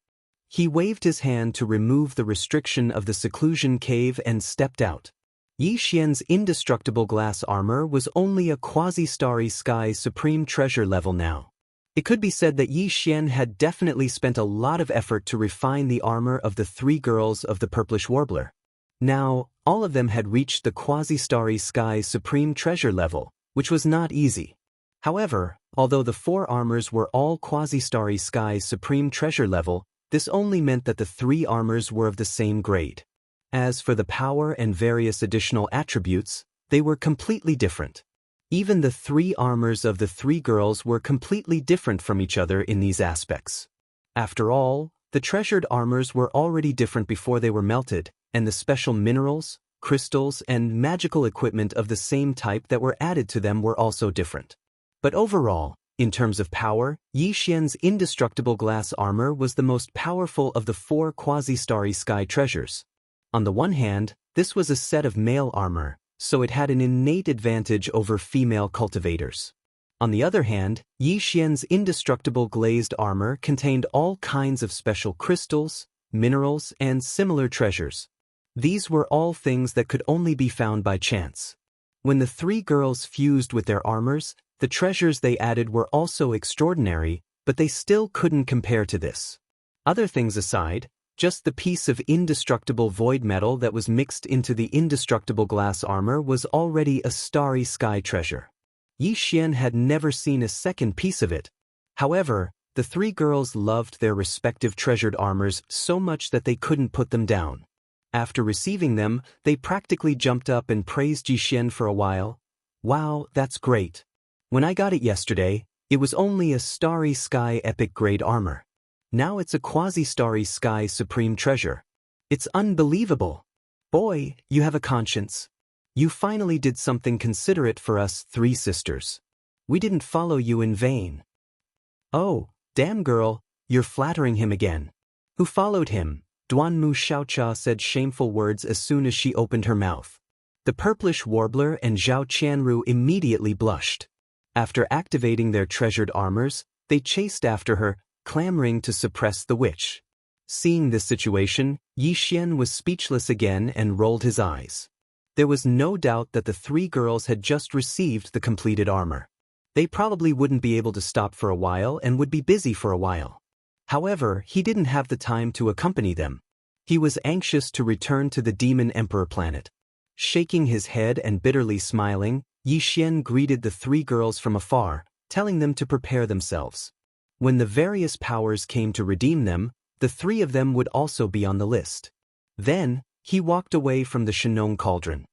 He waved his hand to remove the restriction of the seclusion cave and stepped out. Yi Xian's indestructible glass armor was only a quasi-starry sky supreme treasure level now. It could be said that Yi Xian had definitely spent a lot of effort to refine the armor of the 3 girls of the Purplish Warbler. Now, all of them had reached the quasi-starry sky supreme treasure level, which was not easy. However, although the 4 armors were all quasi-starry sky supreme treasure level, this only meant that the 3 armors were of the same grade. As for the power and various additional attributes, they were completely different. Even the 3 armors of the 3 girls were completely different from each other in these aspects. After all, the treasured armors were already different before they were melted, and the special minerals, crystals, and magical equipment of the same type that were added to them were also different. But overall, in terms of power, Yi Xian's indestructible glass armor was the most powerful of the 4 quasi-starry sky treasures. On the one hand, this was a set of male armor, so it had an innate advantage over female cultivators. On the other hand, Yi Xian's indestructible glazed armor contained all kinds of special crystals, minerals, and similar treasures. These were all things that could only be found by chance. When the 3 girls fused with their armors, the treasures they added were also extraordinary, but they still couldn't compare to this. Other things aside, just the piece of indestructible void metal that was mixed into the indestructible glass armor was already a starry sky treasure. Yi Xian had never seen a second piece of it. However, the 3 girls loved their respective treasured armors so much that they couldn't put them down. After receiving them, they practically jumped up and praised Yi Xian for a while. "Wow, that's great. When I got it yesterday, it was only a starry sky epic grade armor. Now it's a quasi-starry sky supreme treasure. It's unbelievable. Boy, you have a conscience. You finally did something considerate for us 3 sisters. We didn't follow you in vain." "Oh, damn girl, you're flattering him again. Who followed him? Duanmu Xiaocha said shameful words as soon as she opened her mouth. The purplish warbler and Zhao Qianru immediately blushed. After activating their treasured armors, they chased after her, clamoring to suppress the witch. Seeing this situation, Yi Xian was speechless again and rolled his eyes. There was no doubt that the three girls had just received the completed armor. They probably wouldn't be able to stop for a while and would be busy for a while. However, he didn't have the time to accompany them. He was anxious to return to the Demon Emperor planet. Shaking his head and bitterly smiling, Yi Xian greeted the three girls from afar, telling them to prepare themselves. When the various powers came to redeem them, the three of them would also be on the list. Then, he walked away from the Shenong cauldron.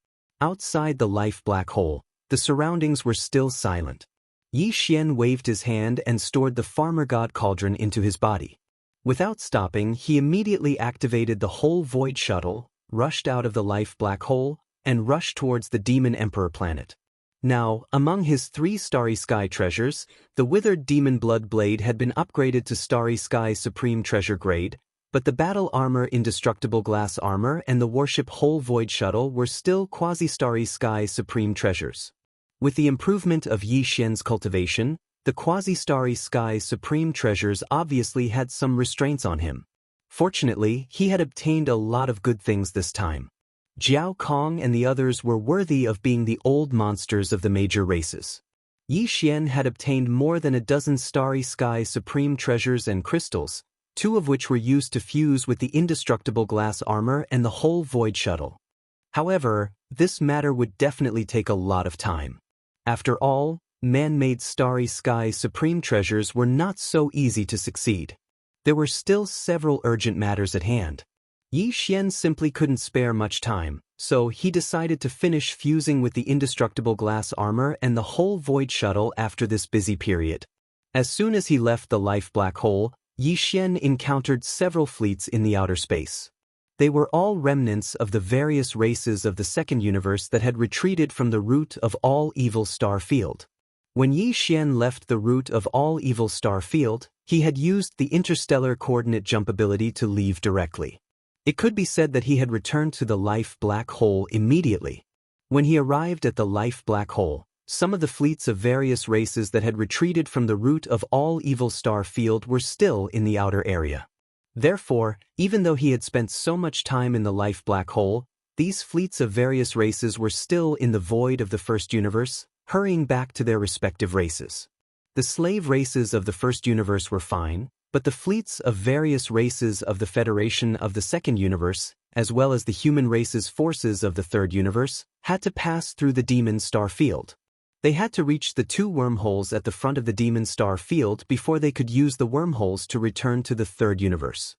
Outside the life black hole, the surroundings were still silent. Yi Xian waved his hand and stored the farmer god cauldron into his body. Without stopping, he immediately activated the whole void shuttle, rushed out of the life black hole, and rushed towards the Demon Emperor planet. Now, among his 3 Starry Sky treasures, the withered demon blood blade had been upgraded to Starry Sky Supreme Treasure grade, but the battle armor Indestructible Glass Armor and the warship Whole Void Shuttle were still Quasi-Starry Sky Supreme Treasures. With the improvement of Yi Xian's cultivation, the Quasi-Starry Sky Supreme Treasures obviously had some restraints on him. Fortunately, he had obtained a lot of good things this time. Jiao Kong and the others were worthy of being the old monsters of the major races. Yi Xian had obtained more than a dozen Starry Sky Supreme Treasures and crystals, 2 of which were used to fuse with the Indestructible Glass Armor and the Whole Void Shuttle. However, this matter would definitely take a lot of time. After all, man-made Starry Sky Supreme Treasures were not so easy to succeed. There were still several urgent matters at hand. Yi Xian simply couldn't spare much time, so he decided to finish fusing with the Indestructible Glass Armor and the Whole Void Shuttle after this busy period. As soon as he left the life black hole, Yi Xian encountered several fleets in the outer space. They were all remnants of the various races of the second universe that had retreated from the root of all evil star field. When Yi Xian left the root of all evil star field, he had used the interstellar coordinate jump ability to leave directly. It could be said that he had returned to the life black hole immediately. When he arrived at the life black hole, some of the fleets of various races that had retreated from the root of all evil star field were still in the outer area. Therefore, even though he had spent so much time in the life black hole, these fleets of various races were still in the void of the first universe, hurrying back to their respective races. The slave races of the first universe were fine, but the fleets of various races of the Federation of the second universe, as well as the human race's forces of the third universe, had to pass through the demon star field. They had to reach the 2 wormholes at the front of the demon star field before they could use the wormholes to return to the third universe.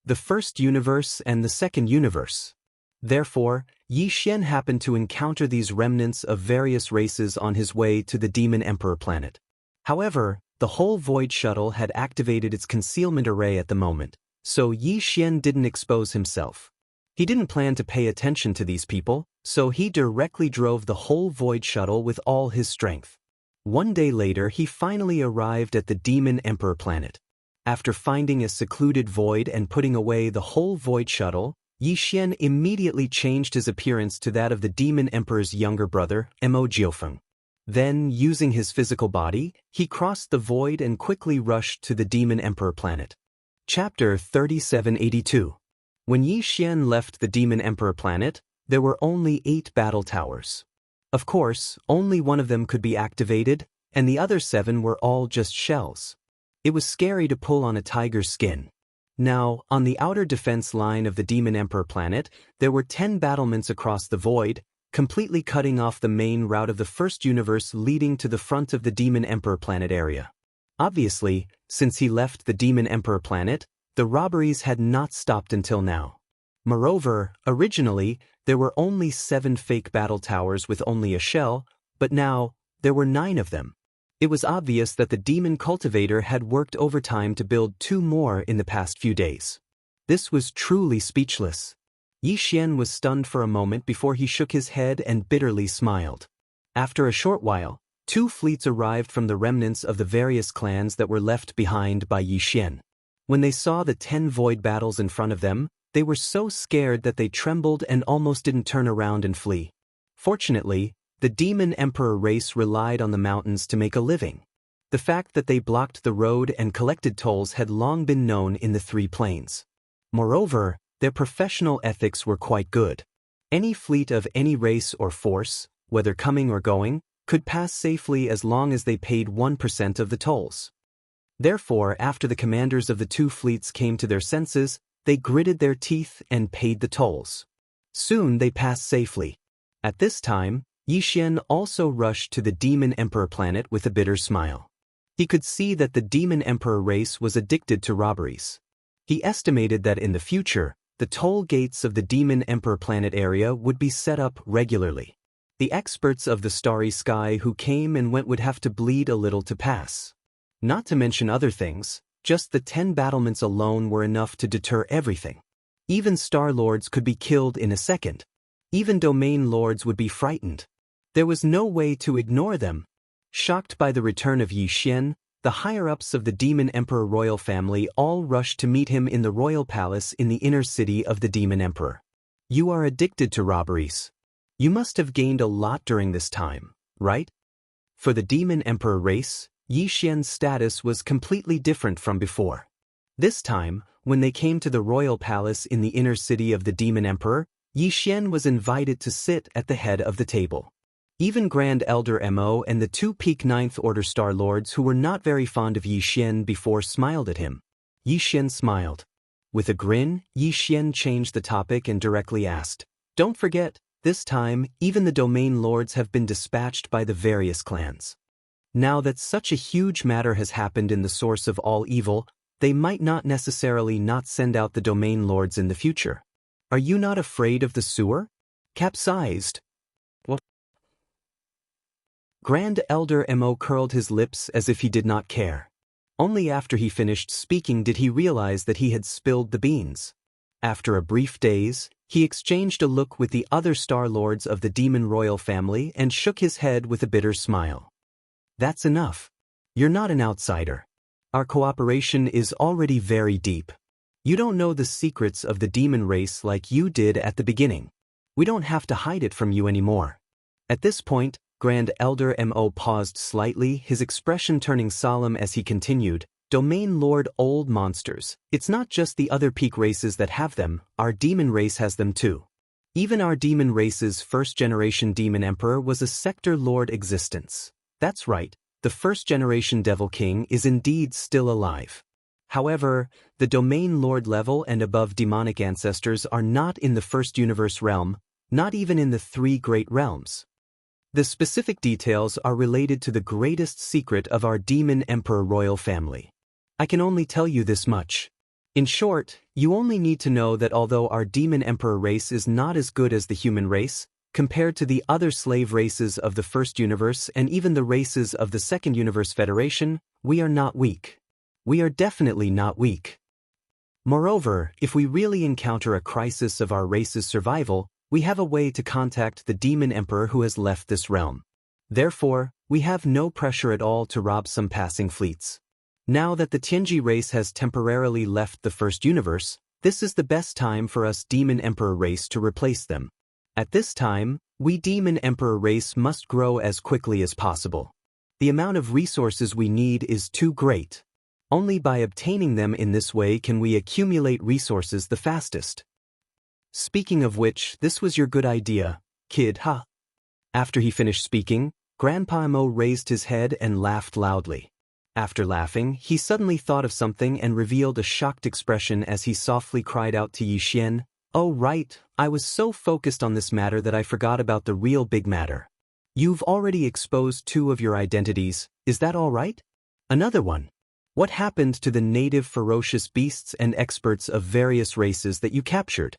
The first universe and the second universe. Therefore, Yi Xian happened to encounter these remnants of various races on his way to the Demon Emperor planet. However, the Whole Void Shuttle had activated its concealment array at the moment, so Yi Xian didn't expose himself. He didn't plan to pay attention to these people, so he directly drove the Whole Void Shuttle with all his strength. One day later, he finally arrived at the Demon Emperor planet. After finding a secluded void and putting away the Whole Void Shuttle, Yi Xian immediately changed his appearance to that of the Demon Emperor's younger brother, Mo Jiufeng. Then, using his physical body, he crossed the void and quickly rushed to the Demon Emperor planet. Chapter 3782. When Yi Xian left the Demon Emperor planet, there were only 8 battle towers. Of course, only one of them could be activated, and the other 7 were all just shells. It was scary to pull on a tiger's skin. Now, on the outer defense line of the Demon Emperor planet, there were 10 battlements across the void, completely cutting off the main route of the first universe leading to the front of the Demon Emperor planet area. Obviously, since he left the Demon Emperor planet, the robberies had not stopped until now. Moreover, originally, there were only 7 fake battle towers with only a shell, but now, there were 9 of them. It was obvious that the demon cultivator had worked overtime to build 2 more in the past few days. This was truly speechless. Yi Xian was stunned for a moment before he shook his head and bitterly smiled. After a short while, 2 fleets arrived from the remnants of the various clans that were left behind by Yi Xian. When they saw the 10 void battles in front of them, They were so scared that they trembled and almost didn't turn around and flee. Fortunately, the demon emperor race relied on the mountains to make a living. The fact that they blocked the road and collected tolls had long been known in the Three Plains. Moreover, their professional ethics were quite good. Any fleet of any race or force, whether coming or going, could pass safely as long as they paid 1% of the tolls. Therefore, after the commanders of the two fleets came to their senses, they gritted their teeth and paid the tolls. Soon they passed safely. At this time, Xian also rushed to the Demon Emperor planet with a bitter smile. He could see that the Demon Emperor race was addicted to robberies. He estimated that in the future, the toll gates of the Demon Emperor planet area would be set up regularly. The experts of the starry sky who came and went would have to bleed a little to pass. Not to mention other things, just the 10 battlements alone were enough to deter everything. Even Star Lords could be killed in a second. Even Domain Lords would be frightened. There was no way to ignore them. Shocked by the return of Xian, the higher-ups of the Demon Emperor royal family all rushed to meet him in the royal palace in the inner city of the Demon Emperor. You are addicted to robberies. You must have gained a lot during this time, right? For the Demon Emperor race, Xian's status was completely different from before. This time, when they came to the royal palace in the inner city of the Demon Emperor, Xian was invited to sit at the head of the table. Even Grand Elder Mo and the two peak Ninth Order Star Lords who were not very fond of Xian before smiled at him. Xian smiled. With a grin, Xian changed the topic and directly asked, "Don't forget, this time, even the Domain Lords have been dispatched by the various clans. Now that such a huge matter has happened in the source of all evil, they might not necessarily not send out the Domain Lords in the future. Are you not afraid of the sewer? Capsized?" What? Grand Elder Mo curled his lips as if he did not care. Only after he finished speaking did he realize that he had spilled the beans. After a brief daze, he exchanged a look with the other Star Lords of the Demon Royal family and shook his head with a bitter smile. "That's enough. You're not an outsider. Our cooperation is already very deep. You don't know the secrets of the demon race like you did at the beginning. We don't have to hide it from you anymore." At this point, Grand Elder Mo paused slightly, his expression turning solemn as he continued, "Domain Lord old monsters, it's not just the other peak races that have them, our demon race has them too. Even our demon race's first-generation Demon Emperor was a Sector Lord existence. That's right, the first-generation Devil King is indeed still alive. However, the Domain Lord level and above demonic ancestors are not in the First Universe realm, not even in the Three Great Realms. The specific details are related to the greatest secret of our Demon Emperor royal family. I can only tell you this much. In short, you only need to know that although our Demon Emperor race is not as good as the human race, compared to the other slave races of the First Universe and even the races of the Second Universe Federation, we are not weak. We are definitely not weak. Moreover, if we really encounter a crisis of our race's survival, we have a way to contact the Demon Emperor who has left this realm. Therefore, we have no pressure at all to rob some passing fleets. Now that the Tianji race has temporarily left the First Universe, this is the best time for us Demon Emperor race to replace them. At this time, we Demon Emperor race must grow as quickly as possible. The amount of resources we need is too great. Only by obtaining them in this way can we accumulate resources the fastest. Speaking of which, this was your good idea, kid, huh? After he finished speaking, Grandpa Mo raised his head and laughed loudly. After laughing, he suddenly thought of something and revealed a shocked expression as he softly cried out to Xian, "Oh right, I was so focused on this matter that I forgot about the real big matter. You've already exposed 2 of your identities, is that all right? Another one. What happened to the native ferocious beasts and experts of various races that you captured?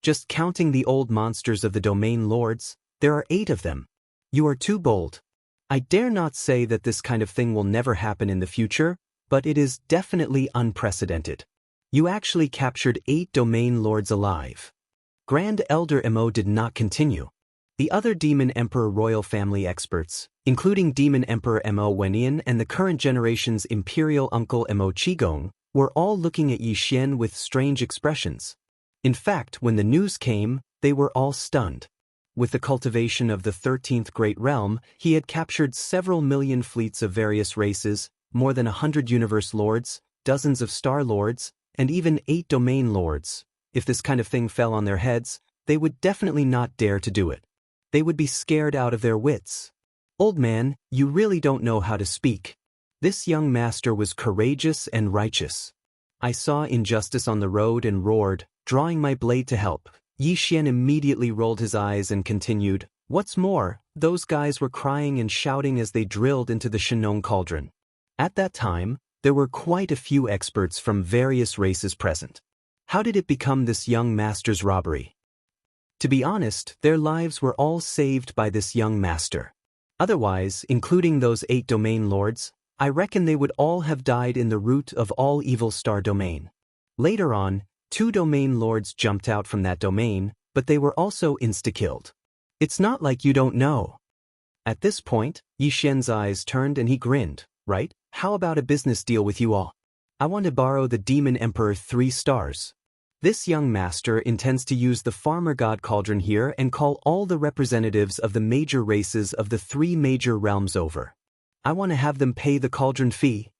Just counting the old monsters of the Domain Lords, there are 8 of them. You are too bold. I dare not say that this kind of thing will never happen in the future, but it is definitely unprecedented. You actually captured 8 Domain Lords alive." Grand Elder Mo did not continue. The other Demon Emperor royal family experts, including Demon Emperor Mo Wenian and the current generation's Imperial Uncle Mo Qigong, were all looking at Xian with strange expressions. In fact, when the news came, they were all stunned. With the cultivation of the 13th Great Realm, he had captured several million fleets of various races, more than 100 universe lords, dozens of star lords, and even 8 domain lords. If this kind of thing fell on their heads, they would definitely not dare to do it. They would be scared out of their wits. Old man, you really don't know how to speak. This young master was courageous and righteous. I saw injustice on the road and roared, drawing my blade to help. Yi Xian immediately rolled his eyes and continued, "What's more, those guys were crying and shouting as they drilled into the Shinong cauldron." At that time, there were quite a few experts from various races present. How did it become this young master's robbery? To be honest, their lives were all saved by this young master. Otherwise, including those 8 domain lords, I reckon they would all have died in the root of all evil star domain. Later on, 2 domain lords jumped out from that domain, but they were also insta-killed. It's not like you don't know. At this point, Yi Xian's eyes turned and he grinned, "Right, how about a business deal with you all? I want to borrow the Demon Emperor 3 stars. This young master intends to use the Farmer God Cauldron here and call all the representatives of the major races of the 3 major realms over. I want to have them pay the cauldron fee."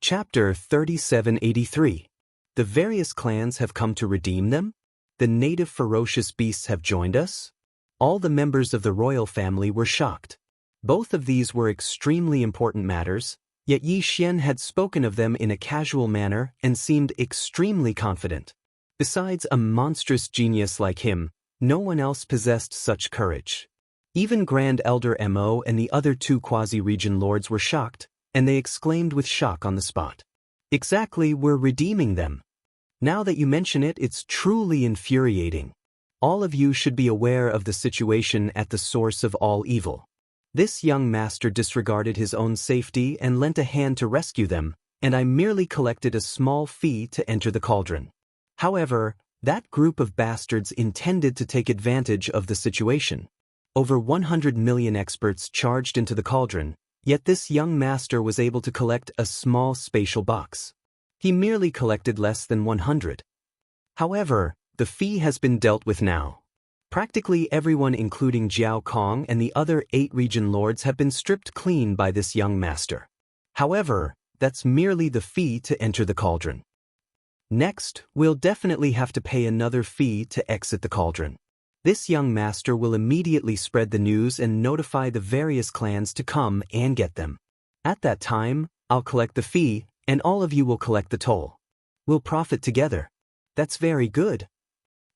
Chapter 3783. The various clans have come to redeem them? The native ferocious beasts have joined us? All the members of the royal family were shocked. Both of these were extremely important matters, yet Yi Xian had spoken of them in a casual manner and seemed extremely confident. Besides a monstrous genius like him, no one else possessed such courage. Even Grand Elder Mo and the other 2 quasi-region lords were shocked, and they exclaimed with shock on the spot. "Exactly, we're redeeming them. Now that you mention it, it's truly infuriating. All of you should be aware of the situation at the source of all evil." This young master disregarded his own safety and lent a hand to rescue them, and I merely collected a small fee to enter the cauldron. However, that group of bastards intended to take advantage of the situation. Over 100 million experts charged into the cauldron, yet this young master was able to collect a small spatial box. He merely collected less than 100. However, the fee has been dealt with now. Practically everyone including Jiao Kong and the other 8 region lords have been stripped clean by this young master. However, that's merely the fee to enter the cauldron. Next, we'll definitely have to pay another fee to exit the cauldron. This young master will immediately spread the news and notify the various clans to come and get them. At that time, I'll collect the fee, and all of you will collect the toll. We'll profit together. That's very good.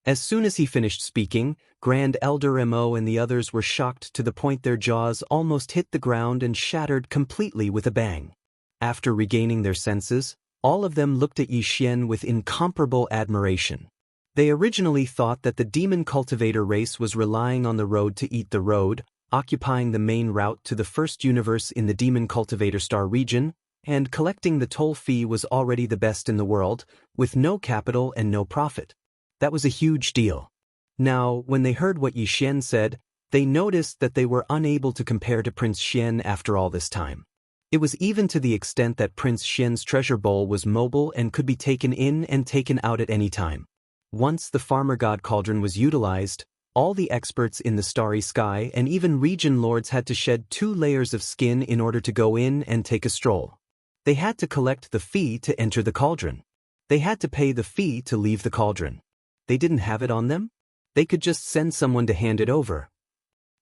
As soon as he finished speaking, Grand Elder Mo and the others were shocked to the point their jaws almost hit the ground and shattered completely with a bang. After regaining their senses, all of them looked at Yi Xian with incomparable admiration. They originally thought that the demon cultivator race was relying on the road to eat the road, occupying the main route to the first universe in the demon cultivator star region, and collecting the toll fee was already the best in the world, with no capital and no profit. That was a huge deal. Now, when they heard what Yi Xian said, they noticed that they were unable to compare to Prince Xian after all this time. It was even to the extent that Prince Xian's treasure bowl was mobile and could be taken in and taken out at any time. Once the Farmer God Cauldron was utilized, all the experts in the starry sky and even region lords had to shed 2 layers of skin in order to go in and take a stroll. They had to collect the fee to enter the cauldron. They had to pay the fee to leave the cauldron. They didn't have it on them? They could just send someone to hand it over.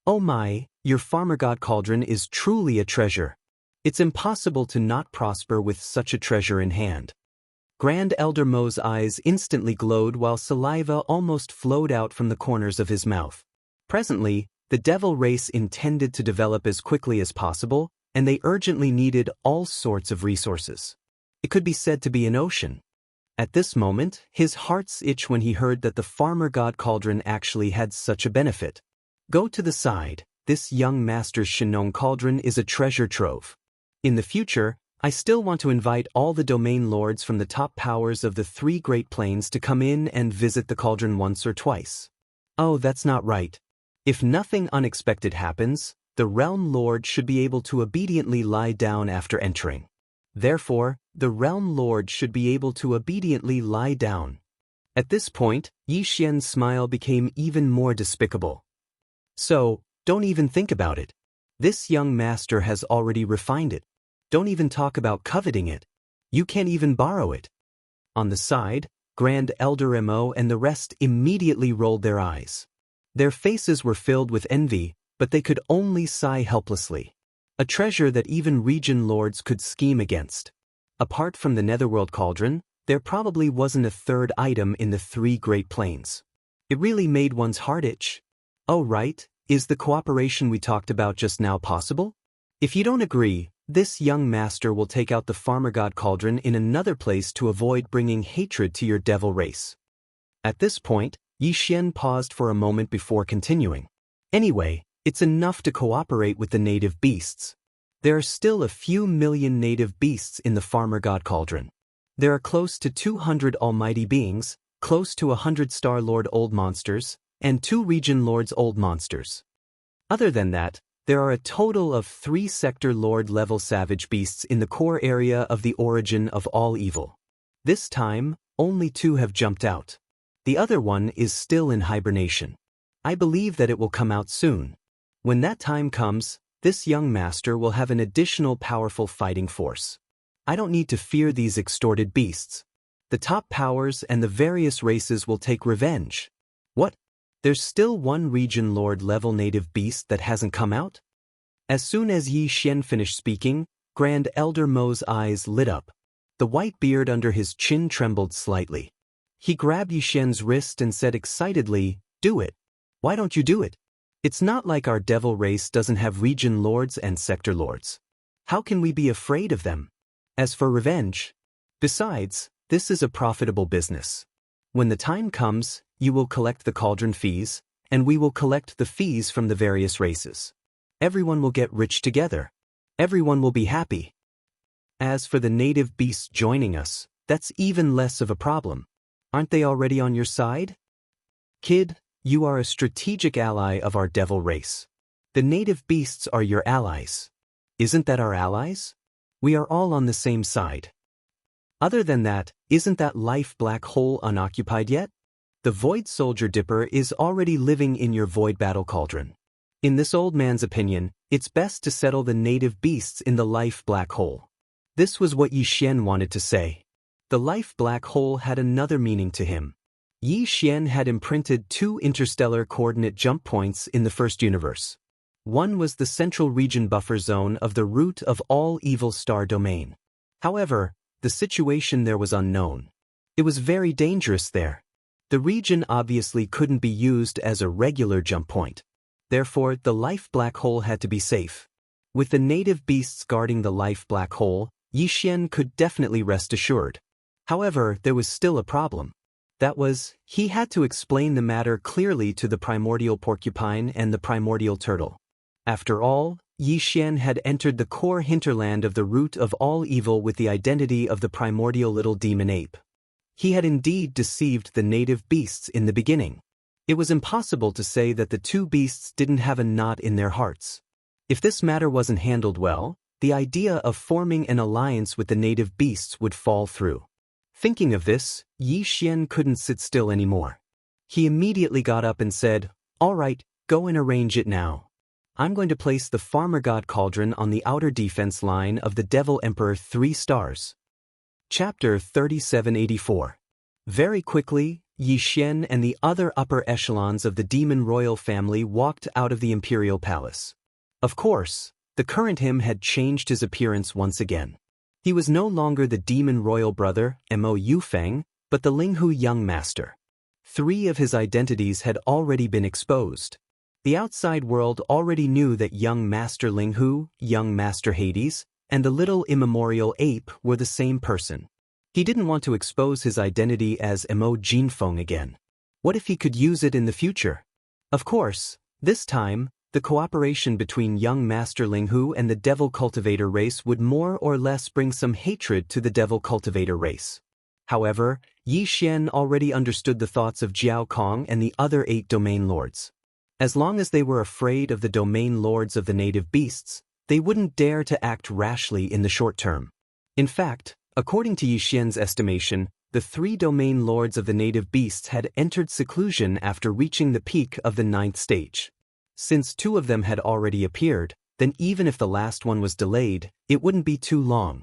Oh my, your Farmer God Cauldron is truly a treasure. It's impossible to not prosper with such a treasure in hand. Grand Elder Mo's eyes instantly glowed while saliva almost flowed out from the corners of his mouth. Presently, the devil race intended to develop as quickly as possible, and they urgently needed all sorts of resources. It could be said to be an ocean. At this moment, his heart's itch when he heard that the Farmer God Cauldron actually had such a benefit. Go to the side, this young master's Shinong Cauldron is a treasure trove. In the future, I still want to invite all the domain lords from the top powers of the 3 Great Plains to come in and visit the cauldron once or twice. Oh, that's not right. If nothing unexpected happens, the realm lord should be able to obediently lie down after entering. Therefore, the realm lord should be able to obediently lie down. At this point, Yi Xian's smile became even more despicable. So, don't even think about it. This young master has already refined it. Don't even talk about coveting it. You can't even borrow it. On the side, Grand Elder Mo and the rest immediately rolled their eyes. Their faces were filled with envy, but they could only sigh helplessly. A treasure that even region lords could scheme against. Apart from the Netherworld Cauldron, there probably wasn't a third item in the three Great Plains. It really made one's heart itch. Oh right, is the cooperation we talked about just now possible? If you don't agree, this young master will take out the Farmer God Cauldron in another place to avoid bringing hatred to your devil race. At this point, Yi Xian paused for a moment before continuing. Anyway, it's enough to cooperate with the native beasts. There are still a few million native beasts in the Farmer God Cauldron. There are close to 200 almighty beings, close to 100 Star Lord old monsters, and 2 Region Lords old monsters. Other than that, there are a total of 3 Sector Lord level savage beasts in the core area of the origin of all evil. This time, only 2 have jumped out. The other one is still in hibernation. I believe that it will come out soon. When that time comes, this young master will have an additional powerful fighting force. I don't need to fear these extorted beasts. The top powers and the various races will take revenge. What? There's still 1 Region Lord level native beast that hasn't come out? As soon as Yi Xian finished speaking, Grand Elder Mo's eyes lit up. The white beard under his chin trembled slightly. He grabbed Yi Xian's wrist and said excitedly, "Do it. Why don't you do it? It's not like our devil race doesn't have Region Lords and Sector Lords. How can we be afraid of them? As for revenge, besides, this is a profitable business. When the time comes, you will collect the cauldron fees, and we will collect the fees from the various races. Everyone will get rich together. Everyone will be happy. As for the native beasts joining us, that's even less of a problem. Aren't they already on your side? Kid, you are a strategic ally of our devil race. The native beasts are your allies. Isn't that our allies? We are all on the same side. Other than that, isn't that life black hole unoccupied yet? The Void Soldier Dipper is already living in your Void Battle Cauldron. In this old man's opinion, it's best to settle the native beasts in the life black hole. This was what Yi Xian wanted to say. The life black hole had another meaning to him. Yi Xian had imprinted 2 interstellar coordinate jump points in the first universe. One was the central region buffer zone of the root of all evil star domain. However, the situation there was unknown. It was very dangerous there. The region obviously couldn't be used as a regular jump point. Therefore, the life black hole had to be safe. With the native beasts guarding the life black hole, Yi Xian could definitely rest assured. However, there was still a problem. That was, he had to explain the matter clearly to the primordial porcupine and the primordial turtle. After all, Yi Xian had entered the core hinterland of the root of all evil with the identity of the primordial little demon ape. He had indeed deceived the native beasts in the beginning. It was impossible to say that the 2 beasts didn't have a knot in their hearts. If this matter wasn't handled well, the idea of forming an alliance with the native beasts would fall through. Thinking of this, Yi Xian couldn't sit still anymore. He immediately got up and said, "All right, go and arrange it now. I'm going to place the Farmer God Cauldron on the outer defense line of the Devil Emperor 3 stars. Chapter 3784. Very quickly, Yi Xian and the other upper echelons of the demon royal family walked out of the imperial palace. Of course, the current him had changed his appearance once again. He was no longer the demon royal brother, Mo Yufeng, but the Linghu young master. 3 of his identities had already been exposed. The outside world already knew that young Master Linghu, young Master Hades, and the little immemorial ape were the same person. He didn't want to expose his identity as Mo Jinfeng again. What if he could use it in the future? Of course, this time, the cooperation between young Master Linghu and the Devil Cultivator race would more or less bring some hatred to the Devil Cultivator race. However, Yi Xian already understood the thoughts of Jiao Kong and the other 8 domain lords. As long as they were afraid of the domain lords of the native beasts, they wouldn't dare to act rashly in the short term. In fact, according to Yi Xian's estimation, the 3 domain lords of the native beasts had entered seclusion after reaching the peak of the 9th stage. Since 2 of them had already appeared, then even if the last one was delayed, it wouldn't be too long.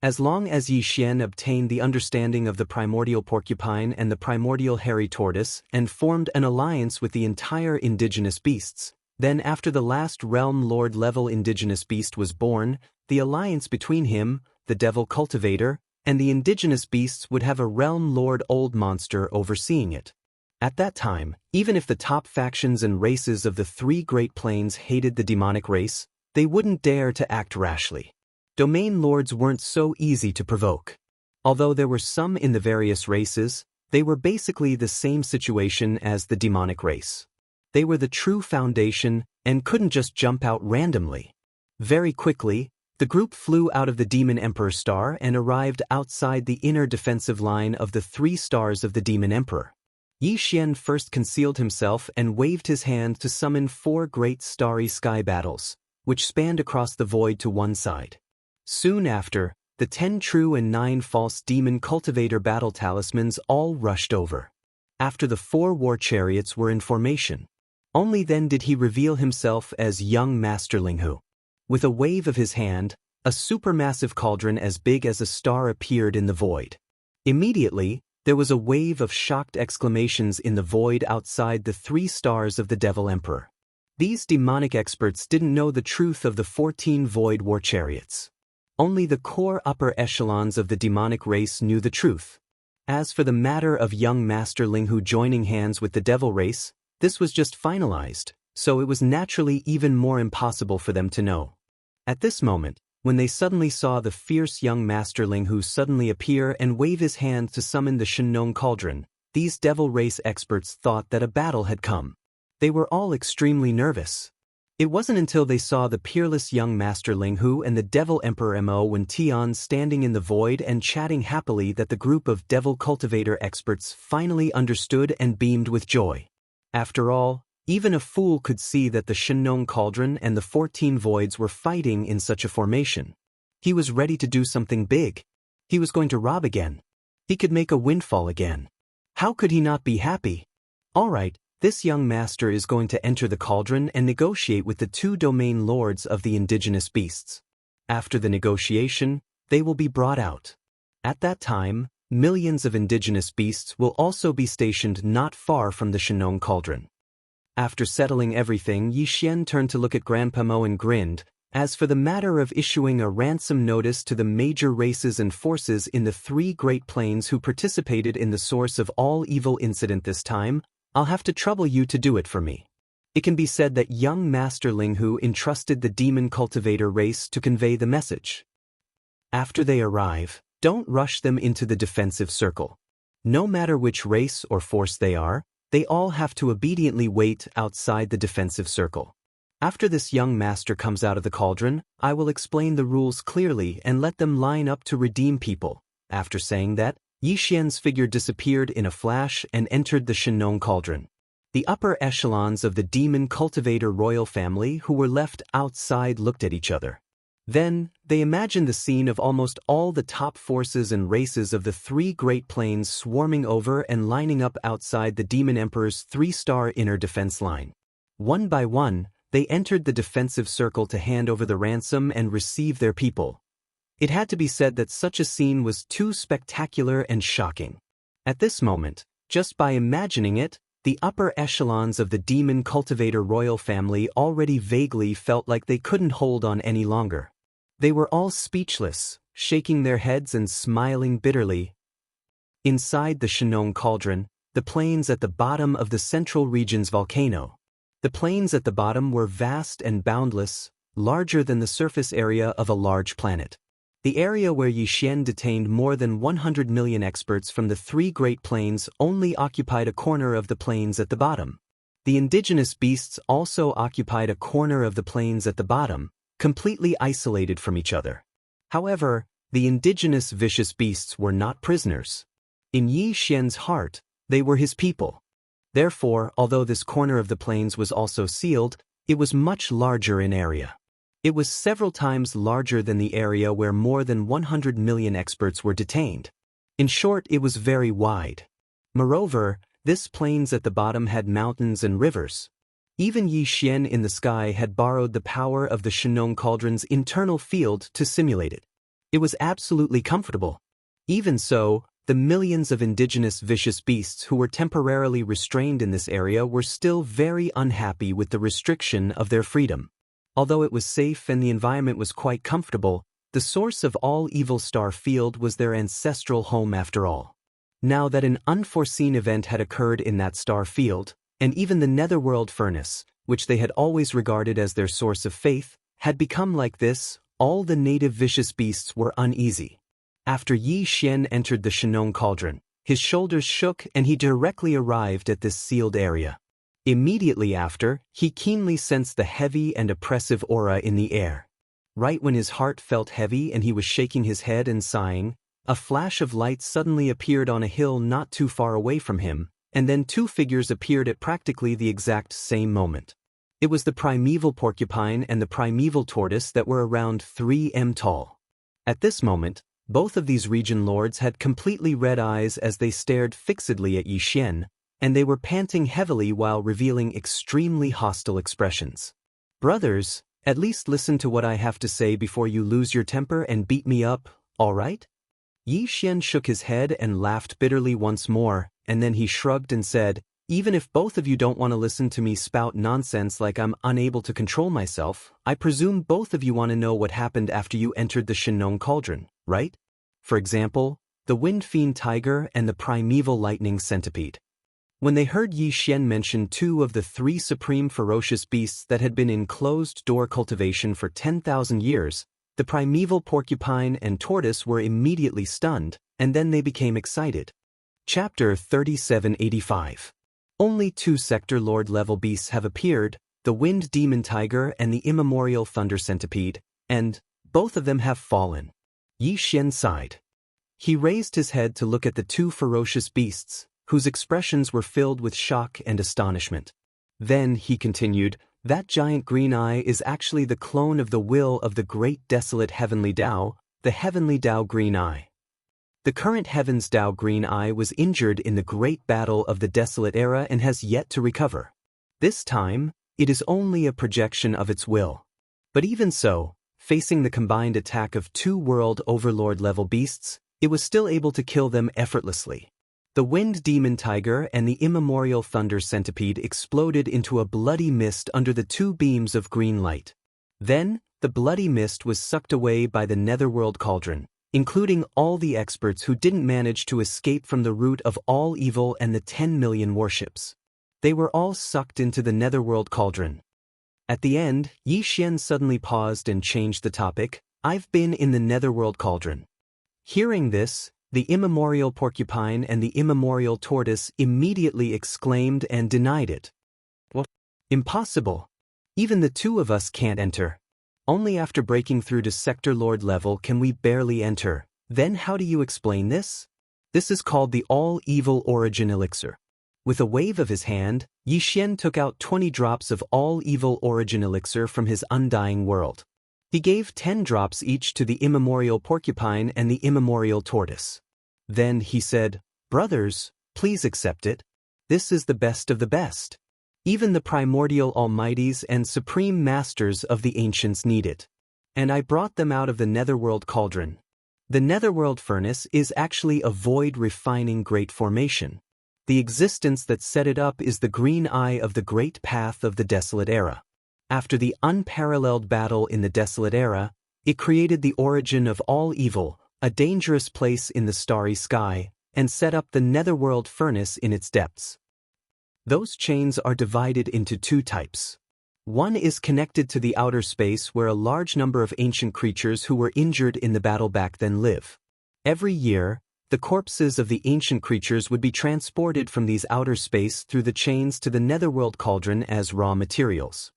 As long as Yi Xian obtained the understanding of the primordial porcupine and the primordial hairy tortoise and formed an alliance with the entire indigenous beasts, then after the last realm lord level indigenous beast was born, the alliance between him, the devil cultivator, and the indigenous beasts would have a realm lord old monster overseeing it. At that time, even if the top factions and races of the 3 Great Plains hated the demonic race, they wouldn't dare to act rashly. Domain lords weren't so easy to provoke. Although there were some in the various races, they were basically the same situation as the demonic race. They were the true foundation and couldn't just jump out randomly. Very quickly, the group flew out of the Demon Emperor Star and arrived outside the inner defensive line of the 3 stars of the Demon Emperor. Yi Xian first concealed himself and waved his hand to summon 4 great starry sky battles, which spanned across the void to one side. Soon after, the 10 true and 9 false demon cultivator battle talismans all rushed over. After the 4 war chariots were in formation, only then did he reveal himself as young Master Linghu. With a wave of his hand, a supermassive cauldron as big as a star appeared in the void. Immediately, there was a wave of shocked exclamations in the void outside the 3 stars of the Devil Emperor. These demonic experts didn't know the truth of the 14 void war chariots. Only the core upper echelons of the demonic race knew the truth. As for the matter of young Master Linghu joining hands with the devil race, this was just finalized, so it was naturally even more impossible for them to know. At this moment, when they suddenly saw the fierce young Master Linghu suddenly appear and wave his hand to summon the Shenong Cauldron, these devil race experts thought that a battle had come. They were all extremely nervous. It wasn't until they saw the peerless young Master Linghu and the Devil Emperor Mo Wen Tian standing in the void and chatting happily that the group of devil cultivator experts finally understood and beamed with joy. After all, even a fool could see that the Shenong Cauldron and the 14 voids were fighting in such a formation. He was ready to do something big. He was going to rob again. He could make a windfall again. How could he not be happy? All right. This young master is going to enter the cauldron and negotiate with the 2 domain lords of the indigenous beasts. After the negotiation, they will be brought out. At that time, millions of indigenous beasts will also be stationed not far from the Shenong Cauldron. After settling everything, Yi Xian turned to look at Grandpa Mo and grinned. As for the matter of issuing a ransom notice to the major races and forces in the 3 Great Plains who participated in the source of all evil incident this time, I'll have to trouble you to do it for me. It can be said that young Master Linghu entrusted the demon cultivator race to convey the message. After they arrive, don't rush them into the defensive circle. No matter which race or force they are, they all have to obediently wait outside the defensive circle. After this young master comes out of the cauldron, I will explain the rules clearly and let them line up to redeem people. After saying that, Yi Xian's figure disappeared in a flash and entered the Shenong Cauldron. The upper echelons of the demon cultivator royal family who were left outside looked at each other. Then, they imagined the scene of almost all the top forces and races of the 3 Great Plains swarming over and lining up outside the Demon Emperor's 3-star inner defense line. One by one, they entered the defensive circle to hand over the ransom and receive their people. It had to be said that such a scene was too spectacular and shocking. At this moment, just by imagining it, the upper echelons of the demon cultivator royal family already vaguely felt like they couldn't hold on any longer. They were all speechless, shaking their heads and smiling bitterly. Inside the Shenong Cauldron, the plains at the bottom of the central region's volcano. The plains at the bottom were vast and boundless, larger than the surface area of a large planet. The area where Yi Xian detained more than 100 million experts from the 3 Great Plains only occupied a corner of the plains at the bottom. The indigenous beasts also occupied a corner of the plains at the bottom, completely isolated from each other. However, the indigenous vicious beasts were not prisoners. In Yi Xian's heart, they were his people. Therefore, although this corner of the plains was also sealed, it was much larger in area. It was several times larger than the area where more than 100 million experts were detained. In short, it was very wide. Moreover, this plains at the bottom had mountains and rivers. Even Yi Xian in the sky had borrowed the power of the Shenong Cauldron's internal field to simulate it. It was absolutely comfortable. Even so, the millions of indigenous vicious beasts who were temporarily restrained in this area were still very unhappy with the restriction of their freedom. Although it was safe and the environment was quite comfortable, the source of all evil star field was their ancestral home after all. Now that an unforeseen event had occurred in that star field, and even the netherworld furnace, which they had always regarded as their source of faith, had become like this, all the native vicious beasts were uneasy. After Yi Xian entered the Shenong Cauldron, his shoulders shook and he directly arrived at this sealed area. Immediately after, he keenly sensed the heavy and oppressive aura in the air. Right when his heart felt heavy and he was shaking his head and sighing, a flash of light suddenly appeared on a hill not too far away from him, and then two figures appeared at practically the exact same moment. It was the primeval porcupine and the primeval tortoise that were around 3 m tall. At this moment, both of these region lords had completely red eyes as they stared fixedly at Yi Xian, and they were panting heavily while revealing extremely hostile expressions. "Brothers, at least listen to what I have to say before you lose your temper and beat me up, all right?" Yi Xian shook his head and laughed bitterly once more, and then he shrugged and said, "Even if both of you don't want to listen to me spout nonsense like I'm unable to control myself, I presume both of you want to know what happened after you entered the Shenong Cauldron, right? For example, the Wind Fiend Tiger and the Primeval Lightning Centipede." When they heard Yi Xian mention 2 of the 3 supreme ferocious beasts that had been in closed-door cultivation for 10,000 years, the primeval porcupine and tortoise were immediately stunned, and then they became excited. Chapter 3785. Only 2 Sector Lord level beasts have appeared, the Wind Demon Tiger and the Immemorial Thunder Centipede, and both of them have fallen. Yi Xian sighed. He raised his head to look at the 2 ferocious beasts, whose expressions were filled with shock and astonishment. Then, he continued, that giant green eye is actually the clone of the will of the great desolate heavenly Tao, the heavenly Tao green eye. The current heaven's Tao green eye was injured in the great battle of the desolate era and has yet to recover. This time, it is only a projection of its will. But even so, facing the combined attack of 2 world overlord level beasts, it was still able to kill them effortlessly. The Wind Demon Tiger and the Immemorial Thunder Centipede exploded into a bloody mist under the 2 beams of green light. Then, the bloody mist was sucked away by the Netherworld Cauldron, including all the experts who didn't manage to escape from the root of all evil and the 10 million warships. They were all sucked into the Netherworld Cauldron. At the end, Yi Xian suddenly paused and changed the topic. "I've been in the Netherworld Cauldron." Hearing this, the immemorial porcupine and the immemorial tortoise immediately exclaimed and denied it. "What? Impossible. Even the 2 of us can't enter. Only after breaking through to Sector Lord level can we barely enter. Then how do you explain this?" "This is called the All-Evil Origin Elixir." With a wave of his hand, Yi Xian took out 20 drops of All-Evil Origin Elixir from his undying world. He gave 10 drops each to the immemorial porcupine and the immemorial tortoise. Then he said, "Brothers, please accept it. This is the best of the best. Even the primordial almighties and supreme masters of the ancients need it. And I brought them out of the Netherworld Cauldron. The Netherworld Furnace is actually a void refining great formation. The existence that set it up is the green eye of the great path of the desolate era. After the unparalleled battle in the desolate era, it created the origin of all evil, a dangerous place in the starry sky, and set up the Netherworld Furnace in its depths. Those chains are divided into 2 types. One is connected to the outer space where a large number of ancient creatures who were injured in the battle back then live. Every year, the corpses of the ancient creatures would be transported from these outer space through the chains to the Netherworld Cauldron as raw materials.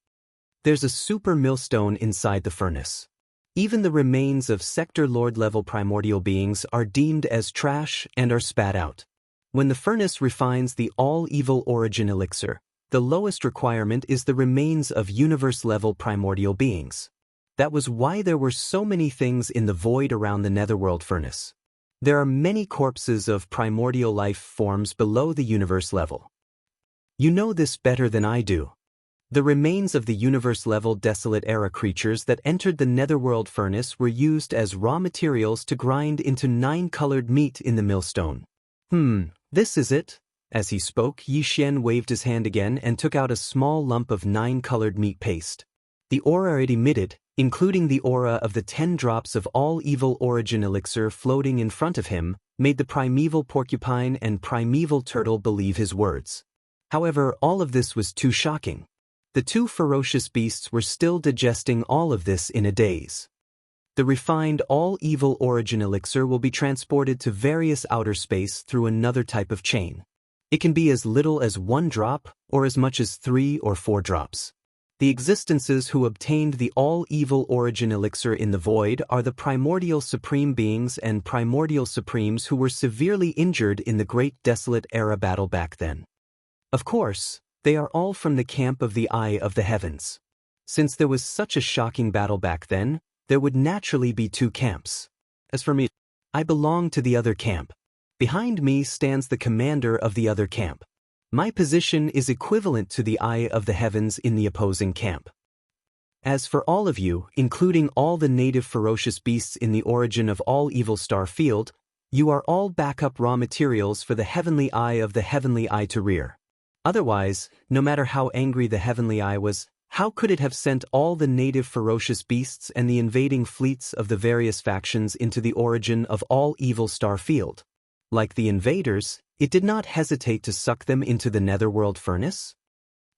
There's a super millstone inside the furnace. Even the remains of Sector Lord level primordial beings are deemed as trash and are spat out. When the furnace refines the all-evil origin elixir, the lowest requirement is the remains of universe-level primordial beings. That was why there were so many things in the void around the Netherworld Furnace. There are many corpses of primordial life forms below the universe level. You know this better than I do. The remains of the universe-level desolate era creatures that entered the netherworld furnace were used as raw materials to grind into 9-colored meat in the millstone. This is it. As he spoke, Xian waved his hand again and took out a small lump of 9-colored meat paste. The aura it emitted, including the aura of the 10 drops of all evil origin elixir floating in front of him, made the primeval porcupine and primeval turtle believe his words. However, all of this was too shocking. The two ferocious beasts were still digesting all of this in a daze. The refined all-evil origin elixir will be transported to various outer space through another type of chain. It can be as little as 1 drop, or as much as 3 or 4 drops. The existences who obtained the all-evil origin elixir in the void are the primordial supreme beings and primordial supremes who were severely injured in the Great Desolate Era battle back then. Of course, they are all from the camp of the Eye of the Heavens. Since there was such a shocking battle back then, there would naturally be 2 camps. As for me, I belong to the other camp. Behind me stands the commander of the other camp. My position is equivalent to the Eye of the Heavens in the opposing camp. As for all of you, including all the native ferocious beasts in the origin of all evil star field, you are all backup raw materials for the heavenly Eye of the heavenly Eye to rear. Otherwise, no matter how angry the heavenly Eye was, how could it have sent all the native ferocious beasts and the invading fleets of the various factions into the origin of all evil star field? Like the invaders, it did not hesitate to suck them into the netherworld furnace.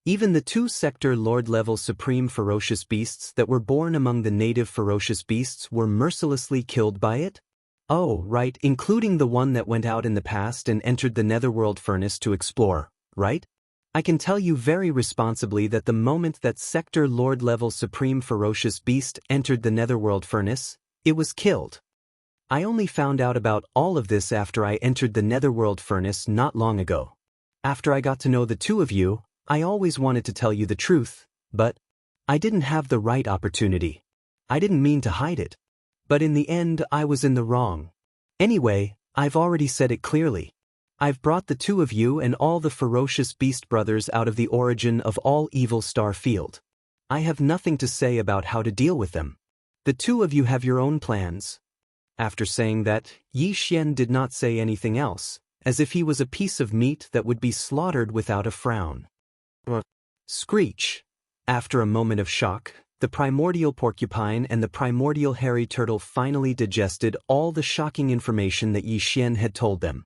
Even the 2-sector lord-level supreme ferocious beasts that were born among the native ferocious beasts were mercilessly killed by it? Oh, right, including the one that went out in the past and entered the netherworld furnace to explore, right? I can tell you very responsibly that the moment that sector lord-level supreme ferocious beast entered the netherworld furnace, it was killed. I only found out about all of this after I entered the netherworld furnace not long ago. After I got to know the 2 of you, I always wanted to tell you the truth, but I didn't have the right opportunity. I didn't mean to hide it. But in the end, I was in the wrong. Anyway, I've already said it clearly. I've brought the 2 of you and all the ferocious beast brothers out of the origin of all evil star field. I have nothing to say about how to deal with them. The 2 of you have your own plans. After saying that, Xian did not say anything else, as if he was a piece of meat that would be slaughtered without a frown. Screech. After a moment of shock, the primordial porcupine and the primordial hairy turtle finally digested all the shocking information that Xian had told them.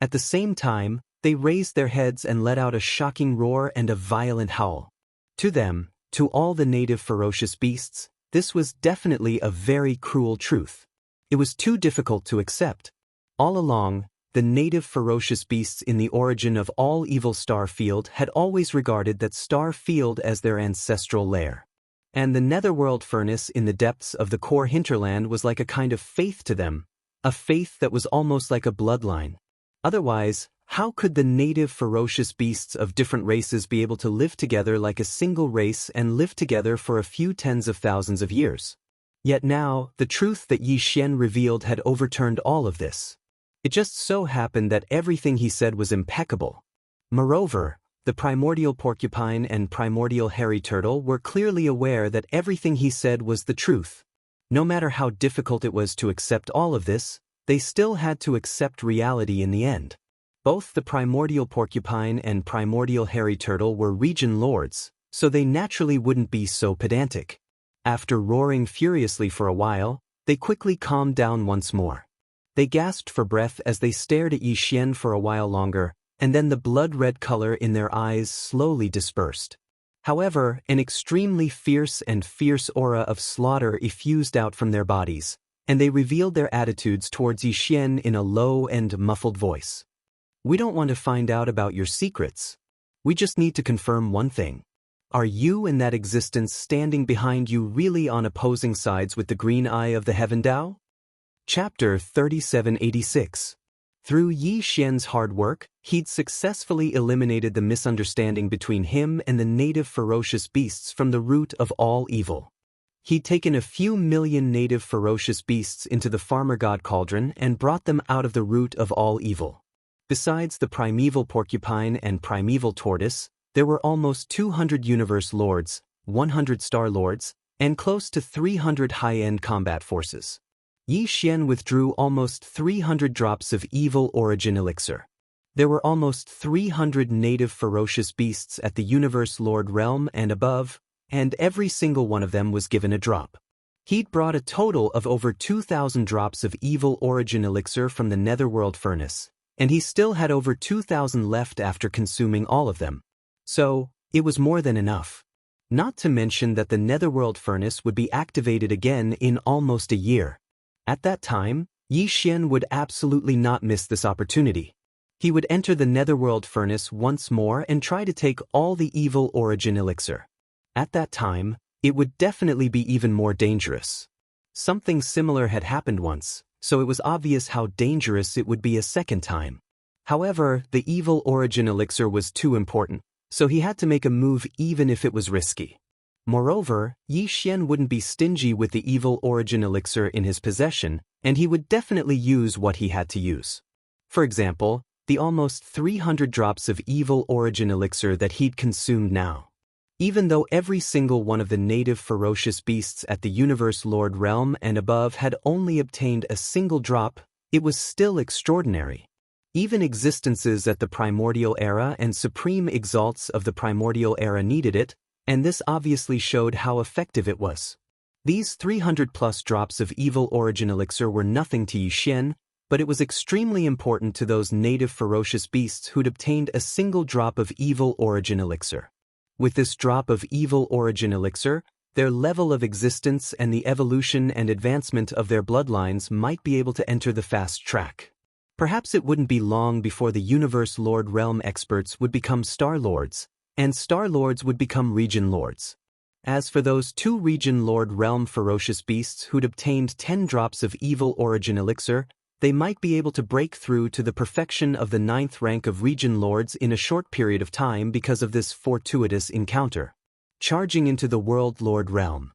At the same time, they raised their heads and let out a shocking roar and a violent howl. To them, to all the native ferocious beasts, this was definitely a very cruel truth. It was too difficult to accept. All along, the native ferocious beasts in the origin of all evil star field had always regarded that star field as their ancestral lair. And the netherworld furnace in the depths of the core hinterland was like a kind of faith to them, a faith that was almost like a bloodline. Otherwise, how could the native ferocious beasts of different races be able to live together like a single race and live together for a few tens of thousands of years? Yet now, the truth that Xian revealed had overturned all of this. It just so happened that everything he said was impeccable. Moreover, the primordial porcupine and primordial hairy turtle were clearly aware that everything he said was the truth. No matter how difficult it was to accept all of this, they still had to accept reality in the end. Both the primordial porcupine and primordial hairy turtle were region lords, so they naturally wouldn't be so pedantic. After roaring furiously for a while, they quickly calmed down once more. They gasped for breath as they stared at Xian for a while longer, and then the blood-red color in their eyes slowly dispersed. However, an extremely fierce aura of slaughter effused out from their bodies, and they revealed their attitudes towards Xian in a low and muffled voice. "We don't want to find out about your secrets. We just need to confirm one thing. Are you and that existence standing behind you really on opposing sides with the green eye of the Heaven Tao?" Chapter 3786. Through Xian's hard work, he'd successfully eliminated the misunderstanding between him and the native ferocious beasts from the root of all evil. He'd taken a few million native ferocious beasts into the farmer god cauldron and brought them out of the root of all evil. Besides the primeval porcupine and primeval tortoise, there were almost 200 universe lords, 100 star lords, and close to 300 high-end combat forces. Yi Xian withdrew almost 300 drops of evil origin elixir. There were almost 300 native ferocious beasts at the universe lord realm and above, and every single one of them was given a drop. He'd brought a total of over 2,000 drops of evil origin elixir from the netherworld furnace, and he still had over 2,000 left after consuming all of them. So, it was more than enough. Not to mention that the netherworld furnace would be activated again in almost a year. At that time, Yi Xian would absolutely not miss this opportunity. He would enter the netherworld furnace once more and try to take all the evil origin elixir. At that time, it would definitely be even more dangerous. Something similar had happened once, so it was obvious how dangerous it would be a second time. However, the evil origin elixir was too important, so he had to make a move even if it was risky. Moreover, Yi Xian wouldn't be stingy with the evil origin elixir in his possession, and he would definitely use what he had to use. For example, the almost 300 drops of evil origin elixir that he'd consumed now. Even though every single one of the native ferocious beasts at the universe lord realm and above had only obtained a single drop, it was still extraordinary. Even existences at the primordial era and supreme exalts of the primordial era needed it, and this obviously showed how effective it was. These 300+ drops of evil origin elixir were nothing to Yi Xian, but it was extremely important to those native ferocious beasts who'd obtained a single drop of evil origin elixir. With this drop of evil origin elixir, their level of existence and the evolution and advancement of their bloodlines might be able to enter the fast track. Perhaps it wouldn't be long before the universe lord realm experts would become star lords, and star lords would become region lords. As for those 2 region lord realm ferocious beasts who'd obtained 10 drops of evil origin elixir, they might be able to break through to the perfection of the 9th rank of region lords in a short period of time because of this fortuitous encounter. Charging into the world lord realm.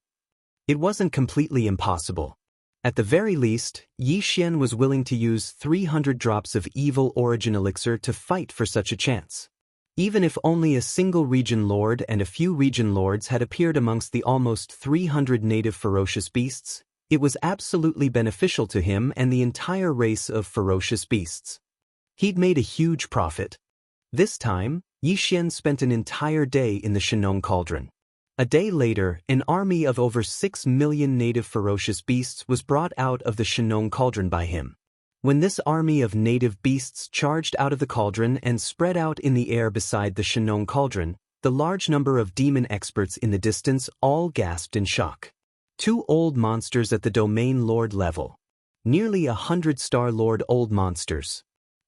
It wasn't completely impossible. At the very least, Yi Xian was willing to use 300 drops of evil origin elixir to fight for such a chance. Even if only a single region lord and a few region lords had appeared amongst the almost 300 native ferocious beasts, it was absolutely beneficial to him and the entire race of ferocious beasts. He'd made a huge profit. This time, Yi Xian spent an entire day in the Xianxia cauldron. A day later, an army of over 6 million native ferocious beasts was brought out of the Xianxia cauldron by him. When this army of native beasts charged out of the cauldron and spread out in the air beside the Xianxia cauldron, the large number of demon experts in the distance all gasped in shock. 2 old monsters at the domain lord level. Nearly 100 star lord old monsters.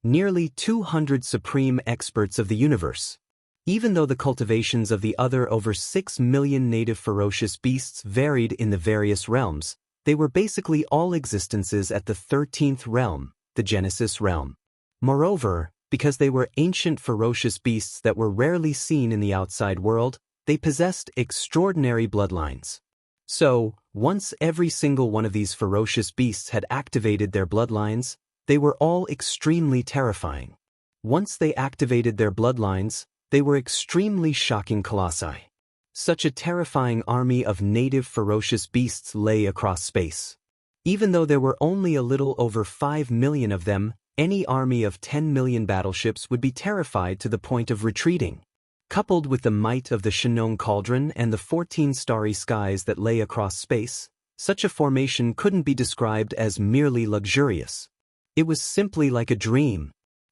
Nearly 200 supreme experts of the universe. Even though the cultivations of the other over 6 million native ferocious beasts varied in the various realms, they were basically all existences at the 13th realm, the Genesis realm. Moreover, because they were ancient ferocious beasts that were rarely seen in the outside world, they possessed extraordinary bloodlines. So, once every single one of these ferocious beasts had activated their bloodlines, they were all extremely terrifying. Once they activated their bloodlines, they were extremely shocking colossi. Such a terrifying army of native ferocious beasts lay across space. Even though there were only a little over 5 million of them, any army of 10 million battleships would be terrified to the point of retreating. Coupled with the might of the Xianxia cauldron and the 14 starry skies that lay across space, such a formation couldn't be described as merely luxurious. It was simply like a dream.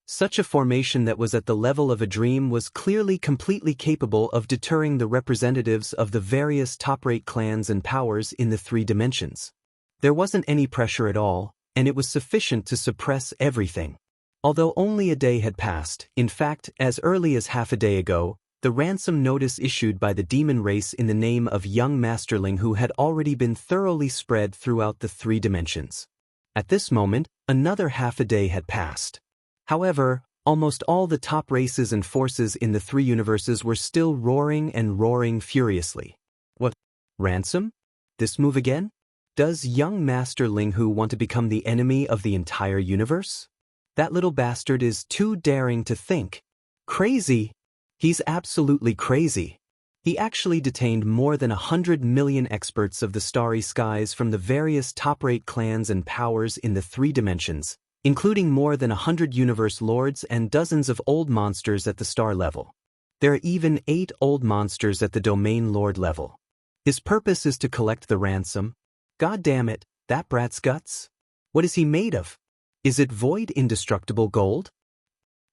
Such a formation that was at the level of a dream was clearly completely capable of deterring the representatives of the various top-rate clans and powers in the 3 dimensions. There wasn't any pressure at all, and it was sufficient to suppress everything. Although only a day had passed, in fact, as early as half a day ago, the ransom notice issued by the demon race in the name of young masterling who had already been thoroughly spread throughout the 3 dimensions. At this moment, another half a day had passed. However, almost all the top races and forces in the 3 universes were still roaring and roaring furiously. What? Ransom? This move again? Does young Master Linghu want to become the enemy of the entire universe? That little bastard is too daring to think. Crazy? He's absolutely crazy. He actually detained more than 100 million experts of the starry skies from the various top-rate clans and powers in the 3 dimensions, including more than 100 universe lords and dozens of old monsters at the star level. There are even 8 old monsters at the domain lord level. His purpose is to collect the ransom. God damn it, that brat's guts? What is he made of? Is it void indestructible gold?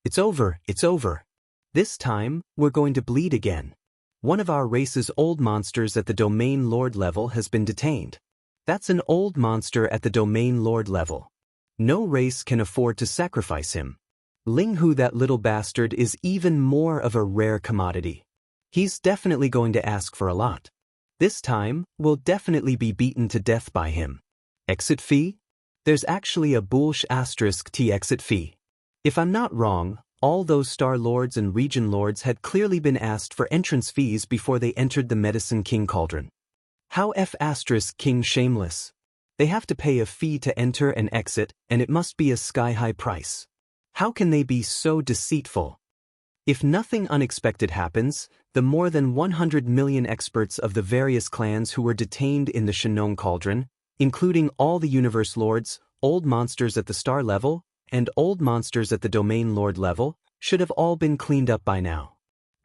It's over, it's over. This time, we're going to bleed again. One of our race's old monsters at the domain lord level has been detained. That's an old monster at the domain lord level. No race can afford to sacrifice him. Linghu, that little bastard, is even more of a rare commodity. He's definitely going to ask for a lot. This time, we'll definitely be beaten to death by him. Exit fee? There's actually a boolsh *T exit fee. If I'm not wrong, all those star lords and region lords had clearly been asked for entrance fees before they entered the Medicine King Cauldron. How *King shameless? They have to pay a fee to enter and exit, and it must be a sky-high price. How can they be so deceitful? If nothing unexpected happens, the more than 100 million experts of the various clans who were detained in the Shinong Cauldron, including all the universe lords, old monsters at the star level, and old monsters at the domain lord level, should have all been cleaned up by now.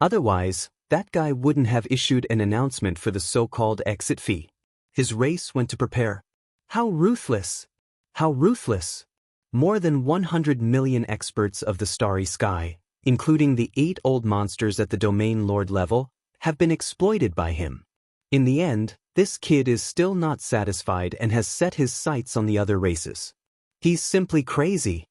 Otherwise, that guy wouldn't have issued an announcement for the so-called exit fee. His race went to prepare. How ruthless! How ruthless! More than 100 million experts of the starry sky, including the 8 old monsters at the domain lord level, have been exploited by him. In the end, this kid is still not satisfied and has set his sights on the other races. He's simply crazy.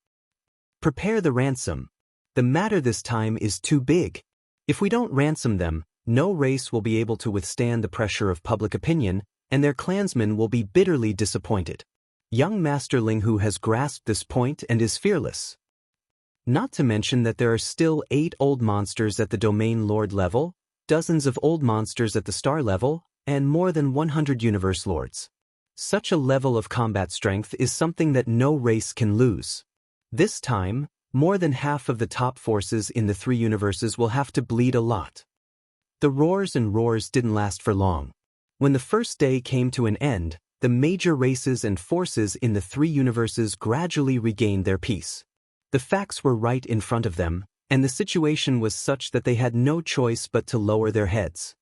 Prepare the ransom. The matter this time is too big. If we don't ransom them, no race will be able to withstand the pressure of public opinion, and their clansmen will be bitterly disappointed. Young Master Linghu has grasped this point and is fearless. Not to mention that there are still 8 old monsters at the domain lord level, dozens of old monsters at the star level, and more than 100 universe lords. Such a level of combat strength is something that no race can lose. This time, more than half of the top forces in the 3 universes will have to bleed a lot. The roars and roars didn't last for long. When the first day came to an end, the major races and forces in the 3 universes gradually regained their peace. The facts were right in front of them, and the situation was such that they had no choice but to lower their heads.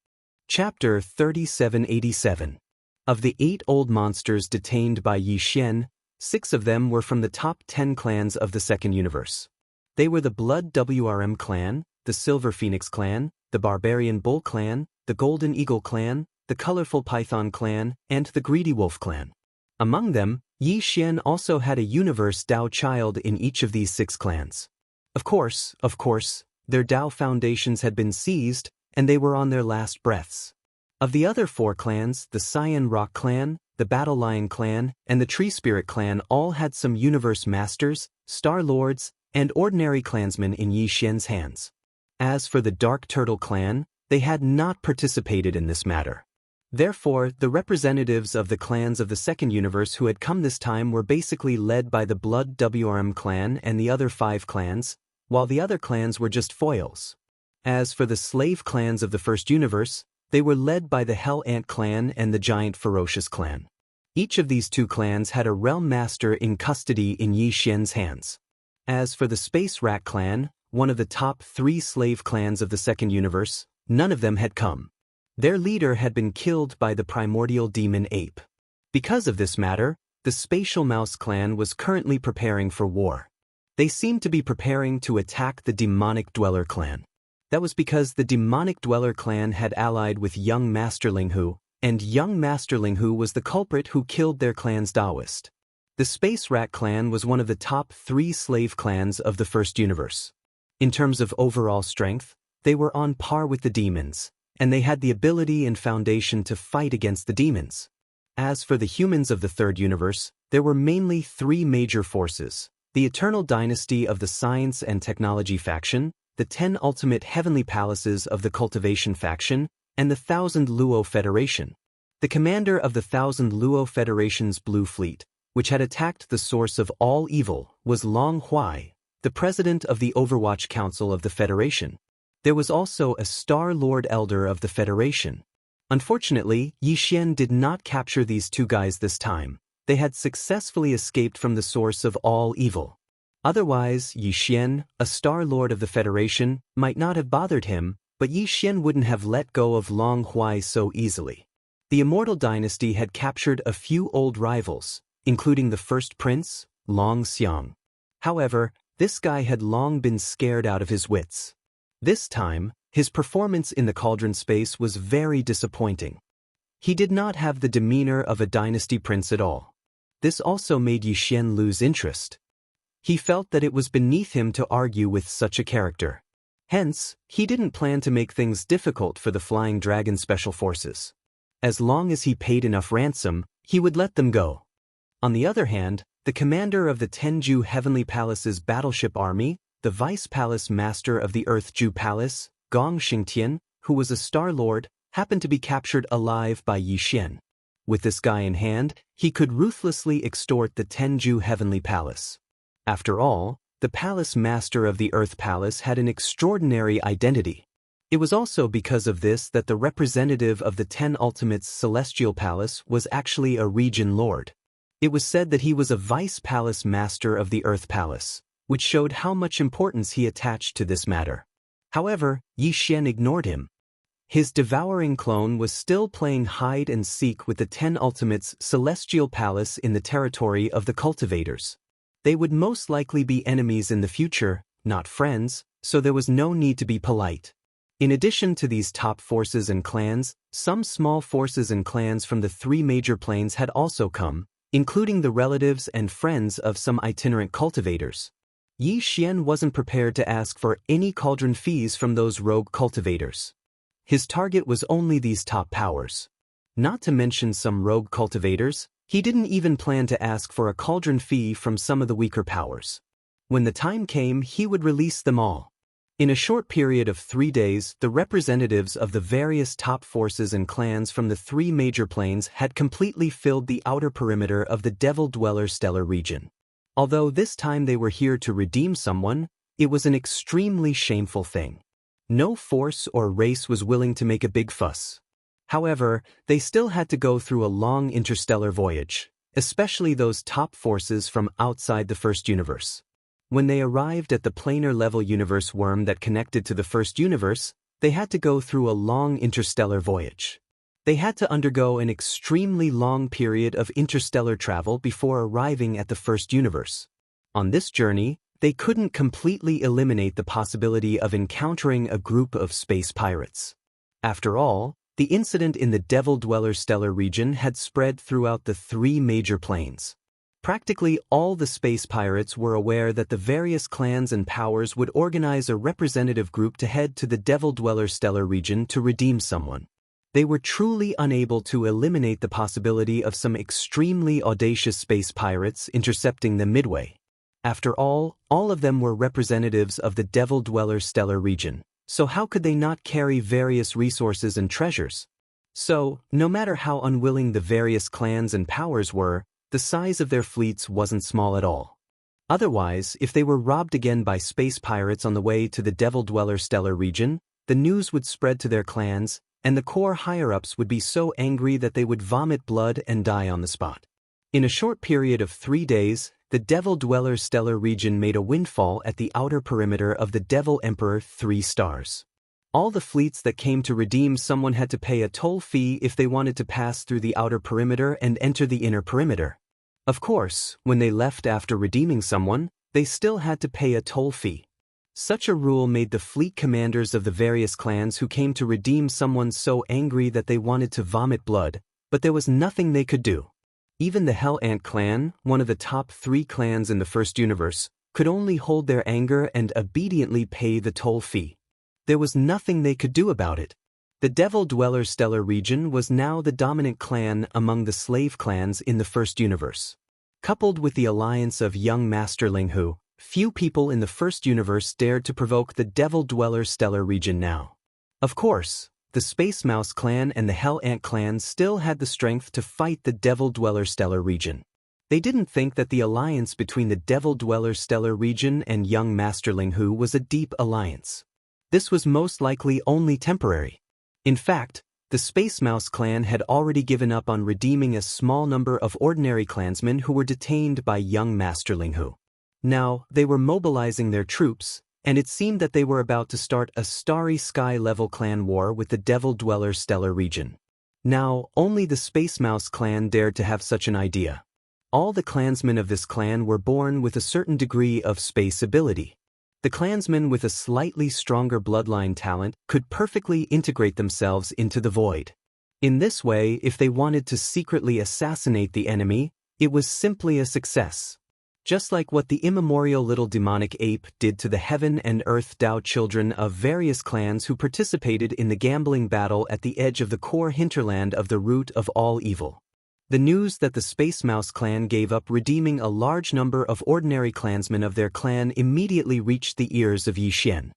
Chapter 3787. Of the 8 old monsters detained by Yi Xian, 6 of them were from the top 10 clans of the second universe. They were the Blood WRM clan, the Silver Phoenix clan, the Barbarian Bull clan, the Golden Eagle clan, the Colorful Python clan, and the Greedy Wolf clan. Among them, Yi Xian also had a universe Dao child in each of these 6 clans. Of course, their Dao foundations had been seized, and they were on their last breaths. Of the other 4 clans, the Cyan Rock clan, the Battle Lion clan, and the Tree Spirit clan all had some universe masters, star lords, and ordinary clansmen in Yi Xian's hands. As for the Dark Turtle clan, they had not participated in this matter. Therefore, the representatives of the clans of the second universe who had come this time were basically led by the Blood WRM clan and the other 5 clans, while the other clans were just foils. As for the slave clans of the first universe, they were led by the Hell Ant clan and the Giant Ferocious clan. Each of these 2 clans had a realm master in custody in Yi Xian's hands. As for the Space Rat clan, one of the top 3 slave clans of the second universe, none of them had come. Their leader had been killed by the primordial demon ape. Because of this matter, the Spatial Mouse clan was currently preparing for war. They seemed to be preparing to attack the Demonic Dweller clan. That was because the Demonic Dweller clan had allied with young Master Linghu, and young Master Linghu was the culprit who killed their clan's Taoist. The Space Rat clan was one of the top 3 slave clans of the first universe. In terms of overall strength, they were on par with the demons, and they had the ability and foundation to fight against the demons. As for the humans of the third universe, there were mainly 3 major forces: the Eternal Dynasty of the Science and Technology faction, the 10 Ultimate Heavenly Palaces of the Cultivation faction, and the 1,000 Luo Federation. The commander of the Thousand Luo Federation's Blue Fleet, which had attacked the source of all evil, was Long Huai, the president of the Overwatch Council of the Federation. There was also a Star Lord Elder of the Federation. Unfortunately, Yi Xian did not capture these two guys this time. They had successfully escaped from the source of all evil. Otherwise, Yi Xian, a Star Lord of the Federation, might not have bothered him, but Yi Xian wouldn't have let go of Long Huai so easily. The Immortal Dynasty had captured a few old rivals, including the first prince, Long Xiang. However, this guy had long been scared out of his wits. This time, his performance in the cauldron space was very disappointing. He did not have the demeanor of a dynasty prince at all. This also made Yi Xian lose interest. He felt that it was beneath him to argue with such a character. Hence, he didn't plan to make things difficult for the Flying Dragon Special Forces. As long as he paid enough ransom, he would let them go. On the other hand, the commander of the Tenju Heavenly Palace's battleship army, the Vice Palace Master of the Earth Ju Palace, Gong Xingtian, who was a Star Lord, happened to be captured alive by Yi Xian. With this guy in hand, he could ruthlessly extort the Tenju Heavenly Palace. After all, the Palace Master of the Earth Palace had an extraordinary identity. It was also because of this that the representative of the Ten Ultimates Celestial Palace was actually a region lord. It was said that he was a Vice Palace Master of the Earth Palace, which showed how much importance he attached to this matter. However, Yi Xian ignored him. His devouring clone was still playing hide and seek with the Ten Ultimates Celestial Palace in the territory of the cultivators. They would most likely be enemies in the future, not friends, so there was no need to be polite. In addition to these top forces and clans, some small forces and clans from the three major planes had also come, including the relatives and friends of some itinerant cultivators. Yi Xian wasn't prepared to ask for any cauldron fees from those rogue cultivators. His target was only these top powers. Not to mention some rogue cultivators, he didn't even plan to ask for a cauldron fee from some of the weaker powers. When the time came, he would release them all. In a short period of 3 days, the representatives of the various top forces and clans from the three major planes had completely filled the outer perimeter of the Devil Dweller stellar region. Although this time they were here to redeem someone, it was an extremely shameful thing. No force or race was willing to make a big fuss. However, they still had to go through a long interstellar voyage, especially those top forces from outside the first universe. When they arrived at the planar level universe worm that connected to the first universe, they had to go through a long interstellar voyage. They had to undergo an extremely long period of interstellar travel before arriving at the first universe. On this journey, they couldn't completely eliminate the possibility of encountering a group of space pirates. After all, the incident in the Devil Dweller stellar region had spread throughout the three major planes. Practically all the space pirates were aware that the various clans and powers would organize a representative group to head to the Devil Dweller stellar region to redeem someone. They were truly unable to eliminate the possibility of some extremely audacious space pirates intercepting them midway. After all of them were representatives of the Devil Dweller stellar region. So how could they not carry various resources and treasures? So, no matter how unwilling the various clans and powers were, the size of their fleets wasn't small at all. Otherwise, if they were robbed again by space pirates on the way to the Devil Dweller stellar region, the news would spread to their clans, and the core higher-ups would be so angry that they would vomit blood and die on the spot. In a short period of 3 days, the Devil Dweller stellar region made a windfall at the outer perimeter of the Devil Emperor 3 stars. All the fleets that came to redeem someone had to pay a toll fee if they wanted to pass through the outer perimeter and enter the inner perimeter. Of course, when they left after redeeming someone, they still had to pay a toll fee. Such a rule made the fleet commanders of the various clans who came to redeem someone so angry that they wanted to vomit blood, but there was nothing they could do. Even the Hell Ant clan, one of the top 3 clans in the first universe, could only hold their anger and obediently pay the toll fee. There was nothing they could do about it. The Devil Dweller stellar region was now the dominant clan among the slave clans in the first universe. Coupled with the alliance of young Master Ling Hu, few people in the first universe dared to provoke the Devil Dweller stellar region now. Of course, the Space Mouse clan and the Hell Ant clan still had the strength to fight the Devil Dweller Stellar region. They didn't think that the alliance between the Devil Dweller Stellar region and young Master Ling Hu was a deep alliance. This was most likely only temporary. In fact, the Space Mouse clan had already given up on redeeming a small number of ordinary clansmen who were detained by young Master Ling Hu. Now, they were mobilizing their troops, and it seemed that they were about to start a Starry Sky-level clan war with the Devil Dweller Stellar region. Now, only the Space Mouse clan dared to have such an idea. All the clansmen of this clan were born with a certain degree of space ability. The clansmen with a slightly stronger bloodline talent could perfectly integrate themselves into the void. In this way, if they wanted to secretly assassinate the enemy, it was simply a success. Just like what the immemorial little demonic ape did to the Heaven and Earth Dao children of various clans who participated in the gambling battle at the edge of the core hinterland of the root of all evil. The news that the Space Mouse clan gave up redeeming a large number of ordinary clansmen of their clan immediately reached the ears of Yi Xian.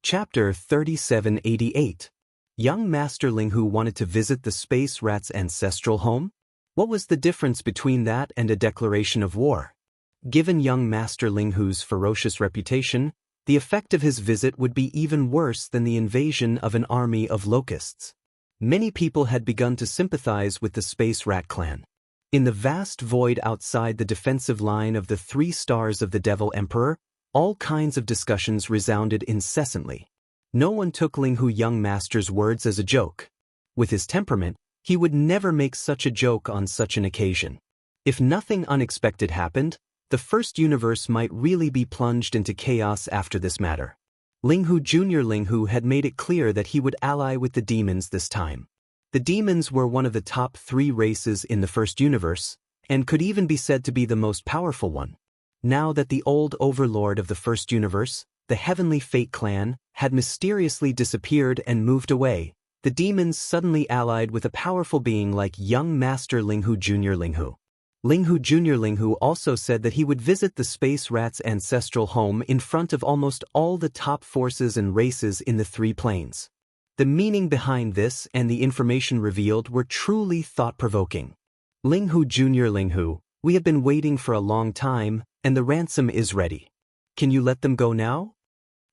Chapter 3788. Young Master Ling Hu wanted to visit the Space Rat's ancestral home? What was the difference between that and a declaration of war? Given young Master Ling Hu's ferocious reputation, the effect of his visit would be even worse than the invasion of an army of locusts. Many people had begun to sympathize with the Space Rat clan. In the vast void outside the defensive line of the 3 stars of the Devil Emperor, all kinds of discussions resounded incessantly. No one took Ling Hu young master's words as a joke. With his temperament, he would never make such a joke on such an occasion. If nothing unexpected happened, the first universe might really be plunged into chaos after this matter. Ling Hu Jr. Ling Hu had made it clear that he would ally with the demons this time. The demons were one of the top 3 races in the first universe, and could even be said to be the most powerful one. Now that the old overlord of the first universe, the Heavenly Fate clan, had mysteriously disappeared and moved away, the demons suddenly allied with a powerful being like young Master Ling Hu Jr. Ling Hu. Ling Hu Jr. Ling Hu also said that he would visit the Space Rat's ancestral home in front of almost all the top forces and races in the 3 planes. The meaning behind this and the information revealed were truly thought-provoking. Ling Hu Jr. Ling Hu, we have been waiting for a long time, and the ransom is ready. Can you let them go now?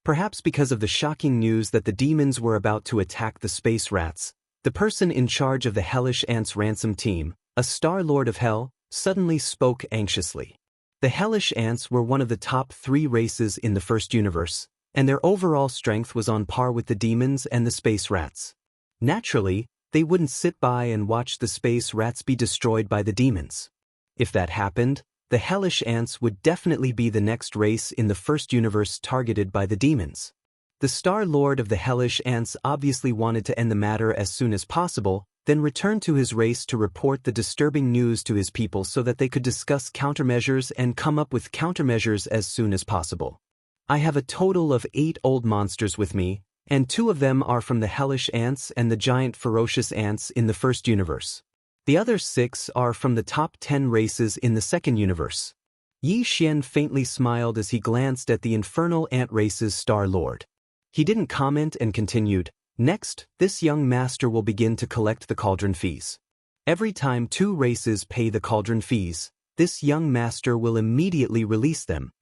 Perhaps because of the shocking news that the demons were about to attack the Space Rats, the person in charge of the Hellish Ants ransom team, a Star Lord of Hell, suddenly spoke anxiously. The Hellish Ants were one of the top 3 races in the first universe, and their overall strength was on par with the demons and the Space Rats. Naturally, they wouldn't sit by and watch the Space Rats be destroyed by the demons. If that happened, the Hellish Ants would definitely be the next race in the first universe targeted by the demons. The Star Lord of the Hellish Ants obviously wanted to end the matter as soon as possible, then returned to his race to report the disturbing news to his people so that they could discuss countermeasures and come up with countermeasures as soon as possible. I have a total of 8 old monsters with me, and 2 of them are from the Hellish Ants and the giant ferocious ants in the first universe. The other 6 are from the top 10 races in the second universe. Yi Xian faintly smiled as he glanced at the infernal ant race's Star Lord. He didn't comment and continued, "Next, this young master will begin to collect the cauldron fees. Every time 2 races pay the cauldron fees, this young master will immediately release them.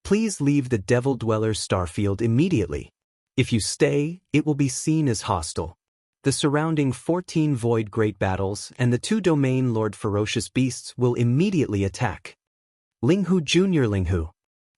Please leave the Devil Dweller Starfield immediately. If you stay, it will be seen as hostile. The surrounding 14 Void Great Battles and the 2 Domain Lord Ferocious Beasts will immediately attack." Ling Hu Jr. Ling Hu.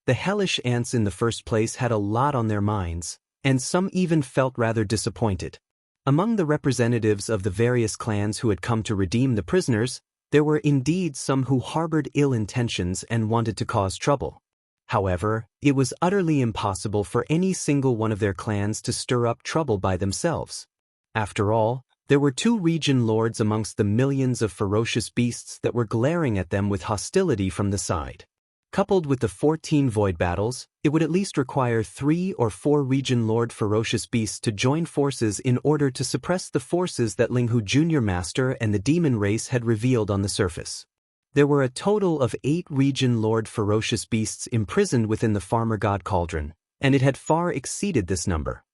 The Hellish Ants in the first place had a lot on their minds, and some even felt rather disappointed. Among the representatives of the various clans who had come to redeem the prisoners, there were indeed some who harbored ill intentions and wanted to cause trouble. However, it was utterly impossible for any single one of their clans to stir up trouble by themselves. After all, there were 2 region lords amongst the millions of ferocious beasts that were glaring at them with hostility from the side. Coupled with the 14 void battles, it would at least require 3 or 4 region lord ferocious beasts to join forces in order to suppress the forces that Ling Hu Jr. Master and the demon race had revealed on the surface. There were a total of 8 region lord ferocious beasts imprisoned within the Farmer God Cauldron, and it had far exceeded this number.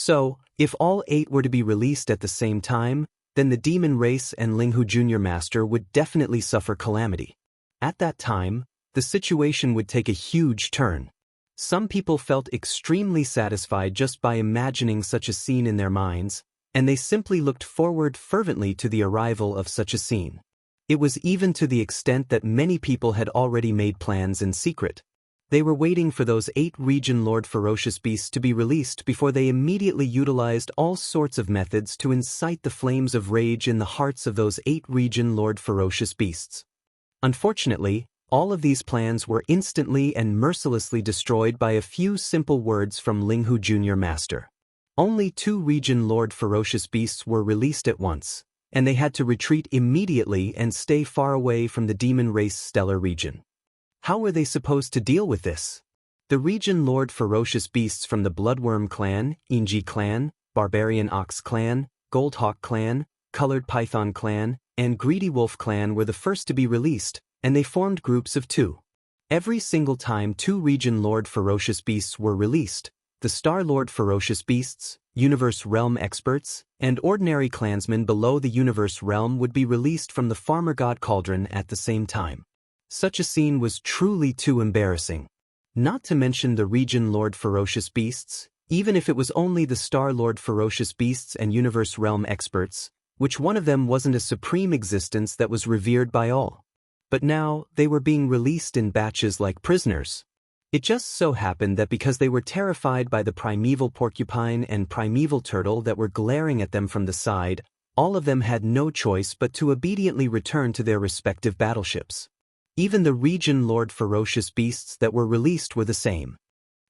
So, if all 8 were to be released at the same time, then the demon race and Linghu Junior Master would definitely suffer calamity. At that time, the situation would take a huge turn. Some people felt extremely satisfied just by imagining such a scene in their minds, and they simply looked forward fervently to the arrival of such a scene. It was even to the extent that many people had already made plans in secret. They were waiting for those 8 Region Lord Ferocious Beasts to be released before they immediately utilized all sorts of methods to incite the flames of rage in the hearts of those 8 Region Lord Ferocious Beasts. Unfortunately, all of these plans were instantly and mercilessly destroyed by a few simple words from Linghu Junior Master. Only 2 Region Lord Ferocious Beasts were released at once, and they had to retreat immediately and stay far away from the demon race stellar region. How were they supposed to deal with this? The Region Lord Ferocious Beasts from the Bloodworm Clan, Inji Clan, Barbarian Ox Clan, Goldhawk Clan, Colored Python Clan, and Greedy Wolf Clan were the first to be released, and they formed groups of 2. Every single time 2 Region Lord Ferocious Beasts were released, the Star Lord Ferocious Beasts, Universe Realm Experts, and ordinary clansmen below the Universe Realm would be released from the Farmer God Cauldron at the same time. Such a scene was truly too embarrassing. Not to mention the Region Lord Ferocious Beasts, even if it was only the Star Lord Ferocious Beasts and Universe Realm Experts, which one of them wasn't a supreme existence that was revered by all. But now, they were being released in batches like prisoners. It just so happened that because they were terrified by the primeval porcupine and primeval turtle that were glaring at them from the side, all of them had no choice but to obediently return to their respective battleships. Even the Region Lord Ferocious Beasts that were released were the same.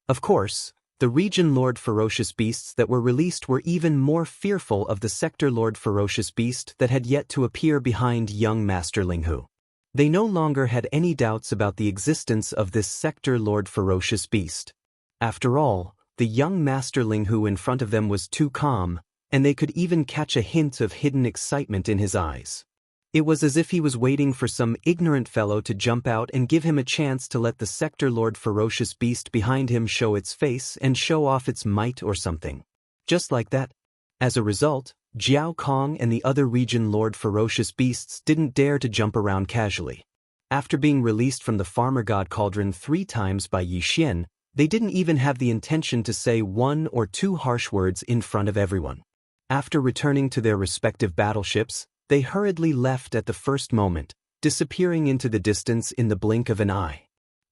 Of course, the Region Lord Ferocious Beasts that were released were even more fearful of the Sector Lord Ferocious Beast that had yet to appear behind young Master Linghu. They no longer had any doubts about the existence of this Sector Lord Ferocious Beast. After all, the young Master Linghu in front of them was too calm, and they could even catch a hint of hidden excitement in his eyes. It was as if he was waiting for some ignorant fellow to jump out and give him a chance to let the Sector Lord Ferocious Beast behind him show its face and show off its might or something. Just like that. As a result, Jiao Kong and the other Region Lord Ferocious Beasts didn't dare to jump around casually. After being released from the Farmer God Cauldron 3 times by Yi Xian, they didn't even have the intention to say 1 or 2 harsh words in front of everyone. After returning to their respective battleships, they hurriedly left at the first moment, disappearing into the distance in the blink of an eye.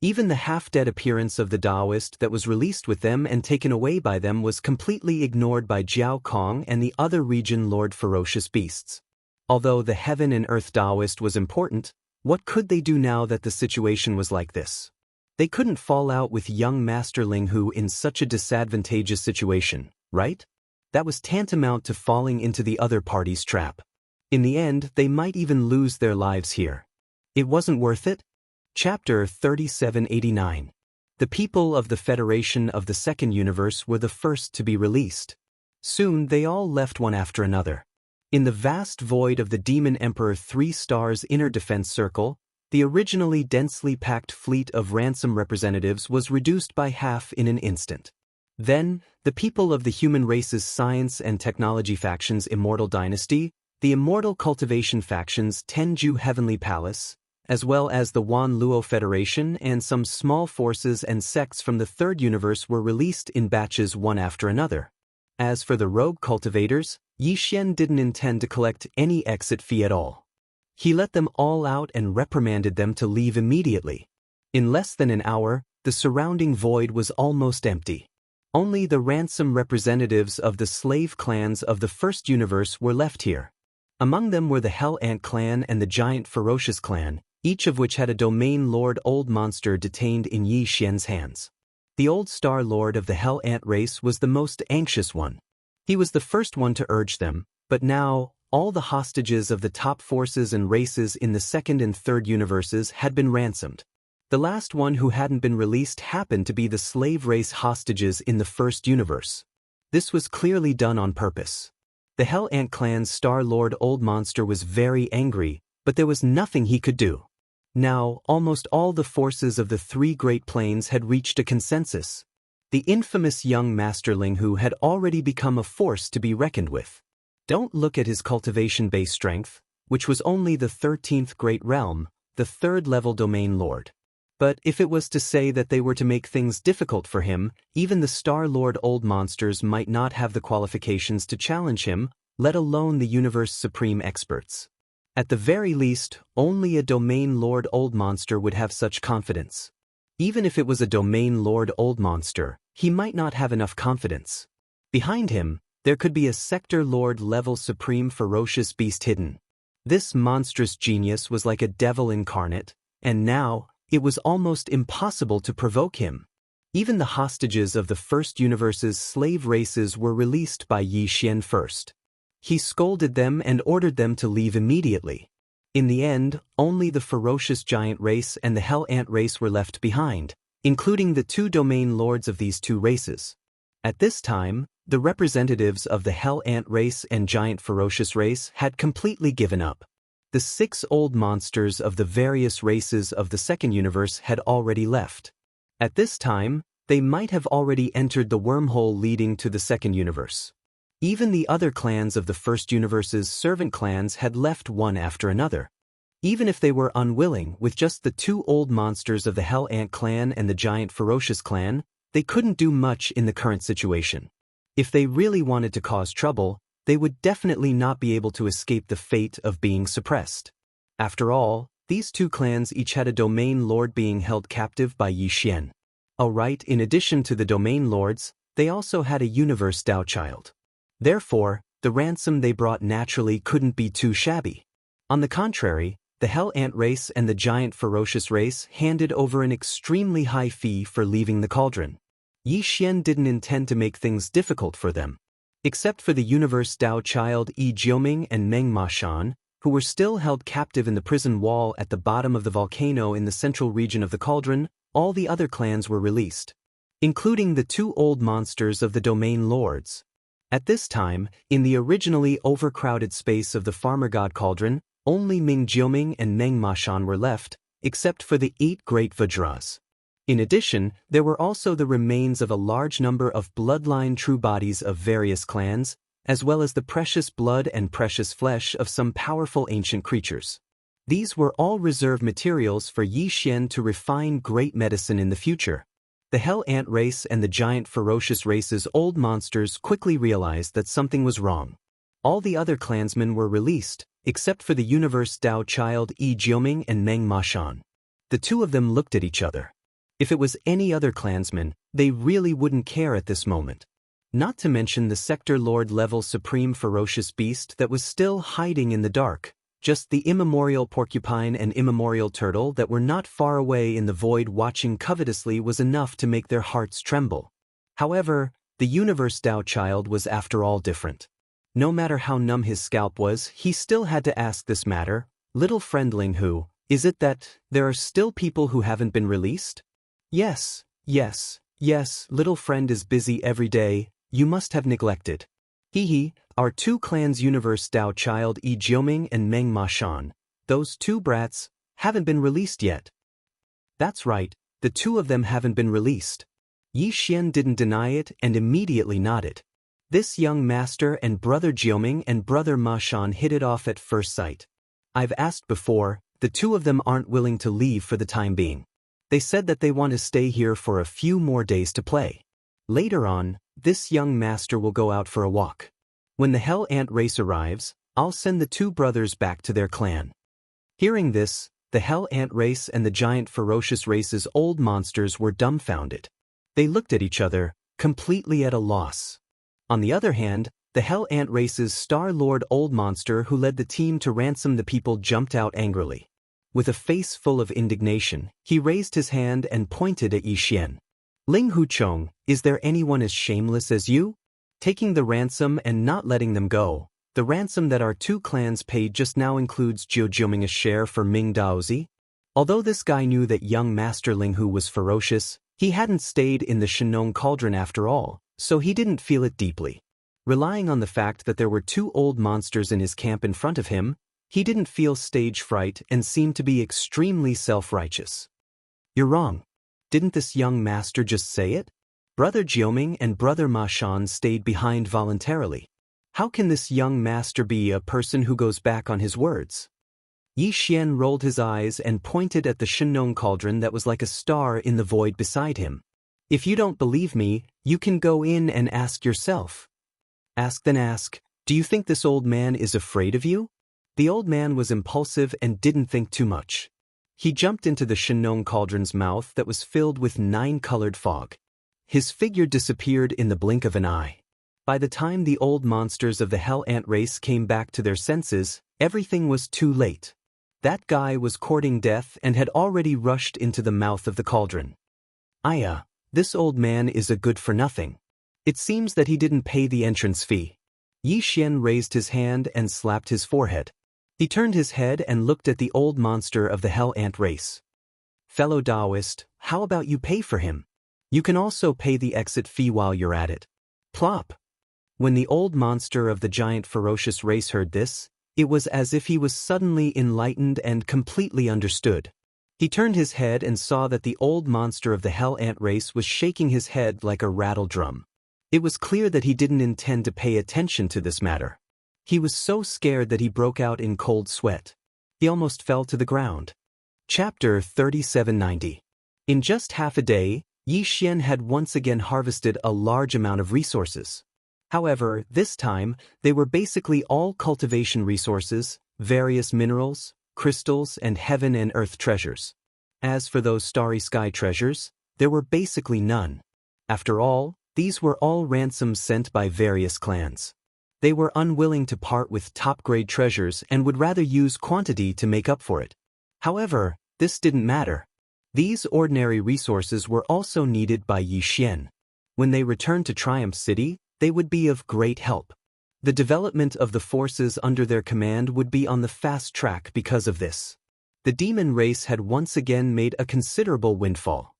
Even the half-dead appearance of the Taoist that was released with them and taken away by them was completely ignored by Jiao Kong and the other Region Lord Ferocious Beasts. Although the Heaven and Earth Taoist was important, what could they do now that the situation was like this? They couldn't fall out with young Master Linghu in such a disadvantageous situation, right? That was tantamount to falling into the other party's trap. In the end, they might even lose their lives here. It wasn't worth it? Chapter 3789. The people of the Federation of the Second Universe were the first to be released. Soon they all left one after another. In the vast void of the Demon Emperor 3 Stars Inner Defense Circle, the originally densely packed fleet of ransom representatives was reduced by half in an instant. Then, the people of the human race's science and technology faction's Immortal Dynasty, the Immortal Cultivation faction's Tenju Heavenly Palace, as well as the Wan Luo Federation and some small forces and sects from the Third Universe were released in batches one after another. As for the rogue cultivators, Yi Xian didn't intend to collect any exit fee at all. He let them all out and reprimanded them to leave immediately. In less than an hour, the surrounding void was almost empty. Only the ransom representatives of the slave clans of the First Universe were left here. Among them were the Hell Ant Clan and the Giant Ferocious Clan, each of which had a domain lord old monster detained in Yi Xian's hands. The old Star Lord of the Hell Ant race was the most anxious one. He was the first one to urge them, but now, all the hostages of the top forces and races in the Second and Third Universes had been ransomed. The last one who hadn't been released happened to be the slave race hostages in the First Universe. This was clearly done on purpose. The Hell Ant Clan's Star Lord Old Monster was very angry, but there was nothing he could do. Now, almost all the forces of the 3 Great Plains had reached a consensus. the infamous young Master Ling Hu had already become a force to be reckoned with. Don't look at his cultivation-based strength, which was only the 13th Great Realm, the 3rd-level domain lord. But if it was to say that they were to make things difficult for him, even the Star Lord old monsters might not have the qualifications to challenge him, let alone the universe supreme experts. At the very least, only a domain lord old monster would have such confidence. Even if it was a domain lord old monster, he might not have enough confidence. Behind him, there could be a sector lord level supreme ferocious beast hidden. This monstrous genius was like a devil incarnate, and now, it was almost impossible to provoke him. Even the hostages of the First Universe's slave races were released by Yi Xian first. He scolded them and ordered them to leave immediately. In the end, only the ferocious giant race and the hell ant race were left behind, including the 2 domain lords of these 2 races. At this time, the representatives of the hell ant race and giant ferocious race had completely given up. The 6 old monsters of the various races of the Second Universe had already left. At this time, they might have already entered the wormhole leading to the Second Universe. Even the other clans of the First Universe's servant clans had left one after another. Even if they were unwilling, with just the 2 old monsters of the Hell Ant clan and the giant ferocious clan, they couldn't do much in the current situation. If they really wanted to cause trouble, they would definitely not be able to escape the fate of being suppressed. After all, these 2 clans each had a domain lord being held captive by Yi Xian. Alright, in addition to the domain lords, they also had a universe Dao child. Therefore, the ransom they brought naturally couldn't be too shabby. On the contrary, the Hell Ant race and the giant ferocious race handed over an extremely high fee for leaving the cauldron. Yi Xian didn't intend to make things difficult for them. Except for the universe Dao child Yi Jiuming and Meng Mashan, who were still held captive in the prison wall at the bottom of the volcano in the central region of the cauldron, all the other clans were released, including the 2 old monsters of the domain lords. At this time, in the originally overcrowded space of the Farmer God Cauldron, only Ming Jiuming and Meng Mashan were left, except for the 8 great Vajras. In addition, there were also the remains of a large number of bloodline true bodies of various clans, as well as the precious blood and precious flesh of some powerful ancient creatures. These were all reserve materials for Yi Xian to refine great medicine in the future. The Hell Ant race and the giant ferocious race's old monsters quickly realized that something was wrong. All the other clansmen were released, except for the universe Dao child Yi Jiuming and Meng Mashan. The 2 of them looked at each other. If it was any other clansman, they really wouldn't care at this moment. Not to mention the sector lord level supreme ferocious beast that was still hiding in the dark. Just the immemorial porcupine and immemorial turtle that were not far away in the void watching covetously was enough to make their hearts tremble. However, the universe Dao child was after all different. No matter how numb his scalp was, he still had to ask this matter. Little friend Ling Hu, is it that there are still people who haven't been released? Yes, little friend is busy every day, you must have neglected. Hee, our 2 clans universe Dao child Yi Jiuming and Meng Mashan, those 2 brats, haven't been released yet. That's right, the 2 of them haven't been released. Yi Xian didn't deny it and immediately nodded. This young master and brother Jiuming and brother Mashan hit it off at first sight. I've asked before, the 2 of them aren't willing to leave for the time being. They said that they want to stay here for a few more days to play. Later on, this young master will go out for a walk. When the Hell Ant race arrives, I'll send the 2 brothers back to their clan. Hearing this, the Hell Ant race and the giant ferocious race's old monsters were dumbfounded. They looked at each other, completely at a loss. On the other hand, the Hell Ant race's Star Lord old monster who led the team to ransom the people jumped out angrily. With a face full of indignation, he raised his hand and pointed at Yi Xian. Ling Huchong, is there anyone as shameless as you? Taking the ransom and not letting them go. The ransom that our 2 clans paid just now includes Jiu Jiuming a share for Ming Daozi. Although this guy knew that young Master Ling Hu was ferocious, he hadn't stayed in the Shenong cauldron after all, so he didn't feel it deeply. Relying on the fact that there were 2 old monsters in his camp in front of him, he didn't feel stage fright and seemed to be extremely self-righteous. You're wrong. Didn't this young master just say it? Brother Jioming and Brother Ma Shan stayed behind voluntarily. How can this young master be a person who goes back on his words? Yi Xian rolled his eyes and pointed at the Shenong cauldron that was like a star in the void beside him. If you don't believe me, you can go in and ask yourself. Ask then ask, do you think this old man is afraid of you? The old man was impulsive and didn't think too much. He jumped into the Shenong cauldron's mouth that was filled with 9-colored fog. His figure disappeared in the blink of an eye. By the time the old monsters of the Hell Ant race came back to their senses, everything was too late. That guy was courting death and had already rushed into the mouth of the cauldron. Aya, this old man is a good-for-nothing. It seems that he didn't pay the entrance fee. Yi Xian raised his hand and slapped his forehead. He turned his head and looked at the old monster of the Hell Ant race. Fellow Taoist, how about you pay for him? You can also pay the exit fee while you're at it. Plop! When the old monster of the giant ferocious race heard this, it was as if he was suddenly enlightened and completely understood. He turned his head and saw that the old monster of the Hell Ant race was shaking his head like a rattle drum. It was clear that he didn't intend to pay attention to this matter. He was so scared that he broke out in cold sweat. He almost fell to the ground. Chapter 3790. In just half a day, Yi Xian had once again harvested a large amount of resources. However, this time, they were basically all cultivation resources, various minerals, crystals, and heaven and earth treasures. As for those starry sky treasures, there were basically none. After all, these were all ransoms sent by various clans. They were unwilling to part with top-grade treasures and would rather use quantity to make up for it. However, this didn't matter. These ordinary resources were also needed by Yi Xian. When they returned to Triumph City, they would be of great help. The development of the forces under their command would be on the fast track because of this. The demon race had once again made a considerable windfall.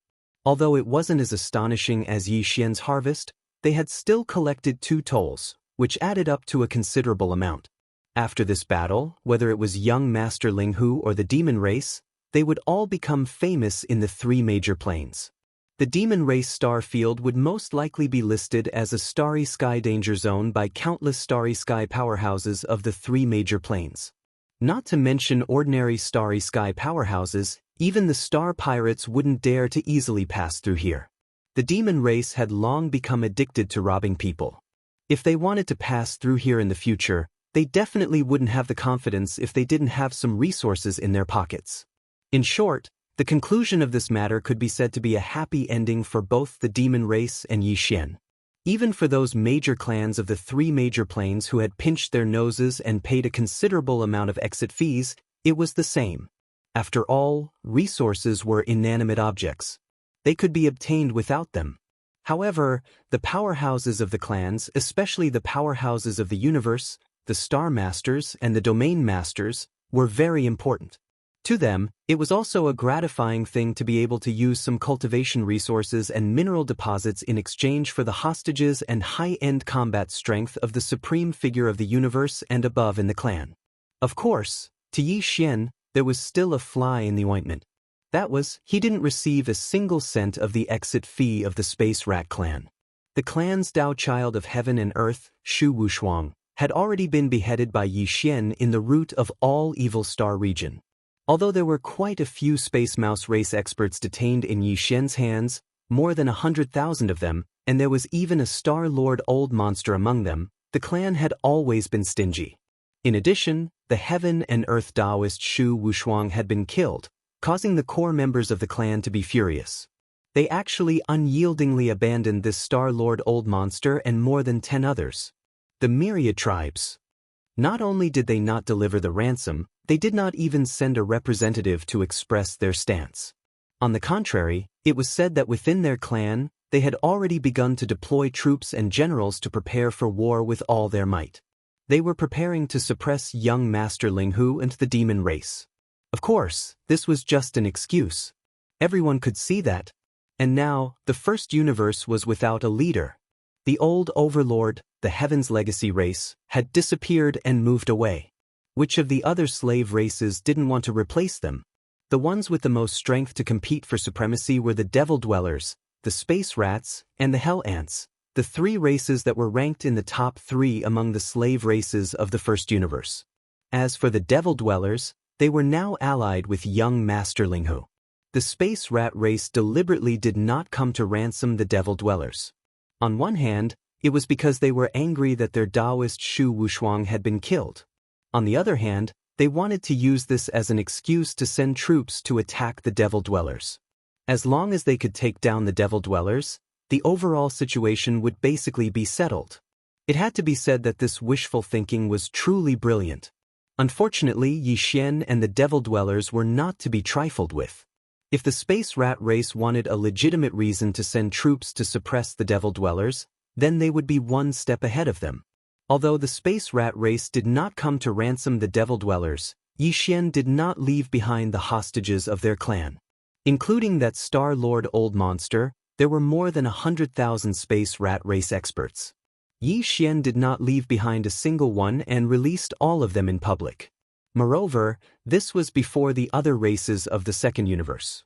Although it wasn't as astonishing as Yi Xian's harvest, they had still collected 2 tolls, which added up to a considerable amount. After this battle, whether it was young Master Ling Hu or the demon race, they would all become famous in the 3 major planes. The demon race star field would most likely be listed as a starry sky danger zone by countless starry sky powerhouses of the 3 major planes. Not to mention ordinary starry sky powerhouses, even the star pirates wouldn't dare to easily pass through here. The demon race had long become addicted to robbing people. If they wanted to pass through here in the future, they definitely wouldn't have the confidence if they didn't have some resources in their pockets. In short, the conclusion of this matter could be said to be a happy ending for both the demon race and Yi Xian. Even for those major clans of the 3 major planes who had pinched their noses and paid a considerable amount of exit fees, it was the same. After all, resources were inanimate objects. They could be obtained without them. However, the powerhouses of the clans, especially the powerhouses of the universe, the Star Masters and the Domain Masters, were very important. To them, it was also a gratifying thing to be able to use some cultivation resources and mineral deposits in exchange for the hostages and high-end combat strength of the supreme figure of the universe and above in the clan. Of course, to Yi Xian, there was still a fly in the ointment. That was, he didn't receive a single cent of the exit fee of the Space Rat clan. The clan's Tao Child of Heaven and Earth, Shu Wushuang, had already been beheaded by Yi Xian in the root of all Evil Star region. Although there were quite a few Space Mouse race experts detained in Yi Xian's hands, more than 100,000 of them, and there was even a Star Lord Old Monster among them, the clan had always been stingy. In addition, the Heaven and Earth Taoist Shu Wushuang had been killed, causing the core members of the clan to be furious. They actually unyieldingly abandoned this Star Lord Old Monster and more than 10 others. The Myriad Tribes. Not only did they not deliver the ransom, they did not even send a representative to express their stance. On the contrary, it was said that within their clan, they had already begun to deploy troops and generals to prepare for war with all their might. They were preparing to suppress young Master Ling Hu and the demon race. Of course, this was just an excuse. Everyone could see that. And now, the first universe was without a leader. The old overlord, the Heaven's Legacy race, had disappeared and moved away. Which of the other slave races didn't want to replace them? The ones with the most strength to compete for supremacy were the Devil Dwellers, the space rats, and the hell ants, the three races that were ranked in the top 3 among the slave races of the first universe. As for the devil dwellers, they were now allied with young Master Linghu. The space rat race deliberately did not come to ransom the devil dwellers. On one hand, it was because they were angry that their Taoist Shu Wushuang had been killed. On the other hand, they wanted to use this as an excuse to send troops to attack the devil dwellers. As long as they could take down the devil dwellers, the overall situation would basically be settled. It had to be said that this wishful thinking was truly brilliant. Unfortunately, Yi Xian and the devil dwellers were not to be trifled with. If the space rat race wanted a legitimate reason to send troops to suppress the devil dwellers, then they would be one step ahead of them. Although the space rat race did not come to ransom the devil dwellers, Yi Xian did not leave behind the hostages of their clan. Including that Star-Lord Old Monster, there were more than 100,000 space rat race experts. Yi Xian did not leave behind a single one and released all of them in public. Moreover, this was before the other races of the second universe.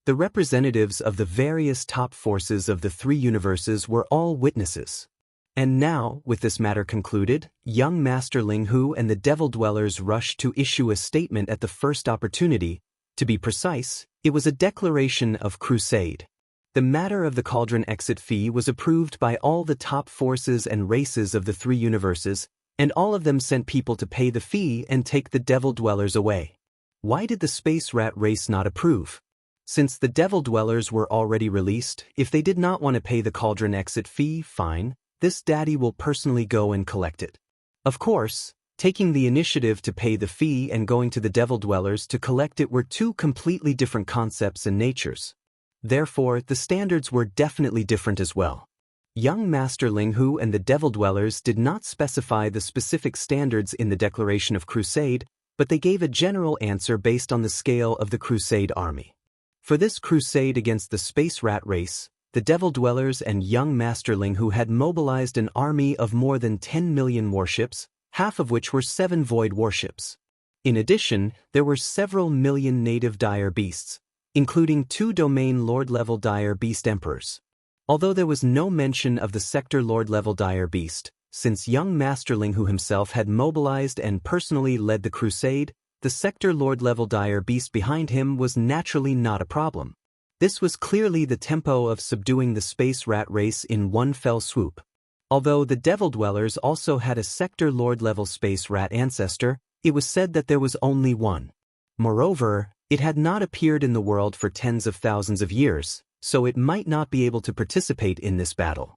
The representatives of the various top forces of the 3 universes were all witnesses. And now, with this matter concluded, young Master Linghu and the devil dwellers rushed to issue a statement at the first opportunity. To be precise, it was a declaration of crusade. The matter of the cauldron exit fee was approved by all the top forces and races of the 3 universes, and all of them sent people to pay the fee and take the devil dwellers away. Why did the space rat race not approve? Since the devil dwellers were already released, if they did not want to pay the cauldron exit fee, fine, this daddy will personally go and collect it. Of course, taking the initiative to pay the fee and going to the devil dwellers to collect it were 2 completely different concepts and natures. Therefore, the standards were definitely different as well. Young Master Linghu and the devil dwellers did not specify the specific standards in the declaration of crusade, but they gave a general answer based on the scale of the crusade army. For this crusade against the space rat race, the devil dwellers and young Master Linghu had mobilized an army of more than 10 million warships, half of which were 7 void warships. In addition, there were several million native dire beasts, including 2 domain lord-level dire beast emperors. Although there was no mention of the sector lord-level dire beast, since young Master Linghu himself had mobilized and personally led the crusade, the sector lord-level dire beast behind him was naturally not a problem. This was clearly the tempo of subduing the space rat race in one fell swoop. Although the devil dwellers also had a sector lord-level space rat ancestor, it was said that there was only one. Moreover, it had not appeared in the world for tens of thousands of years, so it might not be able to participate in this battle.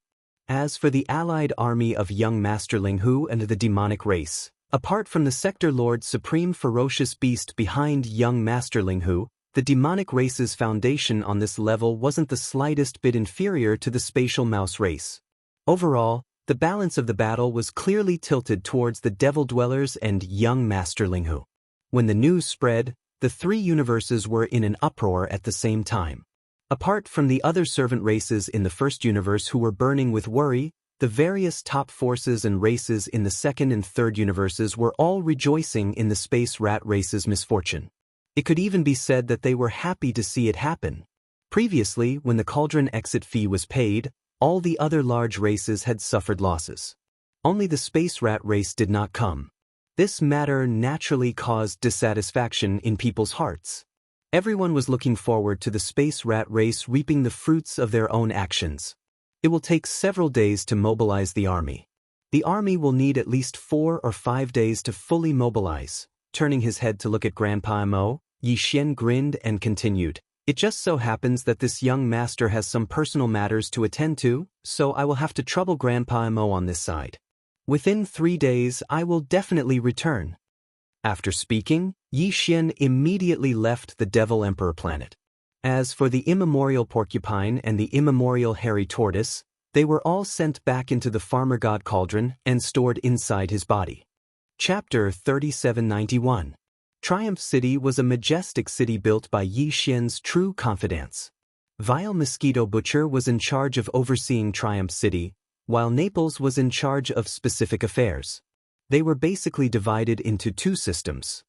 As for the allied army of young Master Linghu and the demonic race, apart from the sector lord supreme ferocious beast behind young Master Linghu, the demonic race's foundation on this level wasn't the slightest bit inferior to the spatial mouse race. Overall, the balance of the battle was clearly tilted towards the devil dwellers and young Master Linghu. When the news spread, the 3 universes were in an uproar at the same time. Apart from the other servant races in the first universe who were burning with worry, the various top forces and races in the second and third universes were all rejoicing in the space rat race's misfortune. It could even be said that they were happy to see it happen. Previously, when the cauldron exit fee was paid, all the other large races had suffered losses. Only the space rat race did not come. This matter naturally caused dissatisfaction in people's hearts. Everyone was looking forward to the space rat race reaping the fruits of their own actions. It will take several days to mobilize the army. The army will need at least 4 or 5 days to fully mobilize. Turning his head to look at Grandpa Mo, Yi Xian grinned and continued, "It just so happens that this young master has some personal matters to attend to, so I will have to trouble Grandpa Mo on this side. Within 3 days I will definitely return." After speaking, Yi Xian immediately left the Devil Emperor planet. As for the immemorial porcupine and the immemorial hairy tortoise, they were all sent back into the farmer god cauldron and stored inside his body. Chapter 3791. Triumph City was a majestic city built by Yi Xian's true confidants. Vile Mosquito Butcher was in charge of overseeing Triumph City, while Naples was in charge of specific affairs. They were basically divided into 2 systems.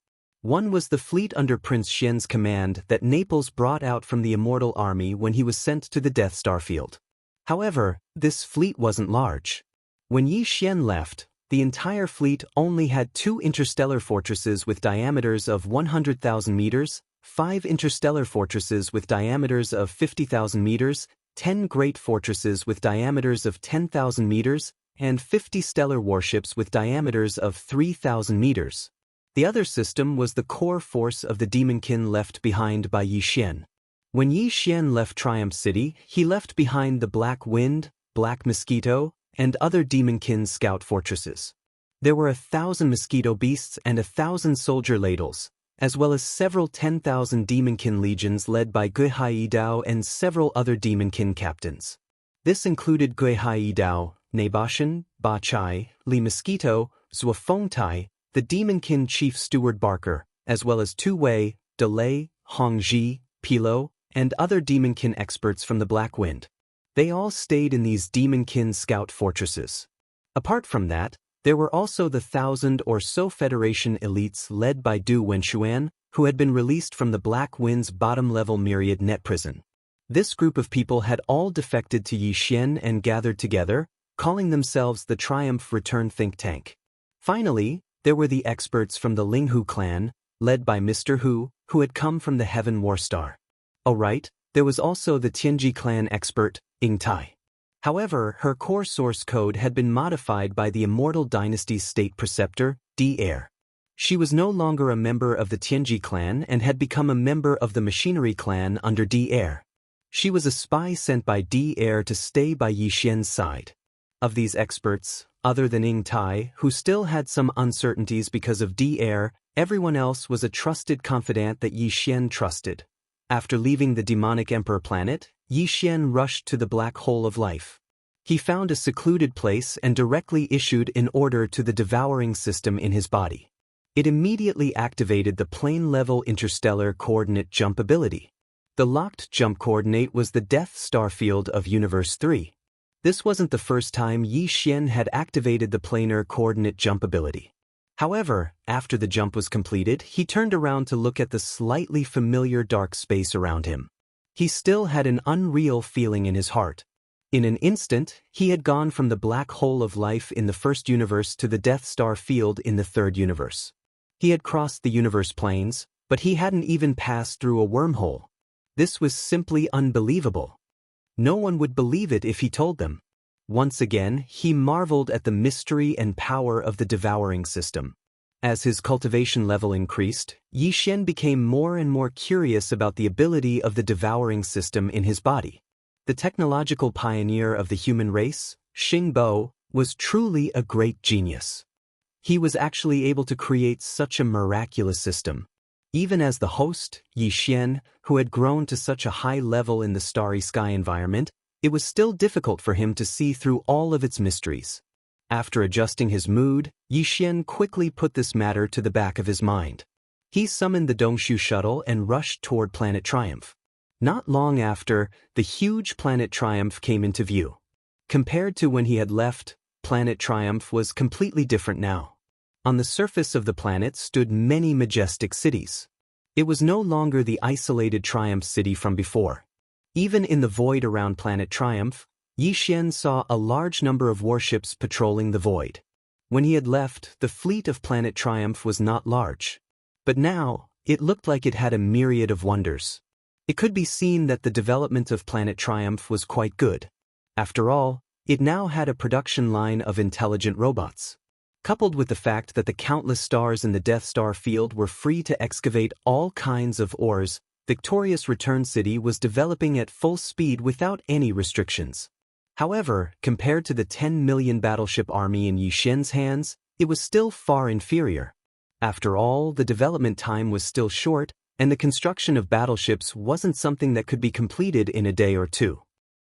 One was the fleet under Prince Xian's command that Naples brought out from the Immortal Army when he was sent to the Death Star field. However, this fleet wasn't large. When Yi Xian left, the entire fleet only had 2 interstellar fortresses with diameters of 100,000 meters, 5 interstellar fortresses with diameters of 50,000 meters, 10 great fortresses with diameters of 10,000 meters, and 50 stellar warships with diameters of 3,000 meters. The other system was the core force of the demonkin left behind by Yi Xian. When Yi Xian left Triumph City, he left behind the Black Wind, Black Mosquito, and other demonkin scout fortresses. There were 1,000 mosquito beasts and 1,000 soldier ladles, as well as several 10,000 demonkin legions led by Gui Hai Dao and several other demonkin captains. This included Gui Hai Dao, Nabashan, Ba Chai, Li Mosquito, Zhuo Fengtai, the demonkin chief steward Barker, as well as Tu Wei, Delay, Hongji, Pilo, and other demonkin experts from the Black Wind. They all stayed in these demonkin scout fortresses. Apart from that, there were also the 1,000 or so Federation elites led by Du Wenxuan, who had been released from the Black Wind's bottom-level myriad net prison. This group of people had all defected to Yi Xian and gathered together, calling themselves the Triumph Return Think Tank. Finally, there were the experts from the Linghu clan, led by Mr. Hu, who had come from the Heaven Warstar. Oh right, there was also the Tianji clan expert, Ying Tai. However, her core source code had been modified by the Immortal Dynasty's state preceptor, D-Air. She was no longer a member of the Tianji clan and had become a member of the Machinery clan under D-Air. She was a spy sent by D-Air to stay by Yi Xian's side. Of these experts, other than Ying Tai, who still had some uncertainties because of D-Air, everyone else was a trusted confidant that Yi Xian trusted. After leaving the demonic emperor planet, Yi Xian rushed to the black hole of life. He found a secluded place and directly issued an order to the devouring system in his body. It immediately activated the plane-level interstellar coordinate jump ability. The locked jump coordinate was the Death Star field of Universe 3. This wasn't the first time Yi Xian had activated the planar coordinate jump ability. However, after the jump was completed, he turned around to look at the slightly familiar dark space around him. He still had an unreal feeling in his heart. In an instant, he had gone from the black hole of life in the first universe to the Death Star field in the third universe. He had crossed the universe planes, but he hadn't even passed through a wormhole. This was simply unbelievable. No one would believe it if he told them. Once again, he marveled at the mystery and power of the devouring system. As his cultivation level increased, Yi Xian became more and more curious about the ability of the devouring system in his body. The technological pioneer of the human race, Xing Bo, was truly a great genius. He was actually able to create such a miraculous system. Even as the host, Yi Xian, who had grown to such a high level in the starry sky environment, it was still difficult for him to see through all of its mysteries. After adjusting his mood, Yi Xian quickly put this matter to the back of his mind. He summoned the Dongshu shuttle and rushed toward Planet Triumph. Not long after, the huge Planet Triumph came into view. Compared to when he had left, Planet Triumph was completely different now. On the surface of the planet stood many majestic cities. It was no longer the isolated Triumph City from before. Even in the void around Planet Triumph, Yi Xian saw a large number of warships patrolling the void. When he had left, the fleet of Planet Triumph was not large. But now, it looked like it had a myriad of wonders. It could be seen that the development of Planet Triumph was quite good. After all, it now had a production line of intelligent robots. Coupled with the fact that the countless stars in the Death Star field were free to excavate all kinds of ores, Victorious Return City was developing at full speed without any restrictions. However, compared to the 10 million battleship army in Yi Xian's hands, it was still far inferior. After all, the development time was still short, and the construction of battleships wasn't something that could be completed in a day or two.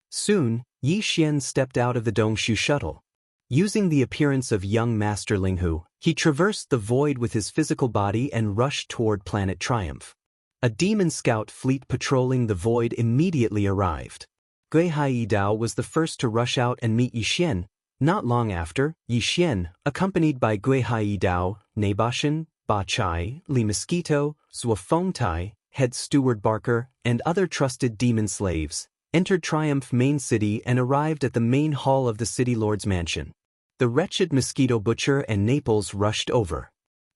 Soon, Yi Xian stepped out of the Dongshu shuttle. Using the appearance of young Master Linghu, he traversed the void with his physical body and rushed toward Planet Triumph. A demon scout fleet patrolling the void immediately arrived. Gui Hai Dao was the first to rush out and meet Yi Xian. Not long after, Yi Xian, accompanied by Gui Hai Dao, Nabashan, Ba Chai, Li Mosquito, Zwafongtai, Head Steward Barker, and other trusted demon slaves, entered Triumph Main City and arrived at the main hall of the City Lord's mansion. The wretched Mosquito Butcher and Naples rushed over.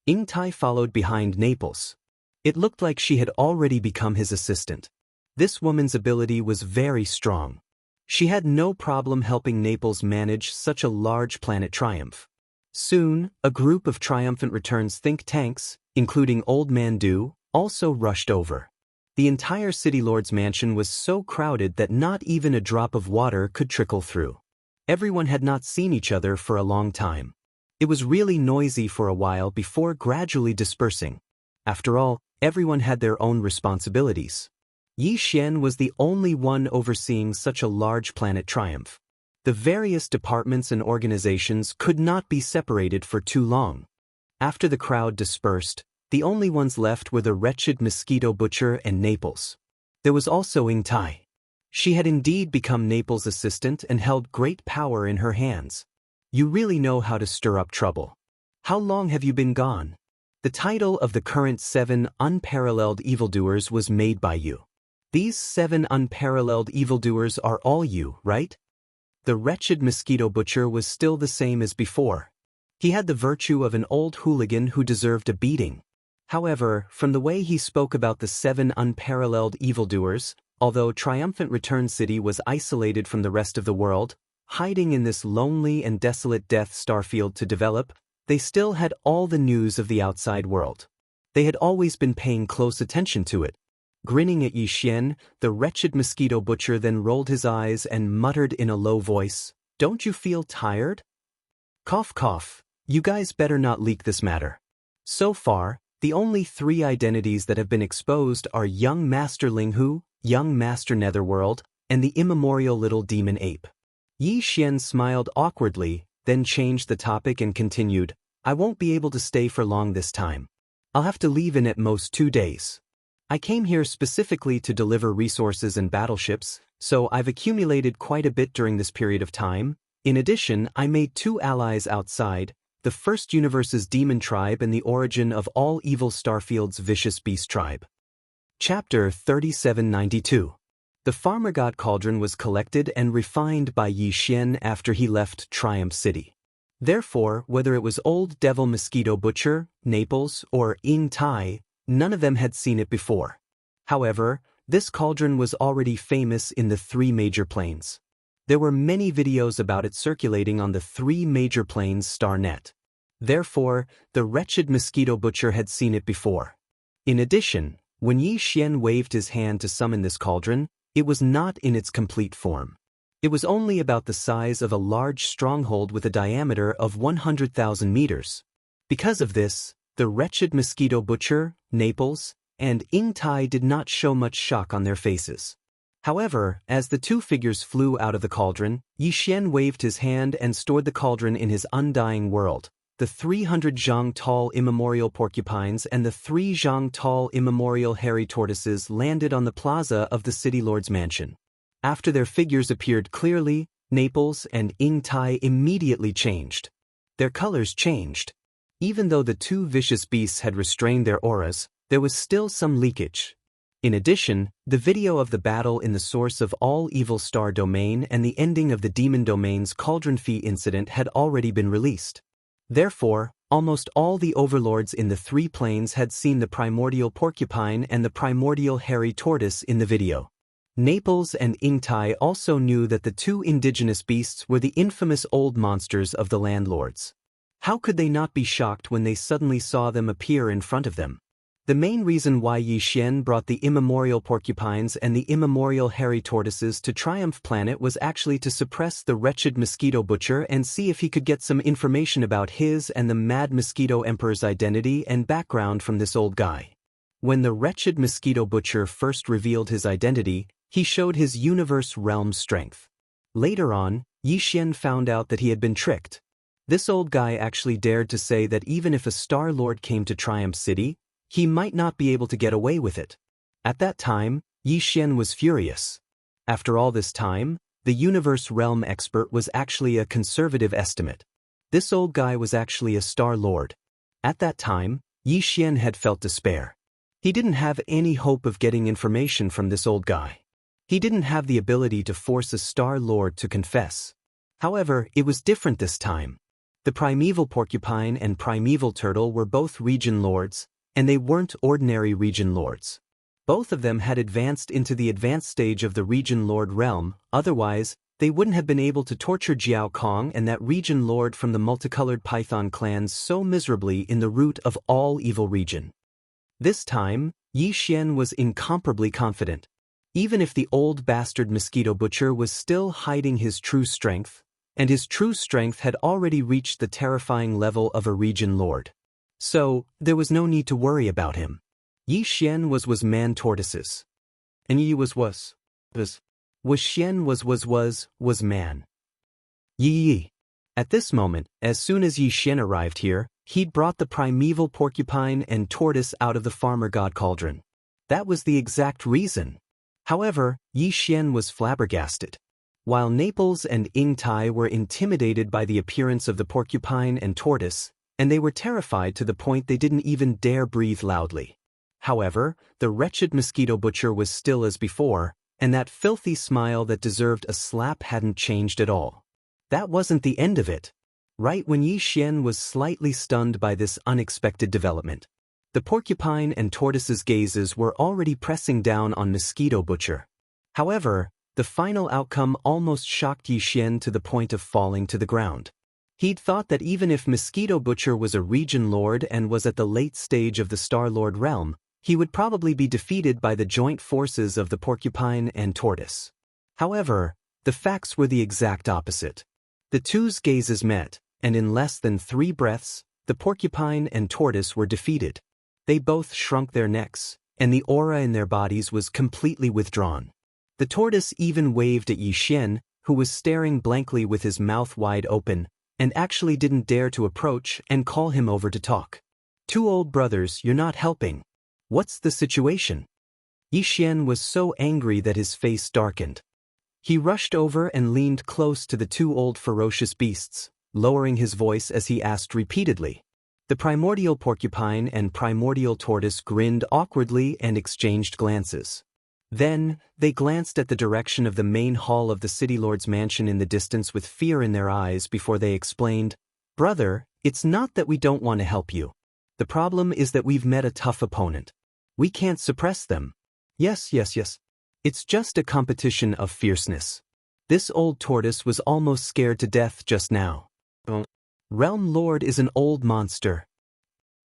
Ying Tai followed behind Naples. It looked like she had already become his assistant. This woman's ability was very strong. She had no problem helping Naples manage such a large planet Triumph. Soon, a group of triumphant returns think tanks, including Old Man Du, also rushed over. The entire City Lord's mansion was so crowded that not even a drop of water could trickle through. Everyone had not seen each other for a long time. It was really noisy for a while before gradually dispersing. After all, everyone had their own responsibilities. Yi Xian was the only one overseeing such a large planet Triumph. The various departments and organizations could not be separated for too long. After the crowd dispersed, the only ones left were the wretched Mosquito Butcher and Naples. There was also Ying Tai. She had indeed become Naples' assistant and held great power in her hands. You really know how to stir up trouble. How long have you been gone? The title of the current 7 unparalleled evildoers was made by you. These 7 unparalleled evildoers are all you, right? The wretched Mosquito Butcher was still the same as before. He had the virtue of an old hooligan who deserved a beating. However, from the way he spoke about the 7 unparalleled evildoers, although Triumphant Return City was isolated from the rest of the world, hiding in this lonely and desolate Death Starfield to develop, they still had all the news of the outside world. They had always been paying close attention to it. Grinning at Yi Xian, the wretched Mosquito Butcher then rolled his eyes and muttered in a low voice, "Don't you feel tired?" Cough cough, you guys better not leak this matter. So far, the only 3 identities that have been exposed are Young Master Linghu, Young Master Netherworld, and the immemorial little demon ape. Yi Xian smiled awkwardly, then changed the topic and continued, "I won't be able to stay for long this time. I'll have to leave in at most 2 days. I came here specifically to deliver resources and battleships, so I've accumulated quite a bit during this period of time. In addition, I made 2 allies outside, the First Universe's Demon Tribe and the origin of all evil Starfield's Vicious Beast Tribe." Chapter 3792. The Farmer God Cauldron was collected and refined by Yi Xian after he left Triumph City. Therefore, whether it was Old Devil Mosquito Butcher, Naples, or Ying Tai, none of them had seen it before. However, this cauldron was already famous in the 3 major planes. There were many videos about it circulating on the 3 major planes StarNet. Therefore, the wretched Mosquito Butcher had seen it before. In addition, when Yi Xian waved his hand to summon this cauldron, it was not in its complete form. It was only about the size of a large stronghold with a diameter of 100,000 meters. Because of this, the wretched Mosquito Butcher, Naples, and Ying Tai did not show much shock on their faces. However, as the 2 figures flew out of the cauldron, Yi Xian waved his hand and stored the cauldron in his undying world. The 300 zhang tall immemorial porcupines and the 3 zhang tall immemorial hairy tortoises landed on the plaza of the City Lord's mansion. After their figures appeared clearly, Naples and Ying Tai immediately changed. Their colors changed. Even though the 2 vicious beasts had restrained their auras, there was still some leakage. In addition, the video of the battle in the source of all evil star domain and the ending of the demon domain's cauldron fee incident had already been released. Therefore, almost all the overlords in the 3 planes had seen the primordial porcupine and the primordial hairy tortoise in the video. Naples and Ying Tai also knew that the 2 indigenous beasts were the infamous old monsters of the landlords. How could they not be shocked when they suddenly saw them appear in front of them? The main reason why Yi Xian brought the immemorial porcupines and the immemorial hairy tortoises to Triumph Planet was actually to suppress the wretched Mosquito Butcher and see if he could get some information about his and the Mad Mosquito Emperor's identity and background from this old guy. When the wretched Mosquito Butcher first revealed his identity, he showed his universe realm strength. Later on, Yi Xian found out that he had been tricked. This old guy actually dared to say that even if a Star Lord came to Triumph City, he might not be able to get away with it. At that time, Yi Xian was furious. After all this time, the universe realm expert was actually a conservative estimate. This old guy was actually a Star Lord. At that time, Yi Xian had felt despair. He didn't have any hope of getting information from this old guy. He didn't have the ability to force a Star Lord to confess. However, it was different this time. The primeval porcupine and primeval turtle were both region lords, and they weren't ordinary region lords. Both of them had advanced into the advanced stage of the region lord realm, otherwise, they wouldn't have been able to torture Jiao Kong and that region lord from the multicolored python clans so miserably in the root of all evil region. This time, Yi Xian was incomparably confident. Even if the old bastard mosquito butcher was still hiding his true strength, and his true strength had already reached the terrifying level of a region lord. So, there was no need to worry about him. Yi Xian was man tortoises. And Yi was Xian was man. Yi. At this moment, as soon as Yi Xian arrived here, he'd brought the primeval porcupine and tortoise out of the farmer god cauldron. That was the exact reason. However, Yi Xian was flabbergasted. While Naples and Ying Tai were intimidated by the appearance of the porcupine and tortoise, and they were terrified to the point they didn't even dare breathe loudly. However, the wretched mosquito butcher was still as before, and that filthy smile that deserved a slap hadn't changed at all. That wasn't the end of it. Right when Yi Xian was slightly stunned by this unexpected development, the porcupine and tortoise's gazes were already pressing down on mosquito butcher. However, the final outcome almost shocked Yi Xian to the point of falling to the ground. He'd thought that even if Mosquito Butcher was a region lord and was at the late stage of the Star Lord realm, he would probably be defeated by the joint forces of the porcupine and tortoise. However, the facts were the exact opposite. The two's gazes met, and in less than 3 breaths, the porcupine and tortoise were defeated. They both shrunk their necks, and the aura in their bodies was completely withdrawn. The tortoise even waved at Yi Xian, who was staring blankly with his mouth wide open, and actually didn't dare to approach and call him over to talk. "Two old brothers, you're not helping. What's the situation?" Yi Xian was so angry that his face darkened. He rushed over and leaned close to the 2 old ferocious beasts, lowering his voice as he asked repeatedly. The primordial porcupine and primordial tortoise grinned awkwardly and exchanged glances. Then, they glanced at the direction of the main hall of the City Lord's mansion in the distance with fear in their eyes before they explained, "Brother, it's not that we don't want to help you. The problem is that we've met a tough opponent. We can't suppress them. Yes. It's just a competition of fierceness." This old tortoise was almost scared to death just now. "Realm Lord is an old monster."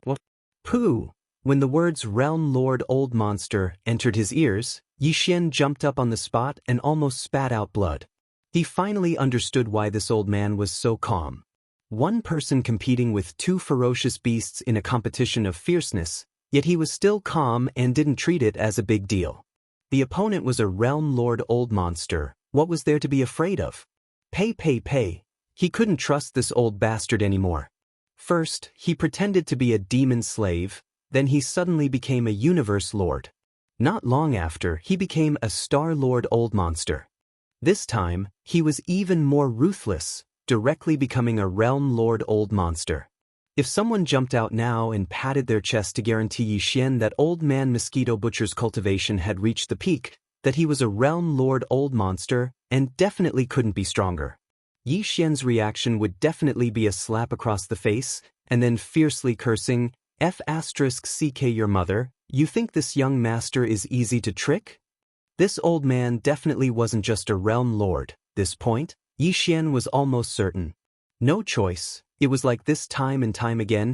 "What?" "Pooh." When the words Realm Lord Old Monster entered his ears, Yi Xian jumped up on the spot and almost spat out blood. He finally understood why this old man was so calm. One person competing with 2 ferocious beasts in a competition of fierceness, yet he was still calm and didn't treat it as a big deal. The opponent was a Realm Lord Old Monster. What was there to be afraid of? Pay. He couldn't trust this old bastard anymore. First, he pretended to be a demon slave, then he suddenly became a universe lord. Not long after, he became a Star Lord Old Monster. This time, he was even more ruthless, directly becoming a Realm Lord Old Monster. If someone jumped out now and patted their chest to guarantee Yi Xian that Old Man Mosquito Butcher's cultivation had reached the peak, that he was a Realm Lord Old Monster, and definitely couldn't be stronger, Yi Xian's reaction would definitely be a slap across the face, and then fiercely cursing, "F***ck your mother, you think this young master is easy to trick?" This old man definitely wasn't just a realm lord. This point, Yi Xian was almost certain. No choice, it was like this time and time again,